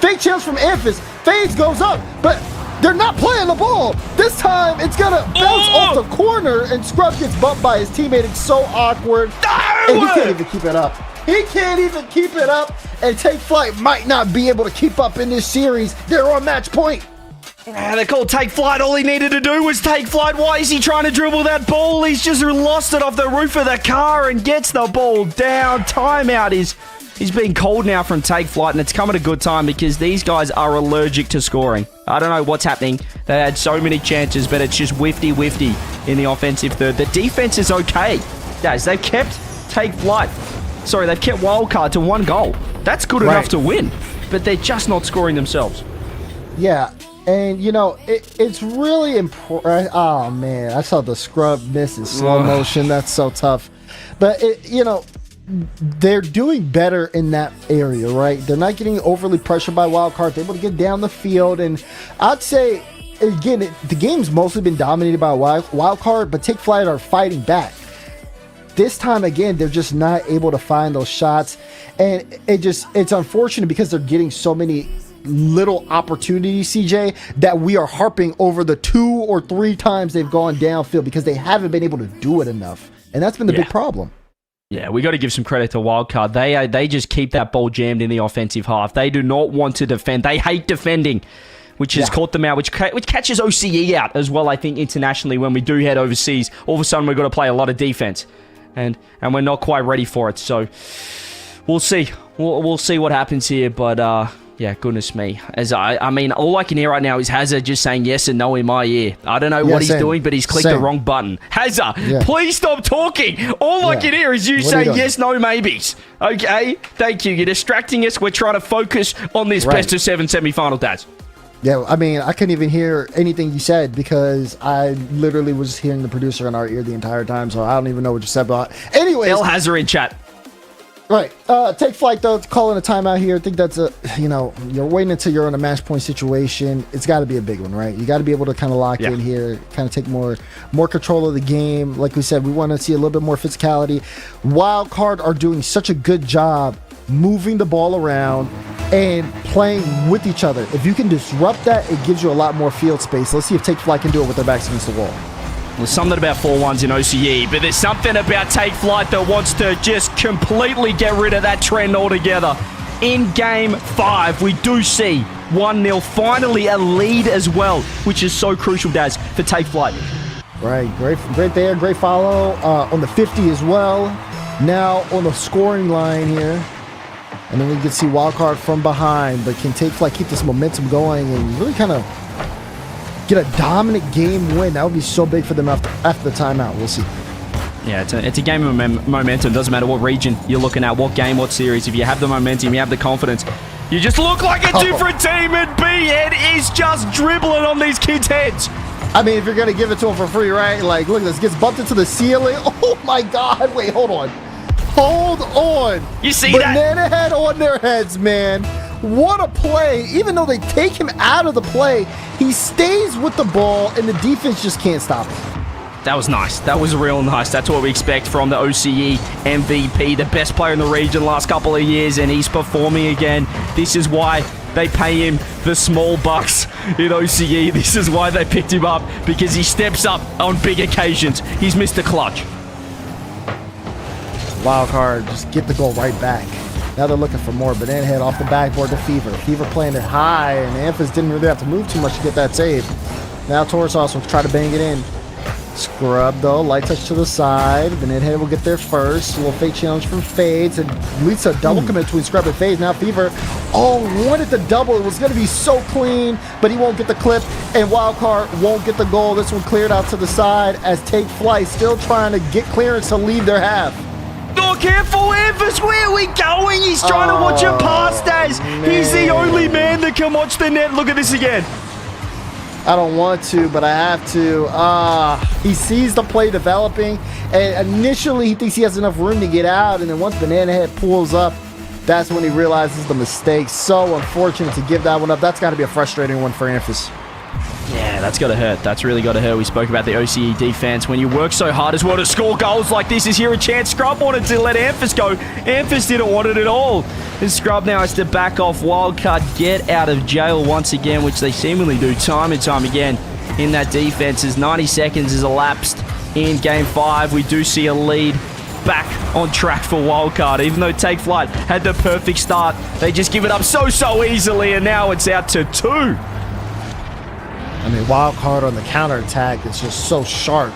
Fake chance from Emphas. Fades goes up, but they're not playing the ball. This time, it's going to bounce off the corner, and Scrub gets bumped by his teammate. It's so awkward, and he can't even keep it up. He can't even keep it up, and Take Flight might not be able to keep up in this series. They're on match point. They called take flight. All he needed to do was take flight. Why is he trying to dribble that ball? He's just lost it off the roof of the car and gets the ball down. Timeout is... He's being called now from take flight, and it's come at a good time because these guys are allergic to scoring. I don't know what's happening. They had so many chances, but it's just whiffy in the offensive third. The defense is okay. Guys, they've kept take flight. Sorry, they've kept wildcard to 1 goal. That's good enough to win, but they're just not scoring themselves. Yeah, and you know, it's really important. Oh man, I saw the scrub miss in slow motion. That's so tough. But they're doing better in that area, right? They're not getting overly pressured by wildcard. They're able to get down the field, and I'd say again, the game's mostly been dominated by wildcard, but take flight are fighting back. This time again, they're just not able to find those shots, and it's unfortunate because they're getting so many little opportunities, CJ, that we are harping over the 2 or 3 times they've gone downfield because they haven't been able to do it enough, and that's been the big problem. Yeah, we got to give some credit to Wildcard. They just keep that ball jammed in the offensive half. They do not want to defend. They hate defending, which has caught them out, which catches OCE out as well, I think, internationally. When we do head overseas, all of a sudden we've got to play a lot of defense, and we're not quite ready for it. So we'll see. We'll see what happens here, but... yeah, goodness me. I mean, all I can hear right now is Hazard just saying yes and no in my ear. I don't know what he's doing, but he's clicked the wrong button. Hazard, please stop talking. All I can hear is you saying yes, no, maybes. Okay? Thank you. You're distracting us. We're trying to focus on this best of 7 semifinal, Daz. Yeah, I mean, I couldn't even hear anything you said because I literally was hearing the producer in our ear the entire time, so I don't even know what you said. But anyways. El Hazard in chat. Right. Take flight, though. Calling a timeout here. I think that's you're waiting until you're in a match point situation. It's got to be a big one, right? You got to be able to kind of lock in here, kind of take more control of the game. Like we said, we want to see a little bit more physicality. Wildcard are doing such a good job moving the ball around and playing with each other. If you can disrupt that, it gives you a lot more field space. Let's see if Take Flight can do it with their backs against the wall. There's something about 4-1s in OCE, but there's something about Take Flight that wants to just completely get rid of that trend altogether. In Game 5, we do see 1-0, finally a lead as well, which is so crucial, Daz, for Take Flight. Right, great there, great follow on the 50 as well. Now on the scoring line here. And then we can see Wildcard from behind, but can Take Flight keep this momentum going and really kind of get a dominant game win? That would be so big for them after the timeout. We'll see. Yeah, it's a game of momentum. Doesn't matter what region you're looking at, what game, what series. If you have the momentum, you have the confidence, you just look like a different team, and B-Head is just dribbling on these kids' heads. I mean, if you're going to give it to them for free, right? Like, look at this. Gets bumped into the ceiling. Oh, my God. Wait, hold on. Hold on. You see Banana Head on their heads, man. What a play. Even though they take him out of the play, he stays with the ball, and the defense just can't stop him. That was nice. That was real nice. That's what we expect from the OCE MVP, the best player in the region last couple of years, and he's performing again. This is why they pay him the small bucks in OCE. This is why they picked him up, because he steps up on big occasions. He's Mr. Clutch. Wildcard, just get the goal right back. Now they're looking for more. Banana Head off the backboard to Fever. Fever playing it high, and Amphis didn't really have to move too much to get that save. Now Taurus also try to bang it in. Scrub, though. Light touch to the side. Banana Head will get there first. A little fake challenge from Fades, and leads to a double commit between Scrub and Fades. Now Fever, wanted the double. It was going to be so clean, but he won't get the clip, and Wildcard won't get the goal. This one cleared out to the side as Take Flight still trying to get clearance to leave their half. Oh, careful, Amphis, where are we going? He's trying to watch it past us. He's the only man that can watch the net. Look at this again. I don't want to, but I have to. He sees the play developing, and initially he thinks he has enough room to get out, and then once Banana Head pulls up, that's when he realizes the mistake. So unfortunate to give that one up. That's got to be a frustrating one for Amphis. Yeah, that's got to hurt. That's really got to hurt. We spoke about the OCE defense. When you work so hard as well to score goals like this, is here a chance? Scrub wanted to let Amphis go. Amphis didn't want it at all. And Scrub now has to back off. Wildcard get out of jail once again, which they seemingly do time and time again in that defense. As 90 seconds is elapsed in Game 5, we do see a lead back on track for Wildcard. Even though Take Flight had the perfect start, they just give it up so easily, and now it's out to 2. I mean, Wildcard on the counterattack is just so sharp.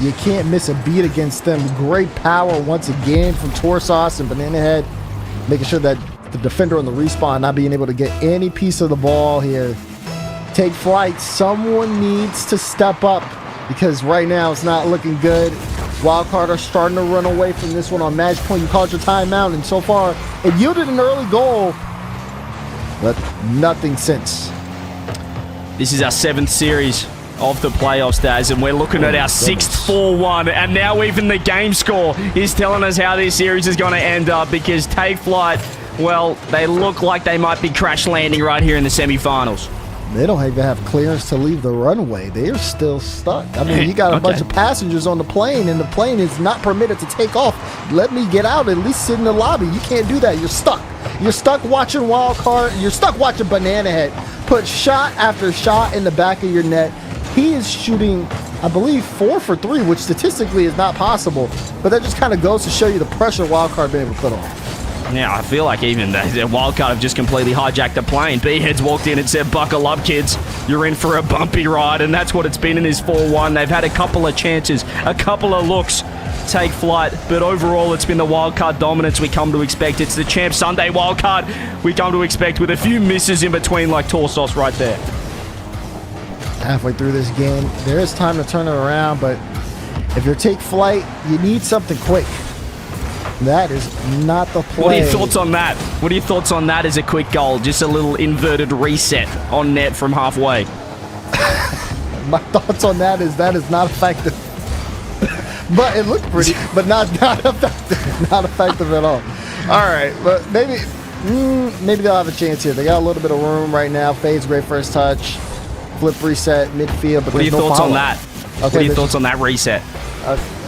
You can't miss a beat against them. Great power once again from Torsos and Banana Head, making sure that the defender on the respawn not being able to get any piece of the ball here. Take flight. Someone needs to step up because right now it's not looking good. Wildcard are starting to run away from this one on match point. You called your timeout, and so far it yielded an early goal, but nothing since. This is our 7th series of the playoffs, Daz, and we're looking at our 6th 4-1, and now even the game score is telling us how this series is going to end up because Take Flight, well, they look like they might be crash landing right here in the semifinals. They don't even have clearance to leave the runway. They are still stuck. I mean, you got a bunch of passengers on the plane, and the plane is not permitted to take off. Let me get out, at least sit in the lobby. You can't do that. You're stuck. You're stuck watching Wildcard. You're stuck watching Banana Head put shot after shot in the back of your net. He is shooting, I believe, 4 for 3, which statistically is not possible. But that just kind of goes to show you the pressure Wildcard been able to put on. Yeah, I feel like even the Wildcard have just completely hijacked the plane. B-Heads walked in and said, buckle up, kids. You're in for a bumpy ride, and that's what it's been in this 4-1. They've had a couple of chances, a couple of looks, Take Flight, but overall it's been the Wildcard dominance we come to expect. It's the Champ Sunday Wildcard we come to expect with a few misses in between like Torsos right there. Halfway through this game, there is time to turn it around, but if you're Take Flight, you need something quick. That is not the play. What are your thoughts on that? What are your thoughts on that as a quick goal? Just a little inverted reset on net from halfway. My thoughts on that is not effective. But it looked pretty, but not effective. Not effective at all. All right, but maybe they'll have a chance here. They got a little bit of room right now. Fade's great first touch. Flip reset, midfield, but what are your thoughts on that? Okay, what are your thoughts on that reset?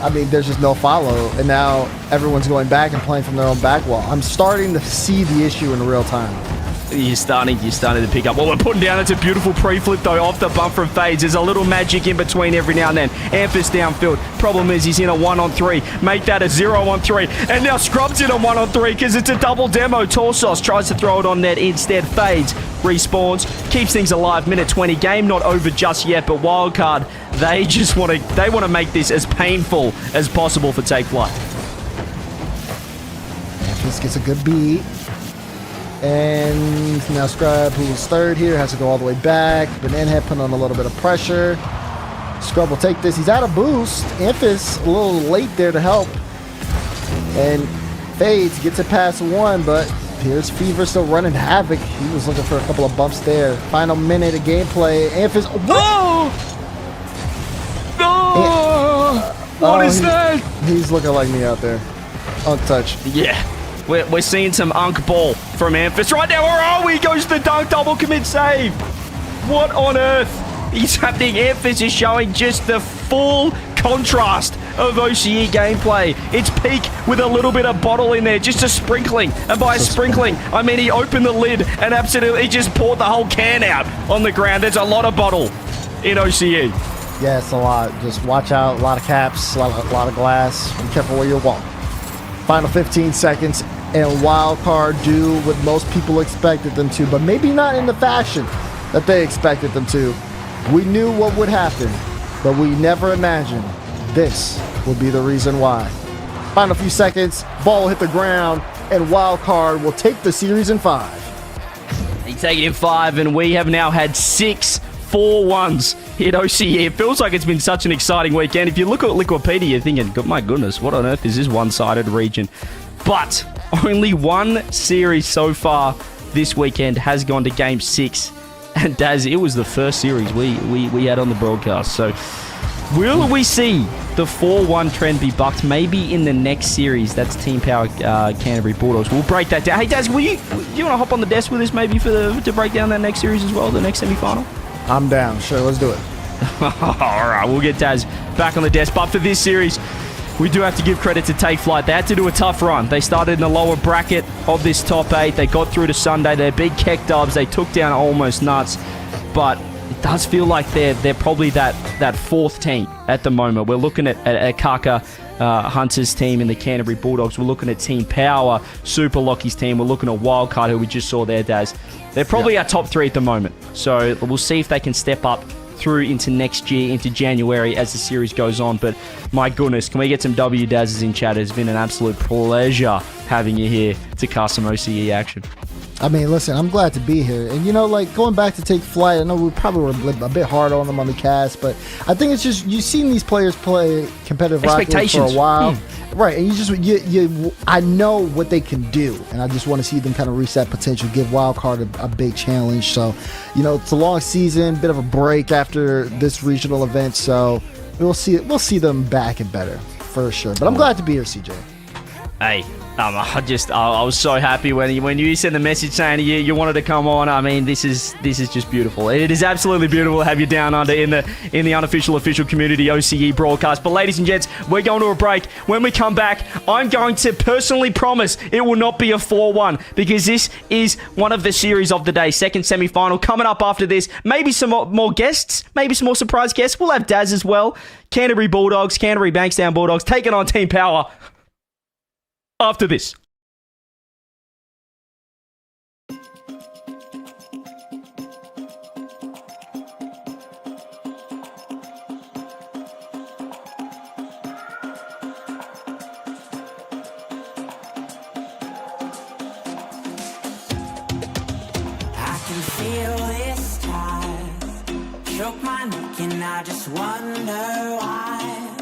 I mean, there's just no follow, and now everyone's going back and playing from their own back wall. I'm starting to see the issue in real time. You're starting to pick up. Well, we're putting down. It's a beautiful pre-flip, though, off the bump from Fades. There's a little magic in between every now and then. Amphis downfield. Problem is he's in a 1-on-3. Make that a 0-on-3. And now Scrub's in a 1-on-3 because it's a double demo. Torsos tries to throw it on net. Instead, Fades respawns. Keeps things alive. Minute 20. Game not over just yet, but Wildcard, they just want to make this as painful as possible for Take Flight. Amphis gets a good beat. And now Scrub, who's third here, has to go all the way back. Banana Head putting on a little bit of pressure. Scrub will take this. He's out of boost. Amphis a little late there to help. And Fades gets it past 1, but here's Fever still running havoc. He was looking for a couple of bumps there. Final minute of gameplay. Amphis. Whoa! What is that? He's looking like me out there. Untouched. Yeah. We're seeing some unk ball from Amphis right now. Where are we? Goes the dunk, double commit save. What on earth is happening? Amphis is showing just the full contrast of OCE gameplay. It's peak with a little bit of bottle in there, just a sprinkling. And by sprinkling, I mean he opened the lid and absolutely just poured the whole can out on the ground. There's a lot of bottle in OCE. Yeah, it's a lot. Just watch out. A lot of caps, a lot of glass. Be careful where you walk. Final 15 seconds, and Wildcard do what most people expected them to, but maybe not in the fashion that they expected them to. We knew what would happen, but we never imagined this would be the reason why. Final few seconds, ball will hit the ground, and Wildcard will take the series in 5. They take it in 5, and we have now had 6 4-1s hit OCE. It feels like it's been such an exciting weekend. If you look at Liquipedia, you're thinking, my goodness, what on earth is this one-sided region? But only one series so far this weekend has gone to Game 6. And Daz, it was the first series we had on the broadcast. So will we see the 4-1 trend be bucked maybe in the next series? That's Team Power Canterbury Bulldogs. We'll break that down. Hey, Daz, do you want to hop on the desk with us maybe to break down that next series as well, the next semi-final? I'm down. Sure, let's do it. All right, we'll get Daz back on the desk. But for this series, we do have to give credit to Take Flight. They had to do a tough run. They started in the lower bracket of this top 8. They got through to Sunday. They're big Keck dubs. They took down Almost Nuts. But it does feel like they're probably that fourth team at the moment. We're looking at Kaka Hunter's team in the Canterbury Bulldogs. We're looking at Team Power, Super Lockie's team. We're looking at Wildcard, who we just saw there, Daz. They're probably our top 3 at the moment. So we'll see if they can step up through into next year, into January as the series goes on. But my goodness, can we get some W Dazzers in chat? It's been an absolute pleasure having you here to cast some OCE action. I mean, listen, I'm glad to be here. And, like, going back to Take Flight, I know we probably were a bit hard on them on the cast, but I think it's just, you've seen these players play competitive Rocket League for a while. Right, and I know what they can do, and I just want to see them kind of reach that potential, give Wildcard a big challenge. So, it's a long season, bit of a break after this regional event, so we'll see them back and better, for sure. But I'm glad to be here, CJ. Hey, I was so happy when you sent the message saying you wanted to come on. I mean, this is just beautiful. It is absolutely beautiful to have you down under in the unofficial official community OCE broadcast. But ladies and gents, we're going to a break. When we come back, I'm going to personally promise it will not be a 4-1 because this is one of the series of the day. Second semi-final coming up after this. Maybe some more guests, maybe some more surprise guests. We'll have Daz as well. Canterbury Bankstown Bulldogs taking on Team Power. After this. I can feel this tide choke my neck and I just wonder why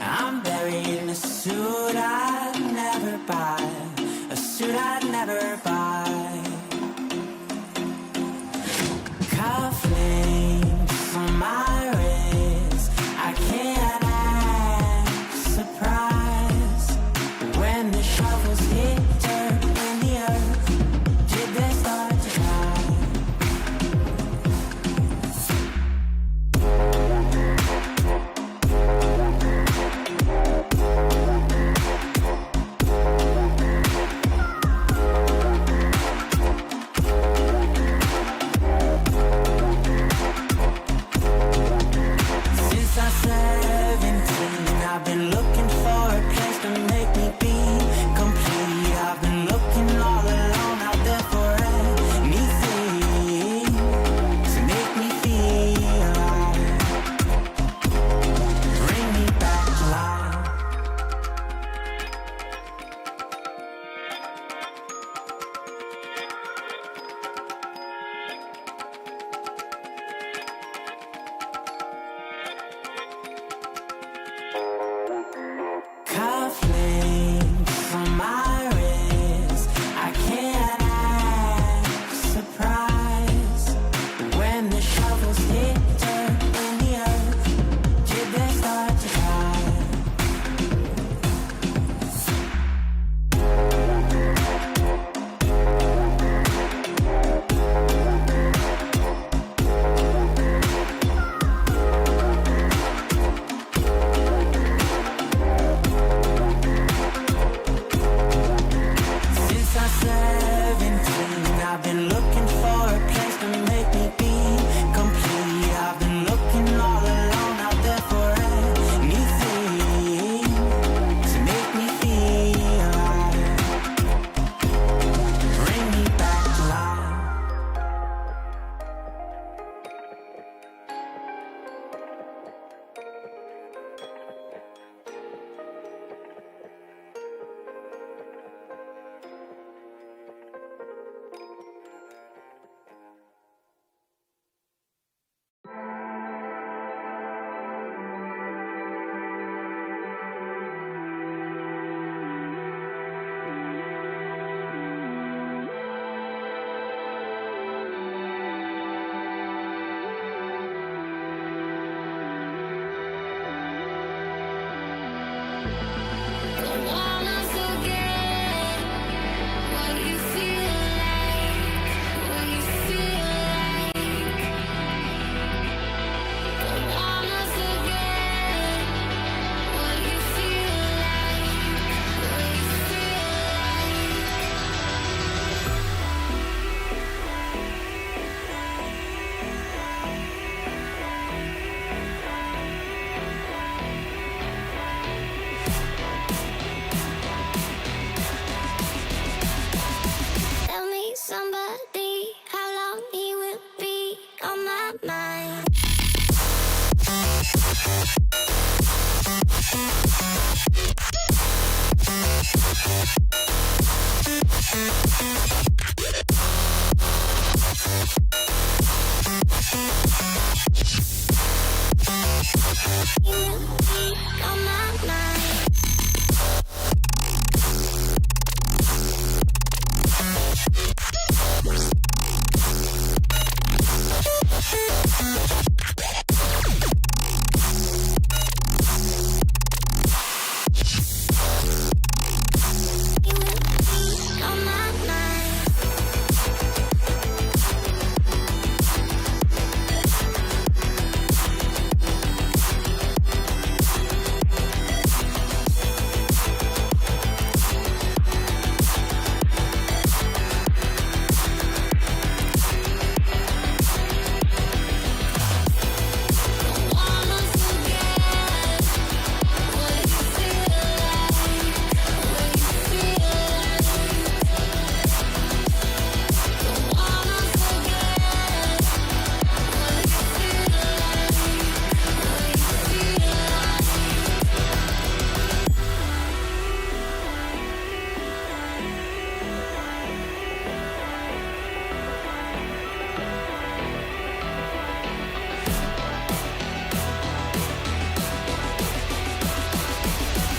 I'm buried in a suit I'd never buy, a suit I'd never buy. Cufflinks from my wrist, I can't act surprised when the shovels hit dirt in the earth. Did they start to die?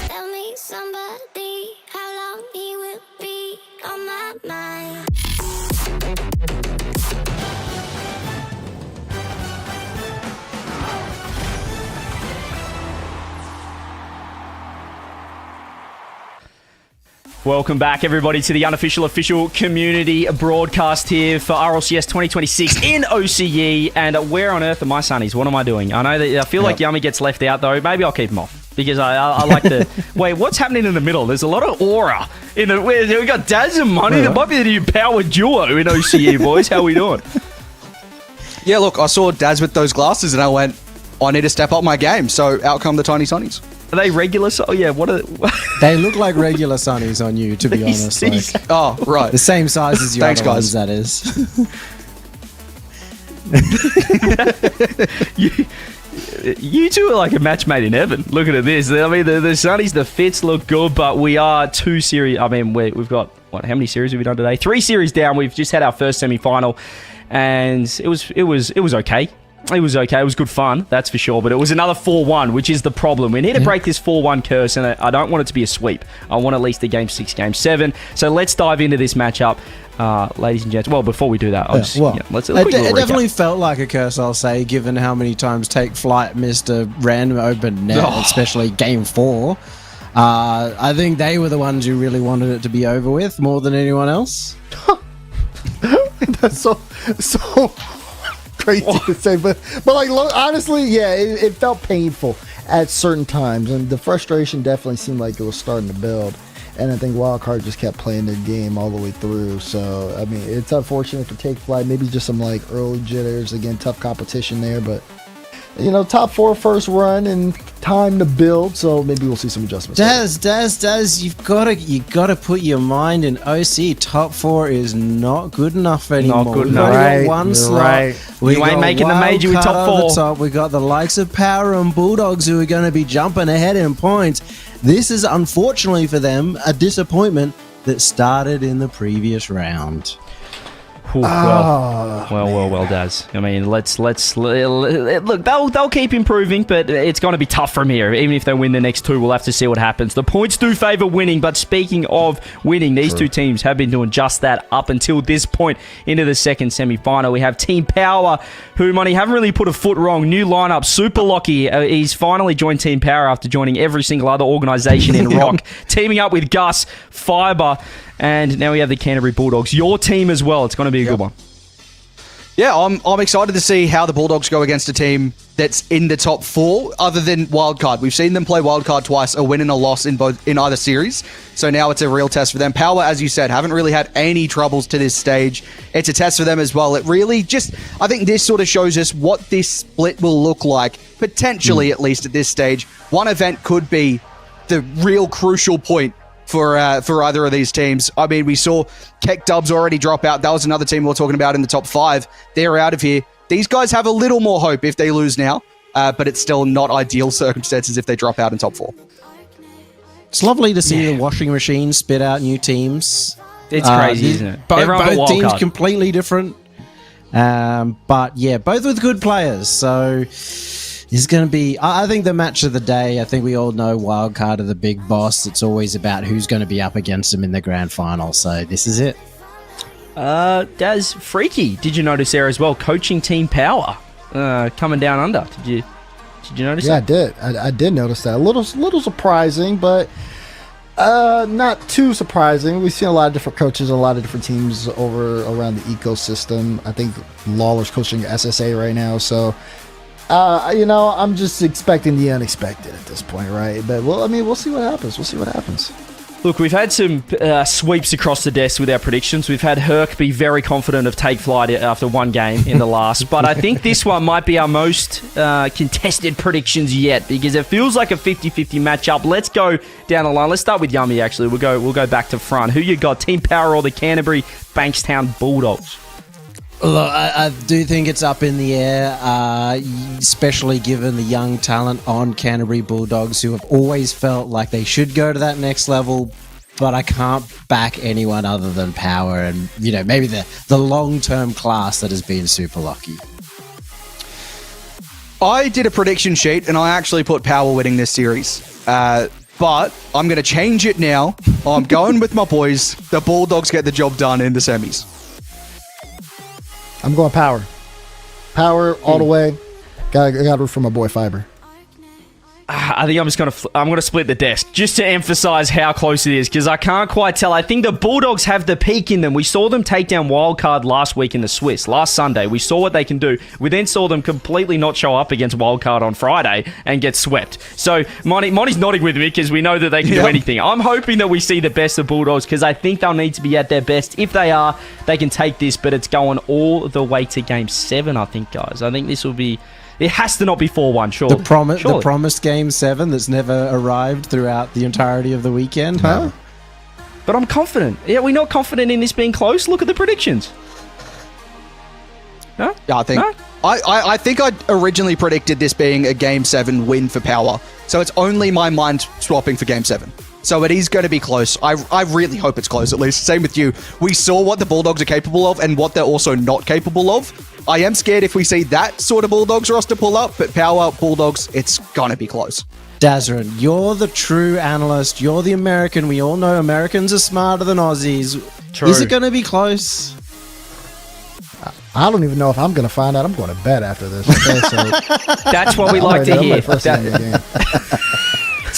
Tell me somebody how long he will be on my mind. Welcome back, everybody, to the Unofficial official community broadcast here for RLCS 2026 in OCE. And where on earth are my sunnies? What am I doing? I know that I feel like Yummy gets left out, though. Maybe I'll keep him off because I like to... Wait, what's happening in the middle? There's a lot of aura. We got Daz and Money. That might be the new power duo in OCE, boys. How we doing? Yeah, look, I saw Daz with those glasses and I went, I need to step up my game. So out come the Tiny Sunnies. Are they regular? Oh, yeah. What are they? Look like regular sunnies on you, to be honest. Like, oh, right. The same size as your Thanks, other guys. ones, that is. You two are like a match made in heaven. Looking at this. I mean, the sunnies, the fits look good, but we are 2 series. I mean, we've got, what, how many series have we done today? 3 series down. We've just had our first semi-final, and it was okay. It was okay. It was good fun, that's for sure. But it was another 4-1, which is the problem. We need to break this 4-1 curse, and I don't want it to be a sweep. I want at least a Game 6, Game 7. So let's dive into this matchup, ladies and gents. Well, before we do that, let's it definitely felt like a curse, I'll say, given how many times Take Flight missed a random open net, especially Game 4. I think they were the ones who really wanted it to be over with more than anyone else. That's so crazy to say, but like honestly, yeah, it felt painful at certain times, and the frustration definitely seemed like it was starting to build. And I think Wildcard just kept playing their game all the way through. So I mean, it's unfortunate for Take Flight. Maybe just some like early jitters. Again, tough competition there, but you know, top 4 first run and time to build, so maybe we'll see some adjustments. Daz, you've got to put your mind in OC. Top 4 is not good enough anymore. Not good We've enough. only got one slot. Right. You ain't making the major with top 4. We got the likes of Power and Bulldogs who are going to be jumping ahead in points. This is unfortunately for them a disappointment that started in the previous round. Well, Daz. I mean, let's look. They'll keep improving, but it's going to be tough from here. Even if they win the next 2, we'll have to see what happens. The points do favour winning, but speaking of winning, these 2 teams have been doing just that up until this point into the second semi-final. We have Team Power, who, Money, haven't really put a foot wrong. New lineup, Super Lockie. He's finally joined Team Power after joining every single other organisation in Rock, teaming up with Gus, Fiber. And now we have the Canterbury Bulldogs. Your team as well. It's going to be a good one. Yeah, I'm excited to see how the Bulldogs go against a team that's in the top 4, other than Wildcard. We've seen them play Wildcard twice, a win and a loss in either series. So now it's a real test for them. Power, as you said, haven't really had any troubles to this stage. It's a test for them as well. It really I think this sort of shows us what this split will look like, potentially at least at this stage. One event could be the real crucial point for either of these teams. I mean, we saw Keck Dubs already drop out. That was another team we were talking about in the top 5. They're out of here. These guys have a little more hope if they lose now. but it's still not ideal circumstances if they drop out in top 4. It's lovely to see the washing machine spit out new teams. It's crazy, isn't it? Both teams completely different. But yeah, both with good players. So it's going to be, I think, the match of the day. I think we all know wildcard of the big boss. It's always about who's going to be up against them in the grand final. So this is it. Daz, Freaky, did you notice there as well? Coaching Team Power coming down under. Did you notice that? Yeah, I did. I did notice that. A little surprising, but not too surprising. We've seen a lot of different coaches, a lot of different teams around the ecosystem. I think Lawler's coaching SSA right now, so I'm just expecting the unexpected at this point, right? But we'll see what happens. Look, we've had some sweeps across the desk with our predictions. We've had Herc be very confident of take flight after one game in the last. But I think this one might be our most contested predictions yet, because it feels like a 50-50 matchup. Let's go down the line. Let's start with Yummy, actually. We'll go back to front. Who you got? Team Power or the Canterbury Bankstown Bulldogs? Look, I do think it's up in the air, especially given the young talent on Canterbury Bulldogs, who have always felt like they should go to that next level, but I can't back anyone other than Power and, maybe the long-term class that has been super lucky. I did a prediction sheet, and I actually put Power winning this series. But I'm going to change it now. I'm going with my boys. The Bulldogs get the job done in the semis. I'm going Power. Power all the way. Got to root for my boy Fiber. I think I'm going to split the desk just to emphasize how close it is, because I can't quite tell. I think the Bulldogs have the peak in them. We saw them take down Wildcard last week in the Swiss. Last Sunday, we saw what they can do. We then saw them completely not show up against Wildcard on Friday and get swept. So Monty's nodding with me because we know that they can do anything. I'm hoping that we see the best of Bulldogs, because I think they'll need to be at their best. If they are, they can take this, but it's going all the way to Game 7, I think, guys. I think this will be... It has to not be 4-1, surely. The promised Game 7 that's never arrived throughout the entirety of the weekend, huh? But I'm confident. Yeah, we're not confident in this being close. Look at the predictions. No? Yeah, I think I originally predicted this being a Game 7 win for Power. So it's only my mind swapping for Game 7. So it is going to be close. I really hope it's close, at least. Same with you. We saw what the Bulldogs are capable of and what they're also not capable of. I am scared if we see that sort of Bulldogs roster pull up, but Power, Bulldogs, it's going to be close. Dazrin, you're the true analyst. You're the American. We all know Americans are smarter than Aussies. True. Is it going to be close? I don't even know if I'm going to find out. I'm going to bed after this. Okay, so that's what we like to hear. That's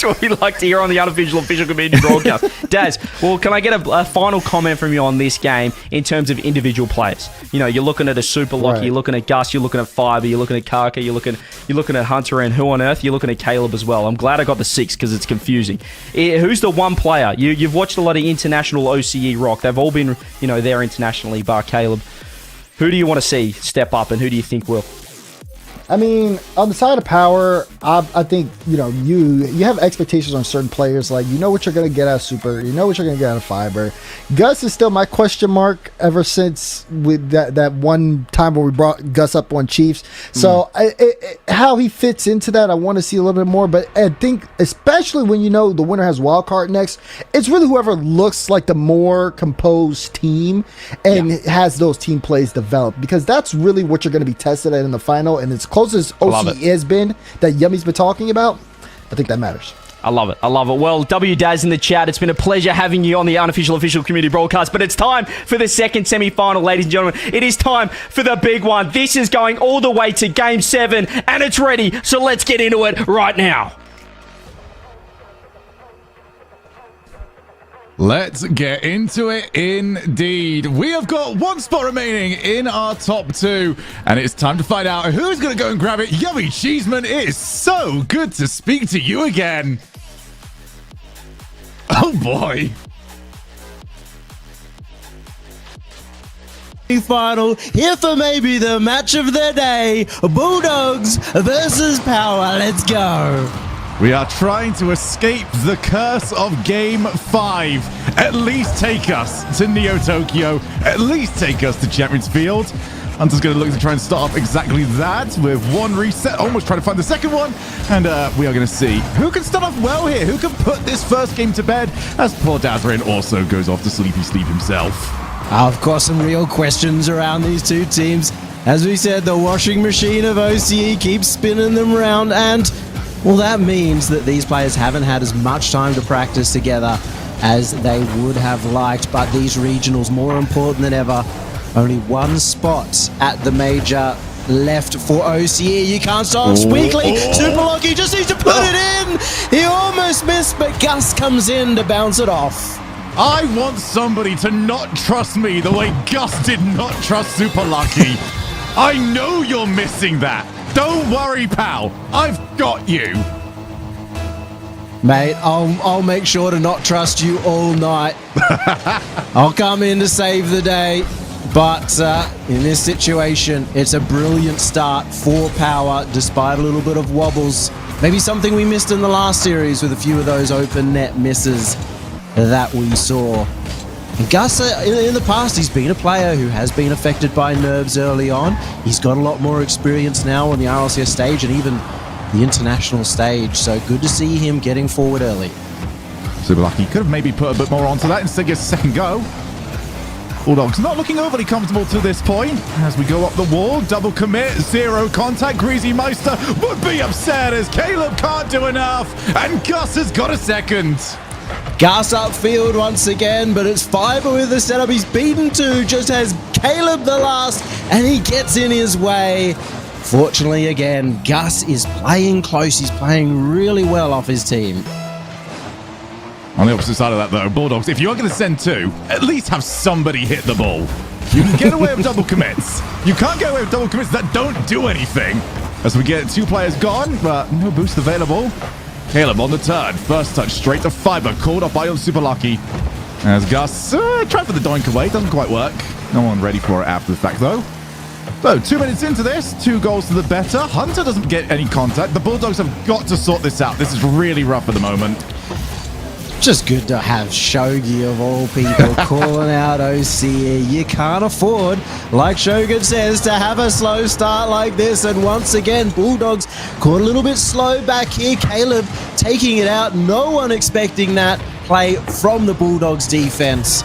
what we like to hear on the Unofficial Official Community Broadcast. Daz, well, can I get a final comment from you on this game in terms of individual players? You're looking at a Super Locky, right. You're looking at Gus, you're looking at Fiber, you're looking at Karka, you're looking at Hunter, and who on earth? You're looking at Caleb as well. I'm glad I got the 6 because it's confusing. Who's the one player? You've watched a lot of international OCE rock. They've all been, there internationally, bar Caleb. Who do you want to see step up, and who do you think will? I mean, on the side of Power, I think, you have expectations on certain players. Like, what you're going to get out of Super. What you're going to get out of Fiber. Gus is still my question mark ever since with that one time where we brought Gus up on Chiefs. So how he fits into that, I want to see a little bit more. But I think, especially when the winner has wild card next, it's really whoever looks like the more composed team and has those team plays developed. Because that's really what you're going to be tested at in the final. And it's close as OCE has been that Yummy's been talking about. I think that matters. I love it. Well, W-Daz in the chat, it's been a pleasure having you on the Unofficial Official Community Broadcast, but it's time for the second semi-final, ladies and gentlemen. It is time for the big one. This is going all the way to Game 7, and it's ready, so let's get into it right now. Let's get into it indeed. We have got one spot remaining in our top 2, and it's time to find out who's going to go and grab it. Yummy Cheeseman, it is so good to speak to you again. Oh boy. Final, here for maybe the match of the day, Bulldogs versus Power. Let's go. We are trying to escape the curse of Game 5. At least take us to Neo Tokyo. At least take us to Champions Field. Hunter's going to look to try and start off exactly that with one reset, almost trying to find the second one. And we are going to see who can start off well here, who can put this first game to bed, as poor Dazarin also goes off to sleepy sleep himself. Of course, some real questions around these two teams. As we said, the washing machine of OCE keeps spinning them around, and, well, that means that these players haven't had as much time to practice together as they would have liked, but these regionals, more important than ever. Only one spot at the major left for OCE. You can't stop Weekly. Super Lucky just needs to put it in. He almost missed, but Gus comes in to bounce it off. I want somebody to not trust me the way Gus did not trust Super Lucky. I know you're missing that. Don't worry, pal. I've got you. Mate, I'll make sure to not trust you all night. I'll come in to save the day. But in this situation, it's a brilliant start for Power, despite a little bit of wobbles. Maybe something we missed in the last series with a few of those open net misses that we saw. And Gus, in the past, he's been a player who has been affected by nerves early on. He's got a lot more experience now on the RLCS stage and even the international stage. So good to see him getting forward early. Super Lucky could have maybe put a bit more onto that instead gets a second go. Bulldogs not looking overly comfortable to this point. As we go up the wall, double commit, zero contact. Greasy Meister would be upset as Caleb can't do enough. And Gus has got a second. Gus upfield once again, but it's Fiber with the setup. He's beaten two, just has Caleb the last, and he gets in his way. Fortunately, again, Gus is playing close. He's playing really well off his team. On the opposite side of that, though, Bulldogs, if you're going to send two, at least have somebody hit the ball. You can get away with double commits. You can't get away with double commits that don't do anything. As we get two players gone, but no boost available. Caleb on the turn. First touch straight to Fiber, called up by Super Lucky. As Gus tried for the doink away, doesn't quite work. No one ready for it after the fact, though. So, 2 minutes into this, 2 goals to the better. Hunter doesn't get any contact. The Bulldogs have got to sort this out. This is really rough at the moment. Just good to have Shogi, of all people, calling out OCE. You can't afford, like Shogun says, to have a slow start like this. And once again, Bulldogs caught a little bit slow back here. Caleb taking it out. No one expecting that play from the Bulldogs defense.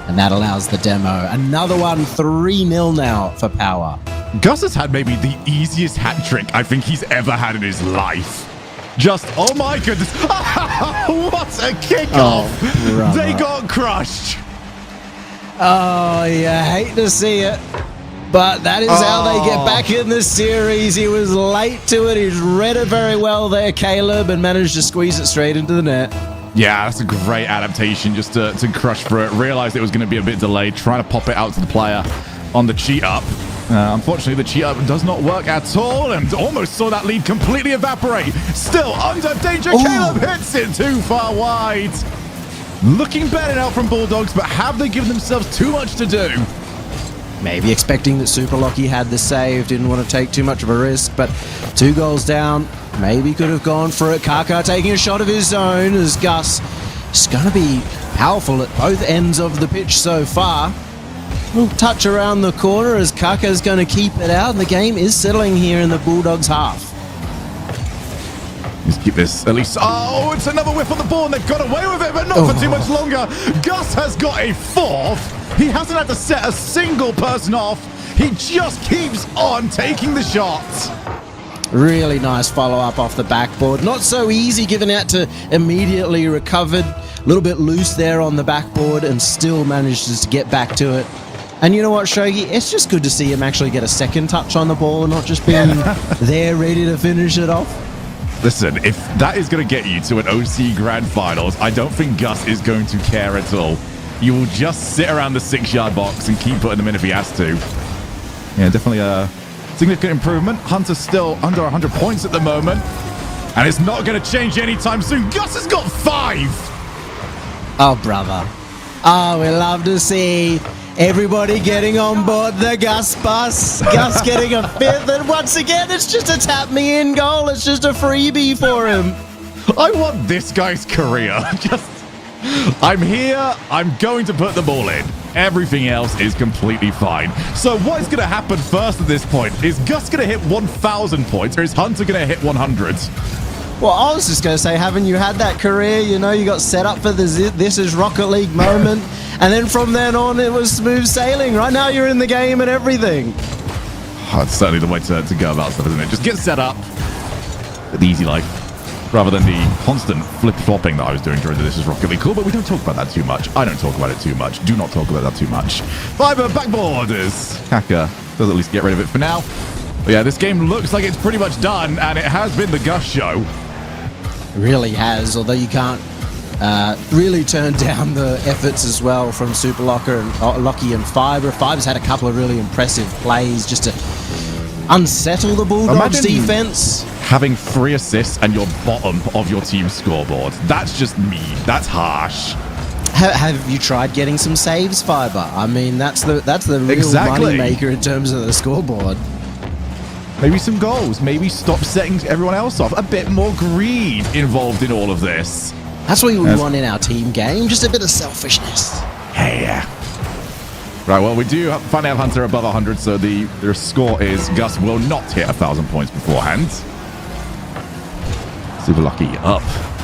And that allows the demo. Another one, 3-0 now for Power. Gus has had maybe the easiest hat trick I think he's ever had in his life. Just, oh my goodness. What a kickoff. Oh, they got crushed. Oh, you hate to see it. But that is how they get back in the series. He was late to it. He's read it very well there, Caleb, and managed to squeeze it straight into the net. Yeah, that's a great adaptation just to crush through it. Realized it was going to be a bit delayed, trying to pop it out to the player on the cheat up. Unfortunately, the cheat up does not work at all, and almost saw that lead completely evaporate. Still under danger. Ooh. Caleb hits it too far wide. Looking better now from Bulldogs, but have they given themselves too much to do? Maybe expecting that Super Lucky had the save, didn't want to take too much of a risk, but 2 goals down. Maybe could have gone for it. Kaka taking a shot of his own as Gus is going to be powerful at both ends of the pitch so far. Little touch around the corner as Kaka's going to keep it out, and the game is settling here in the Bulldogs' half. Let's keep this at least. Oh, it's another whiff on the ball, and they've got away with it, but not for too much longer. Gus has got a 4th. He hasn't had to set a single person off. He just keeps on taking the shots. Really nice follow-up off the backboard. Not so easy given out to immediately recovered. A little bit loose there on the backboard and still manages to get back to it. And you know what, Shogi? It's just good to see him actually get a second touch on the ball and not just being there ready to finish it off. Listen, if that is going to get you to an OCE Grand Finals, I don't think Gus is going to care at all. You will just sit around the 6-yard box and keep putting them in if he has to. Yeah, definitely a significant improvement. Hunter's still under 100 points at the moment, and it's not going to change anytime soon. Gus has got 5! Oh, brother. Oh, we love to see everybody getting on board the Gus bus. Gus getting a 5th, and once again, it's just a tap me in goal. It's just a freebie for him. I want this guy's career. I'm here. I'm going to put the ball in. Everything else is completely fine. So what is going to happen first at this point? Is Gus going to hit 1,000 points, or is Hunter going to hit 100? Well, I was just going to say, haven't you had that career? You know, you got set up for the This Is Rocket League moment, and then from then on, it was smooth sailing. Right now, you're in the game and everything. Oh, it's certainly the way to go about stuff, isn't it? Just get set up. The easy life. Rather than the constant flip-flopping that I was doing during the This Is Rocket League. Cool, but we don't talk about that too much. I don't talk about it too much. Do not talk about that too much. Fiber backboarders. Kaka does at least get rid of it for now. But yeah, this game looks like it's pretty much done, and it has been the Gus show. Really has, although you can't really turn down the efforts as well from Super Locker and Lockie and Fiber. Fiber's had a couple of really impressive plays just to unsettle the Bulldogs defense. Having 3 assists and your bottom of your team's scoreboard. That's just mean. That's harsh. Have you tried getting some saves, Fiber? I mean, that's the real money maker in terms of the scoreboard. Maybe some goals. Maybe stop setting everyone else off. A bit more greed involved in all of this. That's what we want in our team game. Just a bit of selfishness. Yeah. Right, well, we do finally have Hunter above 100, so their score is Gus will not hit 1,000 points beforehand. Super Lucky up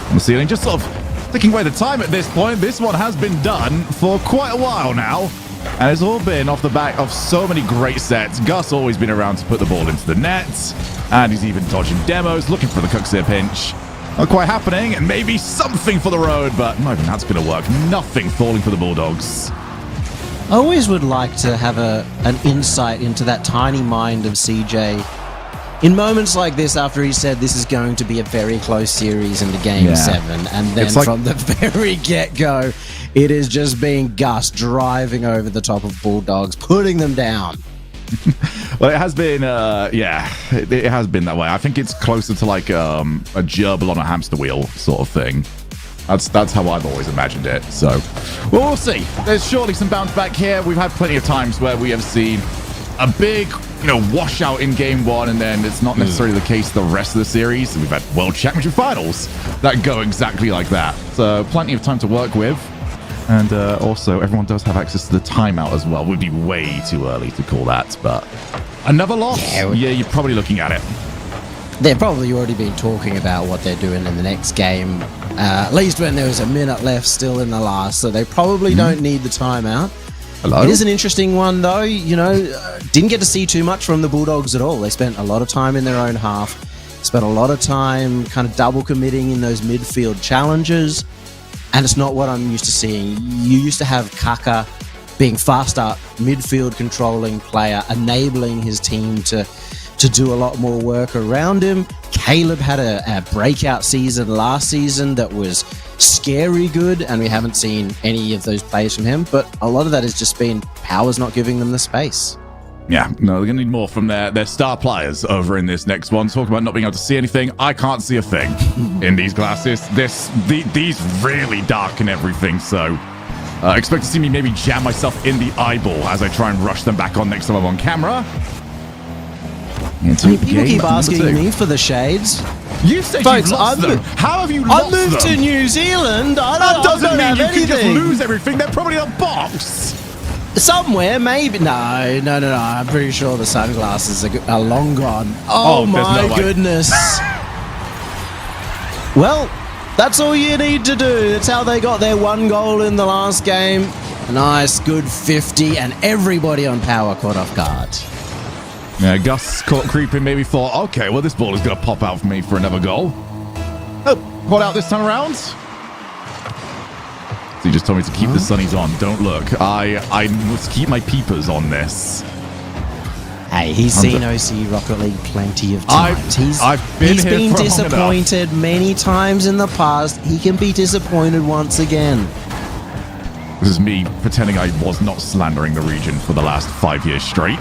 on the ceiling. Just sort of ticking away the time at this point. This one has been done for quite a while now. And it's all been off the back of so many great sets. Gus always been around to put the ball into the net. And he's even dodging demos, looking for the Cookseer pinch. Not quite happening, and maybe something for the road, but not even that's going to work. Nothing falling for the Bulldogs. I always would like to have an insight into that tiny mind of CJ. In moments like this, after he said this is going to be a very close series into Game 7, and then from the very get-go, it is just being Gus driving over the top of Bulldogs, putting them down. Well, it has been, it has been that way. I think it's closer to like a gerbil on a hamster wheel sort of thing. That's how I've always imagined it. So, well, we'll see. There's surely some bounce back here. We've had plenty of times where we have seen a big, washout in Game 1, and then it's not necessarily the case the rest of the series. We've had World Championship Finals that go exactly like that. So, plenty of time to work with. And also, everyone does have access to the timeout as well. Would be way too early to call that, but another loss? Yeah, you're probably looking at it. They've probably already been talking about what they're doing in the next game, at least when there was a minute left still in the last, so they probably don't need the timeout. Hello? It is an interesting one, though. Didn't get to see too much from the Bulldogs at all. They spent a lot of time in their own half, spent a lot of time kind of double committing in those midfield challenges. And it's not what I'm used to seeing. You used to have Kaka being fast up, midfield controlling player, enabling his team to do a lot more work around him. Caleb had a breakout season last season that was scary good, and we haven't seen any of those plays from him. But a lot of that has just been Power's not giving them the space. Yeah, no, they're going to need more from their star players over in this next one. Talk about not being able to see anything. I can't see a thing in these glasses. These really darken everything, so expect to see me maybe jam myself in the eyeball as I try and rush them back on next time I'm on camera. People keep asking me for the shades. You said you've lost them. How have you lost them? I moved to New Zealand. That doesn't mean you can just lose everything. They're probably in a box. Somewhere, maybe. No. I'm pretty sure the sunglasses are long gone. Oh my goodness. Well, that's all you need to do. That's how they got their 1 goal in the last game. A nice, good 50, and everybody on Power caught off guard. Yeah, Gus caught creeping, maybe thought, okay, well, this ball is going to pop out for me for another goal. Oh, caught out this time around. So you just told me to keep the sunnies on. Don't look. I must keep my peepers on this. Hey, he's seen OCE Rocket League plenty of times. He's been disappointed many times in the past. He can be disappointed once again. This is me pretending I was not slandering the region for the last 5 years straight.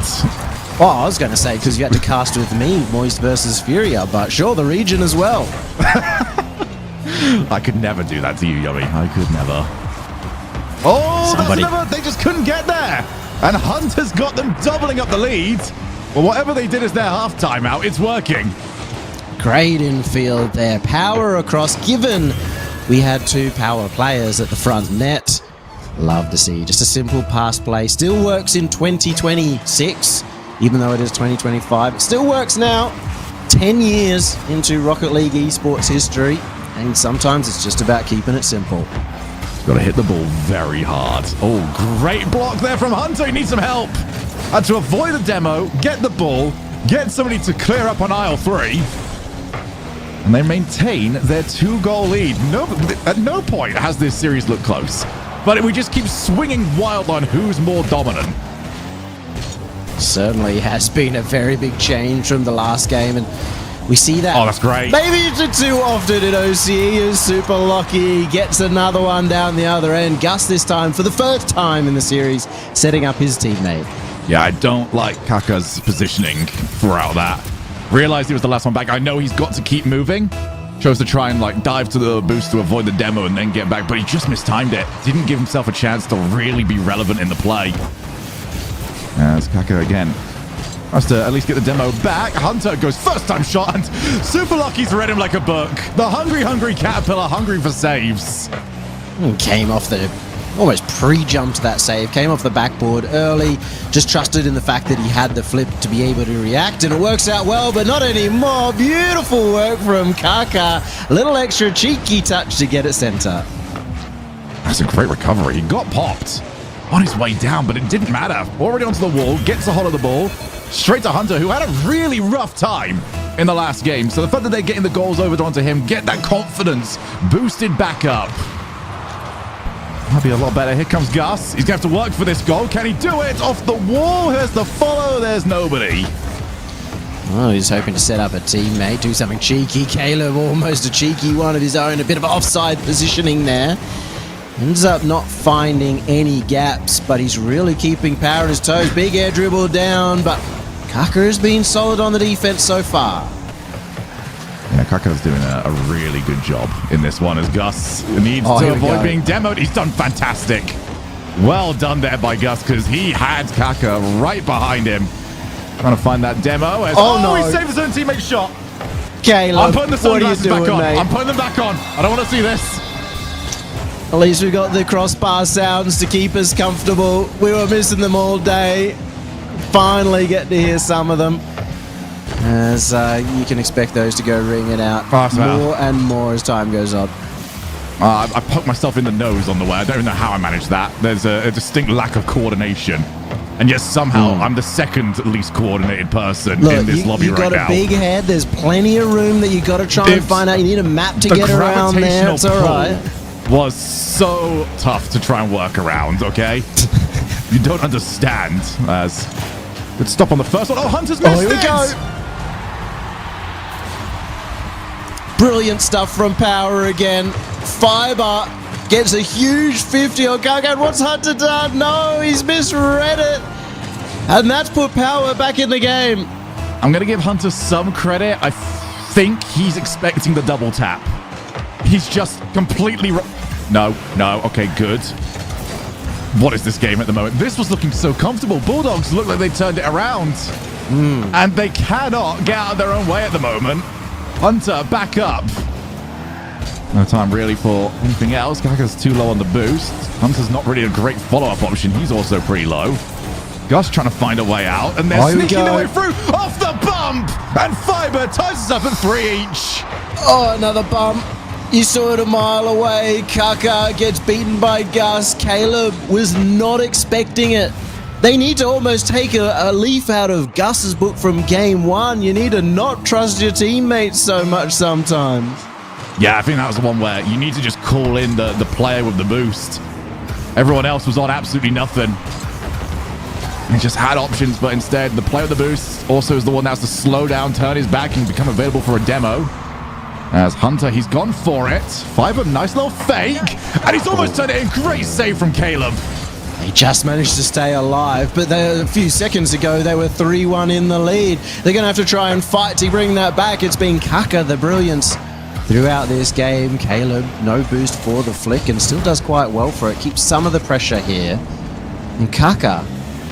Oh, I was going to say, because you had to cast with me, Moist versus Furia, but sure, the region as well. I could never do that to you, Yummy. I could never. Oh, they just couldn't get there. And Hunter's got them doubling up the lead. Well, whatever they did as their half timeout, it's working. Great infield there. Power across, given we had 2 power players at the front net. Love to see. Just a simple pass play. Still works in 2026, even though it is 2025. It still works now, 10 years into Rocket League esports history, and sometimes it's just about keeping it simple. Got to hit the ball very hard. Oh, great block there from Hunter. He needs some help. Had to avoid the demo, get the ball, get somebody to clear up on aisle 3. And they maintain their 2-goal lead. At no point has this series looked close. But we just keep swinging wild on who's more dominant. Certainly has been a very big change from the last game, and we see that. Oh, that's great. Maybe it's too often in OCE is super lucky. Gets another one down the other end. Gus this time, for the first time in the series, setting up his teammate. Yeah, I don't like Kaka's positioning throughout that. Realized he was the last one back. I know he's got to keep moving. Chose to try and dive to the boost to avoid the demo and then get back, but he just mistimed it. Didn't give himself a chance to really be relevant in the play. As Kaka again has to at least get the demo back. Hunter goes first time shot, and Super Lucky's read him like a book. The hungry caterpillar, hungry for saves. Came off the almost pre-jumped that save, came off the backboard early, just trusted in the fact that he had the flip to be able to react, and it works out well, but not anymore. Beautiful work from Kaka. A little extra cheeky touch to get it center. That's a great recovery. He got popped on his way down, but it didn't matter. Already onto the wall, gets a hold of the ball, straight to Hunter, who had a really rough time in the last game. So the fact that they're getting the goals over onto him, get that confidence boosted back up. Might be a lot better. Here comes Gus. He's going to have to work for this goal. Can he do it? Off the wall. Here's the follow. There's nobody. Oh, he's hoping to set up a teammate, do something cheeky. Caleb, almost a cheeky one of his own. A bit of offside positioning there. Ends up not finding any gaps, but he's really keeping power on his toes. Big air dribble down, but Kaka has been solid on the defense so far. Yeah, Kaka's doing a really good job in this one as Gus needs to avoid being demoed. He's done fantastic. Well done there by Gus, because he had Kaka right behind him. Trying to find that demo. No. He saved his own teammate's shot. Caleb, I'm putting the sunglasses back on. mate? I'm putting them back on. I don't want to see this. At least we got the crossbar sounds to keep us comfortable. We were missing them all day. Finally get to hear some of them. As you can expect those to go ringing out more and more as time goes on. I poked myself in the nose on the way. I don't even know how I managed that. There's a distinct lack of coordination. And yet somehow I'm the second least coordinated person in this lobby right now. You've got a big head. There's plenty of room that you got to try and find out. You need a map to get around there. It's all right. Was so tough to try and work around, okay? You don't understand. As good stop on the first one. Oh, Hunter's missed here we go. Brilliant stuff from Power again. Fiber gets a huge 50 on Kaka. What's Hunter done? No, he's misread it. And that's put Power back in the game. I'm going to give Hunter some credit. I think he's expecting the double tap. He's just completely... No. Okay, good. What is this game at the moment? This was looking so comfortable. Bulldogs look like they turned it around. And they cannot get out of their own way at the moment. Hunter back up. No time really for anything else. Kaka's too low on the boost. Hunter's not really a great follow-up option. He's also pretty low. Gus trying to find a way out, and they're sneaking their way through off the bump. And Fiber ties us up at 3 each. Oh, another bump. You saw it a mile away. Kaka gets beaten by Gus. Caleb was not expecting it. They need to almost take a leaf out of Gus's book from game one. You need to not trust your teammates so much sometimes. Yeah, I think that was the one where you need to just call in the player with the boost. Everyone else was on absolutely nothing. He just had options, but instead the player with the boost also is the one that has to slow down, turn his back, and become available for a demo. As Hunter, he's gone for it. Fiber, nice little fake. And he's almost turned it in. Great save from Caleb. They just managed to stay alive, but a few seconds ago they were 3-1 in the lead. They're going to have to try and fight to bring that back. It's been Kaka, the brilliance throughout this game. Caleb, no boost for the flick, and still does quite well for it. Keeps some of the pressure here. And Kaka,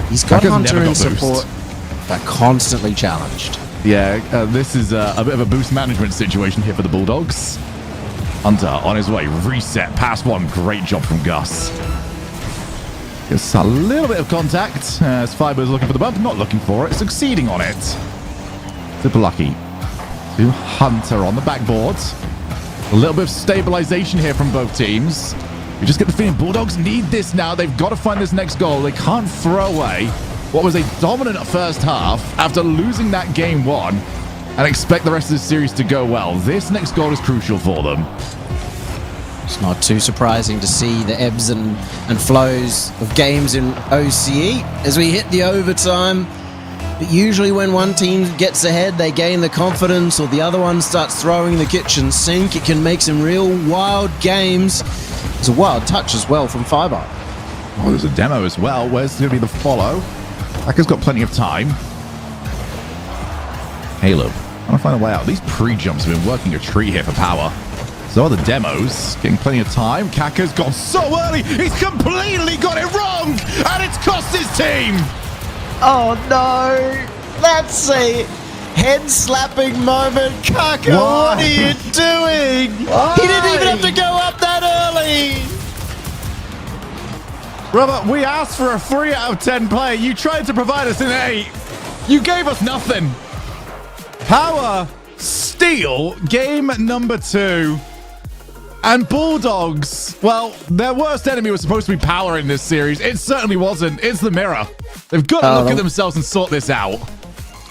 he's got Hunter in support, but constantly challenged. Yeah, this is a bit of a boost management situation here for the Bulldogs. Hunter on his way, reset, pass one. Great job from Gus. Gets a little bit of contact as Fiber's looking for the bump, not looking for it, succeeding on it. Super lucky to Hunter on the backboard. A little bit of stabilization here from both teams. We just get the feeling Bulldogs need this now. They've got to find this next goal. They can't throw away what was a dominant first half after losing that game 1 and expect the rest of the series to go well. This next goal is crucial for them. It's not too surprising to see the ebbs and flows of games in OCE as we hit the overtime. But usually when one team gets ahead, they gain the confidence, or the other one starts throwing the kitchen sink. It can make some real wild games. There's a wild touch as well from Fiber. Oh, there's a demo as well. Where's going to be the follow? Aka's got plenty of time. Halo, I want to find a way out. These pre-jumps have been working a treat here for power. So are the demos, getting plenty of time. Kaka's gone so early, he's completely got it wrong, and it's cost his team. Oh no, that's a head-slapping moment. Kaka, Why? what are you doing? Why? He didn't even have to go up that early. Robert, we asked for a 3 out of 10 play. You tried to provide us an 8. You gave us nothing. Power steal game number 2. And Bulldogs, well, their worst enemy was supposed to be Power in this series. It certainly wasn't. It's the mirror. They've got to look at themselves and sort this out.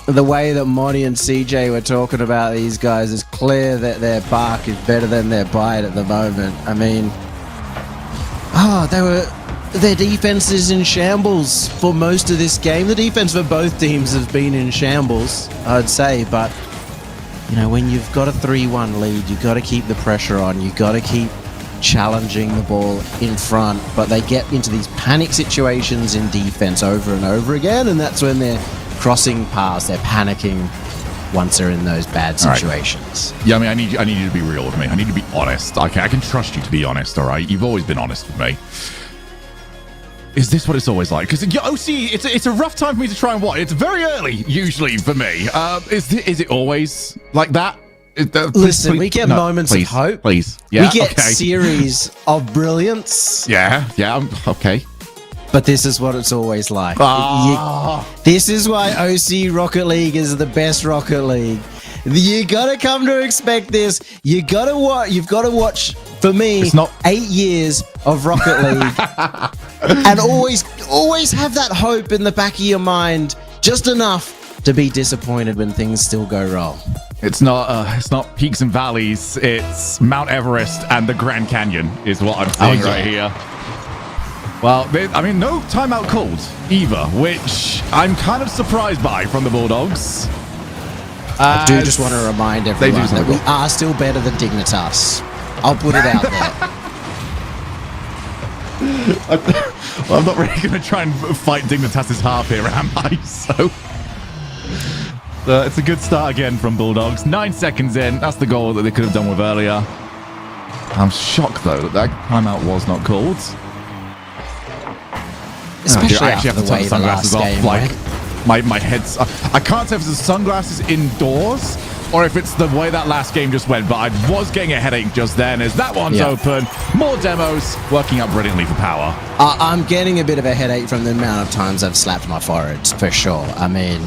The way that Monty and CJ were talking about these guys is clear that their bark is better than their bite at the moment. I mean, their defense is in shambles for most of this game. The defense for both teams has been in shambles, I'd say, but you know, when you've got a 3-1 lead, you've got to keep the pressure on. You've got to keep challenging the ball in front. But they get into these panic situations in defense over and over again, and that's when they're crossing paths. They're panicking once they're in those bad situations. Right. Yeah, I mean, I need you to be real with me. I need you to be honest. Okay, I can trust you to be honest, all right? You've always been honest with me. Is this what it's always like? Because OC, it's a rough time for me to try and watch. It's very early, usually, for me. Is it always like that? Listen, we get moments of hope. Please. Yeah, we get series of brilliance. Yeah, okay. But this is what it's always like. This is why OC Rocket League is the best Rocket League. You gotta come to expect this. You've got to watch, for me, 8 years of Rocket League. And always have that hope in the back of your mind, just enough to be disappointed when things still go wrong. It's not peaks and valleys. It's Mount Everest and the Grand Canyon is what I'm seeing right here. Well, I mean, no timeout called either, which I'm kind of surprised by from the Bulldogs. I do just want to remind everyone that we are still better than Dignitas. I'll put it out there. Well, I'm not really going to try and fight Dignitas' half here, am I? So it's a good start again from Bulldogs. 9 seconds in. That's the goal that they could have done with earlier. I'm shocked, though, that timeout was not called. Especially I actually have to turn the sunglasses off. Like, my head's... I can't tell if it's the sunglasses indoors or if it's the way that last game just went, but I was getting a headache just then as that one's open. More demos working out brilliantly for Power. I'm getting a bit of a headache from the amount of times I've slapped my forehead, for sure. I mean,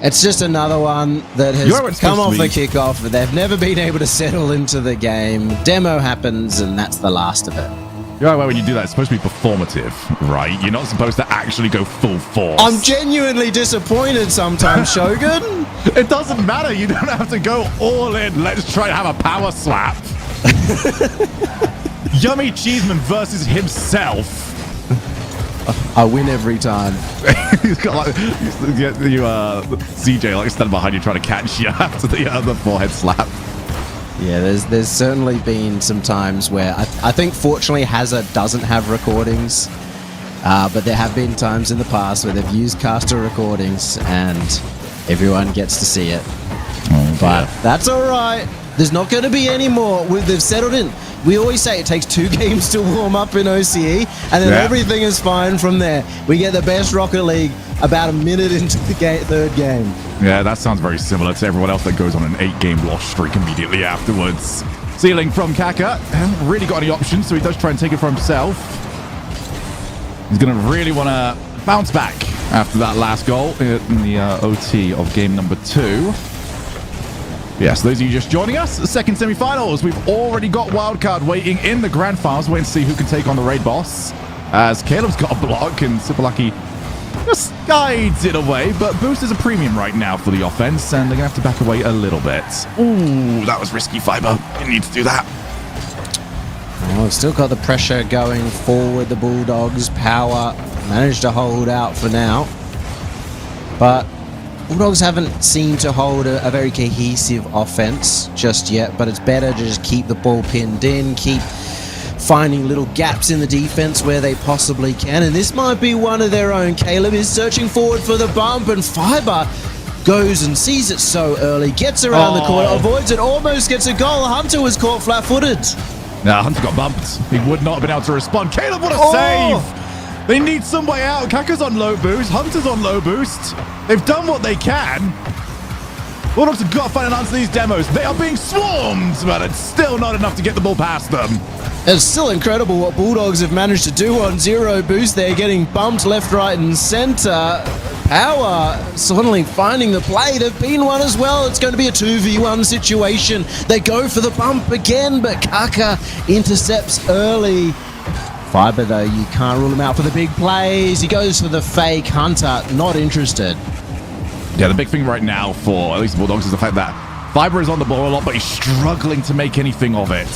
it's just another one that has come off the kickoff. They've never been able to settle into the game. Demo happens, and that's the last of it. You're right, well, when you do that, it's supposed to be performative, right? You're not supposed to actually go full force. I'm genuinely disappointed sometimes, Shogun. It doesn't matter. You don't have to go all in. Let's try to have a power slap. Yummy Cheeseman versus himself. I win every time. He's got like CJ like standing behind you trying to catch you after the forehead slap. Yeah, there's certainly been some times where I think fortunately Hazard doesn't have recordings, but there have been times in the past where they've used caster recordings and everyone gets to see it. But that's all right. There's not going to be any more. They've settled in. We always say it takes 2 games to warm up in OCE, and then everything is fine from there. We get the best Rocket League about a minute into the third game. Yeah, that sounds very similar to everyone else that goes on an 8-game loss streak immediately afterwards. Ceiling from Kaka. Hasn't really got any options, so he does try and take it for himself. He's going to really want to bounce back after that last goal in the OT of game number 2. Yes, those of you just joining us, the second semi-finals. We've already got wildcard waiting in the grand finals. Waiting to see who can take on the raid boss. As Caleb's got a block and Sipalaki just guides it away. But Boost is a premium right now for the offense, and they're going to have to back away a little bit. Ooh, that was risky, Fiber. You need to do that. Oh, still got the pressure going forward. The Bulldogs power managed to hold out for now, but Bulldogs haven't seemed to hold a very cohesive offense just yet. But it's better to just keep the ball pinned in, keep finding little gaps in the defense where they possibly can, and this might be one of their own. Caleb is searching forward for the bump, and Fiber goes and sees it so early, gets around the corner, avoids it, almost gets a goal. Hunter was caught flat-footed. Nah, Hunter got bumped. He would not have been able to respond. Caleb, what a save! They need some way out. Kaka's on low boost. Hunter's on low boost. They've done what they can. Bulldogs have got to find an answer to these demos. They are being swarmed, but it's still not enough to get the ball past them. It's still incredible what Bulldogs have managed to do on 0 boost. They're getting bumped left, right, and center. Power suddenly finding the play. They've been one as well. It's going to be a 2v1 situation. They go for the bump again, but Kaka intercepts early. Fiber, though, you can't rule him out for the big plays. He goes for the fake. Hunter, not interested. Yeah, the big thing right now for at least the Bulldogs is the fact that Fiber is on the ball a lot, but he's struggling to make anything of it.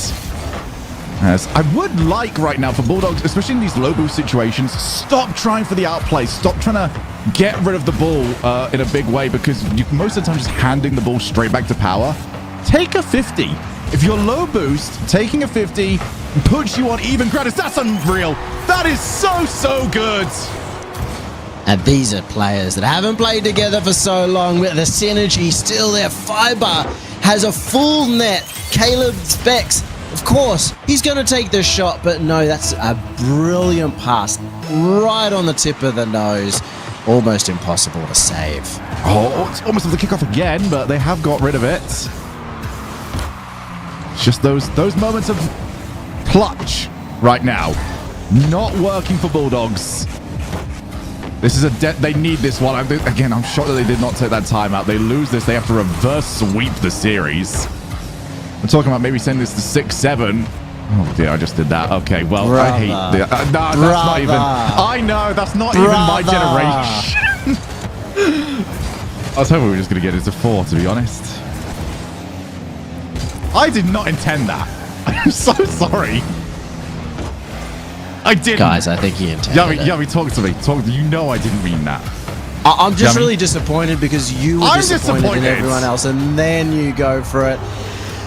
Yes, I would like right now for Bulldogs, especially in these low boost situations, stop trying for the outplay. Stop trying to get rid of the ball in a big way, because you most of the time just handing the ball straight back to power. Take a 50. If you're low boost, taking a 50 puts you on even ground. That's unreal. That is so good. And these are players that haven't played together for so long, but the synergy still there. Fiber has a full net. Caleb Specs, of course, he's going to take the shot, but no, that's a brilliant pass right on the tip of the nose. Almost impossible to save. Oh, it's almost with the kickoff again, but they have got rid of it. It's just those moments of clutch right now. Not working for Bulldogs. This is they need this one. Again, I'm shocked that they did not take that timeout. They lose this, they have to reverse sweep the series. I'm talking about maybe sending this to 6-7. Oh dear, I just did that. Okay, well, Brother. I hate that. No, that's not even. I know, that's not even my generation. I was hoping we were just going to get it to 4, to be honest. I did not intend that. I'm so sorry. I didn't. Guys, I think he intended it. Yummy, talk to me. You know I didn't mean that. I'm just Yummy. really disappointed because you were disappointed in everyone else, and then you go for it.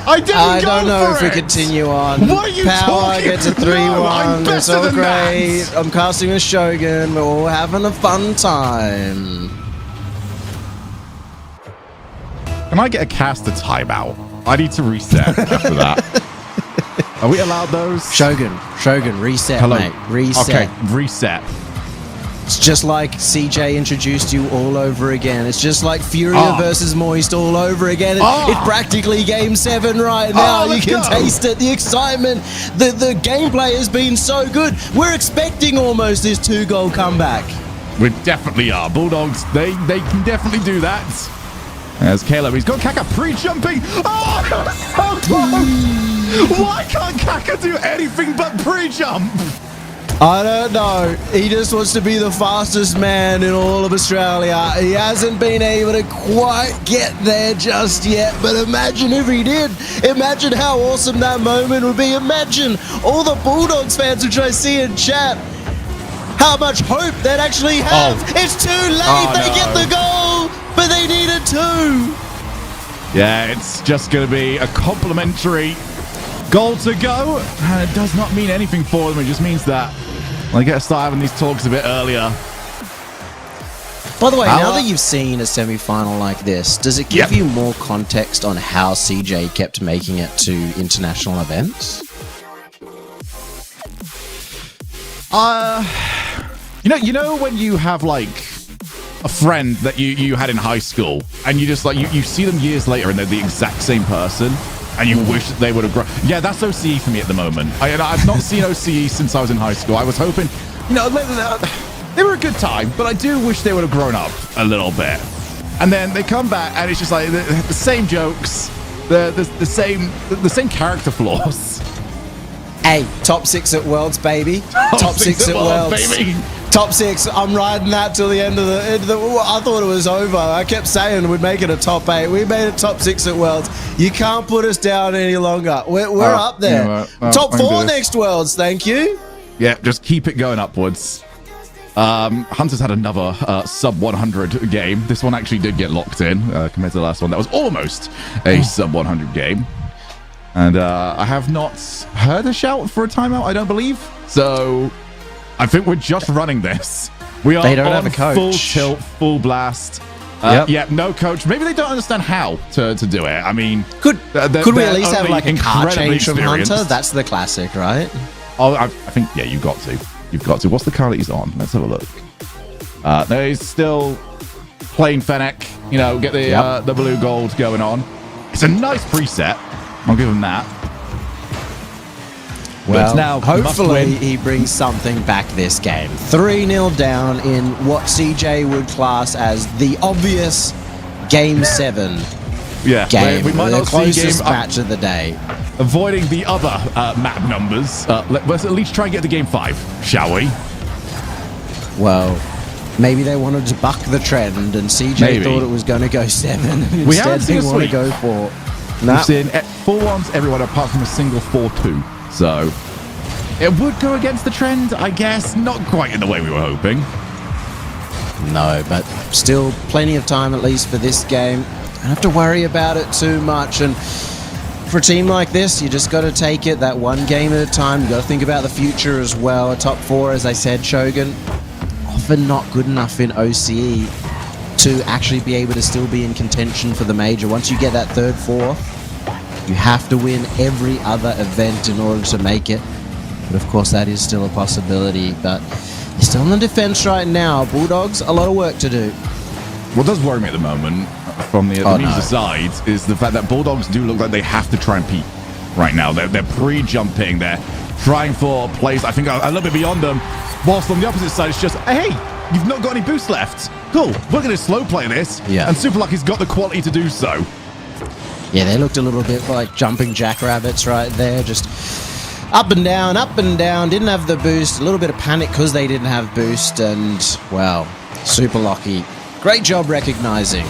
I don't know if we continue on. What are you Power talking gets a 3-1. No, I'm it's all than great. that. I'm casting a Shogun. We're all having a fun time. Can I get a cast a timeout? I need to reset after that. Are we allowed those? Shogun, reset, Hello. mate. Reset. Okay, reset. It's just like CJ introduced you all over again. It's just like Furia versus Moist all over again. It's practically Game 7 right now. You can taste it, the excitement. The gameplay has been so good. We're expecting almost this 2-goal comeback. We definitely are. Bulldogs, they can definitely do that. There's Caleb. He's got Kaka pre-jumping. Oh, so close. Why can't Kaka do anything but pre-jump? I don't know. He just wants to be the fastest man in all of Australia. He hasn't been able to quite get there just yet, but imagine if he did. Imagine how awesome that moment would be. Imagine all the Bulldogs fans which I see in chat, how much hope they'd actually have. It's too late. They get the goal, but they needed 2. Yeah, it's just going to be a complimentary goal to go. And it does not mean anything for them. It just means that they get to start having these talks a bit earlier. By the way, now that you've seen a semi-final like this, does it give you more context on how CJ kept making it to international events? You know when you have like a friend that you had in high school, and you just like you see them years later and they're the exact same person, and you wish that they would have grown. Yeah, that's OCE for me at the moment. I've not seen OCE since I was in high school. I was hoping you know, they were a good time, but I do wish they would have grown up a little bit. And then they come back, and it's just like the same jokes, the same character flaws. Hey, top 6 at Worlds, baby. Top 6 at Worlds, baby. Top 6. I'm riding that till the end of the. I thought it was over. I kept saying we'd make it a top 8. We made a top 6 at Worlds. You can't put us down any longer. We're up there. Top 4 next Worlds. Thank you. Yeah, just keep it going upwards. Hunter's had another sub 100 game. This one actually did get locked in compared to the last one. That was almost a sub 100 game. And I have not heard a shout for a timeout, I don't believe. So I think we're just running this. We are they don't on have a coach. Full tilt, full blast. Yeah, no coach. Maybe they don't understand how to do it. I mean, could we at least have like a car change from Hunter? That's the classic, right? Oh, I think, yeah, you've got to. You've got to. What's the car that he's on? Let's have a look. No, he's still playing Fennec. You know, get the blue gold going on. It's a nice preset. I'll give him that. Well, now hopefully he brings something back this game. 3-0 down in what CJ would class as the obvious Game 7 game. We might the not closest see game match of the day. Avoiding the other map numbers. Let's at least try and get to Game 5, shall we? Well, maybe they wanted to buck the trend and CJ thought it was going to go 7. Instead, they want to go 4. We've seen 4-1s everyone apart from a single 4-2. So it would go against the trend, I guess. Not quite in the way we were hoping. No, but still plenty of time at least for this game. Don't have to worry about it too much. And for a team like this, you just got to take it that one game at a time. You got to think about the future as well. A top 4, as I said, Shogun, often not good enough in OCE to actually be able to still be in contention for the major. Once you get that 3rd, 4th, you have to win every other event in order to make it. But of course, that is still a possibility. But you're still on the defense right now. Bulldogs, a lot of work to do. What does worry me at the moment, from the user side, is the fact that Bulldogs do look like they have to try and peak right now. They're pre-jumping. They're trying for plays, I think, a little bit beyond them. Whilst on the opposite side, it's just, hey, you've not got any boost left. Cool, we're going to slow play this. Yeah. And Super Lucky's got the quality to do so. Yeah, they looked a little bit like jumping jackrabbits right there. Just up and down, didn't have the boost. A little bit of panic because they didn't have boost. And, well, Super Lucky, great job recognizing.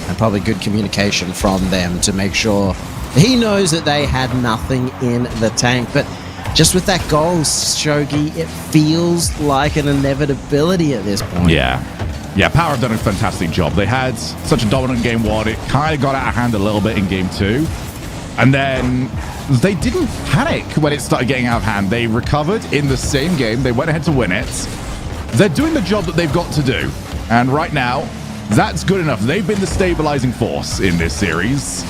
And probably good communication from them to make sure he knows that they had nothing in the tank. But just with that goal, Shogi, it feels like an inevitability at this point. Yeah, Power have done a fantastic job. They had such a dominant Game 1. It kind of got out of hand a little bit in Game 2. And then they didn't panic when it started getting out of hand. They recovered in the same game. They went ahead to win it. They're doing the job that they've got to do. And right now, that's good enough. They've been the stabilizing force in this series.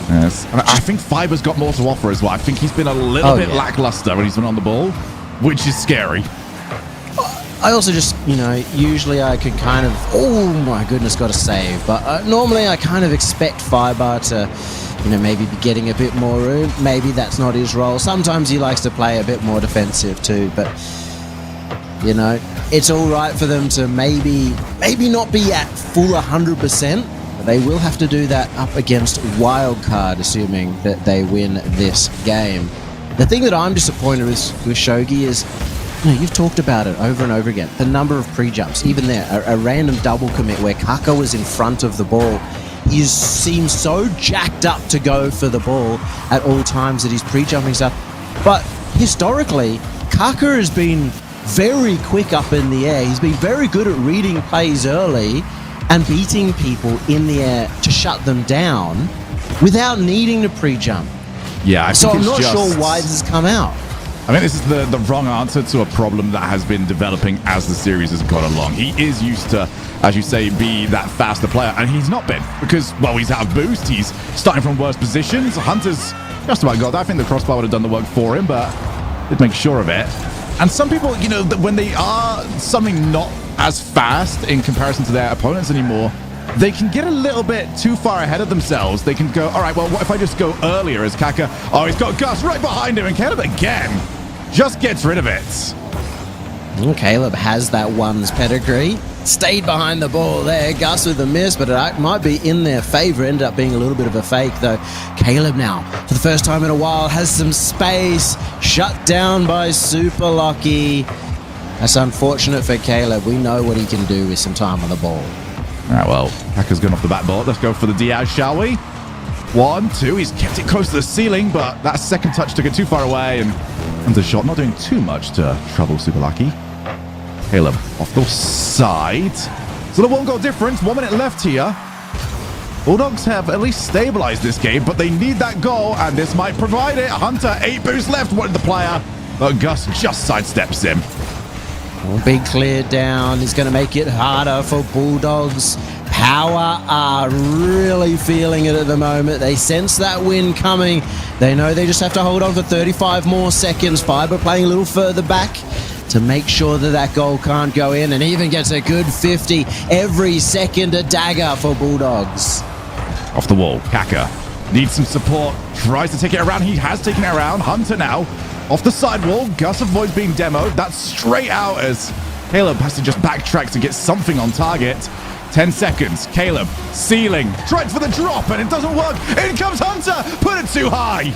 Yes. I think Fiber's got more to offer as well. I think he's been a little bit lackluster when he's been on the ball, which is scary. I also just, usually I could kind of, oh my goodness, got to save. But normally I kind of expect Fiber to, maybe be getting a bit more room. Maybe that's not his role. Sometimes he likes to play a bit more defensive too. But, it's all right for them to maybe not be at full 100%. But they will have to do that up against Wildcard, assuming that they win this game. The thing that I'm disappointed with Shogi is, you've talked about it over and over again. The number of pre-jumps, even there, a random double commit where Kaka was in front of the ball. He seems so jacked up to go for the ball at all times that he's pre-jumping stuff. But historically, Kaka has been very quick up in the air. He's been very good at reading plays early and beating people in the air to shut them down without needing to pre-jump. Yeah, so I'm not sure why this has come out. I think this is the wrong answer to a problem that has been developing as the series has gone along. He is used to, as you say, be that faster player, and he's not been because, well, he's out of boost. He's starting from worse positions. Hunter's just about got that. I think the crossbar would have done the work for him, but did make sure of it. And some people, when they are something not as fast in comparison to their opponents anymore, they can get a little bit too far ahead of themselves. They can go, all right, well, what if I just go earlier as Kaka? Oh, he's got Gus right behind him, and Caleb again just gets rid of it. Caleb has that one's pedigree. Stayed behind the ball there. Gus with a miss, but it might be in their favor. Ended up being a little bit of a fake, though. Caleb now, for the first time in a while, has some space. Shut down by Super Lucky. That's unfortunate for Caleb. We know what he can do with some time on the ball. All right, well, Hacker's gone off the backboard. Let's go for the Diaz, shall we? 1, 2. He's kept it close to the ceiling, but that second touch took it too far away, and the shot not doing too much to trouble Super Lucky. Caleb off the side. So the 1 goal difference, 1 minute left here. Bulldogs have at least stabilized this game, but they need that goal, and this might provide it. Hunter, 8 boosts left, wanted the player, but Gus just sidesteps him. Big clear down is going to make it harder for Bulldogs. Power are really feeling it at the moment. They sense that win coming. They know they just have to hold on for 35 more seconds. Fiber playing a little further back to make sure that that goal can't go in, and even gets a good 50 every second. A dagger for Bulldogs. Off the wall, Kaka needs some support, tries to take it around. He has taken it around. Hunter now off the side wall. Gus avoids being demoed. That's straight out as Caleb has to just backtrack to get something on target. 10 seconds. Caleb, ceiling, tried for the drop, and it doesn't work. In comes Hunter, put it too high.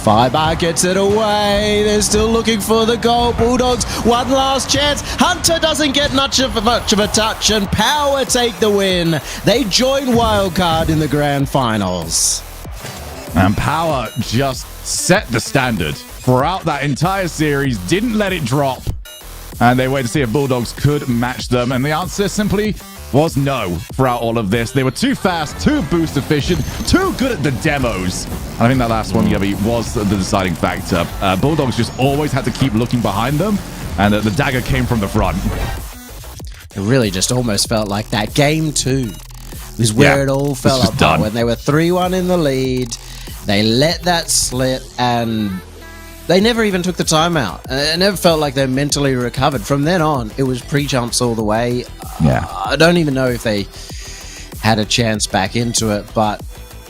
Fiber gets it away. They're still looking for the goal. Bulldogs, one last chance. Hunter doesn't get much of a touch, and Power take the win. They join Wildcard in the grand finals. And Power just set the standard throughout that entire series, didn't let it drop. And they waited to see if Bulldogs could match them. And the answer simply was no throughout all of this. They were too fast, too boost efficient, too good at the demos. And I think that last one, Yubby, was the deciding factor. Bulldogs just always had to keep looking behind them, and the dagger came from the front. It really just almost felt like that game 2 was where it all fell apart. When they were 3-1 in the lead, they let that slip, and they never even took the timeout. It never felt like they mentally recovered. From then on, it was pre-jumps all the way. Yeah. I don't even know if they had a chance back into it, but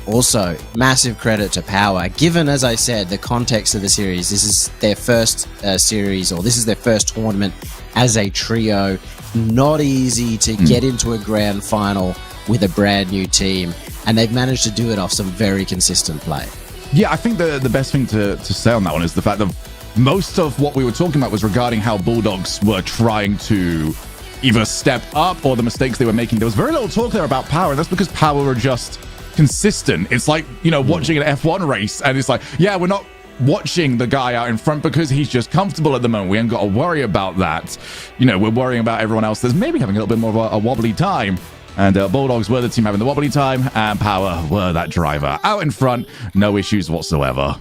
also massive credit to Power. Given, as I said, the context of the series, this is their first series, or this is their first tournament as a trio. Not easy to get into a grand final with a brand new team, and they've managed to do it off some very consistent play. Yeah, I think the best thing to say on that one is the fact that most of what we were talking about was regarding how Bulldogs were trying to either step up or the mistakes they were making. There was very little talk there about Power, and that's because Power were just consistent. It's like, watching an F1 race, and it's like, yeah, we're not watching the guy out in front because he's just comfortable at the moment. We ain't got to worry about that. We're worrying about everyone else that's maybe having a little bit more of a wobbly time. And Bulldogs were the team having the wobbly time, and Power were that driver. Out in front, no issues whatsoever.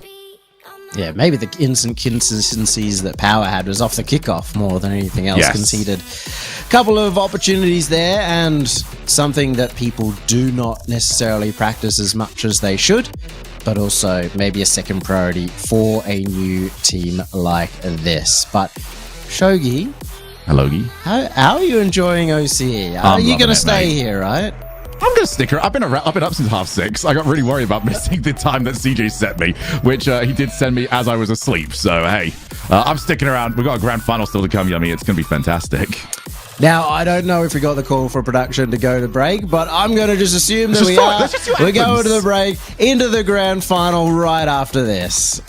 Yeah, maybe the inconsistencies that Power had was off the kickoff more than anything else. Yes. Conceded a couple of opportunities there, and something that people do not necessarily practice as much as they should, but also maybe a second priority for a new team like this. But Shogi, hello, Gee. How are you enjoying OCE? Are you going to stay here, right? I'm going to stick around. I've been up since 6:30. I got really worried about missing the time that CJ set me, which he did send me as I was asleep. So, hey, I'm sticking around. We've got a grand final still to come, Yummy. It's going to be fantastic. Now, I don't know if we got the call for production to go to break, but I'm going to just assume that we are. We're going to the break, into the grand final right after this.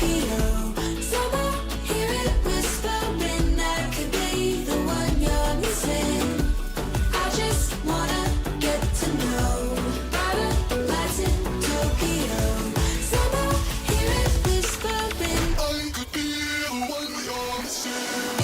Tokyo. Somehow hear it whispering that could be the one you're missing. I just wanna get to know. Brighter lights in Tokyo. Somehow hear it whispering. I could be the one you're missing.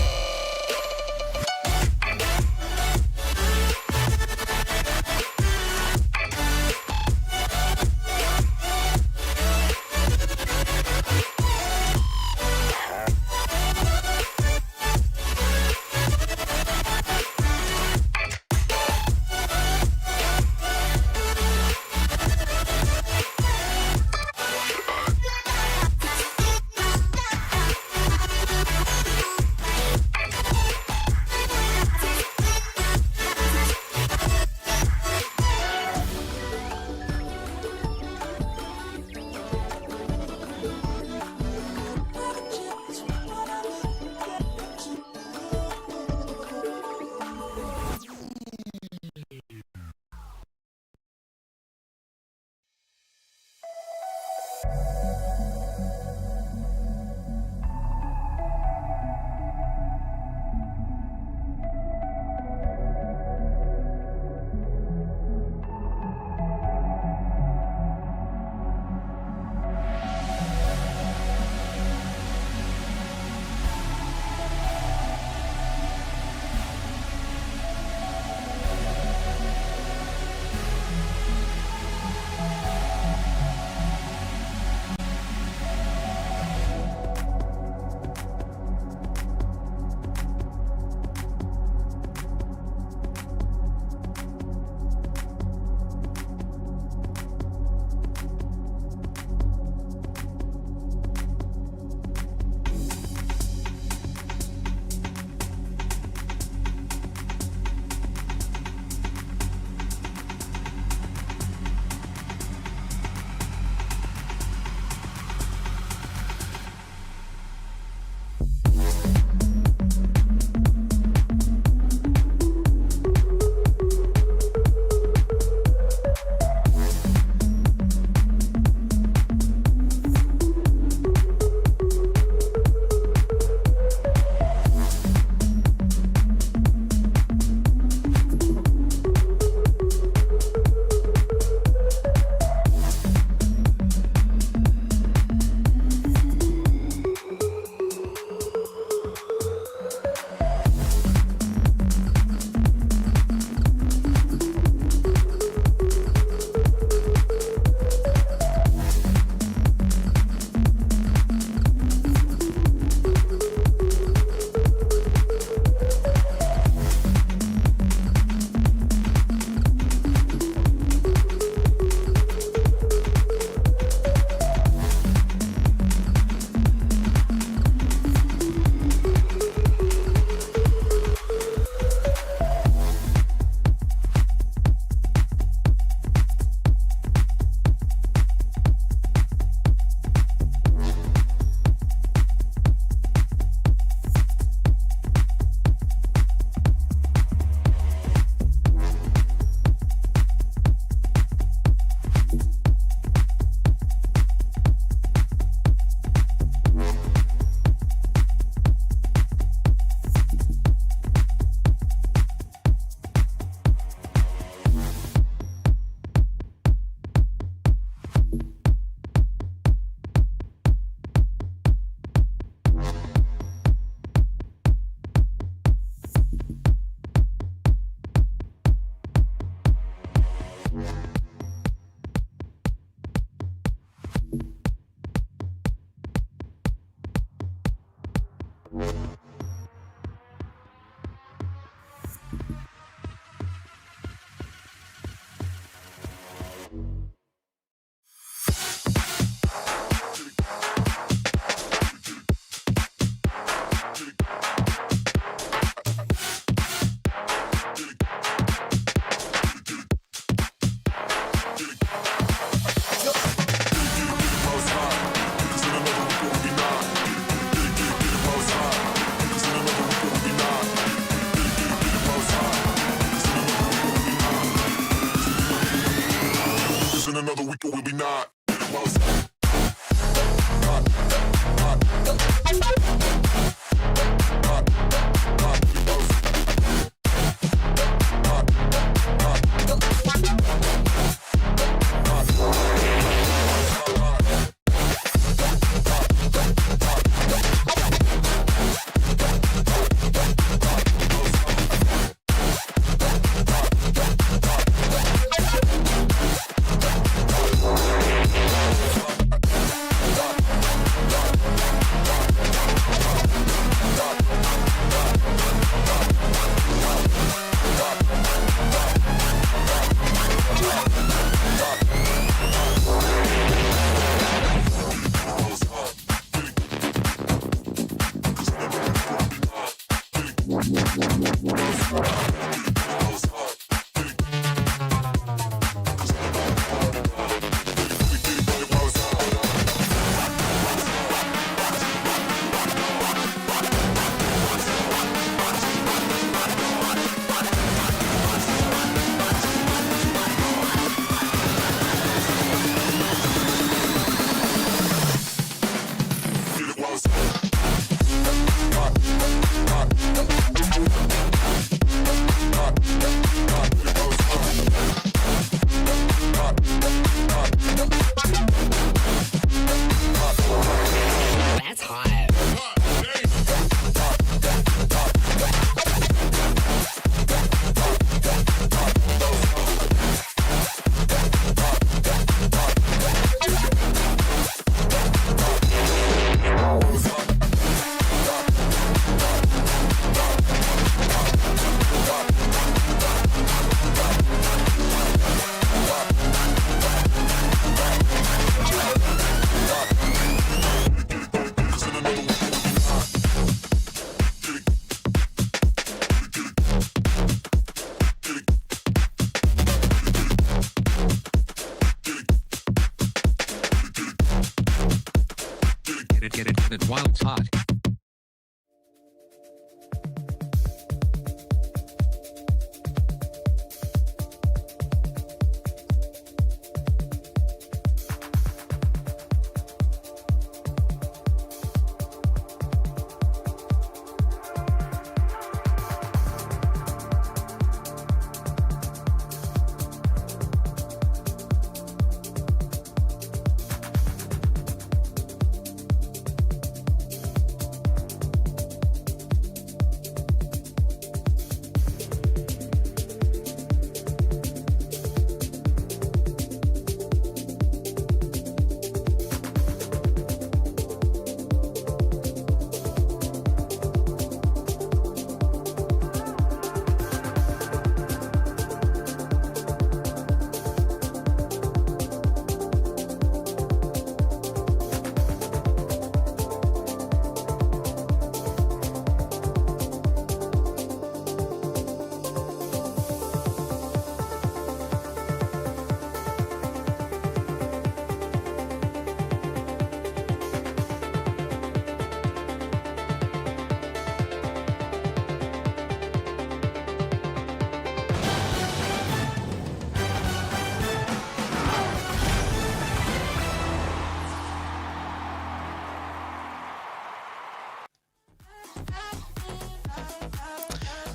Get it while it's hot.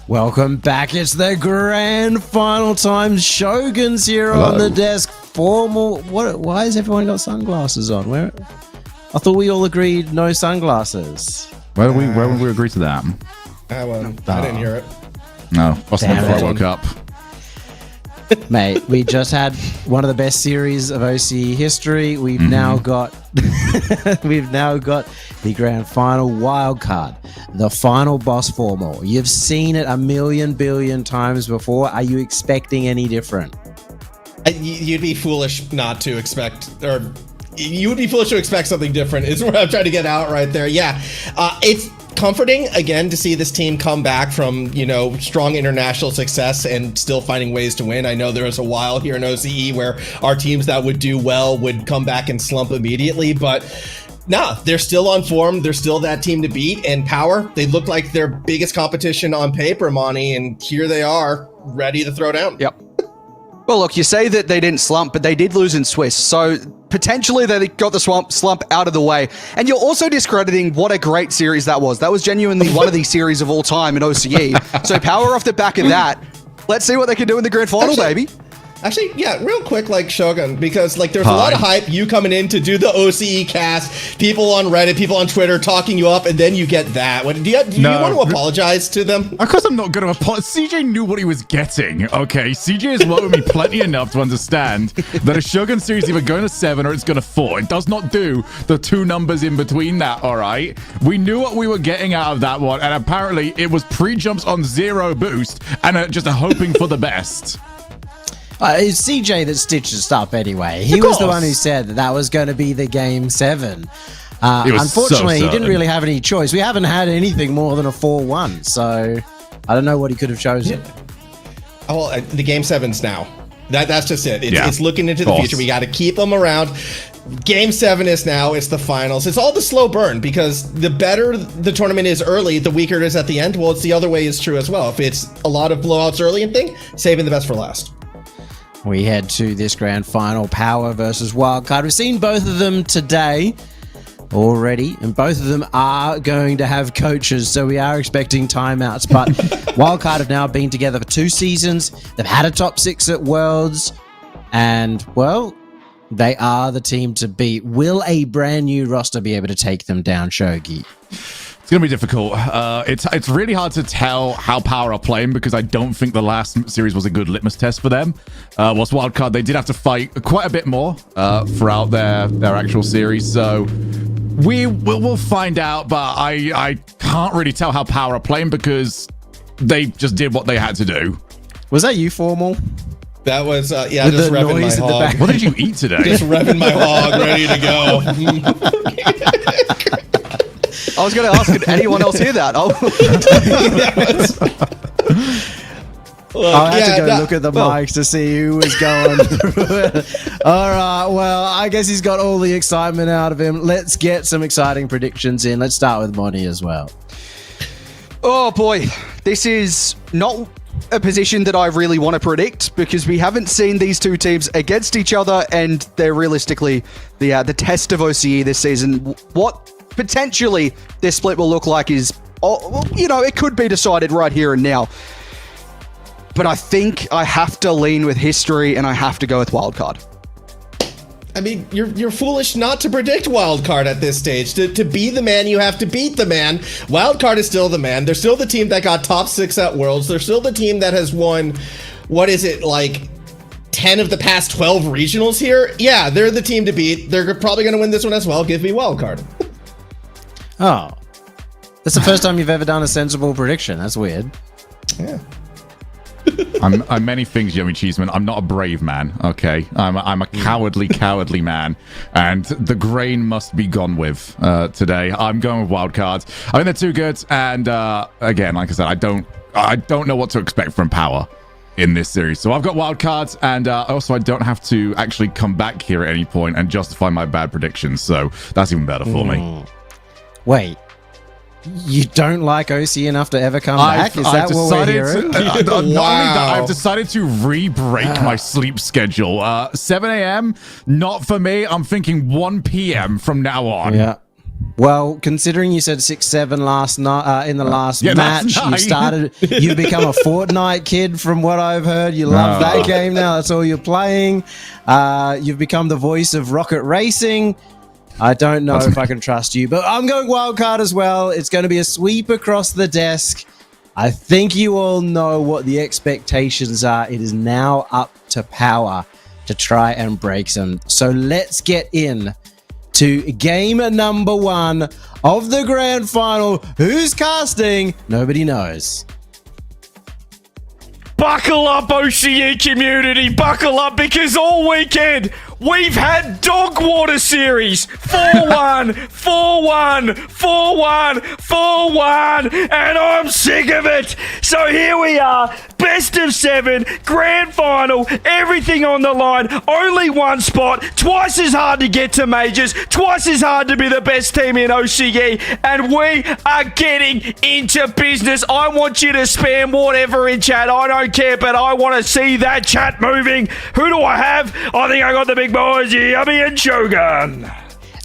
Welcome back. It's the grand final time. Shogun's here on the desk. Formal. What? Why has everyone got sunglasses on? Where? I thought we all agreed no sunglasses. Where would we agree to that? I didn't hear it. No, Boston before I woke up. Mate, we just had one of the best series of OCE history. We've now got the grand final wild card, the final boss formal. You've seen it a million billion times before. Are you expecting any different? You'd be foolish not to expect, or you would be foolish to expect something different, is what I'm trying to get out right there. Yeah, it's comforting again to see this team come back from, strong international success and still finding ways to win. I know there was a while here in OCE where our teams that would do well would come back and slump immediately, but they're still on form. They're still that team to beat. And Power, they look like their biggest competition on paper, Monty, and here they are, ready to throw down. Yep. Well, look, you say that they didn't slump, but they did lose in Swiss, so potentially they got the slump out of the way. And you're also discrediting what a great series that was. That was genuinely one of the series of all time in OCE. So Power off the back of that. Let's see what they can do in the grand final, baby. Actually, yeah, real quick, Shogun, because there's a lot of hype, you coming in to do the OCE cast, people on Reddit, people on Twitter talking you up, and then you get that. Do you want to apologize to them? Of course I'm not going to apologize. CJ knew what he was getting, okay? CJ has worked with me plenty enough to understand that a Shogun series is either going to 7 or it's going to 4. It does not do the 2 numbers in between that, all right? We knew what we were getting out of that one, and apparently it was pre-jumps on 0 boost and just hoping for the best. It's CJ that stitched us up anyway. He was the one who said that was going to be the game 7. Unfortunately, he didn't really have any choice. We haven't had anything more than a 4-1, so I don't know what he could have chosen. Yeah. Well, the game 7's now. That's just it. It's looking into the future. We got to keep them around. Game 7 is now. It's the finals. It's all the slow burn, because the better the tournament is early, the weaker it is at the end. Well, it's the other way is true as well. If it's a lot of blowouts early and saving the best for last. We head to this grand final, Power versus Wildcard. We've seen both of them today already, and both of them are going to have coaches, so we are expecting timeouts. But Wildcard have now been together for 2 seasons. They've had a top 6 at Worlds, and, well, they are the team to beat. Will a brand new roster be able to take them down, Shogi? It's going to be difficult. It's really hard to tell how Power are playing, because I don't think the last series was a good litmus test for them. Whilst Wildcard, they did have to fight quite a bit more throughout their actual series. So we'll find out, but I can't really tell how Power are playing, because they just did what they had to do. Was that you, Formal? That was, just revving my hog. What did you eat today? Just revving my hog, ready to go. I was going to ask, did anyone else hear that? I had to go look at the mics to see who was going through it. All right, well, I guess he's got all the excitement out of him. Let's get some exciting predictions in. Let's start with Monty as well. Oh boy, this is not a position that I really want to predict because we haven't seen these two teams against each other, and they're realistically the test of OCE this season. What potentially this split will look like is, it could be decided right here and now. But I think I have to lean with history, and I have to go with wildcard. I mean, you're foolish not to predict wildcard at this stage. To be the man, you have to beat the man. Wildcard is still the man. They're still the team that got top 6 at Worlds. They're still the team that has won, 10 of the past 12 regionals here? Yeah, they're the team to beat. They're probably going to win this one as well. Give me wildcard. Oh. That's the first time you've ever done a sensible prediction. That's weird. Yeah. I'm many things, Yummy Cheeseman. I'm not a brave man, okay? I'm a cowardly man, and the grain must be gone with today. I'm going with wildcards. I think they're too good, and again, like I said, I don't know what to expect from Power in this series. So I've got wildcards, and also I don't have to actually come back here at any point and justify my bad predictions, so that's even better for me. Wait. You don't like OC enough to ever come back? Is that what we're hearing? Not only that, I've decided to re-break my sleep schedule. 7 a.m., not for me. I'm thinking 1 p.m. from now on. Yeah. Well, considering you said 6-7 last night in the last match, you've become a Fortnite kid from what I've heard. You love that game now. That's all you're playing. You've become the voice of Rocket Racing. I don't know if I can trust you, but I'm going wildcard as well. It's going to be a sweep across the desk. I think you all know what the expectations are. It is now up to Power to try and break them. So let's get in to game number 1 of the grand final. Who's casting? Nobody knows. Buckle up, OCE community. Buckle up, because all weekend we've had Dog Water Series. 4-1, 4-1, 4-1, 4-1, and I'm sick of it. So here we are, best of 7, grand final, everything on the line, only one spot, twice as hard to get to majors, twice as hard to be the best team in OCE, and we are getting into business. I want you to spam whatever in chat. I don't care, but I want to see that chat moving. Who do I have? I think I got the big boys, Yummy and Shogun.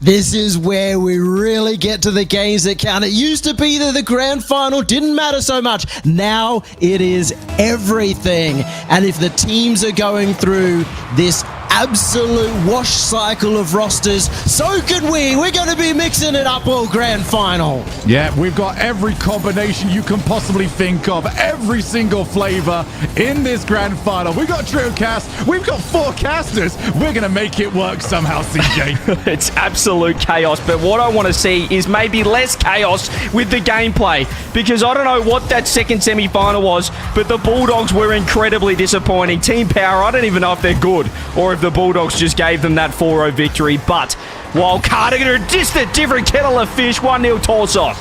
This is where we really get to the games that count. It used to be that the grand final didn't matter so much. Now it is everything. And if the teams are going through this absolute wash cycle of rosters, so could we. We're going to be mixing it up all grand final. Yeah, we've got every combination you can possibly think of, every single flavor in this grand final. We've got trio cast, we've got 4 casters. We're going to make it work somehow, CJ. It's absolute chaos, but what I want to see is maybe less chaos with the gameplay, because I don't know what that second semi-final was, but the Bulldogs were incredibly disappointing. Team Power, I don't even know if they're good, or if the Bulldogs just gave them that 4-0 victory, but Wildcard are just a different kettle of fish. 1-0 Torsos.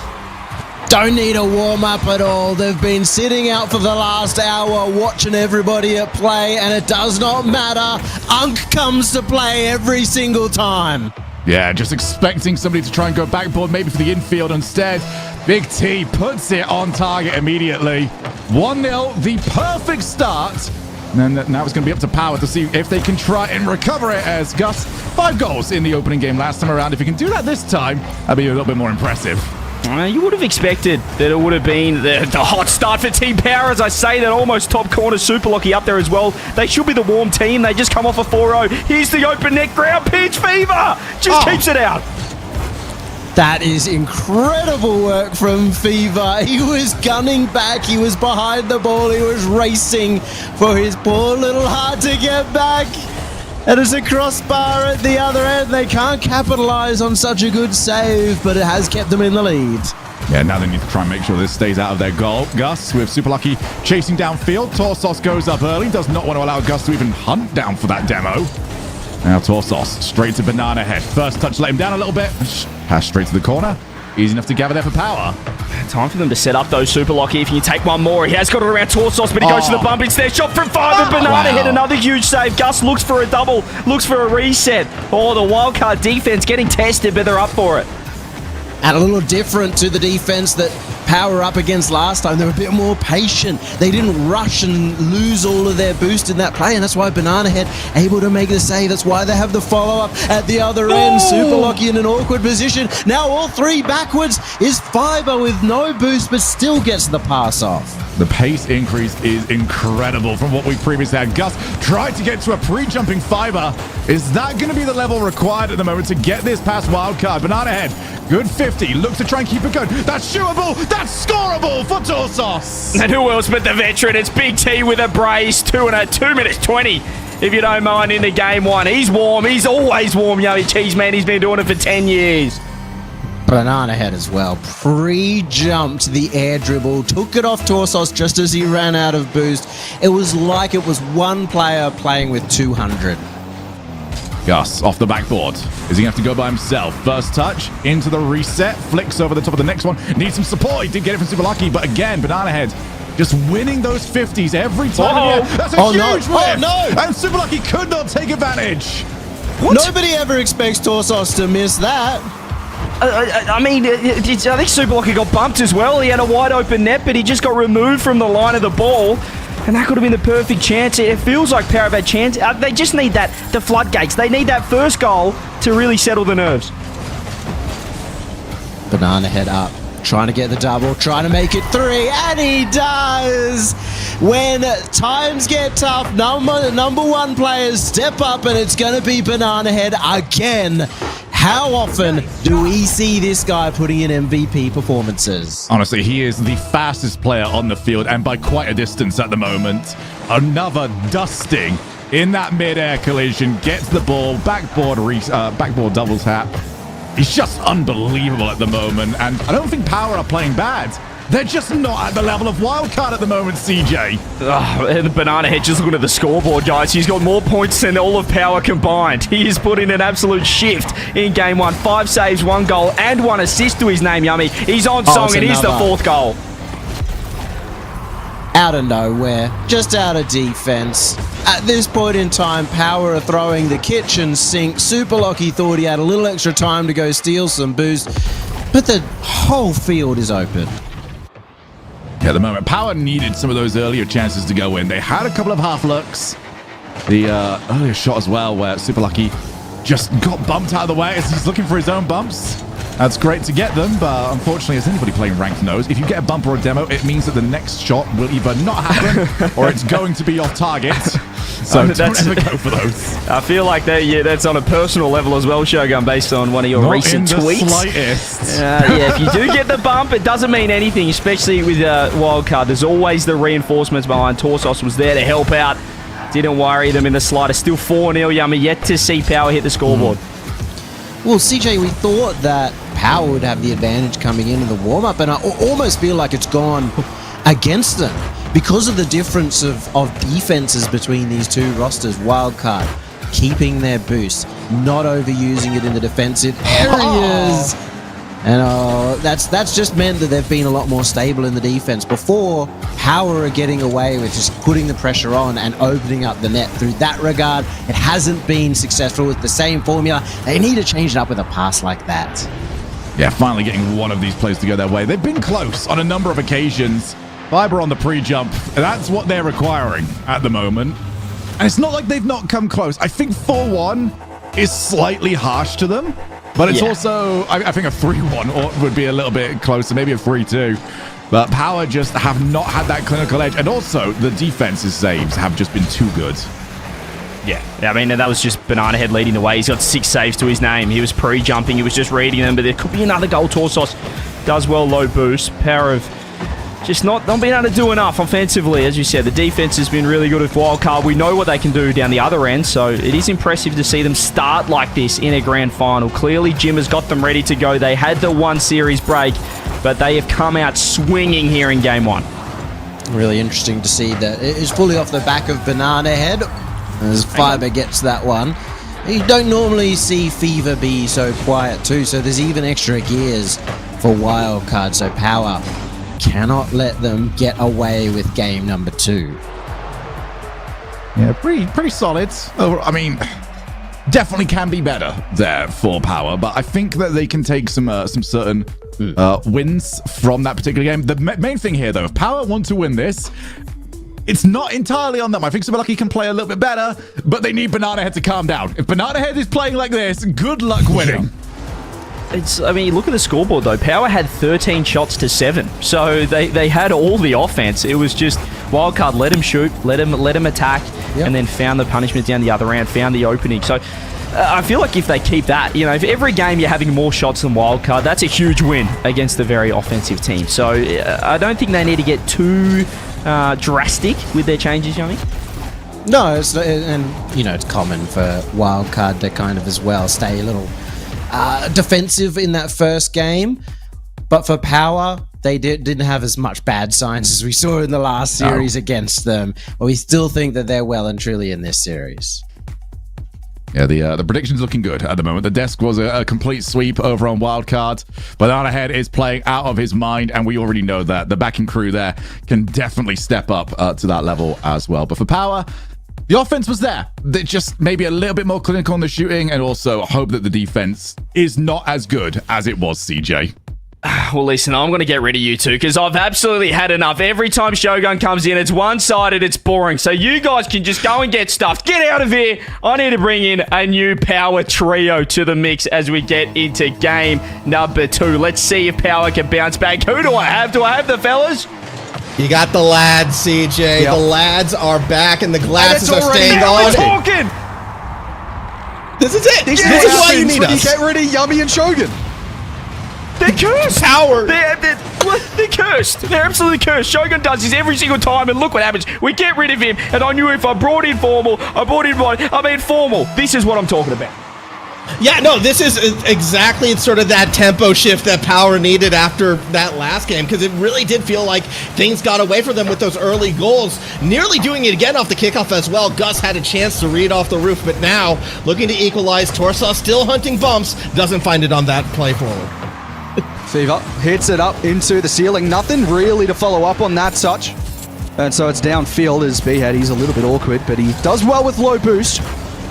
Don't need a warm-up at all. They've been sitting out for the last hour watching everybody at play, and it does not matter. Unk comes to play every single time. Yeah, just expecting somebody to try and go backboard, maybe for the infield instead. Big T puts it on target immediately. 1-0, the perfect start. And then now it's going to be up to Power to see if they can try and recover it, as Gus, 5 goals in the opening game last time around. If you can do that this time, that'd be a little bit more impressive. You would have expected that it would have been the hot start for Team Power, as I say, that almost top corner Super Lucky up there as well. They should be the warm team. They just come off a 4-0. Here's the open net ground pitch. Fever just keeps it out. That is incredible work from Fever. He was gunning back. He was behind the ball. He was racing for his poor little heart to get back. And it's a crossbar at the other end. They can't capitalize on such a good save, but it has kept them in the lead. Yeah, now they need to try and make sure this stays out of their goal. Gus with Super Lucky chasing downfield. Torsos goes up early. Does not want to allow Gus to even hunt down for that demo. Now Torsos straight to Banana Head. First touch let him down a little bit. Pass straight to the corner. Easy enough to gather there for Power. Time for them to set up those super locky. If you take one more, he has got it around Torsos, but he goes to the bump instead. Shot from 5 and Banana hit another huge save. Gus looks for a double, looks for a reset. Oh, the wildcard defense getting tested, but they're up for it. And a little different to the defense that Power up against last time. They're a bit more patient. They didn't rush and lose all of their boost in that play, and that's why Banana Head able to make the save. That's why they have the follow-up at the other end. Super Lucky in an awkward position. Now all three backwards is Fiber with no boost, but still gets the pass off. The pace increase is incredible from what we previously had. Gus tried to get to a pre-jumping Fiber. Is that going to be the level required at the moment to get this past wildcard? Banana Head, good 50, looks to try and keep it going. That's shootable, that's scoreable for Torsos. And who else but the veteran? It's Big T with a brace, 2 minutes 20. If you don't mind, into game one. He's warm, he's always warm, Yummy Cheese Man. He's been doing it for 10 years. Banana Head as well. Pre-jumped the air dribble, took it off Torsos just as he ran out of boost. It was like it was one player playing with 200. Gus off the backboard. Is he going to have to go by himself? First touch into the reset, flicks over the top of the next one. Needs some support. He did get it from Super Lucky, but again, Banana Head just winning those 50s every time. That's a huge whiff. Oh no! And Super Lucky could not take advantage. What? Nobody ever expects Torsos to miss that. I mean, I think Super Lucky got bumped as well. He had a wide open net, but he just got removed from the line of the ball. And that could have been the perfect chance. It feels like Power have had chance. They just need the floodgates. They need that first goal to really settle the nerves. Banana Head up, trying to get the double, trying to make it 3, and he does! When times get tough, number one players step up, and it's going to be Banana Head again. How often do we see this guy putting in MVP performances? Honestly, he is the fastest player on the field, and by quite a distance at the moment. Another dusting in that mid-air collision. Gets the ball, backboard double tap. He's just unbelievable at the moment, and I don't think Power are playing bad. They're just not at the level of wildcard at the moment, CJ. And the Banana Head, just looking at the scoreboard, guys. He's got more points than all of Power combined. He has put in an absolute shift in game one. 5 saves, 1 goal, and 1 assist to his name, Yummy. He's on song, and here's the 4th goal. Out of nowhere, just out of defense. At this point in time, Power are throwing the kitchen sink. Super Lucky thought he had a little extra time to go steal some boost, but the whole field is open. Yeah, at the moment, Power needed some of those earlier chances to go in. They had a couple of half looks. The earlier shot as well, where Super Lucky just got bumped out of the way as he's looking for his own bumps. That's great to get them, but unfortunately, as anybody playing ranked knows, if you get a bump or a demo, it means that the next shot will either not happen or it's going to be off target. So don't ever go for those. I feel like that's on a personal level as well, Shogun, based on one of your recent tweets. Not in the slightest. Yeah, if you do get the bump, it doesn't mean anything, especially with wildcard. There's always the reinforcements behind. Torsos was there to help out. Didn't worry them in the slightest. Still 4-0, Yummy. Yet to see Power hit the scoreboard. Well, CJ, we thought that Power would have the advantage coming into the warm-up, and I almost feel like it's gone against them because of the difference of defenses between these two rosters. Wildcard keeping their boost, not overusing it in the defensive areas. And that's just meant that they've been a lot more stable in the defense. Before, Power are getting away with just putting the pressure on and opening up the net. Through that regard, it hasn't been successful with the same formula. They need to change it up with a pass like that. Yeah, finally getting one of these plays to go their way. They've been close on a number of occasions. Fiber on the pre-jump. That's what they're requiring at the moment. And it's not like they've not come close. I think 4-1 is slightly harsh to them. But it's also, I think a 3-1 would be a little bit closer, maybe a 3-2. But Power just have not had that clinical edge. And also, the defense's saves have just been too good. Yeah, I mean, that was just Banana Head leading the way. He's got 6 saves to his name. He was pre-jumping. He was just reading them. But there could be another goal. Torsos does well, low boost. Power of just not being able to do enough offensively. As you said, the defense has been really good with wildcard. We know what they can do down the other end, so it is impressive to see them start like this in a grand final. Clearly, Jim has got them ready to go. They had the 1 series break, but they have come out swinging here in game 1. Really interesting to see that it is fully off the back of Banana Head as Fiber gets that one. You don't normally see Fever be so quiet too, so there's even extra gears for wildcard, so Power cannot let them get away with game number 2. Yeah, pretty solid. I mean, definitely can be better there for Power, but I think that they can take some certain wins from that particular game. The main thing here, though, if Power want to win this, it's not entirely on them. I think Super Lucky can play a little bit better, but they need Banana Head to calm down. If Banana Head is playing like this, good luck winning. I mean, look at the scoreboard, though. Power had 13 shots to 7. So they had all the offense. It was just Wildcard let him shoot, let him attack, and then found the punishment down the other end, found the opening. So I feel like if they keep that, you know, if every game you're having more shots than Wildcard, that's a huge win against a very offensive team. So I don't think they need to get too drastic with their changes, Yummy. No, and you know, it's common for Wildcard to kind of as well stay a little defensive in that first game. But for Power, they didn't have as much bad signs as we saw in the last series against them. But we still think that they're well and truly in this series. Yeah, the prediction's looking good at the moment. The desk was a complete sweep over on Wildcard. Banana Head is playing out of his mind, and we already know that. The backing crew there can definitely step up to that level as well. But for Power, the offense was there. They're just maybe a little bit more clinical on the shooting, and also hope that the defense is not as good as it was, CJ. Well, listen, I'm going to get rid of you two because I've absolutely had enough. Every time Shogun comes in, it's one-sided, it's boring. So you guys can just go and get stuffed. Get out of here. I need to bring in a new Power trio to the mix as we get into game number 2. Let's see if Power can bounce back. Who do I have? Do I have the fellas? You got the lads, CJ. Yep. The lads are back, and the glasses are staying on. We're talking. This is it. This is why you need us. You get rid of Yummy and Shogun. They're cursed. Power. They're cursed. They're absolutely cursed. Shogun does this every single time, and look what happens. We get rid of him, and I knew if I brought in Formal, Formal. This is what I'm talking about. Yeah, no, this is exactly sort of that tempo shift that Power needed after that last game, because it really did feel like things got away from them with those early goals. Nearly doing it again off the kickoff as well. Gus had a chance to read off the roof, but now looking to equalize. Torsaw still hunting bumps, doesn't find it on that play forward. Fever hits it up into the ceiling. Nothing really to follow up on that touch. And so it's downfield as B-Head. He's a little bit awkward, but he does well with low boost.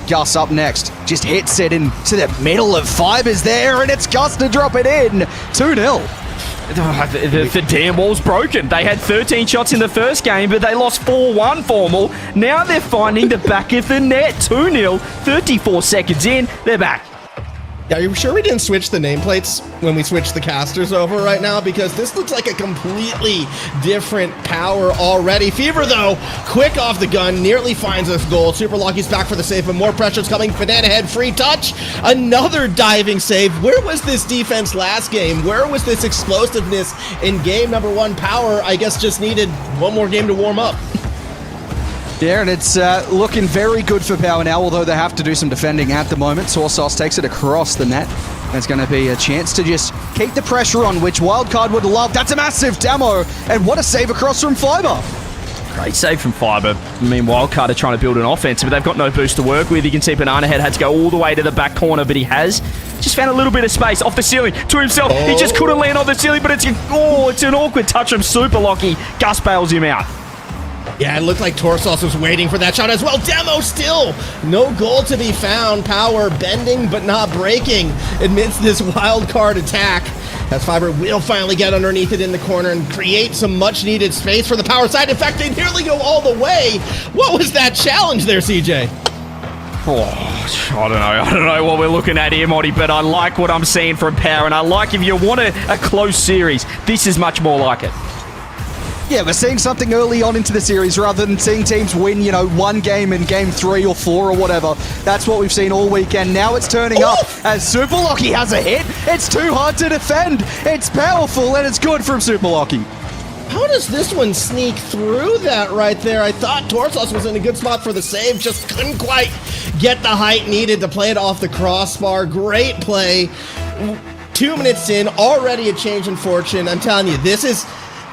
Gus up next. Just hits it into the middle of Fibers there, and it's Gus to drop it in. 2-0. The damn wall's broken. They had 13 shots in the first game, but they lost 4-1 Formal. Now they're finding the back of the net. 2-0, 34 seconds in. They're back. Yeah, are you sure we didn't switch the nameplates when we switched the casters over right now? Because this looks like a completely different Power already. Fever, though, quick off the gun, nearly finds a goal. Super Lucky's back for the save, but more pressure's coming. Banana Head, free touch. Another diving save. Where was this defense last game? Where was this explosiveness in game number 1? Power, I guess, just needed one more game to warm up. Yeah, and it's looking very good for Power now, although they have to do some defending at the moment. Sauce takes it across the net. There's going to be a chance to just keep the pressure on, which Wildcard would love. That's a massive demo, and what a save across from Fiber. Great save from Fiber. I mean, Wildcard are trying to build an offense, but they've got no boost to work with. You can see Banana Head had to go all the way to the back corner, but he has just found a little bit of space off the ceiling to himself. He just couldn't land on the ceiling, but it's an awkward touch from Super Lucky. Gus bails him out. Yeah, it looked like Torsos was waiting for that shot as well. Demo still. No goal to be found. Power bending but not breaking amidst this wild card attack. As Fiber will finally get underneath it in the corner and create some much needed space for the Power side. In fact, they nearly go all the way. What was that challenge there, CJ? Oh, I don't know what we're looking at here, Monty, but I like what I'm seeing from Power, and I like if you want a close series, this is much more like it. Yeah, we're seeing something early on into the series rather than seeing teams win, you know, one game in game 3 or 4 or whatever. That's what we've seen all weekend. Now it's turning up as Super Lucky has a hit. It's too hard to defend. It's powerful and it's good from Super Lucky. How does this one sneak through that right there? I thought Torsos was in a good spot for the save, just couldn't quite get the height needed to play it off the crossbar. Great play. 2 minutes in, already a change in fortune. I'm telling you, this is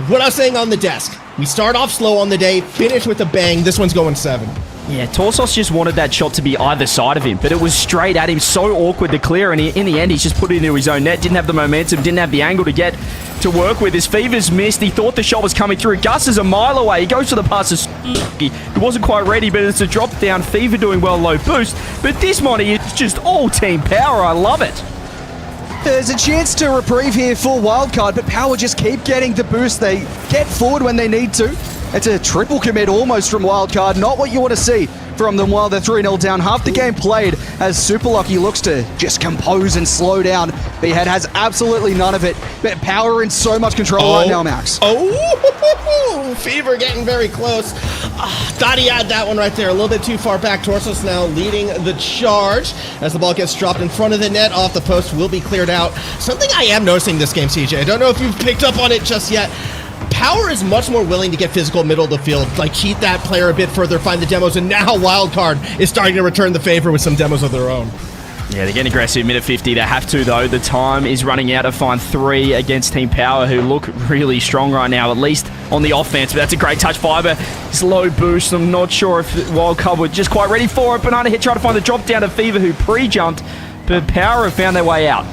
what I was saying on the desk. We start off slow on the day, finish with a bang. This one's going 7. Yeah, Torsos just wanted that shot to be either side of him, but it was straight at him, so awkward to clear, and in the end, he's just put it into his own net, didn't have the momentum, didn't have the angle to get to work with. His Fever's missed, he thought the shot was coming through. Gus is a mile away, he goes to the pass to he wasn't quite ready, but it's a drop down. Fever doing well, low boost, but this Monty is just all team power, I love it. There's a chance to reprieve here for Wildcard, but Power just keep getting the boost. They get forward when they need to. It's a triple commit almost from Wildcard. Not what you want to see from them while they're 3-0 down. Half the game played as Super Lucky looks to just compose and slow down. B-Head has absolutely none of it. But Power in so much control right now, Max. Fever getting very close. Thought he had that one right there. A little bit too far back. Torsos now leading the charge as the ball gets dropped in front of the net. Off the post will be cleared out. Something I am noticing this game, CJ. I don't know if you've picked up on it just yet. Power is much more willing to get physical middle of the field, like cheat that player a bit further, find the demos, and now Wildcard is starting to return the favor with some demos of their own. Yeah, they're getting aggressive. Minute 50. They have to, though. The time is running out to find 3 against Team Power, who look really strong right now, at least on the offense. But that's a great touch. Fiber. It's low boost. I'm not sure if Wildcard were just quite ready for it. Banana hit, trying to find the drop down to Fever, who pre-jumped. But Power have found their way out.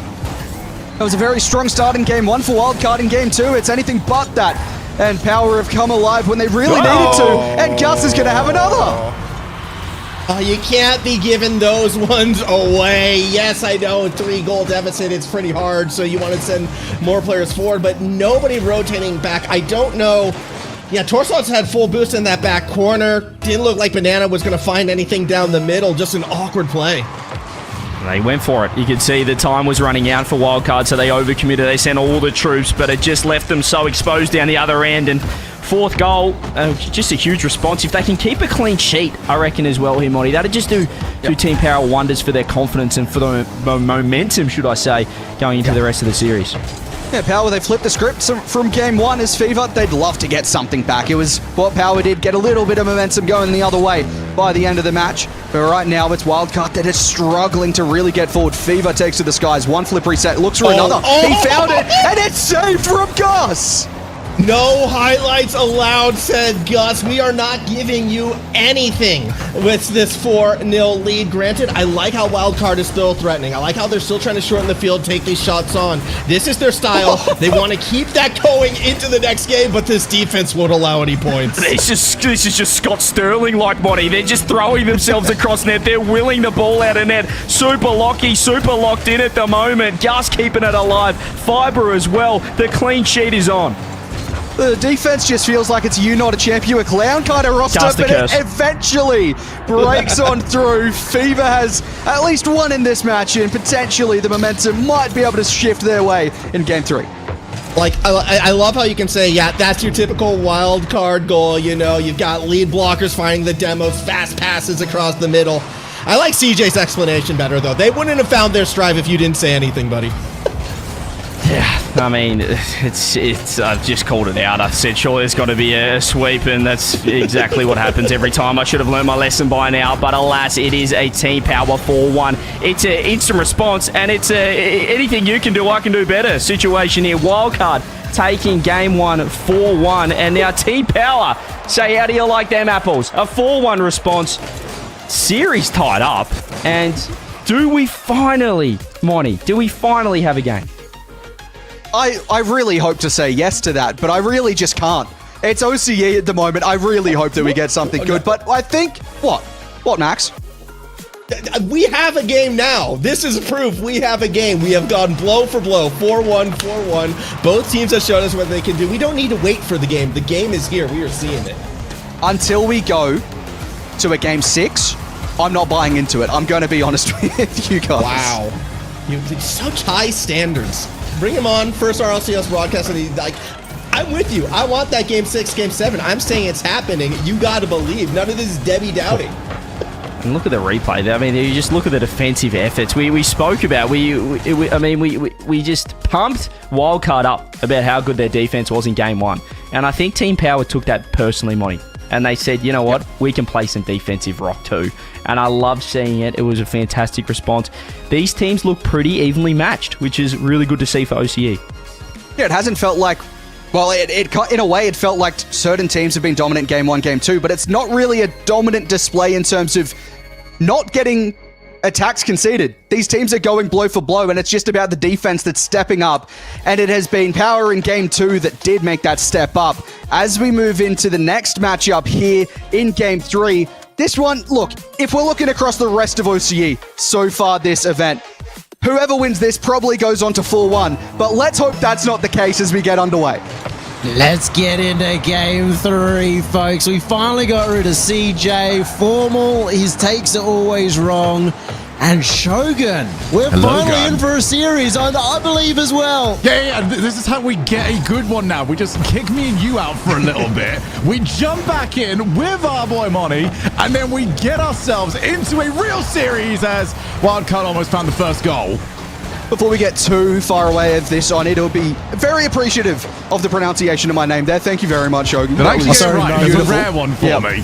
It was a very strong start in Game 1 for Wildcard. In Game 2, it's anything but that. And Power have come alive when they really needed to. And Gus is going to have another. You can't be giving those ones away. Yes, I know, 3-goal deficit, it's pretty hard, so you want to send more players forward, but nobody rotating back. I don't know. Yeah, Torsos had full boost in that back corner. Didn't look like Banana was going to find anything down the middle. Just an awkward play. They went for it. You could see the time was running out for Wildcard, so they overcommitted. They sent all the troops, but it just left them so exposed down the other end. And fourth goal, just a huge response. If they can keep a clean sheet, I reckon as well here, Monty, that'd just do Team Power wonders for their confidence and for the momentum, should I say, going into the rest of the series. Yeah, Power, they flipped the script from Game 1 as Fever. They'd love to get something back. It was what Power did, get a little bit of momentum going the other way by the end of the match. But right now, it's Wildcard that is struggling to really get forward. Fever takes to the skies. One flip reset, looks for another. He found it, and it's saved from Gus. No highlights allowed, said Gus. We are not giving you anything with this 4-0 lead. Granted, I like how Wildcard is still threatening. I like how they're still trying to shorten the field, take these shots on. This is their style. They want to keep that going into the next game, but this defense won't allow any points. This is just Scott Sterling-like, Monty. They're just throwing themselves across net. They're willing the ball out of net. Super locked in at the moment. Gus keeping it alive. Fiber as well. The clean sheet is on. The defense just feels like it's you not a champion, a clown kind of roster, but it eventually breaks on through. Fever has at least one in this match, and potentially the momentum might be able to shift their way in Game 3. Like, I love how you can say, yeah, that's your typical wild card goal. You know, you've got lead blockers finding the demos, fast passes across the middle. I like CJ's explanation better, though. They wouldn't have found their strive if you didn't say anything, buddy. Yeah, I mean, I've just called it out. I said, sure, there's got to be a sweep, and that's exactly what happens every time. I should have learned my lesson by now, but alas, it is a Team Power 4-1. It's an instant response, and it's anything you can do, I can do better situation here. Wildcard taking Game 1 4-1, and now Team Power say, how do you like them apples? A 4-1 response, series tied up, and do we finally, Monty, have a game? I really hope to say yes to that, but I really just can't. It's OCE at the moment. I really hope that we get something good, but I think... What, Max? We have a game now. This is proof we have a game. We have gone blow for blow, 4-1, 4-1. Both teams have shown us what they can do. We don't need to wait for the game. The game is here. We are seeing it. Until we go to a Game 6, I'm not buying into it. I'm going to be honest with you guys. Wow. Such high standards. Bring him on, first RLCS broadcast, and I'm with you. I want that Game 6, Game 7. I'm saying it's happening. You got to believe. None of this is Debbie doubting. And look at the replay. I mean, you just look at the defensive efforts. We spoke about. We just pumped Wildcard up about how good their defense was in Game 1. And I think Team Power took that personally, Monty. And they said, you know what? We can play some defensive rock too. And I love seeing it. It was a fantastic response. These teams look pretty evenly matched, which is really good to see for OCE. Yeah, it hasn't felt like Well, in a way, it felt like certain teams have been dominant game 1, game 2, but it's not really a dominant display in terms of not getting attacks conceded. These teams are going blow for blow, and it's just about the defense that's stepping up, and it has been Power in game 2 that did make that step up. As we move into the next matchup here in game 3, this one, look, if we're looking across the rest of OCE so far this event, whoever wins this probably goes on to 4-1, but let's hope that's not the case as we get underway. Let's get into game 3, folks. We finally got rid of CJ. Formal, his takes are always wrong. And Shogun, we're finally in for a series, I believe, as well. Yeah, this is how we get a good one now. We just kick me and you out for a little bit. We jump back in with our boy Monty, and then we get ourselves into a real series as Wildcard almost found the first goal. Before we get too far away of this on, it'll be very appreciative of the pronunciation of my name there. Thank you very much, Shogun. Did I actually get it right? It was a rare one for me.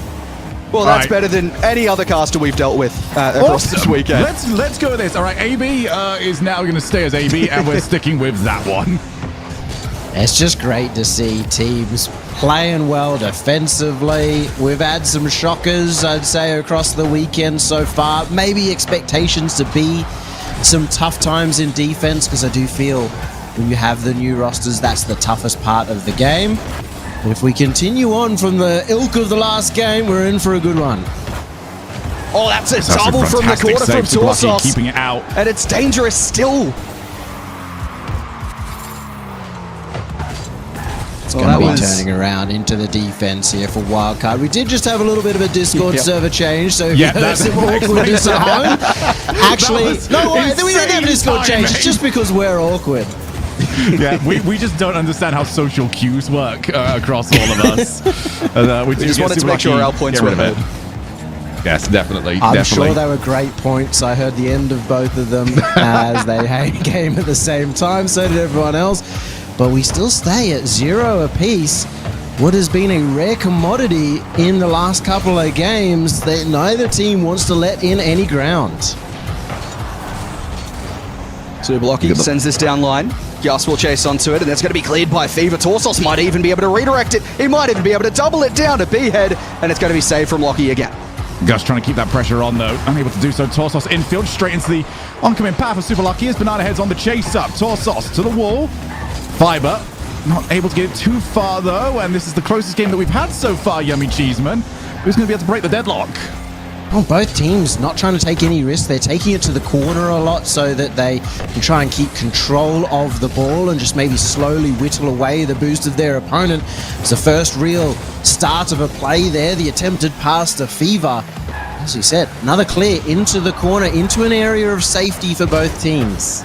Well, that's better than any other caster we've dealt with across this weekend. Let's go with this. All right, AB is now going to stay as AB, and we're sticking with that one. It's just great to see teams playing well defensively. We've had some shockers, I'd say, across the weekend so far. Maybe expectations to be some tough times in defense, because I do feel when you have the new rosters, that's the toughest part of the game. But if we continue on from the ilk of the last game, we're in for a good one. Oh, that's a double from the corner from Torsos. Keeping it out. And it's dangerous still. It's going to be turning around into the defense here for Wildcard. We did just have a little bit of a Discord server change, so if you heard some awkwardness at home. Actually, no, wait, we didn't have a Discord change. It's just because we're awkward. Yeah, we just don't understand how social cues work across all of us. We just wanted to make sure our points were heard. Yes, definitely. I'm sure they were great points. I heard the end of both of them as they came at the same time. So did everyone else. But we still stay at 0 apiece. What has been a rare commodity in the last couple of games that neither team wants to let in any ground. So Blocky sends this down line. Gus will chase onto it, and that's going to be cleared by Fever. Torsos might even be able to redirect it. He might even be able to double it down to B-Head, and it's going to be saved from Lockie again. Gus trying to keep that pressure on, though. Unable to do so. Torsos infield, straight into the oncoming path of Super Lucky as Banana Head's on the chase up. Torsos to the wall. Fiber not able to get it too far, though, and this is the closest game that we've had so far, Yummy Cheeseman. Who's going to be able to break the deadlock? Well, both teams not trying to take any risks. They're taking it to the corner a lot so that they can try and keep control of the ball and just maybe slowly whittle away the boost of their opponent. It's the first real start of a play there. The attempted pass to Fever. As you said, another clear into the corner, into an area of safety for both teams.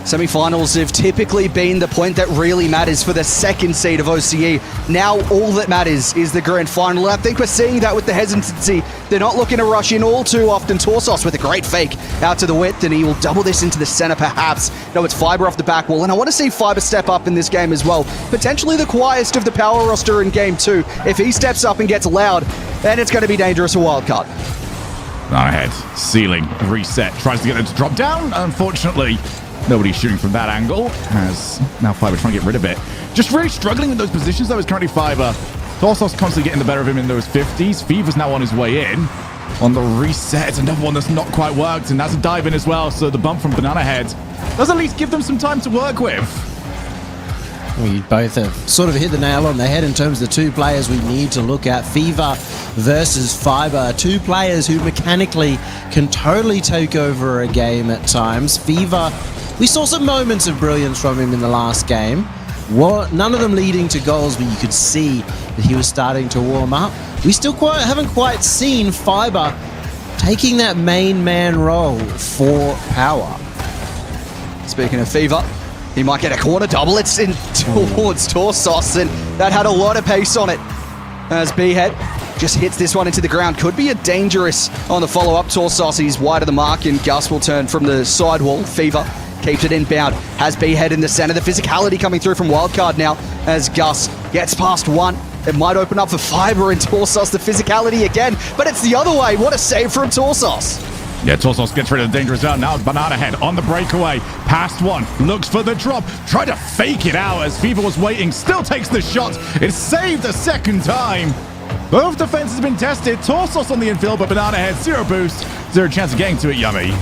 Semi-finals have typically been the point that really matters for the second seed of OCE. Now all that matters is the grand final. And I think we're seeing that with the hesitancy. They're not looking to rush in all too often. Torsos with a great fake out to the width, and he will double this into the center perhaps. No, it's Fiber off the back wall, and I want to see Fiber step up in this game as well. Potentially the quietest of the power roster in game 2. If he steps up and gets loud, then it's going to be dangerous for Wildcard. Ahead, ceiling, reset, tries to get them to drop down. Unfortunately, nobody's shooting from that angle, as now Fiber trying to get rid of it. Just really struggling with those positions, though, is currently Fiber. Torsos constantly getting the better of him in those 50s. Fever's now on his way in. On the reset, another one that's not quite worked, and that's a dive in as well, so the bump from Banana Head does at least give them some time to work with. We both have sort of hit the nail on the head in terms of the two players we need to look at. Fever versus Fiber. Two players who mechanically can totally take over a game at times. Fever, we saw some moments of brilliance from him in the last game. None of them leading to goals, but you could see that he was starting to warm up. We still haven't quite seen Fiber taking that main man role for Power. Speaking of Fever, he might get a corner double. It's in towards Torsos, and that had a lot of pace on it. As B-Head just hits this one into the ground. Could be a dangerous on the follow-up. Torsos, he's wide of the mark, and Gus will turn from the sidewall. Fever keeps it inbound. Has B-Head in the center. The physicality coming through from Wildcard now as Gus gets past one. It might open up for Fiber and Torsos. The physicality again, but it's the other way. What a save from Torsos. Yeah, Torsos gets rid of the dangerous zone. Now Banana Head on the breakaway. Past one. Looks for the drop. Tried to fake it out as Fever was waiting. Still takes the shot. It's saved a second time. Both defenses have been tested. Torsos on the infield, but Banana Head, 0 boost. 0 chance of getting to it, Yummy.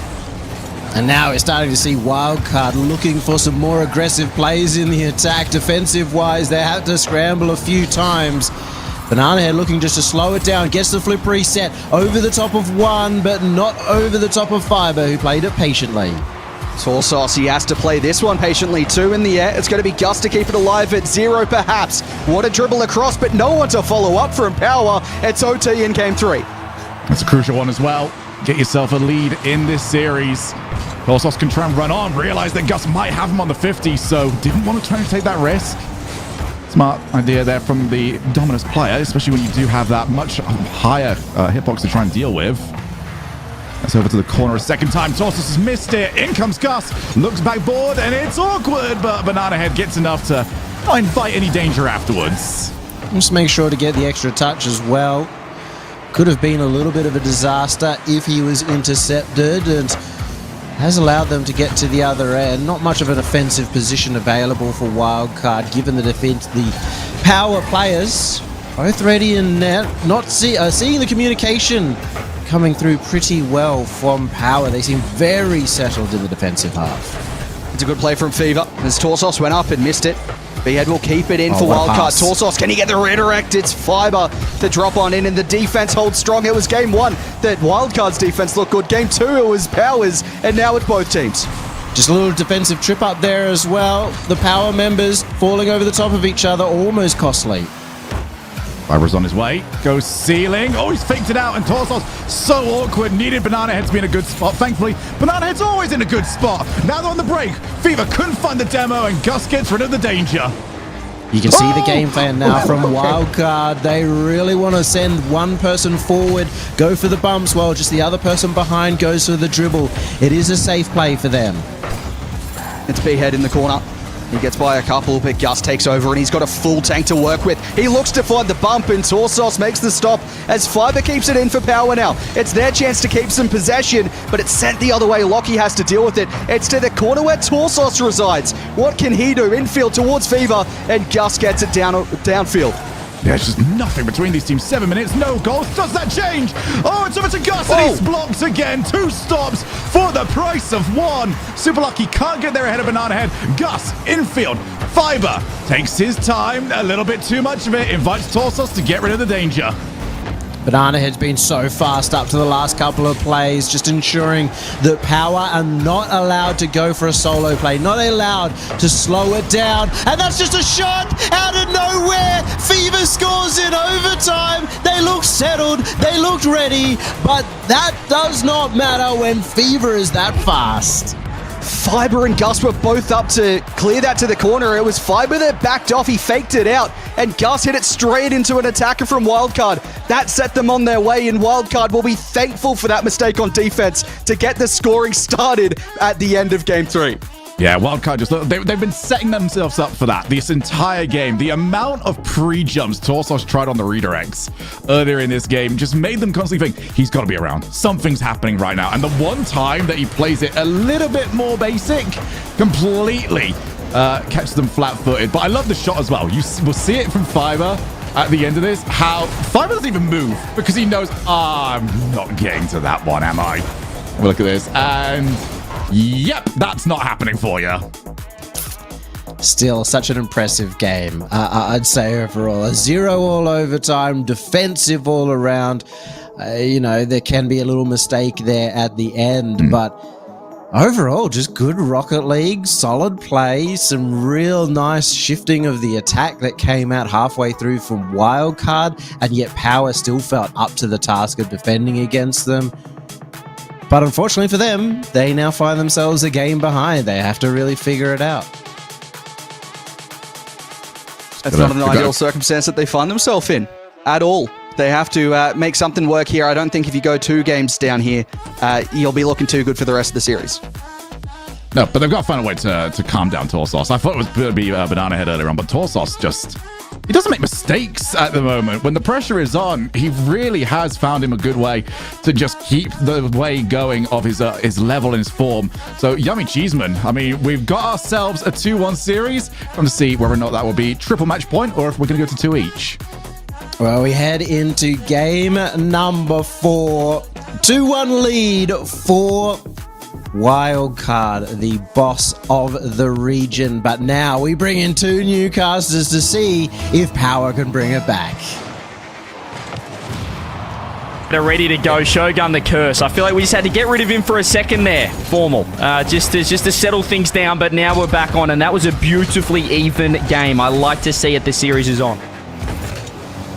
And now we're starting to see Wildcard looking for some more aggressive plays in the attack. Defensive-wise, they have to scramble a few times. Banana Head looking just to slow it down, gets the flip reset over the top of one, but not over the top of Fiber, who played it patiently. Torsos, he has to play this one patiently too in the air. It's going to be Gus to keep it alive at 0 perhaps. What a dribble across, but no one to follow up from Power. It's OT in game 3. That's a crucial one as well. Get yourself a lead in this series. Torsos can try and run on, realize that Gus might have him on the 50, so didn't want to try and take that risk. Smart idea there from the Dominus player, especially when you do have that much higher hitbox to try and deal with. That's over to the corner a second time. Torsos has missed it. In comes Gus. Looks backboard, and it's awkward, but Banana Head gets enough to not invite any danger afterwards. Just make sure to get the extra touch as well. Could have been a little bit of a disaster if he was intercepted, and has allowed them to get to the other end. Not much of an offensive position available for Wildcard, given the defense, the Power players, both ready and net, not seeing the communication coming through pretty well from Power. They seem very settled in the defensive half. It's a good play from Fever as Torsos went up and missed it. B-Head will keep it in for Wildcard. Torsos, can he get the redirect? It's Fiber to drop on in, and the defense holds strong. It was game 1 that Wildcard's defense looked good. Game 2, it was Power's, and now it's both teams. Just a little defensive trip up there as well. The Power members falling over the top of each other, almost costly. Fiber's on his way. Goes ceiling. Oh, he's faked it out, and Torsos so awkward. Needed Banana Head to be in a good spot. Thankfully, Banana Head's always in a good spot. Now they're on the break. Fever couldn't find the demo, and Gus gets rid of the danger. You can see the game plan now from Wildcard. They really want to send one person forward, go for the bumps, while just the other person behind goes for the dribble. It is a safe play for them. It's B-Head in the corner. He gets by a couple, but Gus takes over, and he's got a full tank to work with. He looks to find the bump, and Torsos makes the stop as Fiber keeps it in for Power now. It's their chance to keep some possession, but it's sent the other way. Lockie has to deal with it. It's to the corner where Torsos resides. What can he do? Infield towards Fever, and Gus gets it downfield. There's just nothing between these teams. 7 minutes, no goals. Does that change? Oh, it's over to Gus, and he's blocked again. 2 stops for the price of 1. Super Lucky can't get there ahead of Banana Head. Gus, infield. Fiber takes his time. A little bit too much of it. Invites Torsos to get rid of the danger. Banana Head's been so fast up to the last couple of plays, just ensuring that Power are not allowed to go for a solo play, not allowed to slow it down. And that's just a shot out of nowhere. Fever scores in overtime. They look settled, they looked ready, but that does not matter when Fever is that fast. Fiber and Gus were both up to clear that to the corner. It was Fiber that backed off. He faked it out, and Gus hit it straight into an attacker from Wildcard. That set them on their way, and Wildcard will be thankful for that mistake on defense to get the scoring started at the end of Game 3. Yeah, Wildcard just they've been setting themselves up for that this entire game. The amount of pre-jumps Torsos tried on the redirects earlier in this game just made them constantly think he's got to be around. Something's happening right now. And the one time that he plays it a little bit more basic, completely catches them flat-footed. But I love the shot as well. You will see it from Fiber at the end of this, how Fiber doesn't even move because he knows, I'm not getting to that one, am I? Have a look at this, and yep, that's not happening for you. Still, such an impressive game. I'd say overall, a 0 all overtime, defensive all around. There can be a little mistake there at the end, but overall, just good Rocket League, solid play, some real nice shifting of the attack that came out halfway through from Wildcard, and yet Power still felt up to the task of defending against them. But unfortunately for them, they now find themselves a game behind. They have to really figure it out. That's not an ideal circumstance that they find themselves in at all. They have to make something work here. I don't think if you go 2 games down here, you'll be looking too good for the rest of the series. No, but they've got to find a way to calm down Torsos. I thought it was going to be Banana Head earlier on, but Torsos just he doesn't make mistakes at the moment. When the pressure is on, he really has found him a good way to just keep the way going of his level and his form. So Yummy Cheeseman, I mean, we've got ourselves a 2-1 series. Going to see whether or not that will be triple match point or if we're going to go to 2 each. Well, we head into game number 4. 2-1 lead for Wildcard, the boss of the region. But now we bring in 2 new casters to see if Power can bring it back. They're ready to go. Shogun the Curse. I feel like we just had to get rid of him for a second there. Formal. Just to settle things down, but now we're back on, and that was a beautifully even game. I like to see it. The series is on.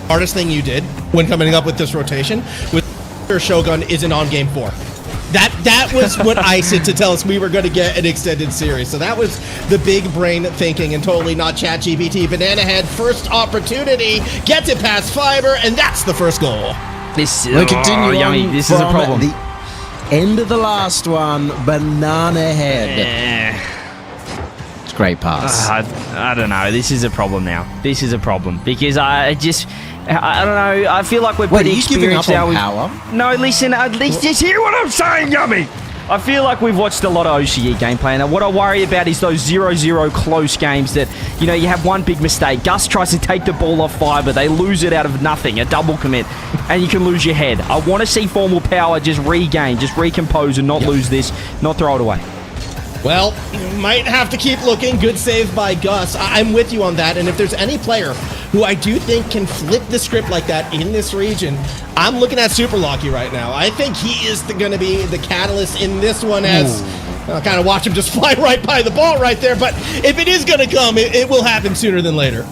Hardest thing you did when coming up with this rotation with Shogun is an on game 4. That was what I said to tell us we were going to get an extended series. So that was the big brain thinking and totally not ChatGPT. Banana Head, first opportunity, gets it past Fiber, and that's the first goal. We'll continue Yummy. on This is a from problem. the end of the last one, Banana Head. It's a great pass. I don't know. This is a problem now. This is a problem because I don't know. I feel like we're pretty experienced now. Power? No, listen. At least just hear what I'm saying, Yummy. I feel like we've watched a lot of OCE gameplay, and what I worry about is those 0-0 close games that, you know, you have one big mistake. Gus tries to take the ball off Fiber. They lose it out of nothing, a double commit, and you can lose your head. I want to see Formal Power just regain, just recompose and not lose this, not throw it away. Well, you might have to keep looking. Good save by Gus. I'm with you on that. And if there's any player who I do think can flip the script like that in this region, I'm looking at Super Locky right now. I think he is going to be the catalyst in this one as I'll kind of watch him just fly right by the ball right there. But if it is going to come, it will happen sooner than later.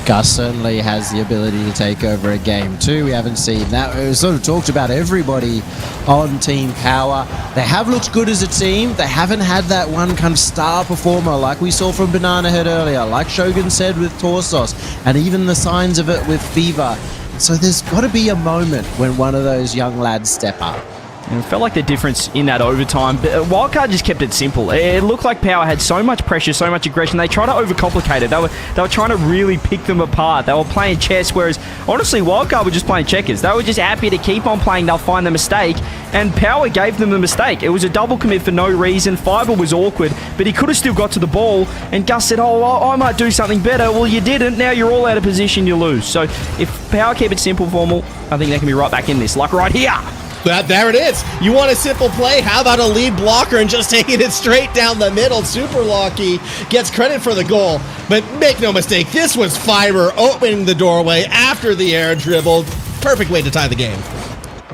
Gus certainly has the ability to take over a game too. We haven't seen that. We've sort of talked about everybody on Team Power. They have looked good as a team. They haven't had that one kind of star performer like we saw from Banana Head earlier, like Shogun said with Torsos, and even the signs of it with Fever. So there's got to be a moment when one of those young lads step up. And it felt like the difference in that overtime. But Wildcard just kept it simple. It looked like Power had so much pressure, so much aggression. They tried to overcomplicate it. They were trying to really pick them apart. They were playing chess, whereas honestly, Wildcard were just playing checkers. They were just happy to keep on playing. They'll find the mistake, and Power gave them the mistake. It was a double commit for no reason. Fiber was awkward, but he could have still got to the ball. And Gus said, "Oh, I might do something better." Well, you didn't. Now you're all out of position. You lose. So if Power keep it simple, Formal, I think they can be right back in this, like right here. There it is. You want a simple play? How about a lead blocker and just taking it straight down the middle? Super Locky gets credit for the goal, but make no mistake, this was Fiber opening the doorway after the air dribble. Perfect way to tie the game.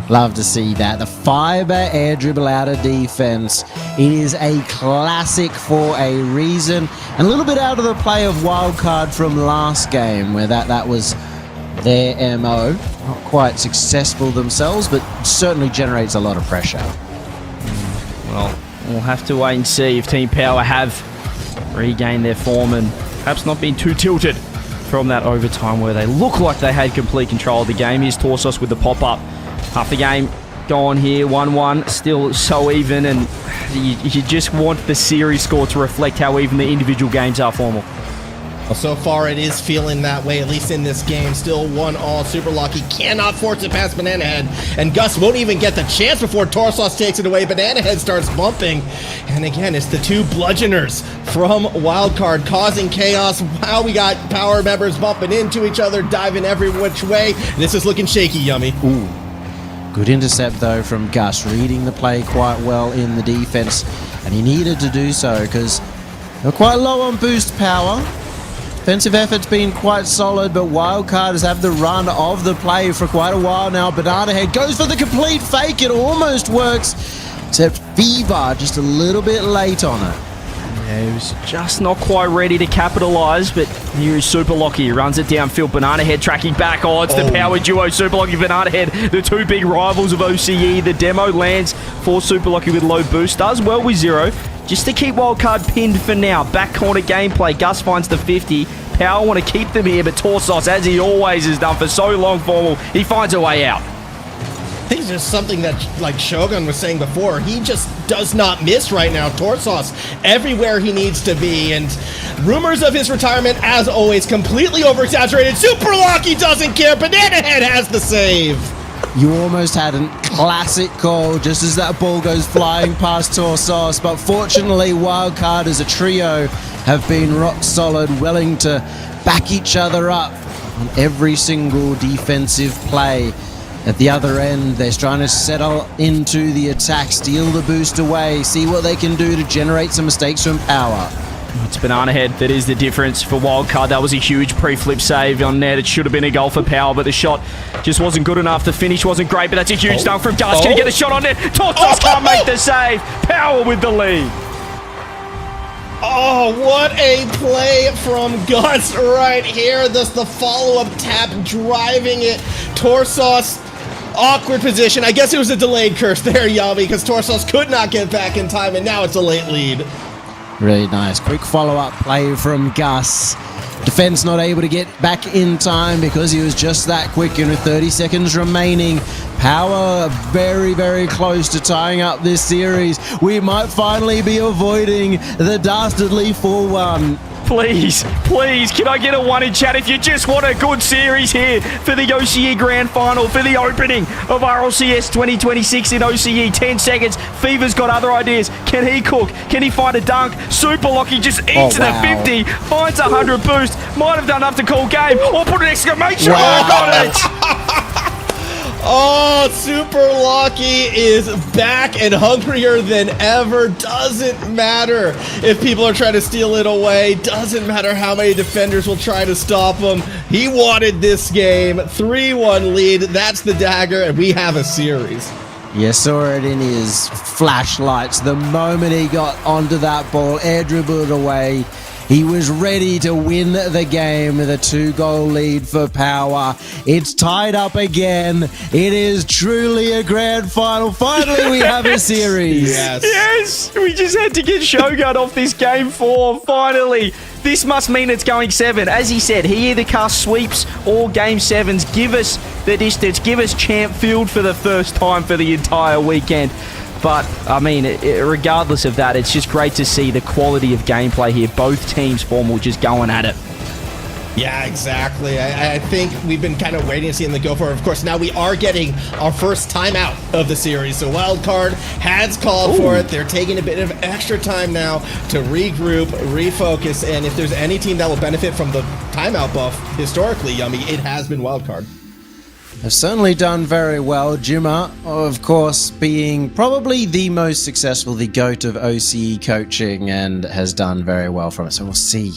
Love to see that. The Fiber air dribble out of defense. It is a classic for a reason. And a little bit out of the play of Wildcard from last game, where that was their MO. Not quite successful themselves, but certainly generates a lot of pressure. Well, we'll have to wait and see if Team Power have regained their form and perhaps not been too tilted from that overtime where they look like they had complete control of the game. Here's Torsos with the pop-up. Half the game gone here, 1-1, still so even, and you just want the series score to reflect how even the individual games are, Formal. Well, so far it is feeling that way, at least in this game. Still 1-1. Super Locky cannot force it past Banana Head, and Gus won't even get the chance before Torsos takes it away. Banana Head starts bumping, and again, it's the two bludgeoners from Wildcard causing chaos. Wow, we got Power members bumping into each other, diving every which way. This is looking shaky, Yummy. Ooh. Good intercept, though, from Gus, reading the play quite well in the defense, and he needed to do so because they're quite low on boost power. Defensive effort's been quite solid, but Wildcard has had the run of the play for quite a while now. Banana Head goes for the complete fake. It almost works, except Fever just a little bit late on it. Yeah, he was just not quite ready to capitalise, but here is Super Locky. He runs it downfield. Banana Head tracking back. Oh, it's the power duo, Super Locky, Banana Head, the two big rivals of OCE. The demo lands for Super Locky with low boost. Does well with 0. Just to keep Wildcard pinned for now. Back corner gameplay. Gus finds the 50. Power want to keep them here, but Torsos, as he always has done for so long, Formal, he finds a way out. I think just something that, like Shogun was saying before, he just does not miss right now. Torsos everywhere he needs to be, and rumors of his retirement, as always, completely over-exaggerated. Super Lucky doesn't care. Banana Head has the save. You almost had a classic call just as that ball goes flying past Torsos, but fortunately Wildcard as a trio have been rock solid, willing to back each other up on every single defensive play. At the other end, they're trying to settle into the attack, steal the boost away, see what they can do to generate some mistakes from Power. It's Banana Head that is the difference for Wildcard. That was a huge pre-flip save on net. It should have been a goal for Power, but the shot just wasn't good enough. The finish wasn't great, but that's a huge dunk from Gus. Can he get a shot on net? Tortos can't make the save. Power with the lead. Oh, what a play from Gus right here. That's the follow-up tap, driving it. Torsos, awkward position. I guess it was a delayed curse there, Yami, because Torsos could not get back in time, and now it's a late lead. Really nice. Quick follow-up play from Gus. Defense not able to get back in time because he was just that quick, and with 30 seconds remaining, Power very, very close to tying up this series. We might finally be avoiding the dastardly 4-1. Please, please, can I get a 1 in chat if you just want a good series here for the OCE Grand Final, for the opening of RLCS 2026 in OCE. 10 seconds. Fever's got other ideas. Can he cook? Can he find a dunk? Super Lucky just eats the 50, finds 100 boost. Might have done enough to call game, or put an exclamation mark on it. Oh, Super Lucky is back and hungrier than ever. Doesn't matter if people are trying to steal it away. Doesn't matter how many defenders will try to stop him. He wanted this game. 3-1 lead. That's the dagger, and we have a series. You saw it in his flashlights. The moment he got onto that ball, air dribbled away. He was ready to win the game with a 2-goal lead for Power. It's tied up again. It is truly a grand final. Finally, we have a series. Yes, we just had to get Shogun off this game 4. Finally. This must mean it's going 7. As he said, he either casts sweeps or game 7s. Give us the distance. Give us champ field for the first time for the entire weekend. But, I mean, regardless of that, it's just great to see the quality of gameplay here. Both teams formal just going at it. Yeah, exactly. I think we've been kind of waiting to see them go for it. Of course, now we are getting our first timeout of the series. So Wildcard has called for it. They're taking a bit of extra time now to regroup, refocus, and if there's any team that will benefit from the timeout buff, historically, Yummy, it has been Wildcard. Have certainly done very well. Jimma, of course, being probably the most successful, the GOAT of OCE coaching, and has done very well from it. So we'll see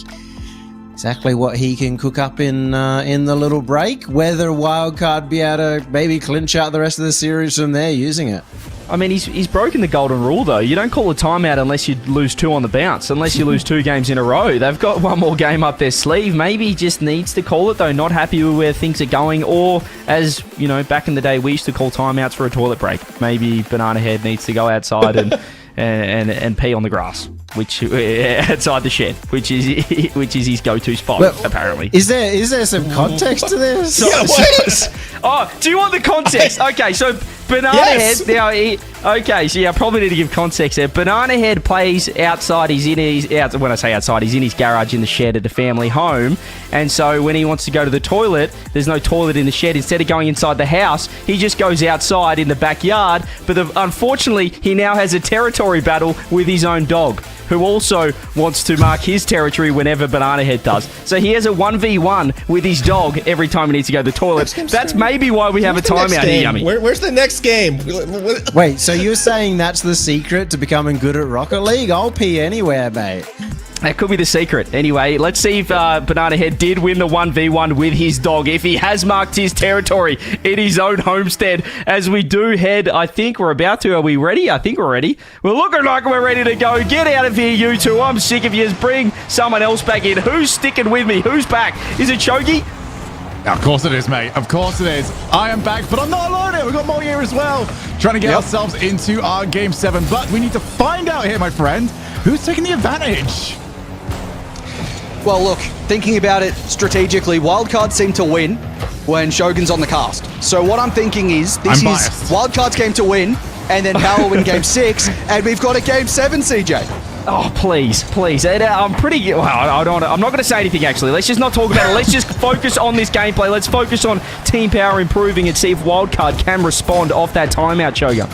exactly what he can cook up in the little break. Whether Wildcard be able to maybe clinch out the rest of the series from there using it. I mean, he's broken the golden rule, though. You don't call a timeout unless you lose 2 on the bounce, unless you lose 2 games in a row. They've got 1 more game up their sleeve. Maybe he just needs to call it, though. Not happy with where things are going. Or, as, you know, back in the day, we used to call timeouts for a toilet break. Maybe Banana Head needs to go outside and pee on the grass, which outside the shed, which is his go-to spot, apparently. Is there some context to this? Do you want the context? Okay, so Banana Head. Now, okay, so yeah, I probably need to give context there. Banana Head plays outside. When I say outside, he's in his garage in the shed at a family home. And so when he wants to go to the toilet, there's no toilet in the shed. Instead of going inside the house, he just goes outside in the backyard. But unfortunately, he now has a territory battle with his own dog, who also wants to mark his territory whenever Banana Head does. So he has a 1v1 with his dog every time he needs to go to the toilet. That's maybe why we have a timeout here, Yummy. Where's the next game? Wait, so you're saying that's the secret to becoming good at Rocket League? I'll pee anywhere, mate. That could be the secret. Anyway, let's see if Banana Head did win the 1v1 with his dog. If he has marked his territory in his own homestead, as we do head, I think we're about to. Are we ready? I think we're ready. We're looking like we're ready to go. Get out of here, you two. I'm sick of you. Bring someone else back in. Who's sticking with me? Who's back? Is it Chogi? Of course it is, mate. Of course it is. I am back, but I'm not alone here. We've got more here as well. Trying to get ourselves into our Game 7. But we need to find out here, my friend, who's taking the advantage. Well, look, thinking about it strategically, wildcards seem to win when Shogun's on the cast. So what I'm thinking is, wildcards came to win, and then Power win game 6, and we've got a game 7, CJ. Oh, please. I'm pretty... Well, I'm not going to say anything, actually. Let's just not talk about it. Let's just focus on this gameplay. Let's focus on Team Power improving and see if Wildcard can respond off that timeout, Shogun.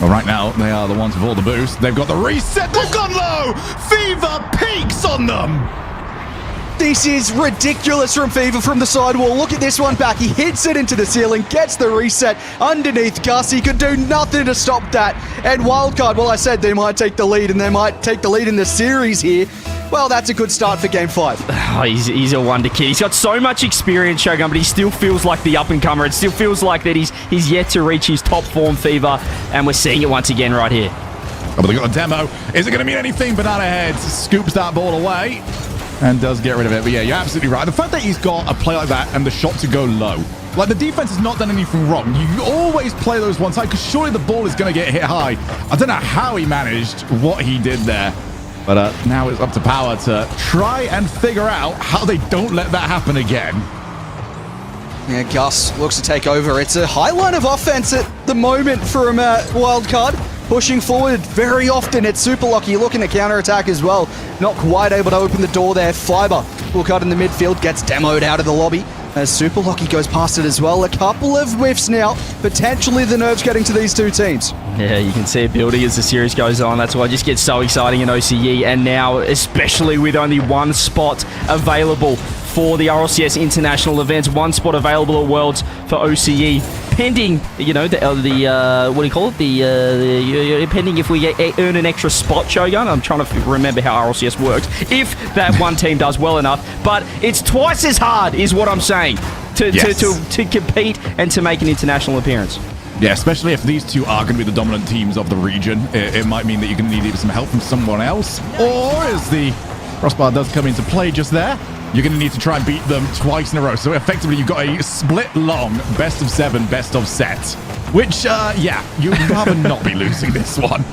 Well, right now, they are the ones with all the boost. They've got the reset. They've gone low. Fever peaks on them. This is ridiculous from Fever from the sidewall. Look at this one back. He hits it into the ceiling, gets the reset underneath Gus. He could do nothing to stop that. And Wildcard, well, I said they might take the lead, and they might take the lead in the series here. Well, that's a good start for Game 5. Oh, he's a wonder kid. He's got so much experience, Shogun, but he still feels like the up-and-comer. It still feels like that he's yet to reach his top form, Fever, and we're seeing it once again right here. Oh, but they got a demo. Is it going to mean anything? Banana Heads scoops that ball away and does get rid of it. But yeah, you're absolutely right. The fact that he's got a play like that and the shot to go low. Like, the defense has not done anything wrong. You always play those one side because surely the ball is going to get hit high. I don't know how he managed what he did there. But now it's up to Power to try and figure out how they don't let that happen again. Yeah, Gus looks to take over. It's a high line of offense at the moment from Wildcard. Pushing forward very often. It's super lucky. Looking to counterattack as well. Not quite able to open the door there. Fiber will cut in the midfield. Gets demoed out of the lobby. As Super Lucky goes past it as well. A couple of whiffs now. Potentially the nerves getting to these two teams. Yeah, you can see it building as the series goes on. That's why it just gets so exciting in OCE. And now, especially with only one spot available for the RLCS international events, one spot available at Worlds for OCE, pending, you know, what do you call it? Pending if we earn an extra spot, Shogun. I'm trying to remember how RLCS works. If that one team does well enough, but it's twice as hard, is what I'm saying, to compete and to make an international appearance. Yeah, especially if these two are going to be the dominant teams of the region. It might mean that you're going to need either some help from someone else, or as the crossbar does come into play just there, you're going to need to try and beat them twice in a row. So effectively, you've got a split long best of 7, best of set, which, yeah, you'd rather not be losing this one.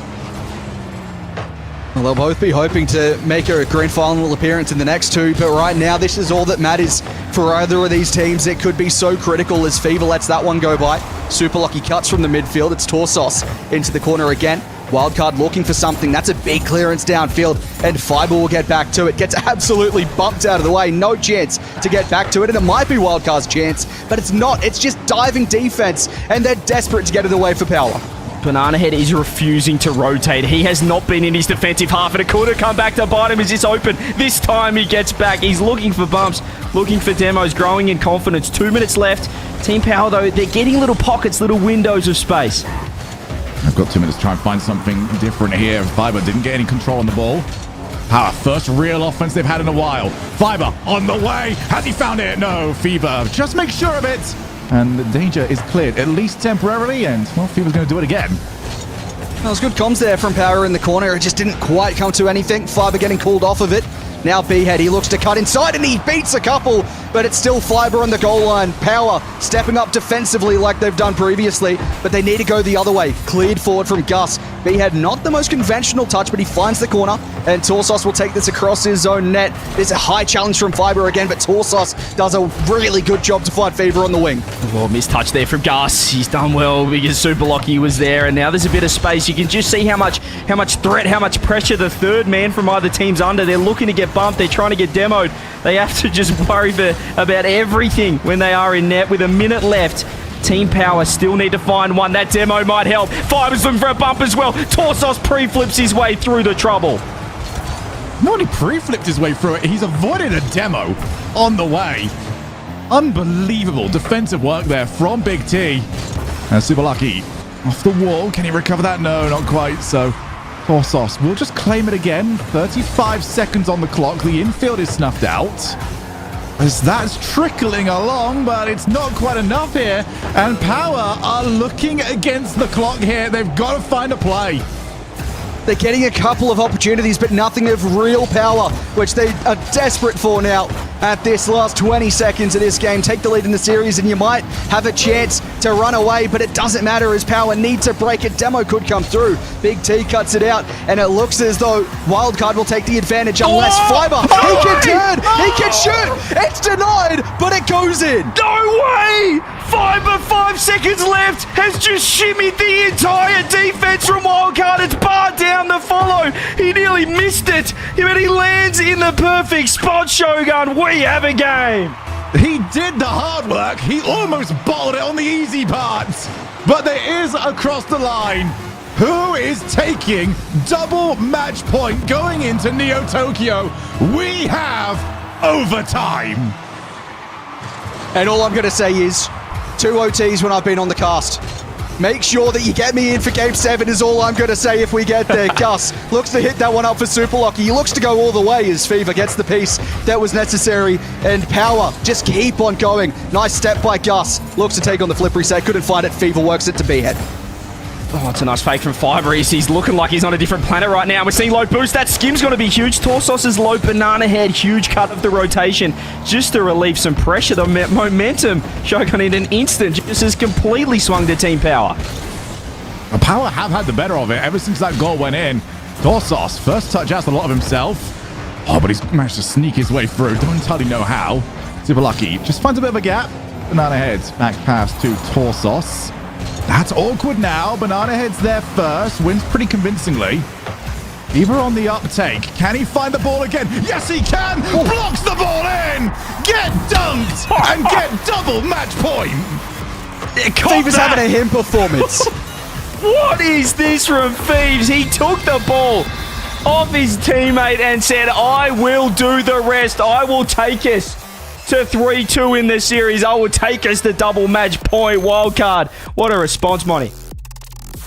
Well, they'll both be hoping to make a grand final appearance in the next two, but right now, this is all that matters for either of these teams. It could be so critical as Fever lets that one go by. Super Lucky cuts from the midfield. It's Torsos into the corner again. Wildcard looking for something. That's a big clearance downfield, and Fiber will get back to it. Gets absolutely bumped out of the way. No chance to get back to it, and it might be Wildcard's chance, but it's not. It's just diving defense, and they're desperate to get it away for Power. Banana Head is refusing to rotate. He has not been in his defensive half, and it could have come back to bite him as it's open. This time he gets back. He's looking for bumps, looking for demos, growing in confidence. 2 minutes left. Team Power, though, they're getting little pockets, little windows of space. I've got 2 minutes to try and find something different here. Fiber didn't get any control on the ball. Power, first real offense they've had in a while. Fiber on the way. Has he found it? No, Fever. Just make sure of it. And the danger is cleared, at least temporarily, and, well, Fever's going to do it again. That was good comms there from Power in the corner. It just didn't quite come to anything. Fiber getting called off of it. Now B-Head, he looks to cut inside, and he beats a couple, but it's still Fiber on the goal line. Power stepping up defensively like they've done previously, but they need to go the other way. Cleared forward from Gus. B-Head, not the most conventional touch, but he finds the corner, and Torsos will take this across his own net. There's a high challenge from Fiber again, but Torsos does a really good job to fight Fever on the wing. Well, missed touch there from Gus. He's done well because Super Lucky was there, and now there's a bit of space. You can just see how much threat, how much pressure the third man from either team's under. They're looking to get bumped. They're trying to get demoed. They have to just worry about everything when they are in net. With a minute left, Team Power still need to find one. That demo might help. Fiber's looking for a bump as well. Torsos pre-flips his way through the trouble. Not only pre-flipped his way through it, he's avoided a demo on the way. Unbelievable defensive work there from Big T. Super Lucky off the wall. Can he recover that? No, not quite. So Torsos will just claim it again. 35 seconds on the clock. The infield is snuffed out. As that's trickling along, but it's not quite enough here. And Power are looking against the clock here. They've got to find a play. They're getting a couple of opportunities, but nothing of real power, which they are desperate for now at this last 20 seconds of this game. Take the lead in the series and you might have a chance to run away, but it doesn't matter as Power need to break it. Demo could come through. Big T cuts it out, and it looks as though Wildcard will take the advantage unless Fiber, he can turn, he can shoot. It's denied, but it goes in. No way! Fiber, 5 seconds left, has just shimmied the entire defense from Wildcard. It's barred down the follow. He nearly missed it, but he lands in the perfect spot, Shogun. We have a game. He did the hard work. He almost bottled it on the easy parts. But there is across the line. Who is taking double match point going into Neo Tokyo? We have overtime. And all I'm going to say is 2 OTs when I've been on the cast. Make sure that you get me in for Game 7 is all I'm going to say if we get there. Gus looks to hit that one up for Super Lucky. He looks to go all the way as Fever gets the piece that was necessary. And Power just keep on going. Nice step by Gus. Looks to take on the flip reset. Couldn't find it. Fever works it to B-head. Oh, it's a nice fake from Fiber. He's looking like he's on a different planet right now. We're seeing low boost. That skim's going to be huge. Torsos' low banana head. Huge cut of the rotation just to relieve some pressure. The momentum Shogun in an instant just has completely swung to Team Power. Power have had the better of it ever since that goal went in. Torsos, first touch out a lot of himself. Oh, but he's managed to sneak his way through. Don't entirely know how. Super Lucky just finds a bit of a gap. Banana heads back pass to Torsos. That's awkward now. Banana Head's there first. Wins pretty convincingly. Fever on the uptake. Can he find the ball again? Yes, he can! Blocks the ball in! Get dunked! And get double match point! Fever's having a him performance. What is this from Thieves? He took the ball off his teammate and said, I will do the rest. I will take us to 3-2 in this series. I will take us to double match point. Wildcard. What a response, Monty.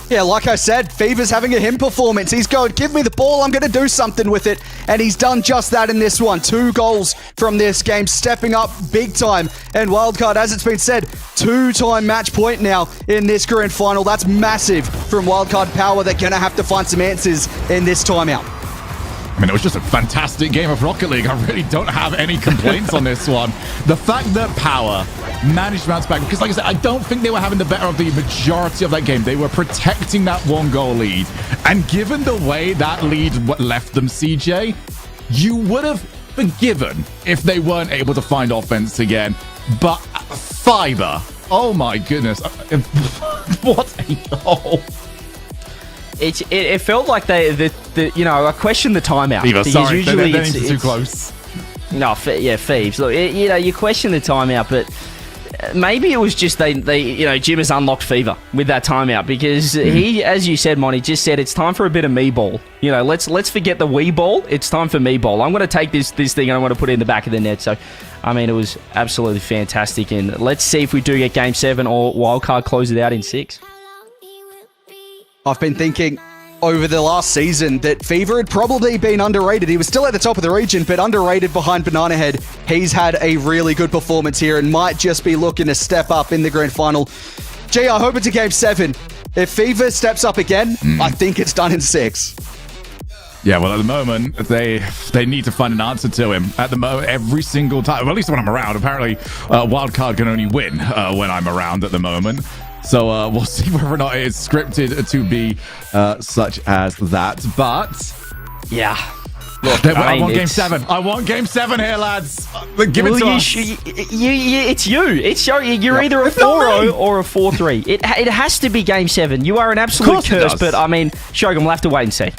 Yeah, like I said, Fever's having a him performance. He's going, give me the ball, I'm going to do something with it. And he's done just that in this one. 2 goals from this game, stepping up big time. And Wildcard, as it's been said, 2-time match point now in this grand final. That's massive from Wildcard Power. They're going to have to find some answers in this timeout. I mean, it was just a fantastic game of Rocket League. I really don't have any complaints on this one. The fact that Power managed to bounce back, because like I said, I don't think they were having the better of the majority of that game. They were protecting that 1-goal lead. And given the way that lead left them, CJ, you would have forgiven if they weren't able to find offense again. But Fiber, oh my goodness. What a goal. It felt like I questioned the timeout. Fever, sorry, usually they're too close. No, Thieves. Look, you question the timeout, but maybe it was just Jim has unlocked Fever with that timeout because he, as you said, Monty, just said it's time for a bit of me ball. Let's forget the wee ball. It's time for me ball. I'm going to take this thing and I'm going to put it in the back of the net. So, I mean, it was absolutely fantastic. And let's see if we do get Game 7 or Wildcard close it out in 6. I've been thinking over the last season that Fever had probably been underrated. He was still at the top of the region, but underrated behind Banana Head. He's had a really good performance here and might just be looking to step up in the grand final. Gee, I hope it's a Game 7. If Fever steps up again, I think it's done in 6. Yeah, well, at the moment, they need to find an answer to him. At the moment, every single time, well, at least when I'm around. Apparently, Wildcard can only win when I'm around at the moment. So we'll see whether or not it's scripted to be such as that. But yeah, look, I want Game 7. I want Game 7 here, lads. Give it to us. It's you. It's you're either a 4-0 or a 4-3. It has to be Game 7. You are an absolute curse. But I mean, Shogun, we'll have to wait and see.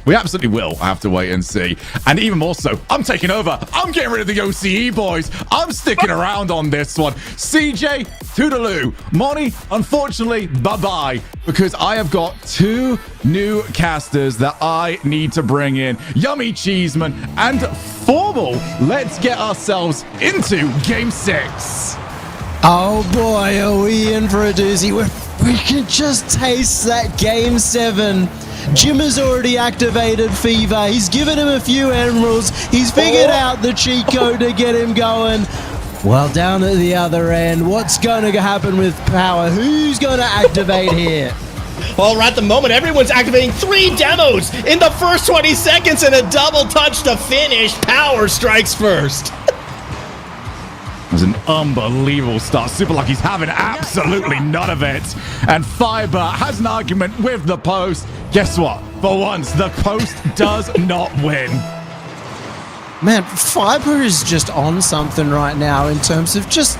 We absolutely will have to wait and see. And even more so, I'm taking over. I'm getting rid of the OCE boys. I'm sticking around on this one. CJ, toodaloo. Monty, unfortunately, bye-bye. Because I have got 2 new casters that I need to bring in. Yummy Cheeseman and Formal. Let's get ourselves into Game 6. Oh boy, are we in for a doozy. We can just taste that Game 7. Jim has already activated Fever. He's given him a few emeralds. He's figured out the cheat code to get him going. Well, down at the other end, what's going to happen with Power? Who's going to activate here? Well, at the moment, everyone's activating 3 demos in the first 20 seconds and a double touch to finish. Power strikes first. It was an unbelievable start. Super Lucky's having absolutely none of it. And Fiber has an argument with the post. Guess what? For once, the post does not win. Man, Fiber is just on something right now in terms of just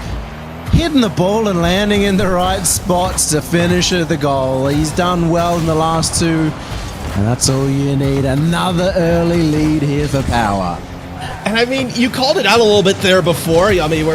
hitting the ball and landing in the right spots to finish the goal. He's done well in the last 2, and that's all you need. Another early lead here for Power. And I mean, you called it out a little bit there before. I mean,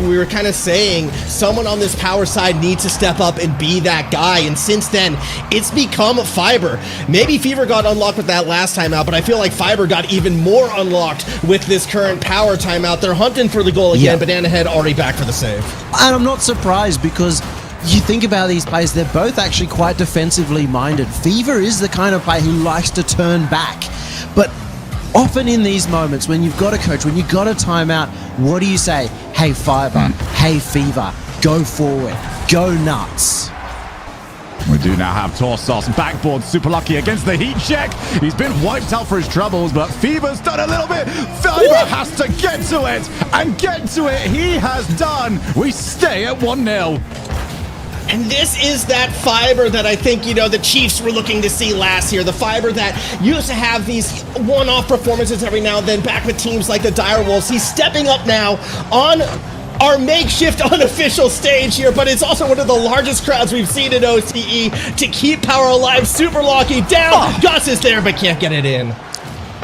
we were kind of saying someone on this Power side needs to step up and be that guy. And since then, it's become Fiber. Maybe Fever got unlocked with that last timeout, but I feel like Fiber got even more unlocked with this current Power timeout. They're hunting for the goal again. Yeah. Banana Head already back for the save. And I'm not surprised because you think about these players, they're both actually quite defensively minded. Fever is the kind of player who likes to turn back. But often in these moments, when you've got a coach, when you've got a timeout, what do you say? Hey, Fiber, hey, Fever, go forward, go nuts. We do now have Torsos backboard Super Lucky against the heat check. He's been wiped out for his troubles, but Fever's done a little bit. Fiber has to get to it, and get to it he has done. We stay at 1-0. And this is that Fiber that I think, the Chiefs were looking to see last year. The Fiber that used to have these one-off performances every now and then back with teams like the Direwolves. He's stepping up now on our makeshift unofficial stage here, but it's also one of the largest crowds we've seen in OCE to keep Power alive. Super Lucky down. Gus is there, but can't get it in.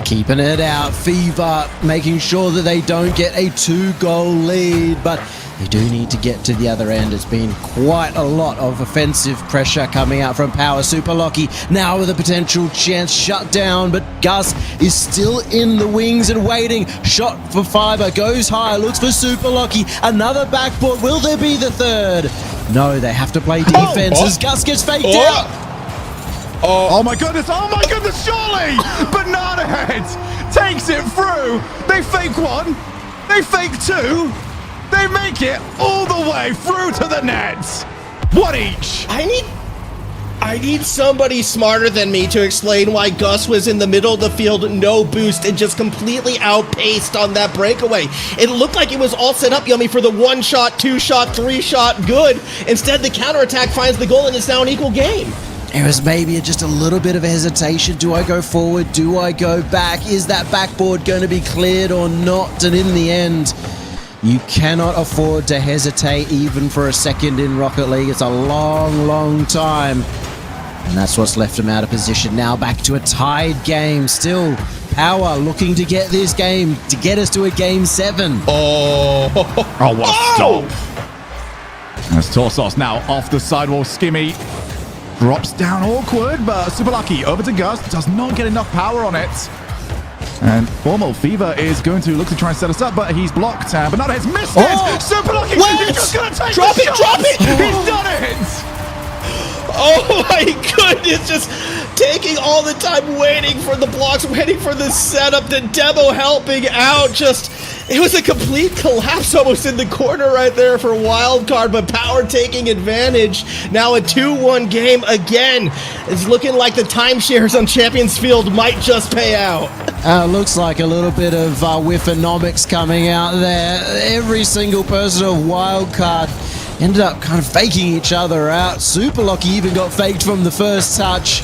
Keeping it out, Fever making sure that they don't get a 2-goal lead, but they do need to get to the other end. It's been quite a lot of offensive pressure coming out from Power. Super Lucky now with a potential chance shut down, but Gus is still in the wings and waiting. Shot for Fiber, goes high, looks for Super Lucky. Another backboard. Will there be the third? No, they have to play defense as Gus gets faked out. Oh my goodness, surely! Banana Head takes it through. They fake 1, they fake 2. They make it all the way through to the nets. 1 each. I need somebody smarter than me to explain why Gus was in the middle of the field, no boost, and just completely outpaced on that breakaway. It looked like it was all set up, Yummy, for the 1-shot, 2-shot, 3-shot good. Instead, the counterattack finds the goal, and it's now an equal game. There was maybe just a little bit of a hesitation. Do I go forward? Do I go back? Is that backboard going to be cleared or not? And in the end, you cannot afford to hesitate even for a second in Rocket League. It's a long, long time. And that's what's left them out of position. Now back to a tied game. Still, Power looking to get this game, to get us to a game 7. Oh, what a stop. As Torsos now off the sidewall, Skimmy drops down awkward, but Super Lucky over to Gus, does not get enough power on it. And Formal Fever is going to look to try and set us up, but he's blocked. Banana Head's missed it. Super Lucky, he's just going to take Drop it. He's done it. Oh my goodness, just taking all the time waiting for the blocks, waiting for the setup, the demo helping out. It was a complete collapse almost in the corner right there for Wildcard, but Power taking advantage. Now a 2-1 game again. It's looking like the timeshares on Champions Field might just pay out. Looks like a little bit of whiffonomics coming out there. Every single person of Wildcard ended up kind of faking each other out. Super Lucky even got faked from the first touch.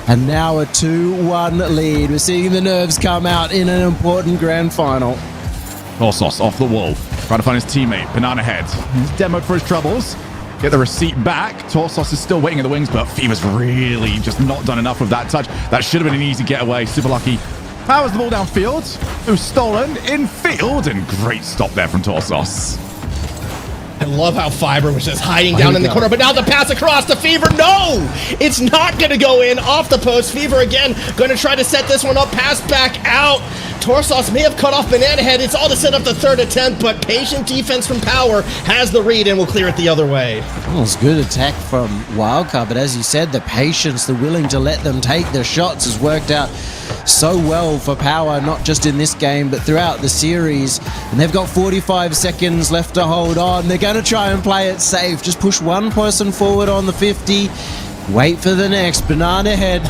And now a 2-1 lead. We're seeing the nerves come out in an important grand final. Torsos off the wall, trying to find his teammate, Banana Head. He's demoed for his troubles. Get the receipt back. Torsos is still waiting in the wings, but Fever's really just not done enough with that touch. That should have been an easy getaway. Super Lucky powers the ball downfield. It was stolen in field, and great stop there from Torsos. I love how Fiber was just hiding down in the corner, but now the pass across to Fever. No! It's not going to go in. Off the post. Fever again going to try to set this one up. Pass back out. Torsos may have cut off Banana Head. It's all to set up the third attempt, but patient defense from Power has the read and will clear it the other way. Well, it's good attack from Wildcard, but as you said, the patience, the willing to let them take their shots has worked out so well for Power, not just in this game, but throughout the series. And they've got 45 seconds left to hold on. They're going to try and play it safe. Just push one person forward on the 50. Wait for the next. Banana Head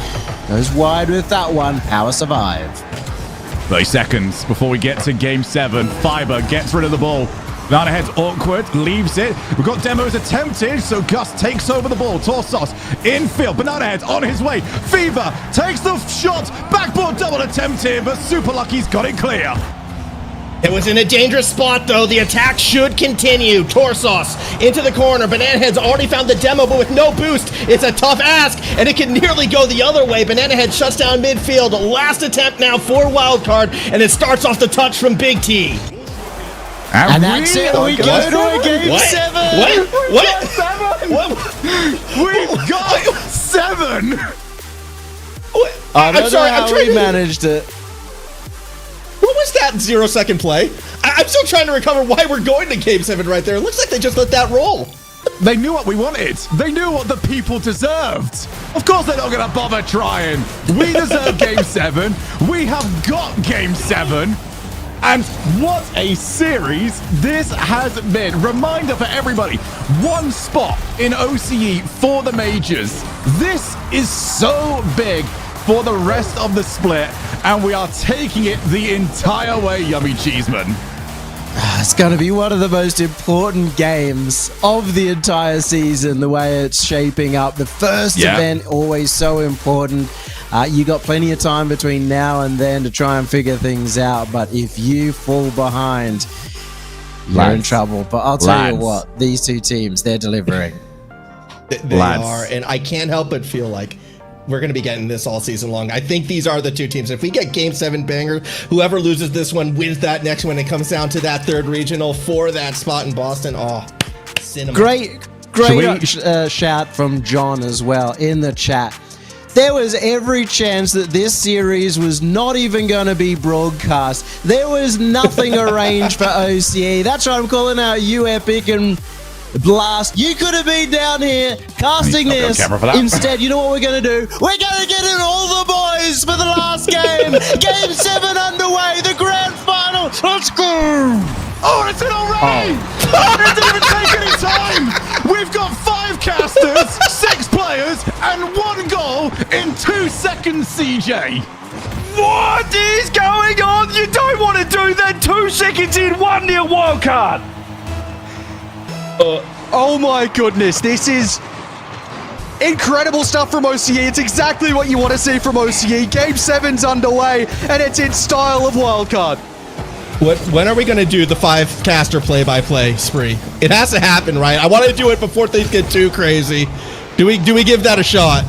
goes wide with that one. Power survive. 30 seconds before we get to game 7. Fiber gets rid of the ball. Banana Head's awkward, leaves it. We've got demos attempted, so Gus takes over the ball. Torsos infield. Banana Head's on his way. Fever takes the shot. Backboard double attempted, but Super Lucky's got it clear. It was in a dangerous spot, though. The attack should continue. Torsos into the corner. Banana Head's already found the demo, but with no boost. It's a tough ask, and it can nearly go the other way. Banana Head shuts down midfield. Last attempt now for Wildcard, and it starts off the touch from Big T. And that's it. We go to a game 7. What? We've got 7. I don't know how we managed it. What was that 0-second play? I'm still trying to recover why we're going to game 7 right there. It looks like they just let that roll. They knew what we wanted. They knew what the people deserved. Of course they're not going to bother trying. We deserve game 7. We have got game 7. And what a series this has been. Reminder for everybody, 1 spot in OCE for the majors. This is so big for the rest of the split, and we are taking it the entire way, Yummy Cheeseman. It's going to be one of the most important games of the entire season, the way it's shaping up. The first event, always so important. You got plenty of time between now and then to try and figure things out, but if you fall behind, you're in trouble. But I'll tell you what, these two teams, they're delivering. They are, and I can't help but feel like we're going to be getting this all season long. I think these are the two teams. If we get game 7 banger, whoever loses this one wins that next one. It comes down to that 3rd regional for that spot in Boston. Oh, cinema. Great shout from John as well in the chat. There was every chance that this series was not even going to be broadcast. There was nothing arranged for OCE. That's why I'm calling out you, Epic and Blast. You could have been down here casting this. Instead, you know what we're going to do? We're going to get in all the boys for the last game. Game 7 underway, the grand final. Let's go. Oh, it's in already! It didn't even take any time! We've got 5 casters, 6 players, and 1 goal in 2 seconds, CJ. What is going on? You don't want to do that. 2 seconds in, 1-0 wildcard. Oh my goodness, this is incredible stuff from OCE. It's exactly what you want to see from OCE. Game 7's underway, and it's in style of wildcard. When are we going to do the 5 caster play-by-play spree? It has to happen, right? I want to do it before things get too crazy. Do we give that a shot?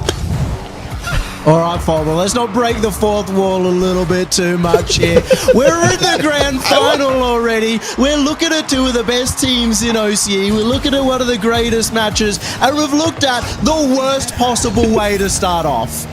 All right, Farmer, let's not break the 4th wall a little bit too much here. We're in the grand final already. We're looking at 2 of the best teams in OCE. We're looking at one of the greatest matches, and we've looked at the worst possible way to start off.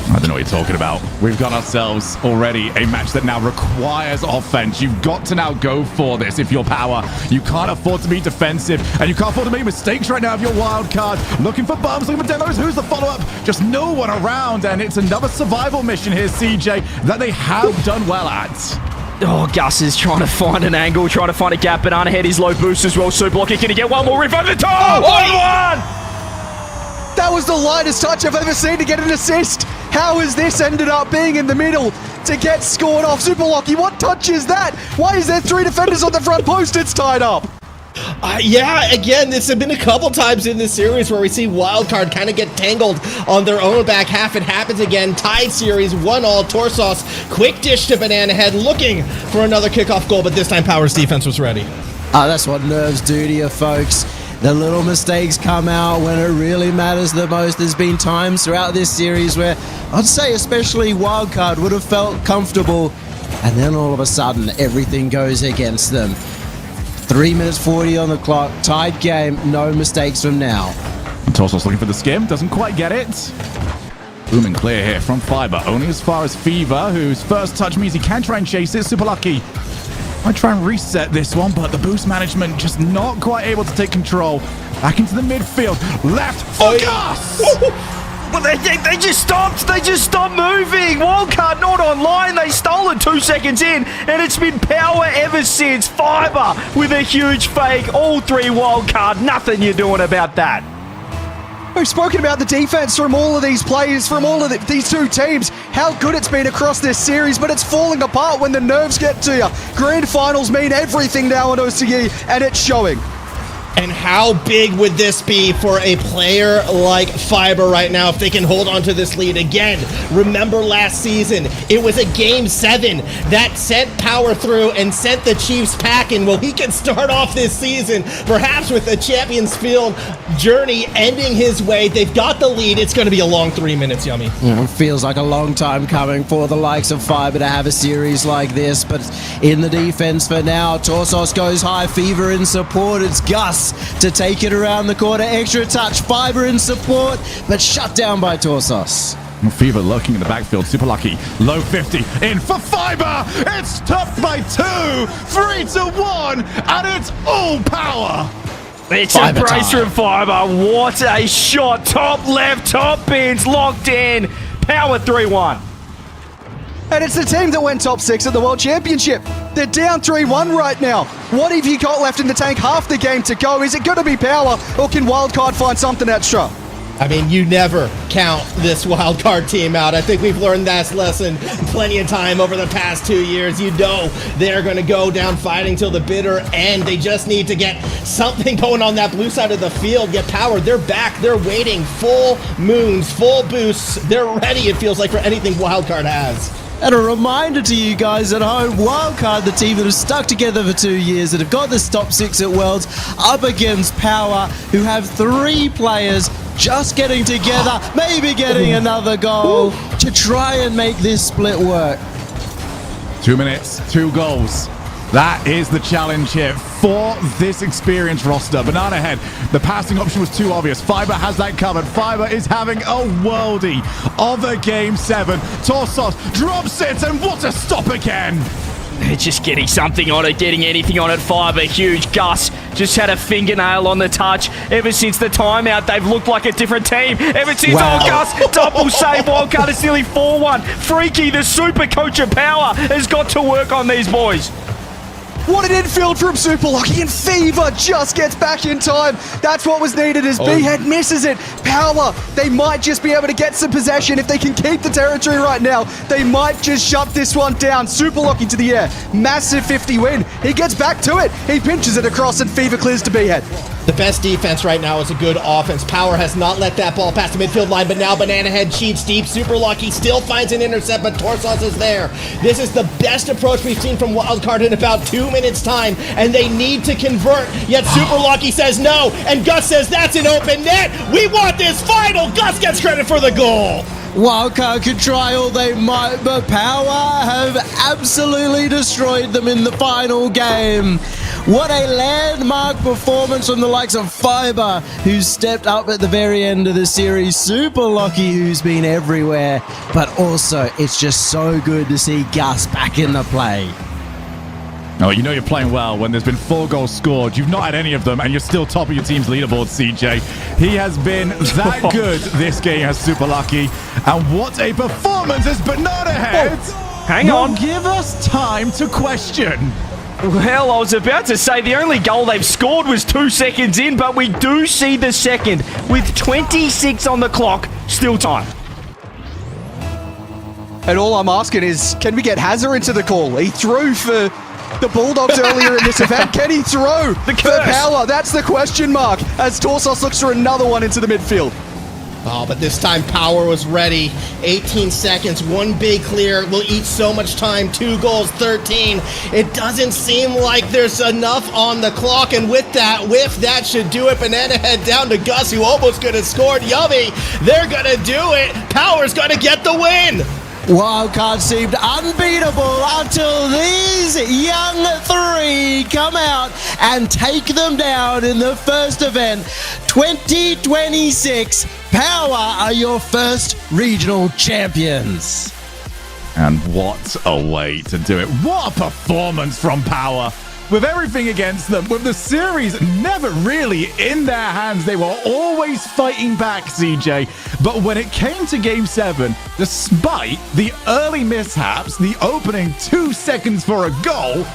I don't know what you're talking about. We've got ourselves already a match that now requires offense. You've got to now go for this if you're power. You can't afford to be defensive, and you can't afford to make mistakes right now if you're wild card. Looking for bumps, looking for demos. Who's the follow-up? Just no one around, and it's another survival mission here, CJ, that they have done well at. Oh, Gus is trying to find an angle, trying to find a gap. Banana Head is low boost as well. Super Lucky, can he get one more rip over the top? 1-1! That was the lightest touch I've ever seen to get an assist. How has this ended up being in the middle to get scored off? Super Lucky, what touch is that? Why is there 3 defenders on the front post? It's tied up. Yeah, again, this has been a couple times in this series where we see Wildcard kind of get tangled on their own back half. It happens again. Tied series, 1-1. Torsos, quick dish to Banana Head, looking for another kickoff goal, but this time Power's defense was ready. That's what nerves do to you, folks. The little mistakes come out when it really matters the most. There's been times throughout this series where I'd say especially Wildcard would have felt comfortable, and then all of a sudden everything goes against them. 3 minutes 40 on the clock, tied game, no mistakes from now. Torsos looking for the skim, doesn't quite get it. Booming clear here from Fiber, only as far as Fever, whose first touch means he can try and chase it. Super Lucky might try and reset this one, but the boost management just not quite able to take control. Back into the midfield, left for Gus! Well, they just stopped. They just stopped moving. Wildcard not online. They stole it 2 seconds in, and it's been power ever since. Fiber with a huge fake. All 3 Wildcard. Nothing you're doing about that. We've spoken about the defense from all of these players, from all of these two teams, how good it's been across this series, but it's falling apart when the nerves get to you. Grand finals mean everything now in OCE, and it's showing. And how big would this be for a player like Fiber right now if they can hold on to this lead again? Remember last season, it was a game 7 that sent Power through and sent the Chiefs packing. Well, he can start off this season, perhaps with the Champions Field journey ending his way. They've got the lead. It's going to be a long 3 minutes, Yummy. It feels like a long time coming for the likes of Fiber to have a series like this, but in the defense for now, Torsos goes high, Fever in support. It's Gus to take it around the corner, extra touch, Fiber in support, but shut down by Torsos. Fever lurking in the backfield, super lucky. Low 50, in for Fiber! It's topped by 2, 3-1, and it's all Power! It's a brace from Fiber. What a shot. Top left, top bins, locked in. Power 3-1. And it's the team that went top 6 at the World Championship. They're down 3-1 right now. What have you got left in the tank? Half the game to go. Is it going to be Power, or can Wildcard find something extra? I mean, you never count this wildcard team out. I think we've learned that lesson plenty of time over the past 2 years. You know they're going to go down fighting till the bitter end. They just need to get something going on that blue side of the field, get Power. They're back. They're waiting. Full moons, full boosts. They're ready, it feels like, for anything wildcard has. And a reminder to you guys at home, Wildcard, the team that have stuck together for 2 years, that have got this top 6 at Worlds, up against Power, who have 3 players just getting together, maybe getting another goal to try and make this split work. 2 minutes, 2 goals. That is the challenge here for this experienced roster. Banana Head, the passing option was too obvious. Fiber has that covered. Fiber is having a worldie of a game 7. Torsos drops it, and what a stop again! They're just getting something on it, getting anything on it. Fiber, huge. Gus just had a fingernail on the touch. Ever since the timeout, they've looked like a different team. Ever since, Gus, double save. Wildcard is nearly 4-1. Freaky, the super coach of Power, has got to work on these boys. What an infield from Super Lucky, and Fever just gets back in time. That's what was needed as B-Head misses it. Power, they might just be able to get some possession. If they can keep the territory right now, they might just shut this one down. Super Lucky to the air. Massive 50 win. He gets back to it. He pinches it across, and Fever clears to B-Head. The best defense right now is a good offense. Power has not let that ball pass the midfield line, but now Banana Head cheats deep. Super Lucky still finds an intercept, but Torsos is there. This is the best approach we've seen from Wildcard in about 2 minutes time, and they need to convert, yet Super Lucky says no, and Gus says that's an open net. We want this final. Gus gets credit for the goal. Wildcard could try all they might, but Power have absolutely destroyed them in the final game. What a landmark performance from the likes of Fiber, who stepped up at the very end of the series. Super Lucky, who's been everywhere. But also, it's just so good to see Gus back in the play. Oh, you know you're playing well when there's been 4 goals scored. You've not had any of them, and you're still top of your team's leaderboard, CJ. He has been that good this game as Super Lucky. And what a performance as Banana Head! Hang on. Give us time to question. Well, I was about to say the only goal they've scored was 2 seconds in, but we do see the second with 26 on the clock. Still time. And all I'm asking is, can we get Hazard into the call? He threw for the Bulldogs earlier in this event. Can he throw for Power? That's the question mark as Torsos looks for another one into the midfield. Oh, but this time Power was ready. 18 seconds, 1 big clear will eat so much time. 2 goals, 13. It doesn't seem like there's enough on the clock, and with that whiff, that should do it. Banana Head down to Gus, who almost could have scored. Yummy, they're gonna do it. Power's gonna get the win. Wildcard seemed unbeatable until these young 3 come out and take them down in the first event. 2026, Power are your first regional champions. And what a way to do it. What a performance from Power. With everything against them, with the series never really in their hands, they were always fighting back, CJ. But when it came to Game 7, despite the early mishaps, the opening 2 seconds for a goal,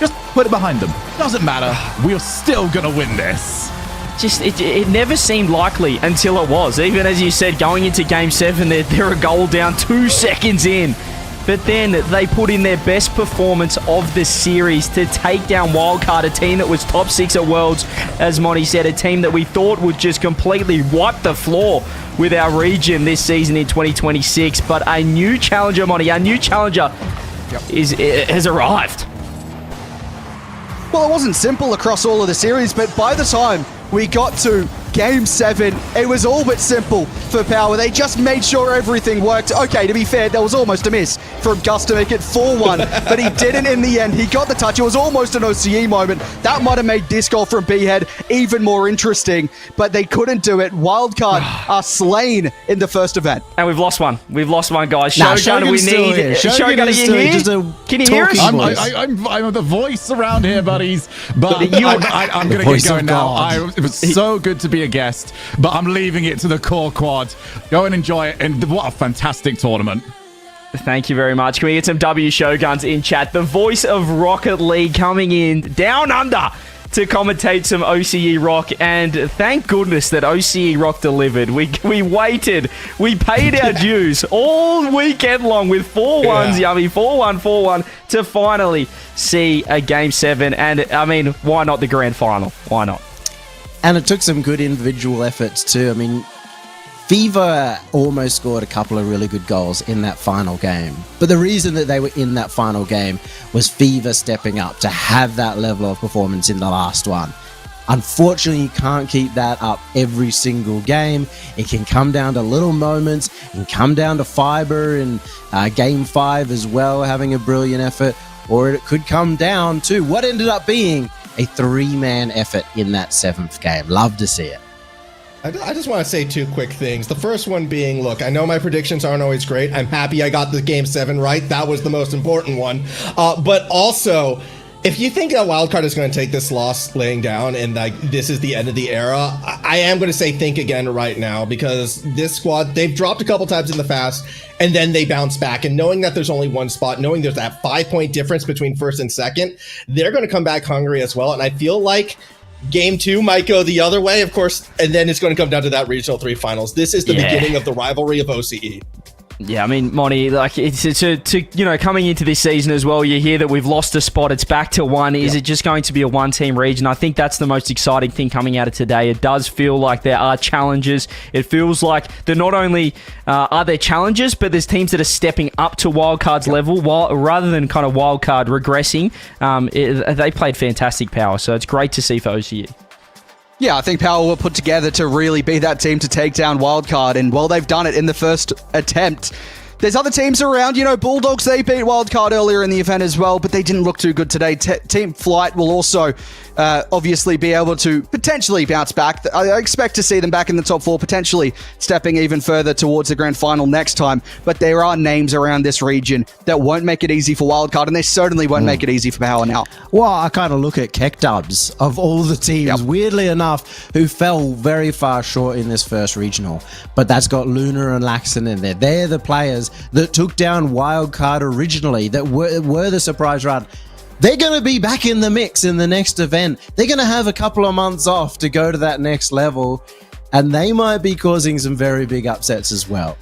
just put it behind them. Doesn't matter. We're still going to win this. it never seemed likely until it was. Even as you said, going into Game 7, they're a goal down 2 seconds in. But then they put in their best performance of the series to take down Wildcard, a team that was top 6 at Worlds, as Monty said, a team that we thought would just completely wipe the floor with our region this season in 2026. But a new challenger, Monty, has arrived. Well, it wasn't simple across all of the series, but by the time we got to Game 7, it was all but simple for Power. They just made sure everything worked. Okay, to be fair, that was almost a miss from Gus to make it 4-1, but he didn't in the end. He got the touch. It was almost an OCE moment. That might have made this goal from B-Head even more interesting, but they couldn't do it. Wildcard are slain in the first event. And we've lost one. We've lost one, guys. Shogun, we need... Shogun, are you here? Can you hear us? I'm the voice around here, buddies. But I'm going to get going now. It was so good to be a guest, but I'm leaving it to the core quad. Go and enjoy it, and what a fantastic tournament. Thank you very much. Can we get some W Shoguns in chat? The voice of Rocket League coming in down under to commentate some OCE Rock, and thank goodness that OCE Rock delivered. We waited. We paid our dues all weekend long with 4-1s, Yummy. 4-1, 4-1 to finally see a Game 7, and I mean, why not the Grand Final? Why not? And it took some good individual efforts too. I mean, Fever almost scored a couple of really good goals in that final game. But the reason that they were in that final game was Fever stepping up to have that level of performance in the last one. Unfortunately, you can't keep that up every single game. It can come down to little moments. It can come down to Fiber in Game 5 as well, having a brilliant effort. Or it could come down to what ended up being a 3-man effort in that 7th game. Love to see it. I just want to say 2 quick things. The first one being, look, I know my predictions aren't always great. I'm happy I got the Game 7 right. That was the most important one. But also, if you think that Wildcard is going to take this loss laying down and like this is the end of the era, I am going to say think again right now, because this squad, they've dropped a couple times in the fast and then they bounce back. And knowing that there's only one spot, knowing there's that 5-point difference between first and second, they're going to come back hungry as well. And I feel like Game 2 might go the other way, of course, and then it's going to come down to that Regional 3 finals. This is the beginning of the rivalry of OCE. Yeah, I mean, Monty, like it's coming into this season as well, you hear that we've lost a spot, it's back to 1. Is it just going to be a 1-team region? I think that's the most exciting thing coming out of today. It does feel like there are challenges. It feels like they're not only are there challenges, but there's teams that are stepping up to Wildcard's level rather than kind of Wildcard regressing. They played fantastic Power, so it's great to see for OCE. Yeah, I think Power were put together to really be that team to take down Wildcard, and well, they've done it in the first attempt. There's other teams around, Bulldogs, they beat Wildcard earlier in the event as well, but they didn't look too good today. Team Flight will also obviously be able to potentially bounce back. I expect to see them back in the top 4, potentially stepping even further towards the grand final next time, but there are names around this region that won't make it easy for Wildcard, and they certainly won't make it easy for Power now. Well, I kind of look at Keck Dubs, of all the teams, weirdly enough, who fell very far short in this first regional, but that's got Luna and Laxton in there. They're the players that took down Wildcard originally, that were the surprise run. They're going to be back in the mix in the next event. They're going to have a couple of months off to go to that next level, and they might be causing some very big upsets as well.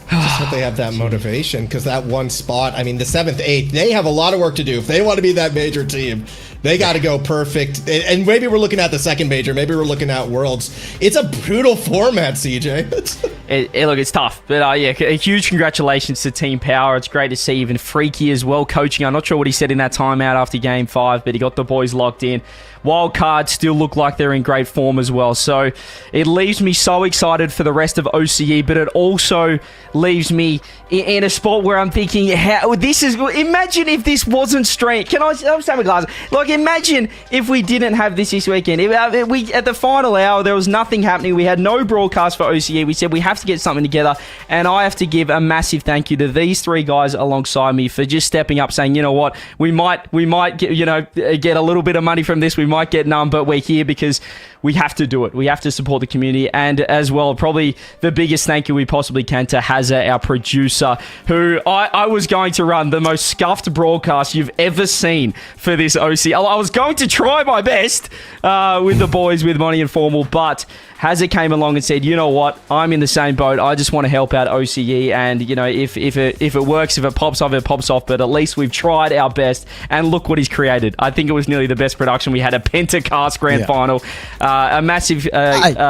Just hope they have that motivation, because that one spot, I mean, the 7th, 8th, they have a lot of work to do. If they want to be that major team, they got to go perfect. And maybe we're looking at the second major. Maybe we're looking at Worlds. It's a brutal format, CJ. Look, it's tough. But a huge congratulations to Team Power. It's great to see even Freaky as well coaching. I'm not sure what he said in that timeout after Game 5, but he got the boys locked in. Wildcard still look like they're in great form as well. So it leaves me so excited for the rest of OCE, but it also leaves me in a spot where I'm thinking, imagine if this wasn't streamed. Can I just have a glass? Like, imagine if we didn't have this weekend. At the final hour, there was nothing happening. We had no broadcast for OCE. We said we have to get something together, and I have to give a massive thank you to these 3 guys alongside me for just stepping up, saying, you know what, we might get, get a little bit of money from this. We might get none, but we're here because we have to do it. We have to support the community, and as well, probably the biggest thank you we possibly can to Hazza, our producer, who I was going to run the most scuffed broadcast you've ever seen for this OC. I was going to try my best with the boys, with Monty and Formal, but Hazard came along and said, you know what, I'm in the same boat. I just want to help out OCE, and, you know, if it works, if it pops off, it pops off, but at least we've tried our best, and look what he's created. I think it was nearly the best production. We had a Pentacast grand final. A massive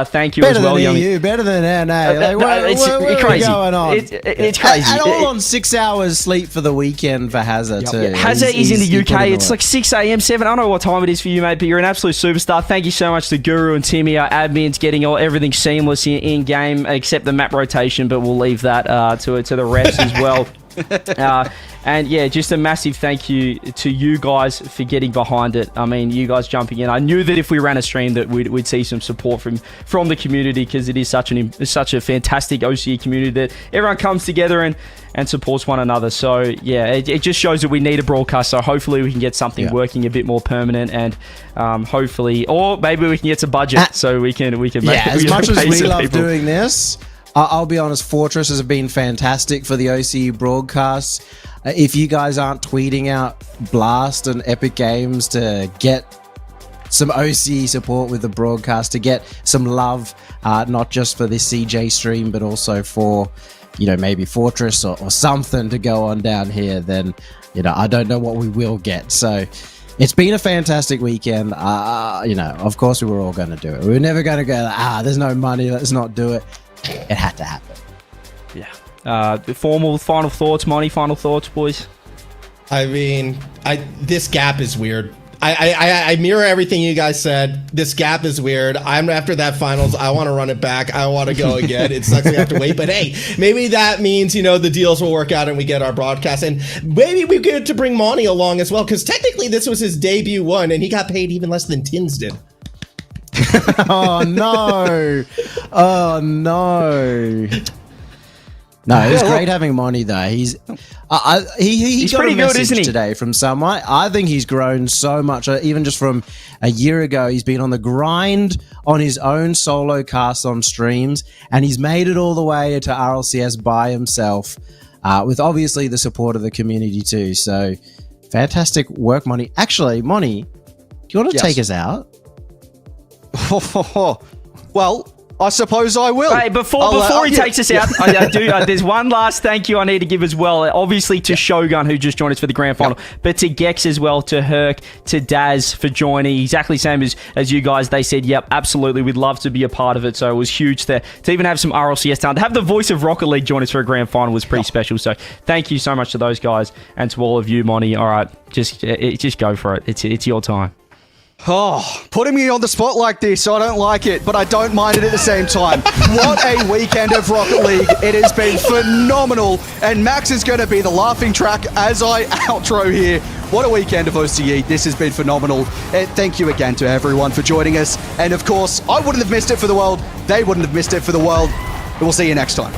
thank you as well. Better than NA. It's crazy. Going on? It's crazy. And all on 6 hours sleep for the weekend for Hazard too. Hazard is in the UK. It's like 6 a.m, 7. I don't know what time it is for you, mate, but you're an absolute superstar. Thank you so much to Guru and Timmy, our admins, getting everything seamless in game, except the map rotation, but we'll leave that to the refs as well. And yeah, just a massive thank you to you guys for getting behind it. I mean, you guys jumping in. I knew that if we ran a stream that we'd see some support from the community, because it is such a fantastic OCE community that everyone comes together and supports one another. So yeah, it just shows that we need a broadcast. So hopefully we can get something working a bit more permanent, and hopefully, or maybe we can get some budget so we can make as much as we love doing this. I'll be honest, Fortress has been fantastic for the OCE broadcasts. If you guys aren't tweeting out Blast and Epic Games to get some OCE support with the broadcast, to get some love, not just for this CJ stream, but also for, you know, maybe Fortress or something to go on down here, then, you know, I don't know what we will get. So it's been a fantastic weekend. You know, of course we were all going to do it. We were never going to go, there's no money, let's not do it. It had to happen. Yeah. Formal final thoughts, Monty. Final thoughts, boys. I mean, this gap is weird. I mirror everything you guys said. This gap is weird. I'm after that finals. I want to run it back. I want to go again. It sucks we have to wait, but hey, maybe that means, you know, the deals will work out and we get our broadcast, and maybe we get to bring Monty along as well, because technically this was his debut one, and he got paid even less than Tins did. Oh no! Oh no! No, it was great having Monty though. He's got pretty a good, message isn't he? Today from someone. I think he's grown so much, even just from a year ago. He's been on the grind on his own solo cast on streams, and he's made it all the way to RLCS by himself, with obviously the support of the community too. So fantastic work, Monty. Actually, Monty, do you want to take us out? Well, I suppose I will. Hey, before he takes us out, there's one last thank you I need to give as well. Obviously to Shogun, who just joined us for the grand final, but to Gex as well, to Herc, to Daz for joining. Exactly same as you guys. They said, yep, absolutely, we'd love to be a part of it. So it was huge to even have some RLCS talent. To have the voice of Rocket League join us for a grand final was pretty special. So thank you so much to those guys, and to all of you, Monty. All right, just go for it. It's your time. Oh, putting me on the spot like this, I don't like it, but I don't mind it at the same time. What a weekend of Rocket League. It has been phenomenal, and Max is going to be the laughing track as I outro here. What a weekend of OCE. This has been phenomenal. And thank you again to everyone for joining us. And of course, I wouldn't have missed it for the world. They wouldn't have missed it for the world. We'll see you next time.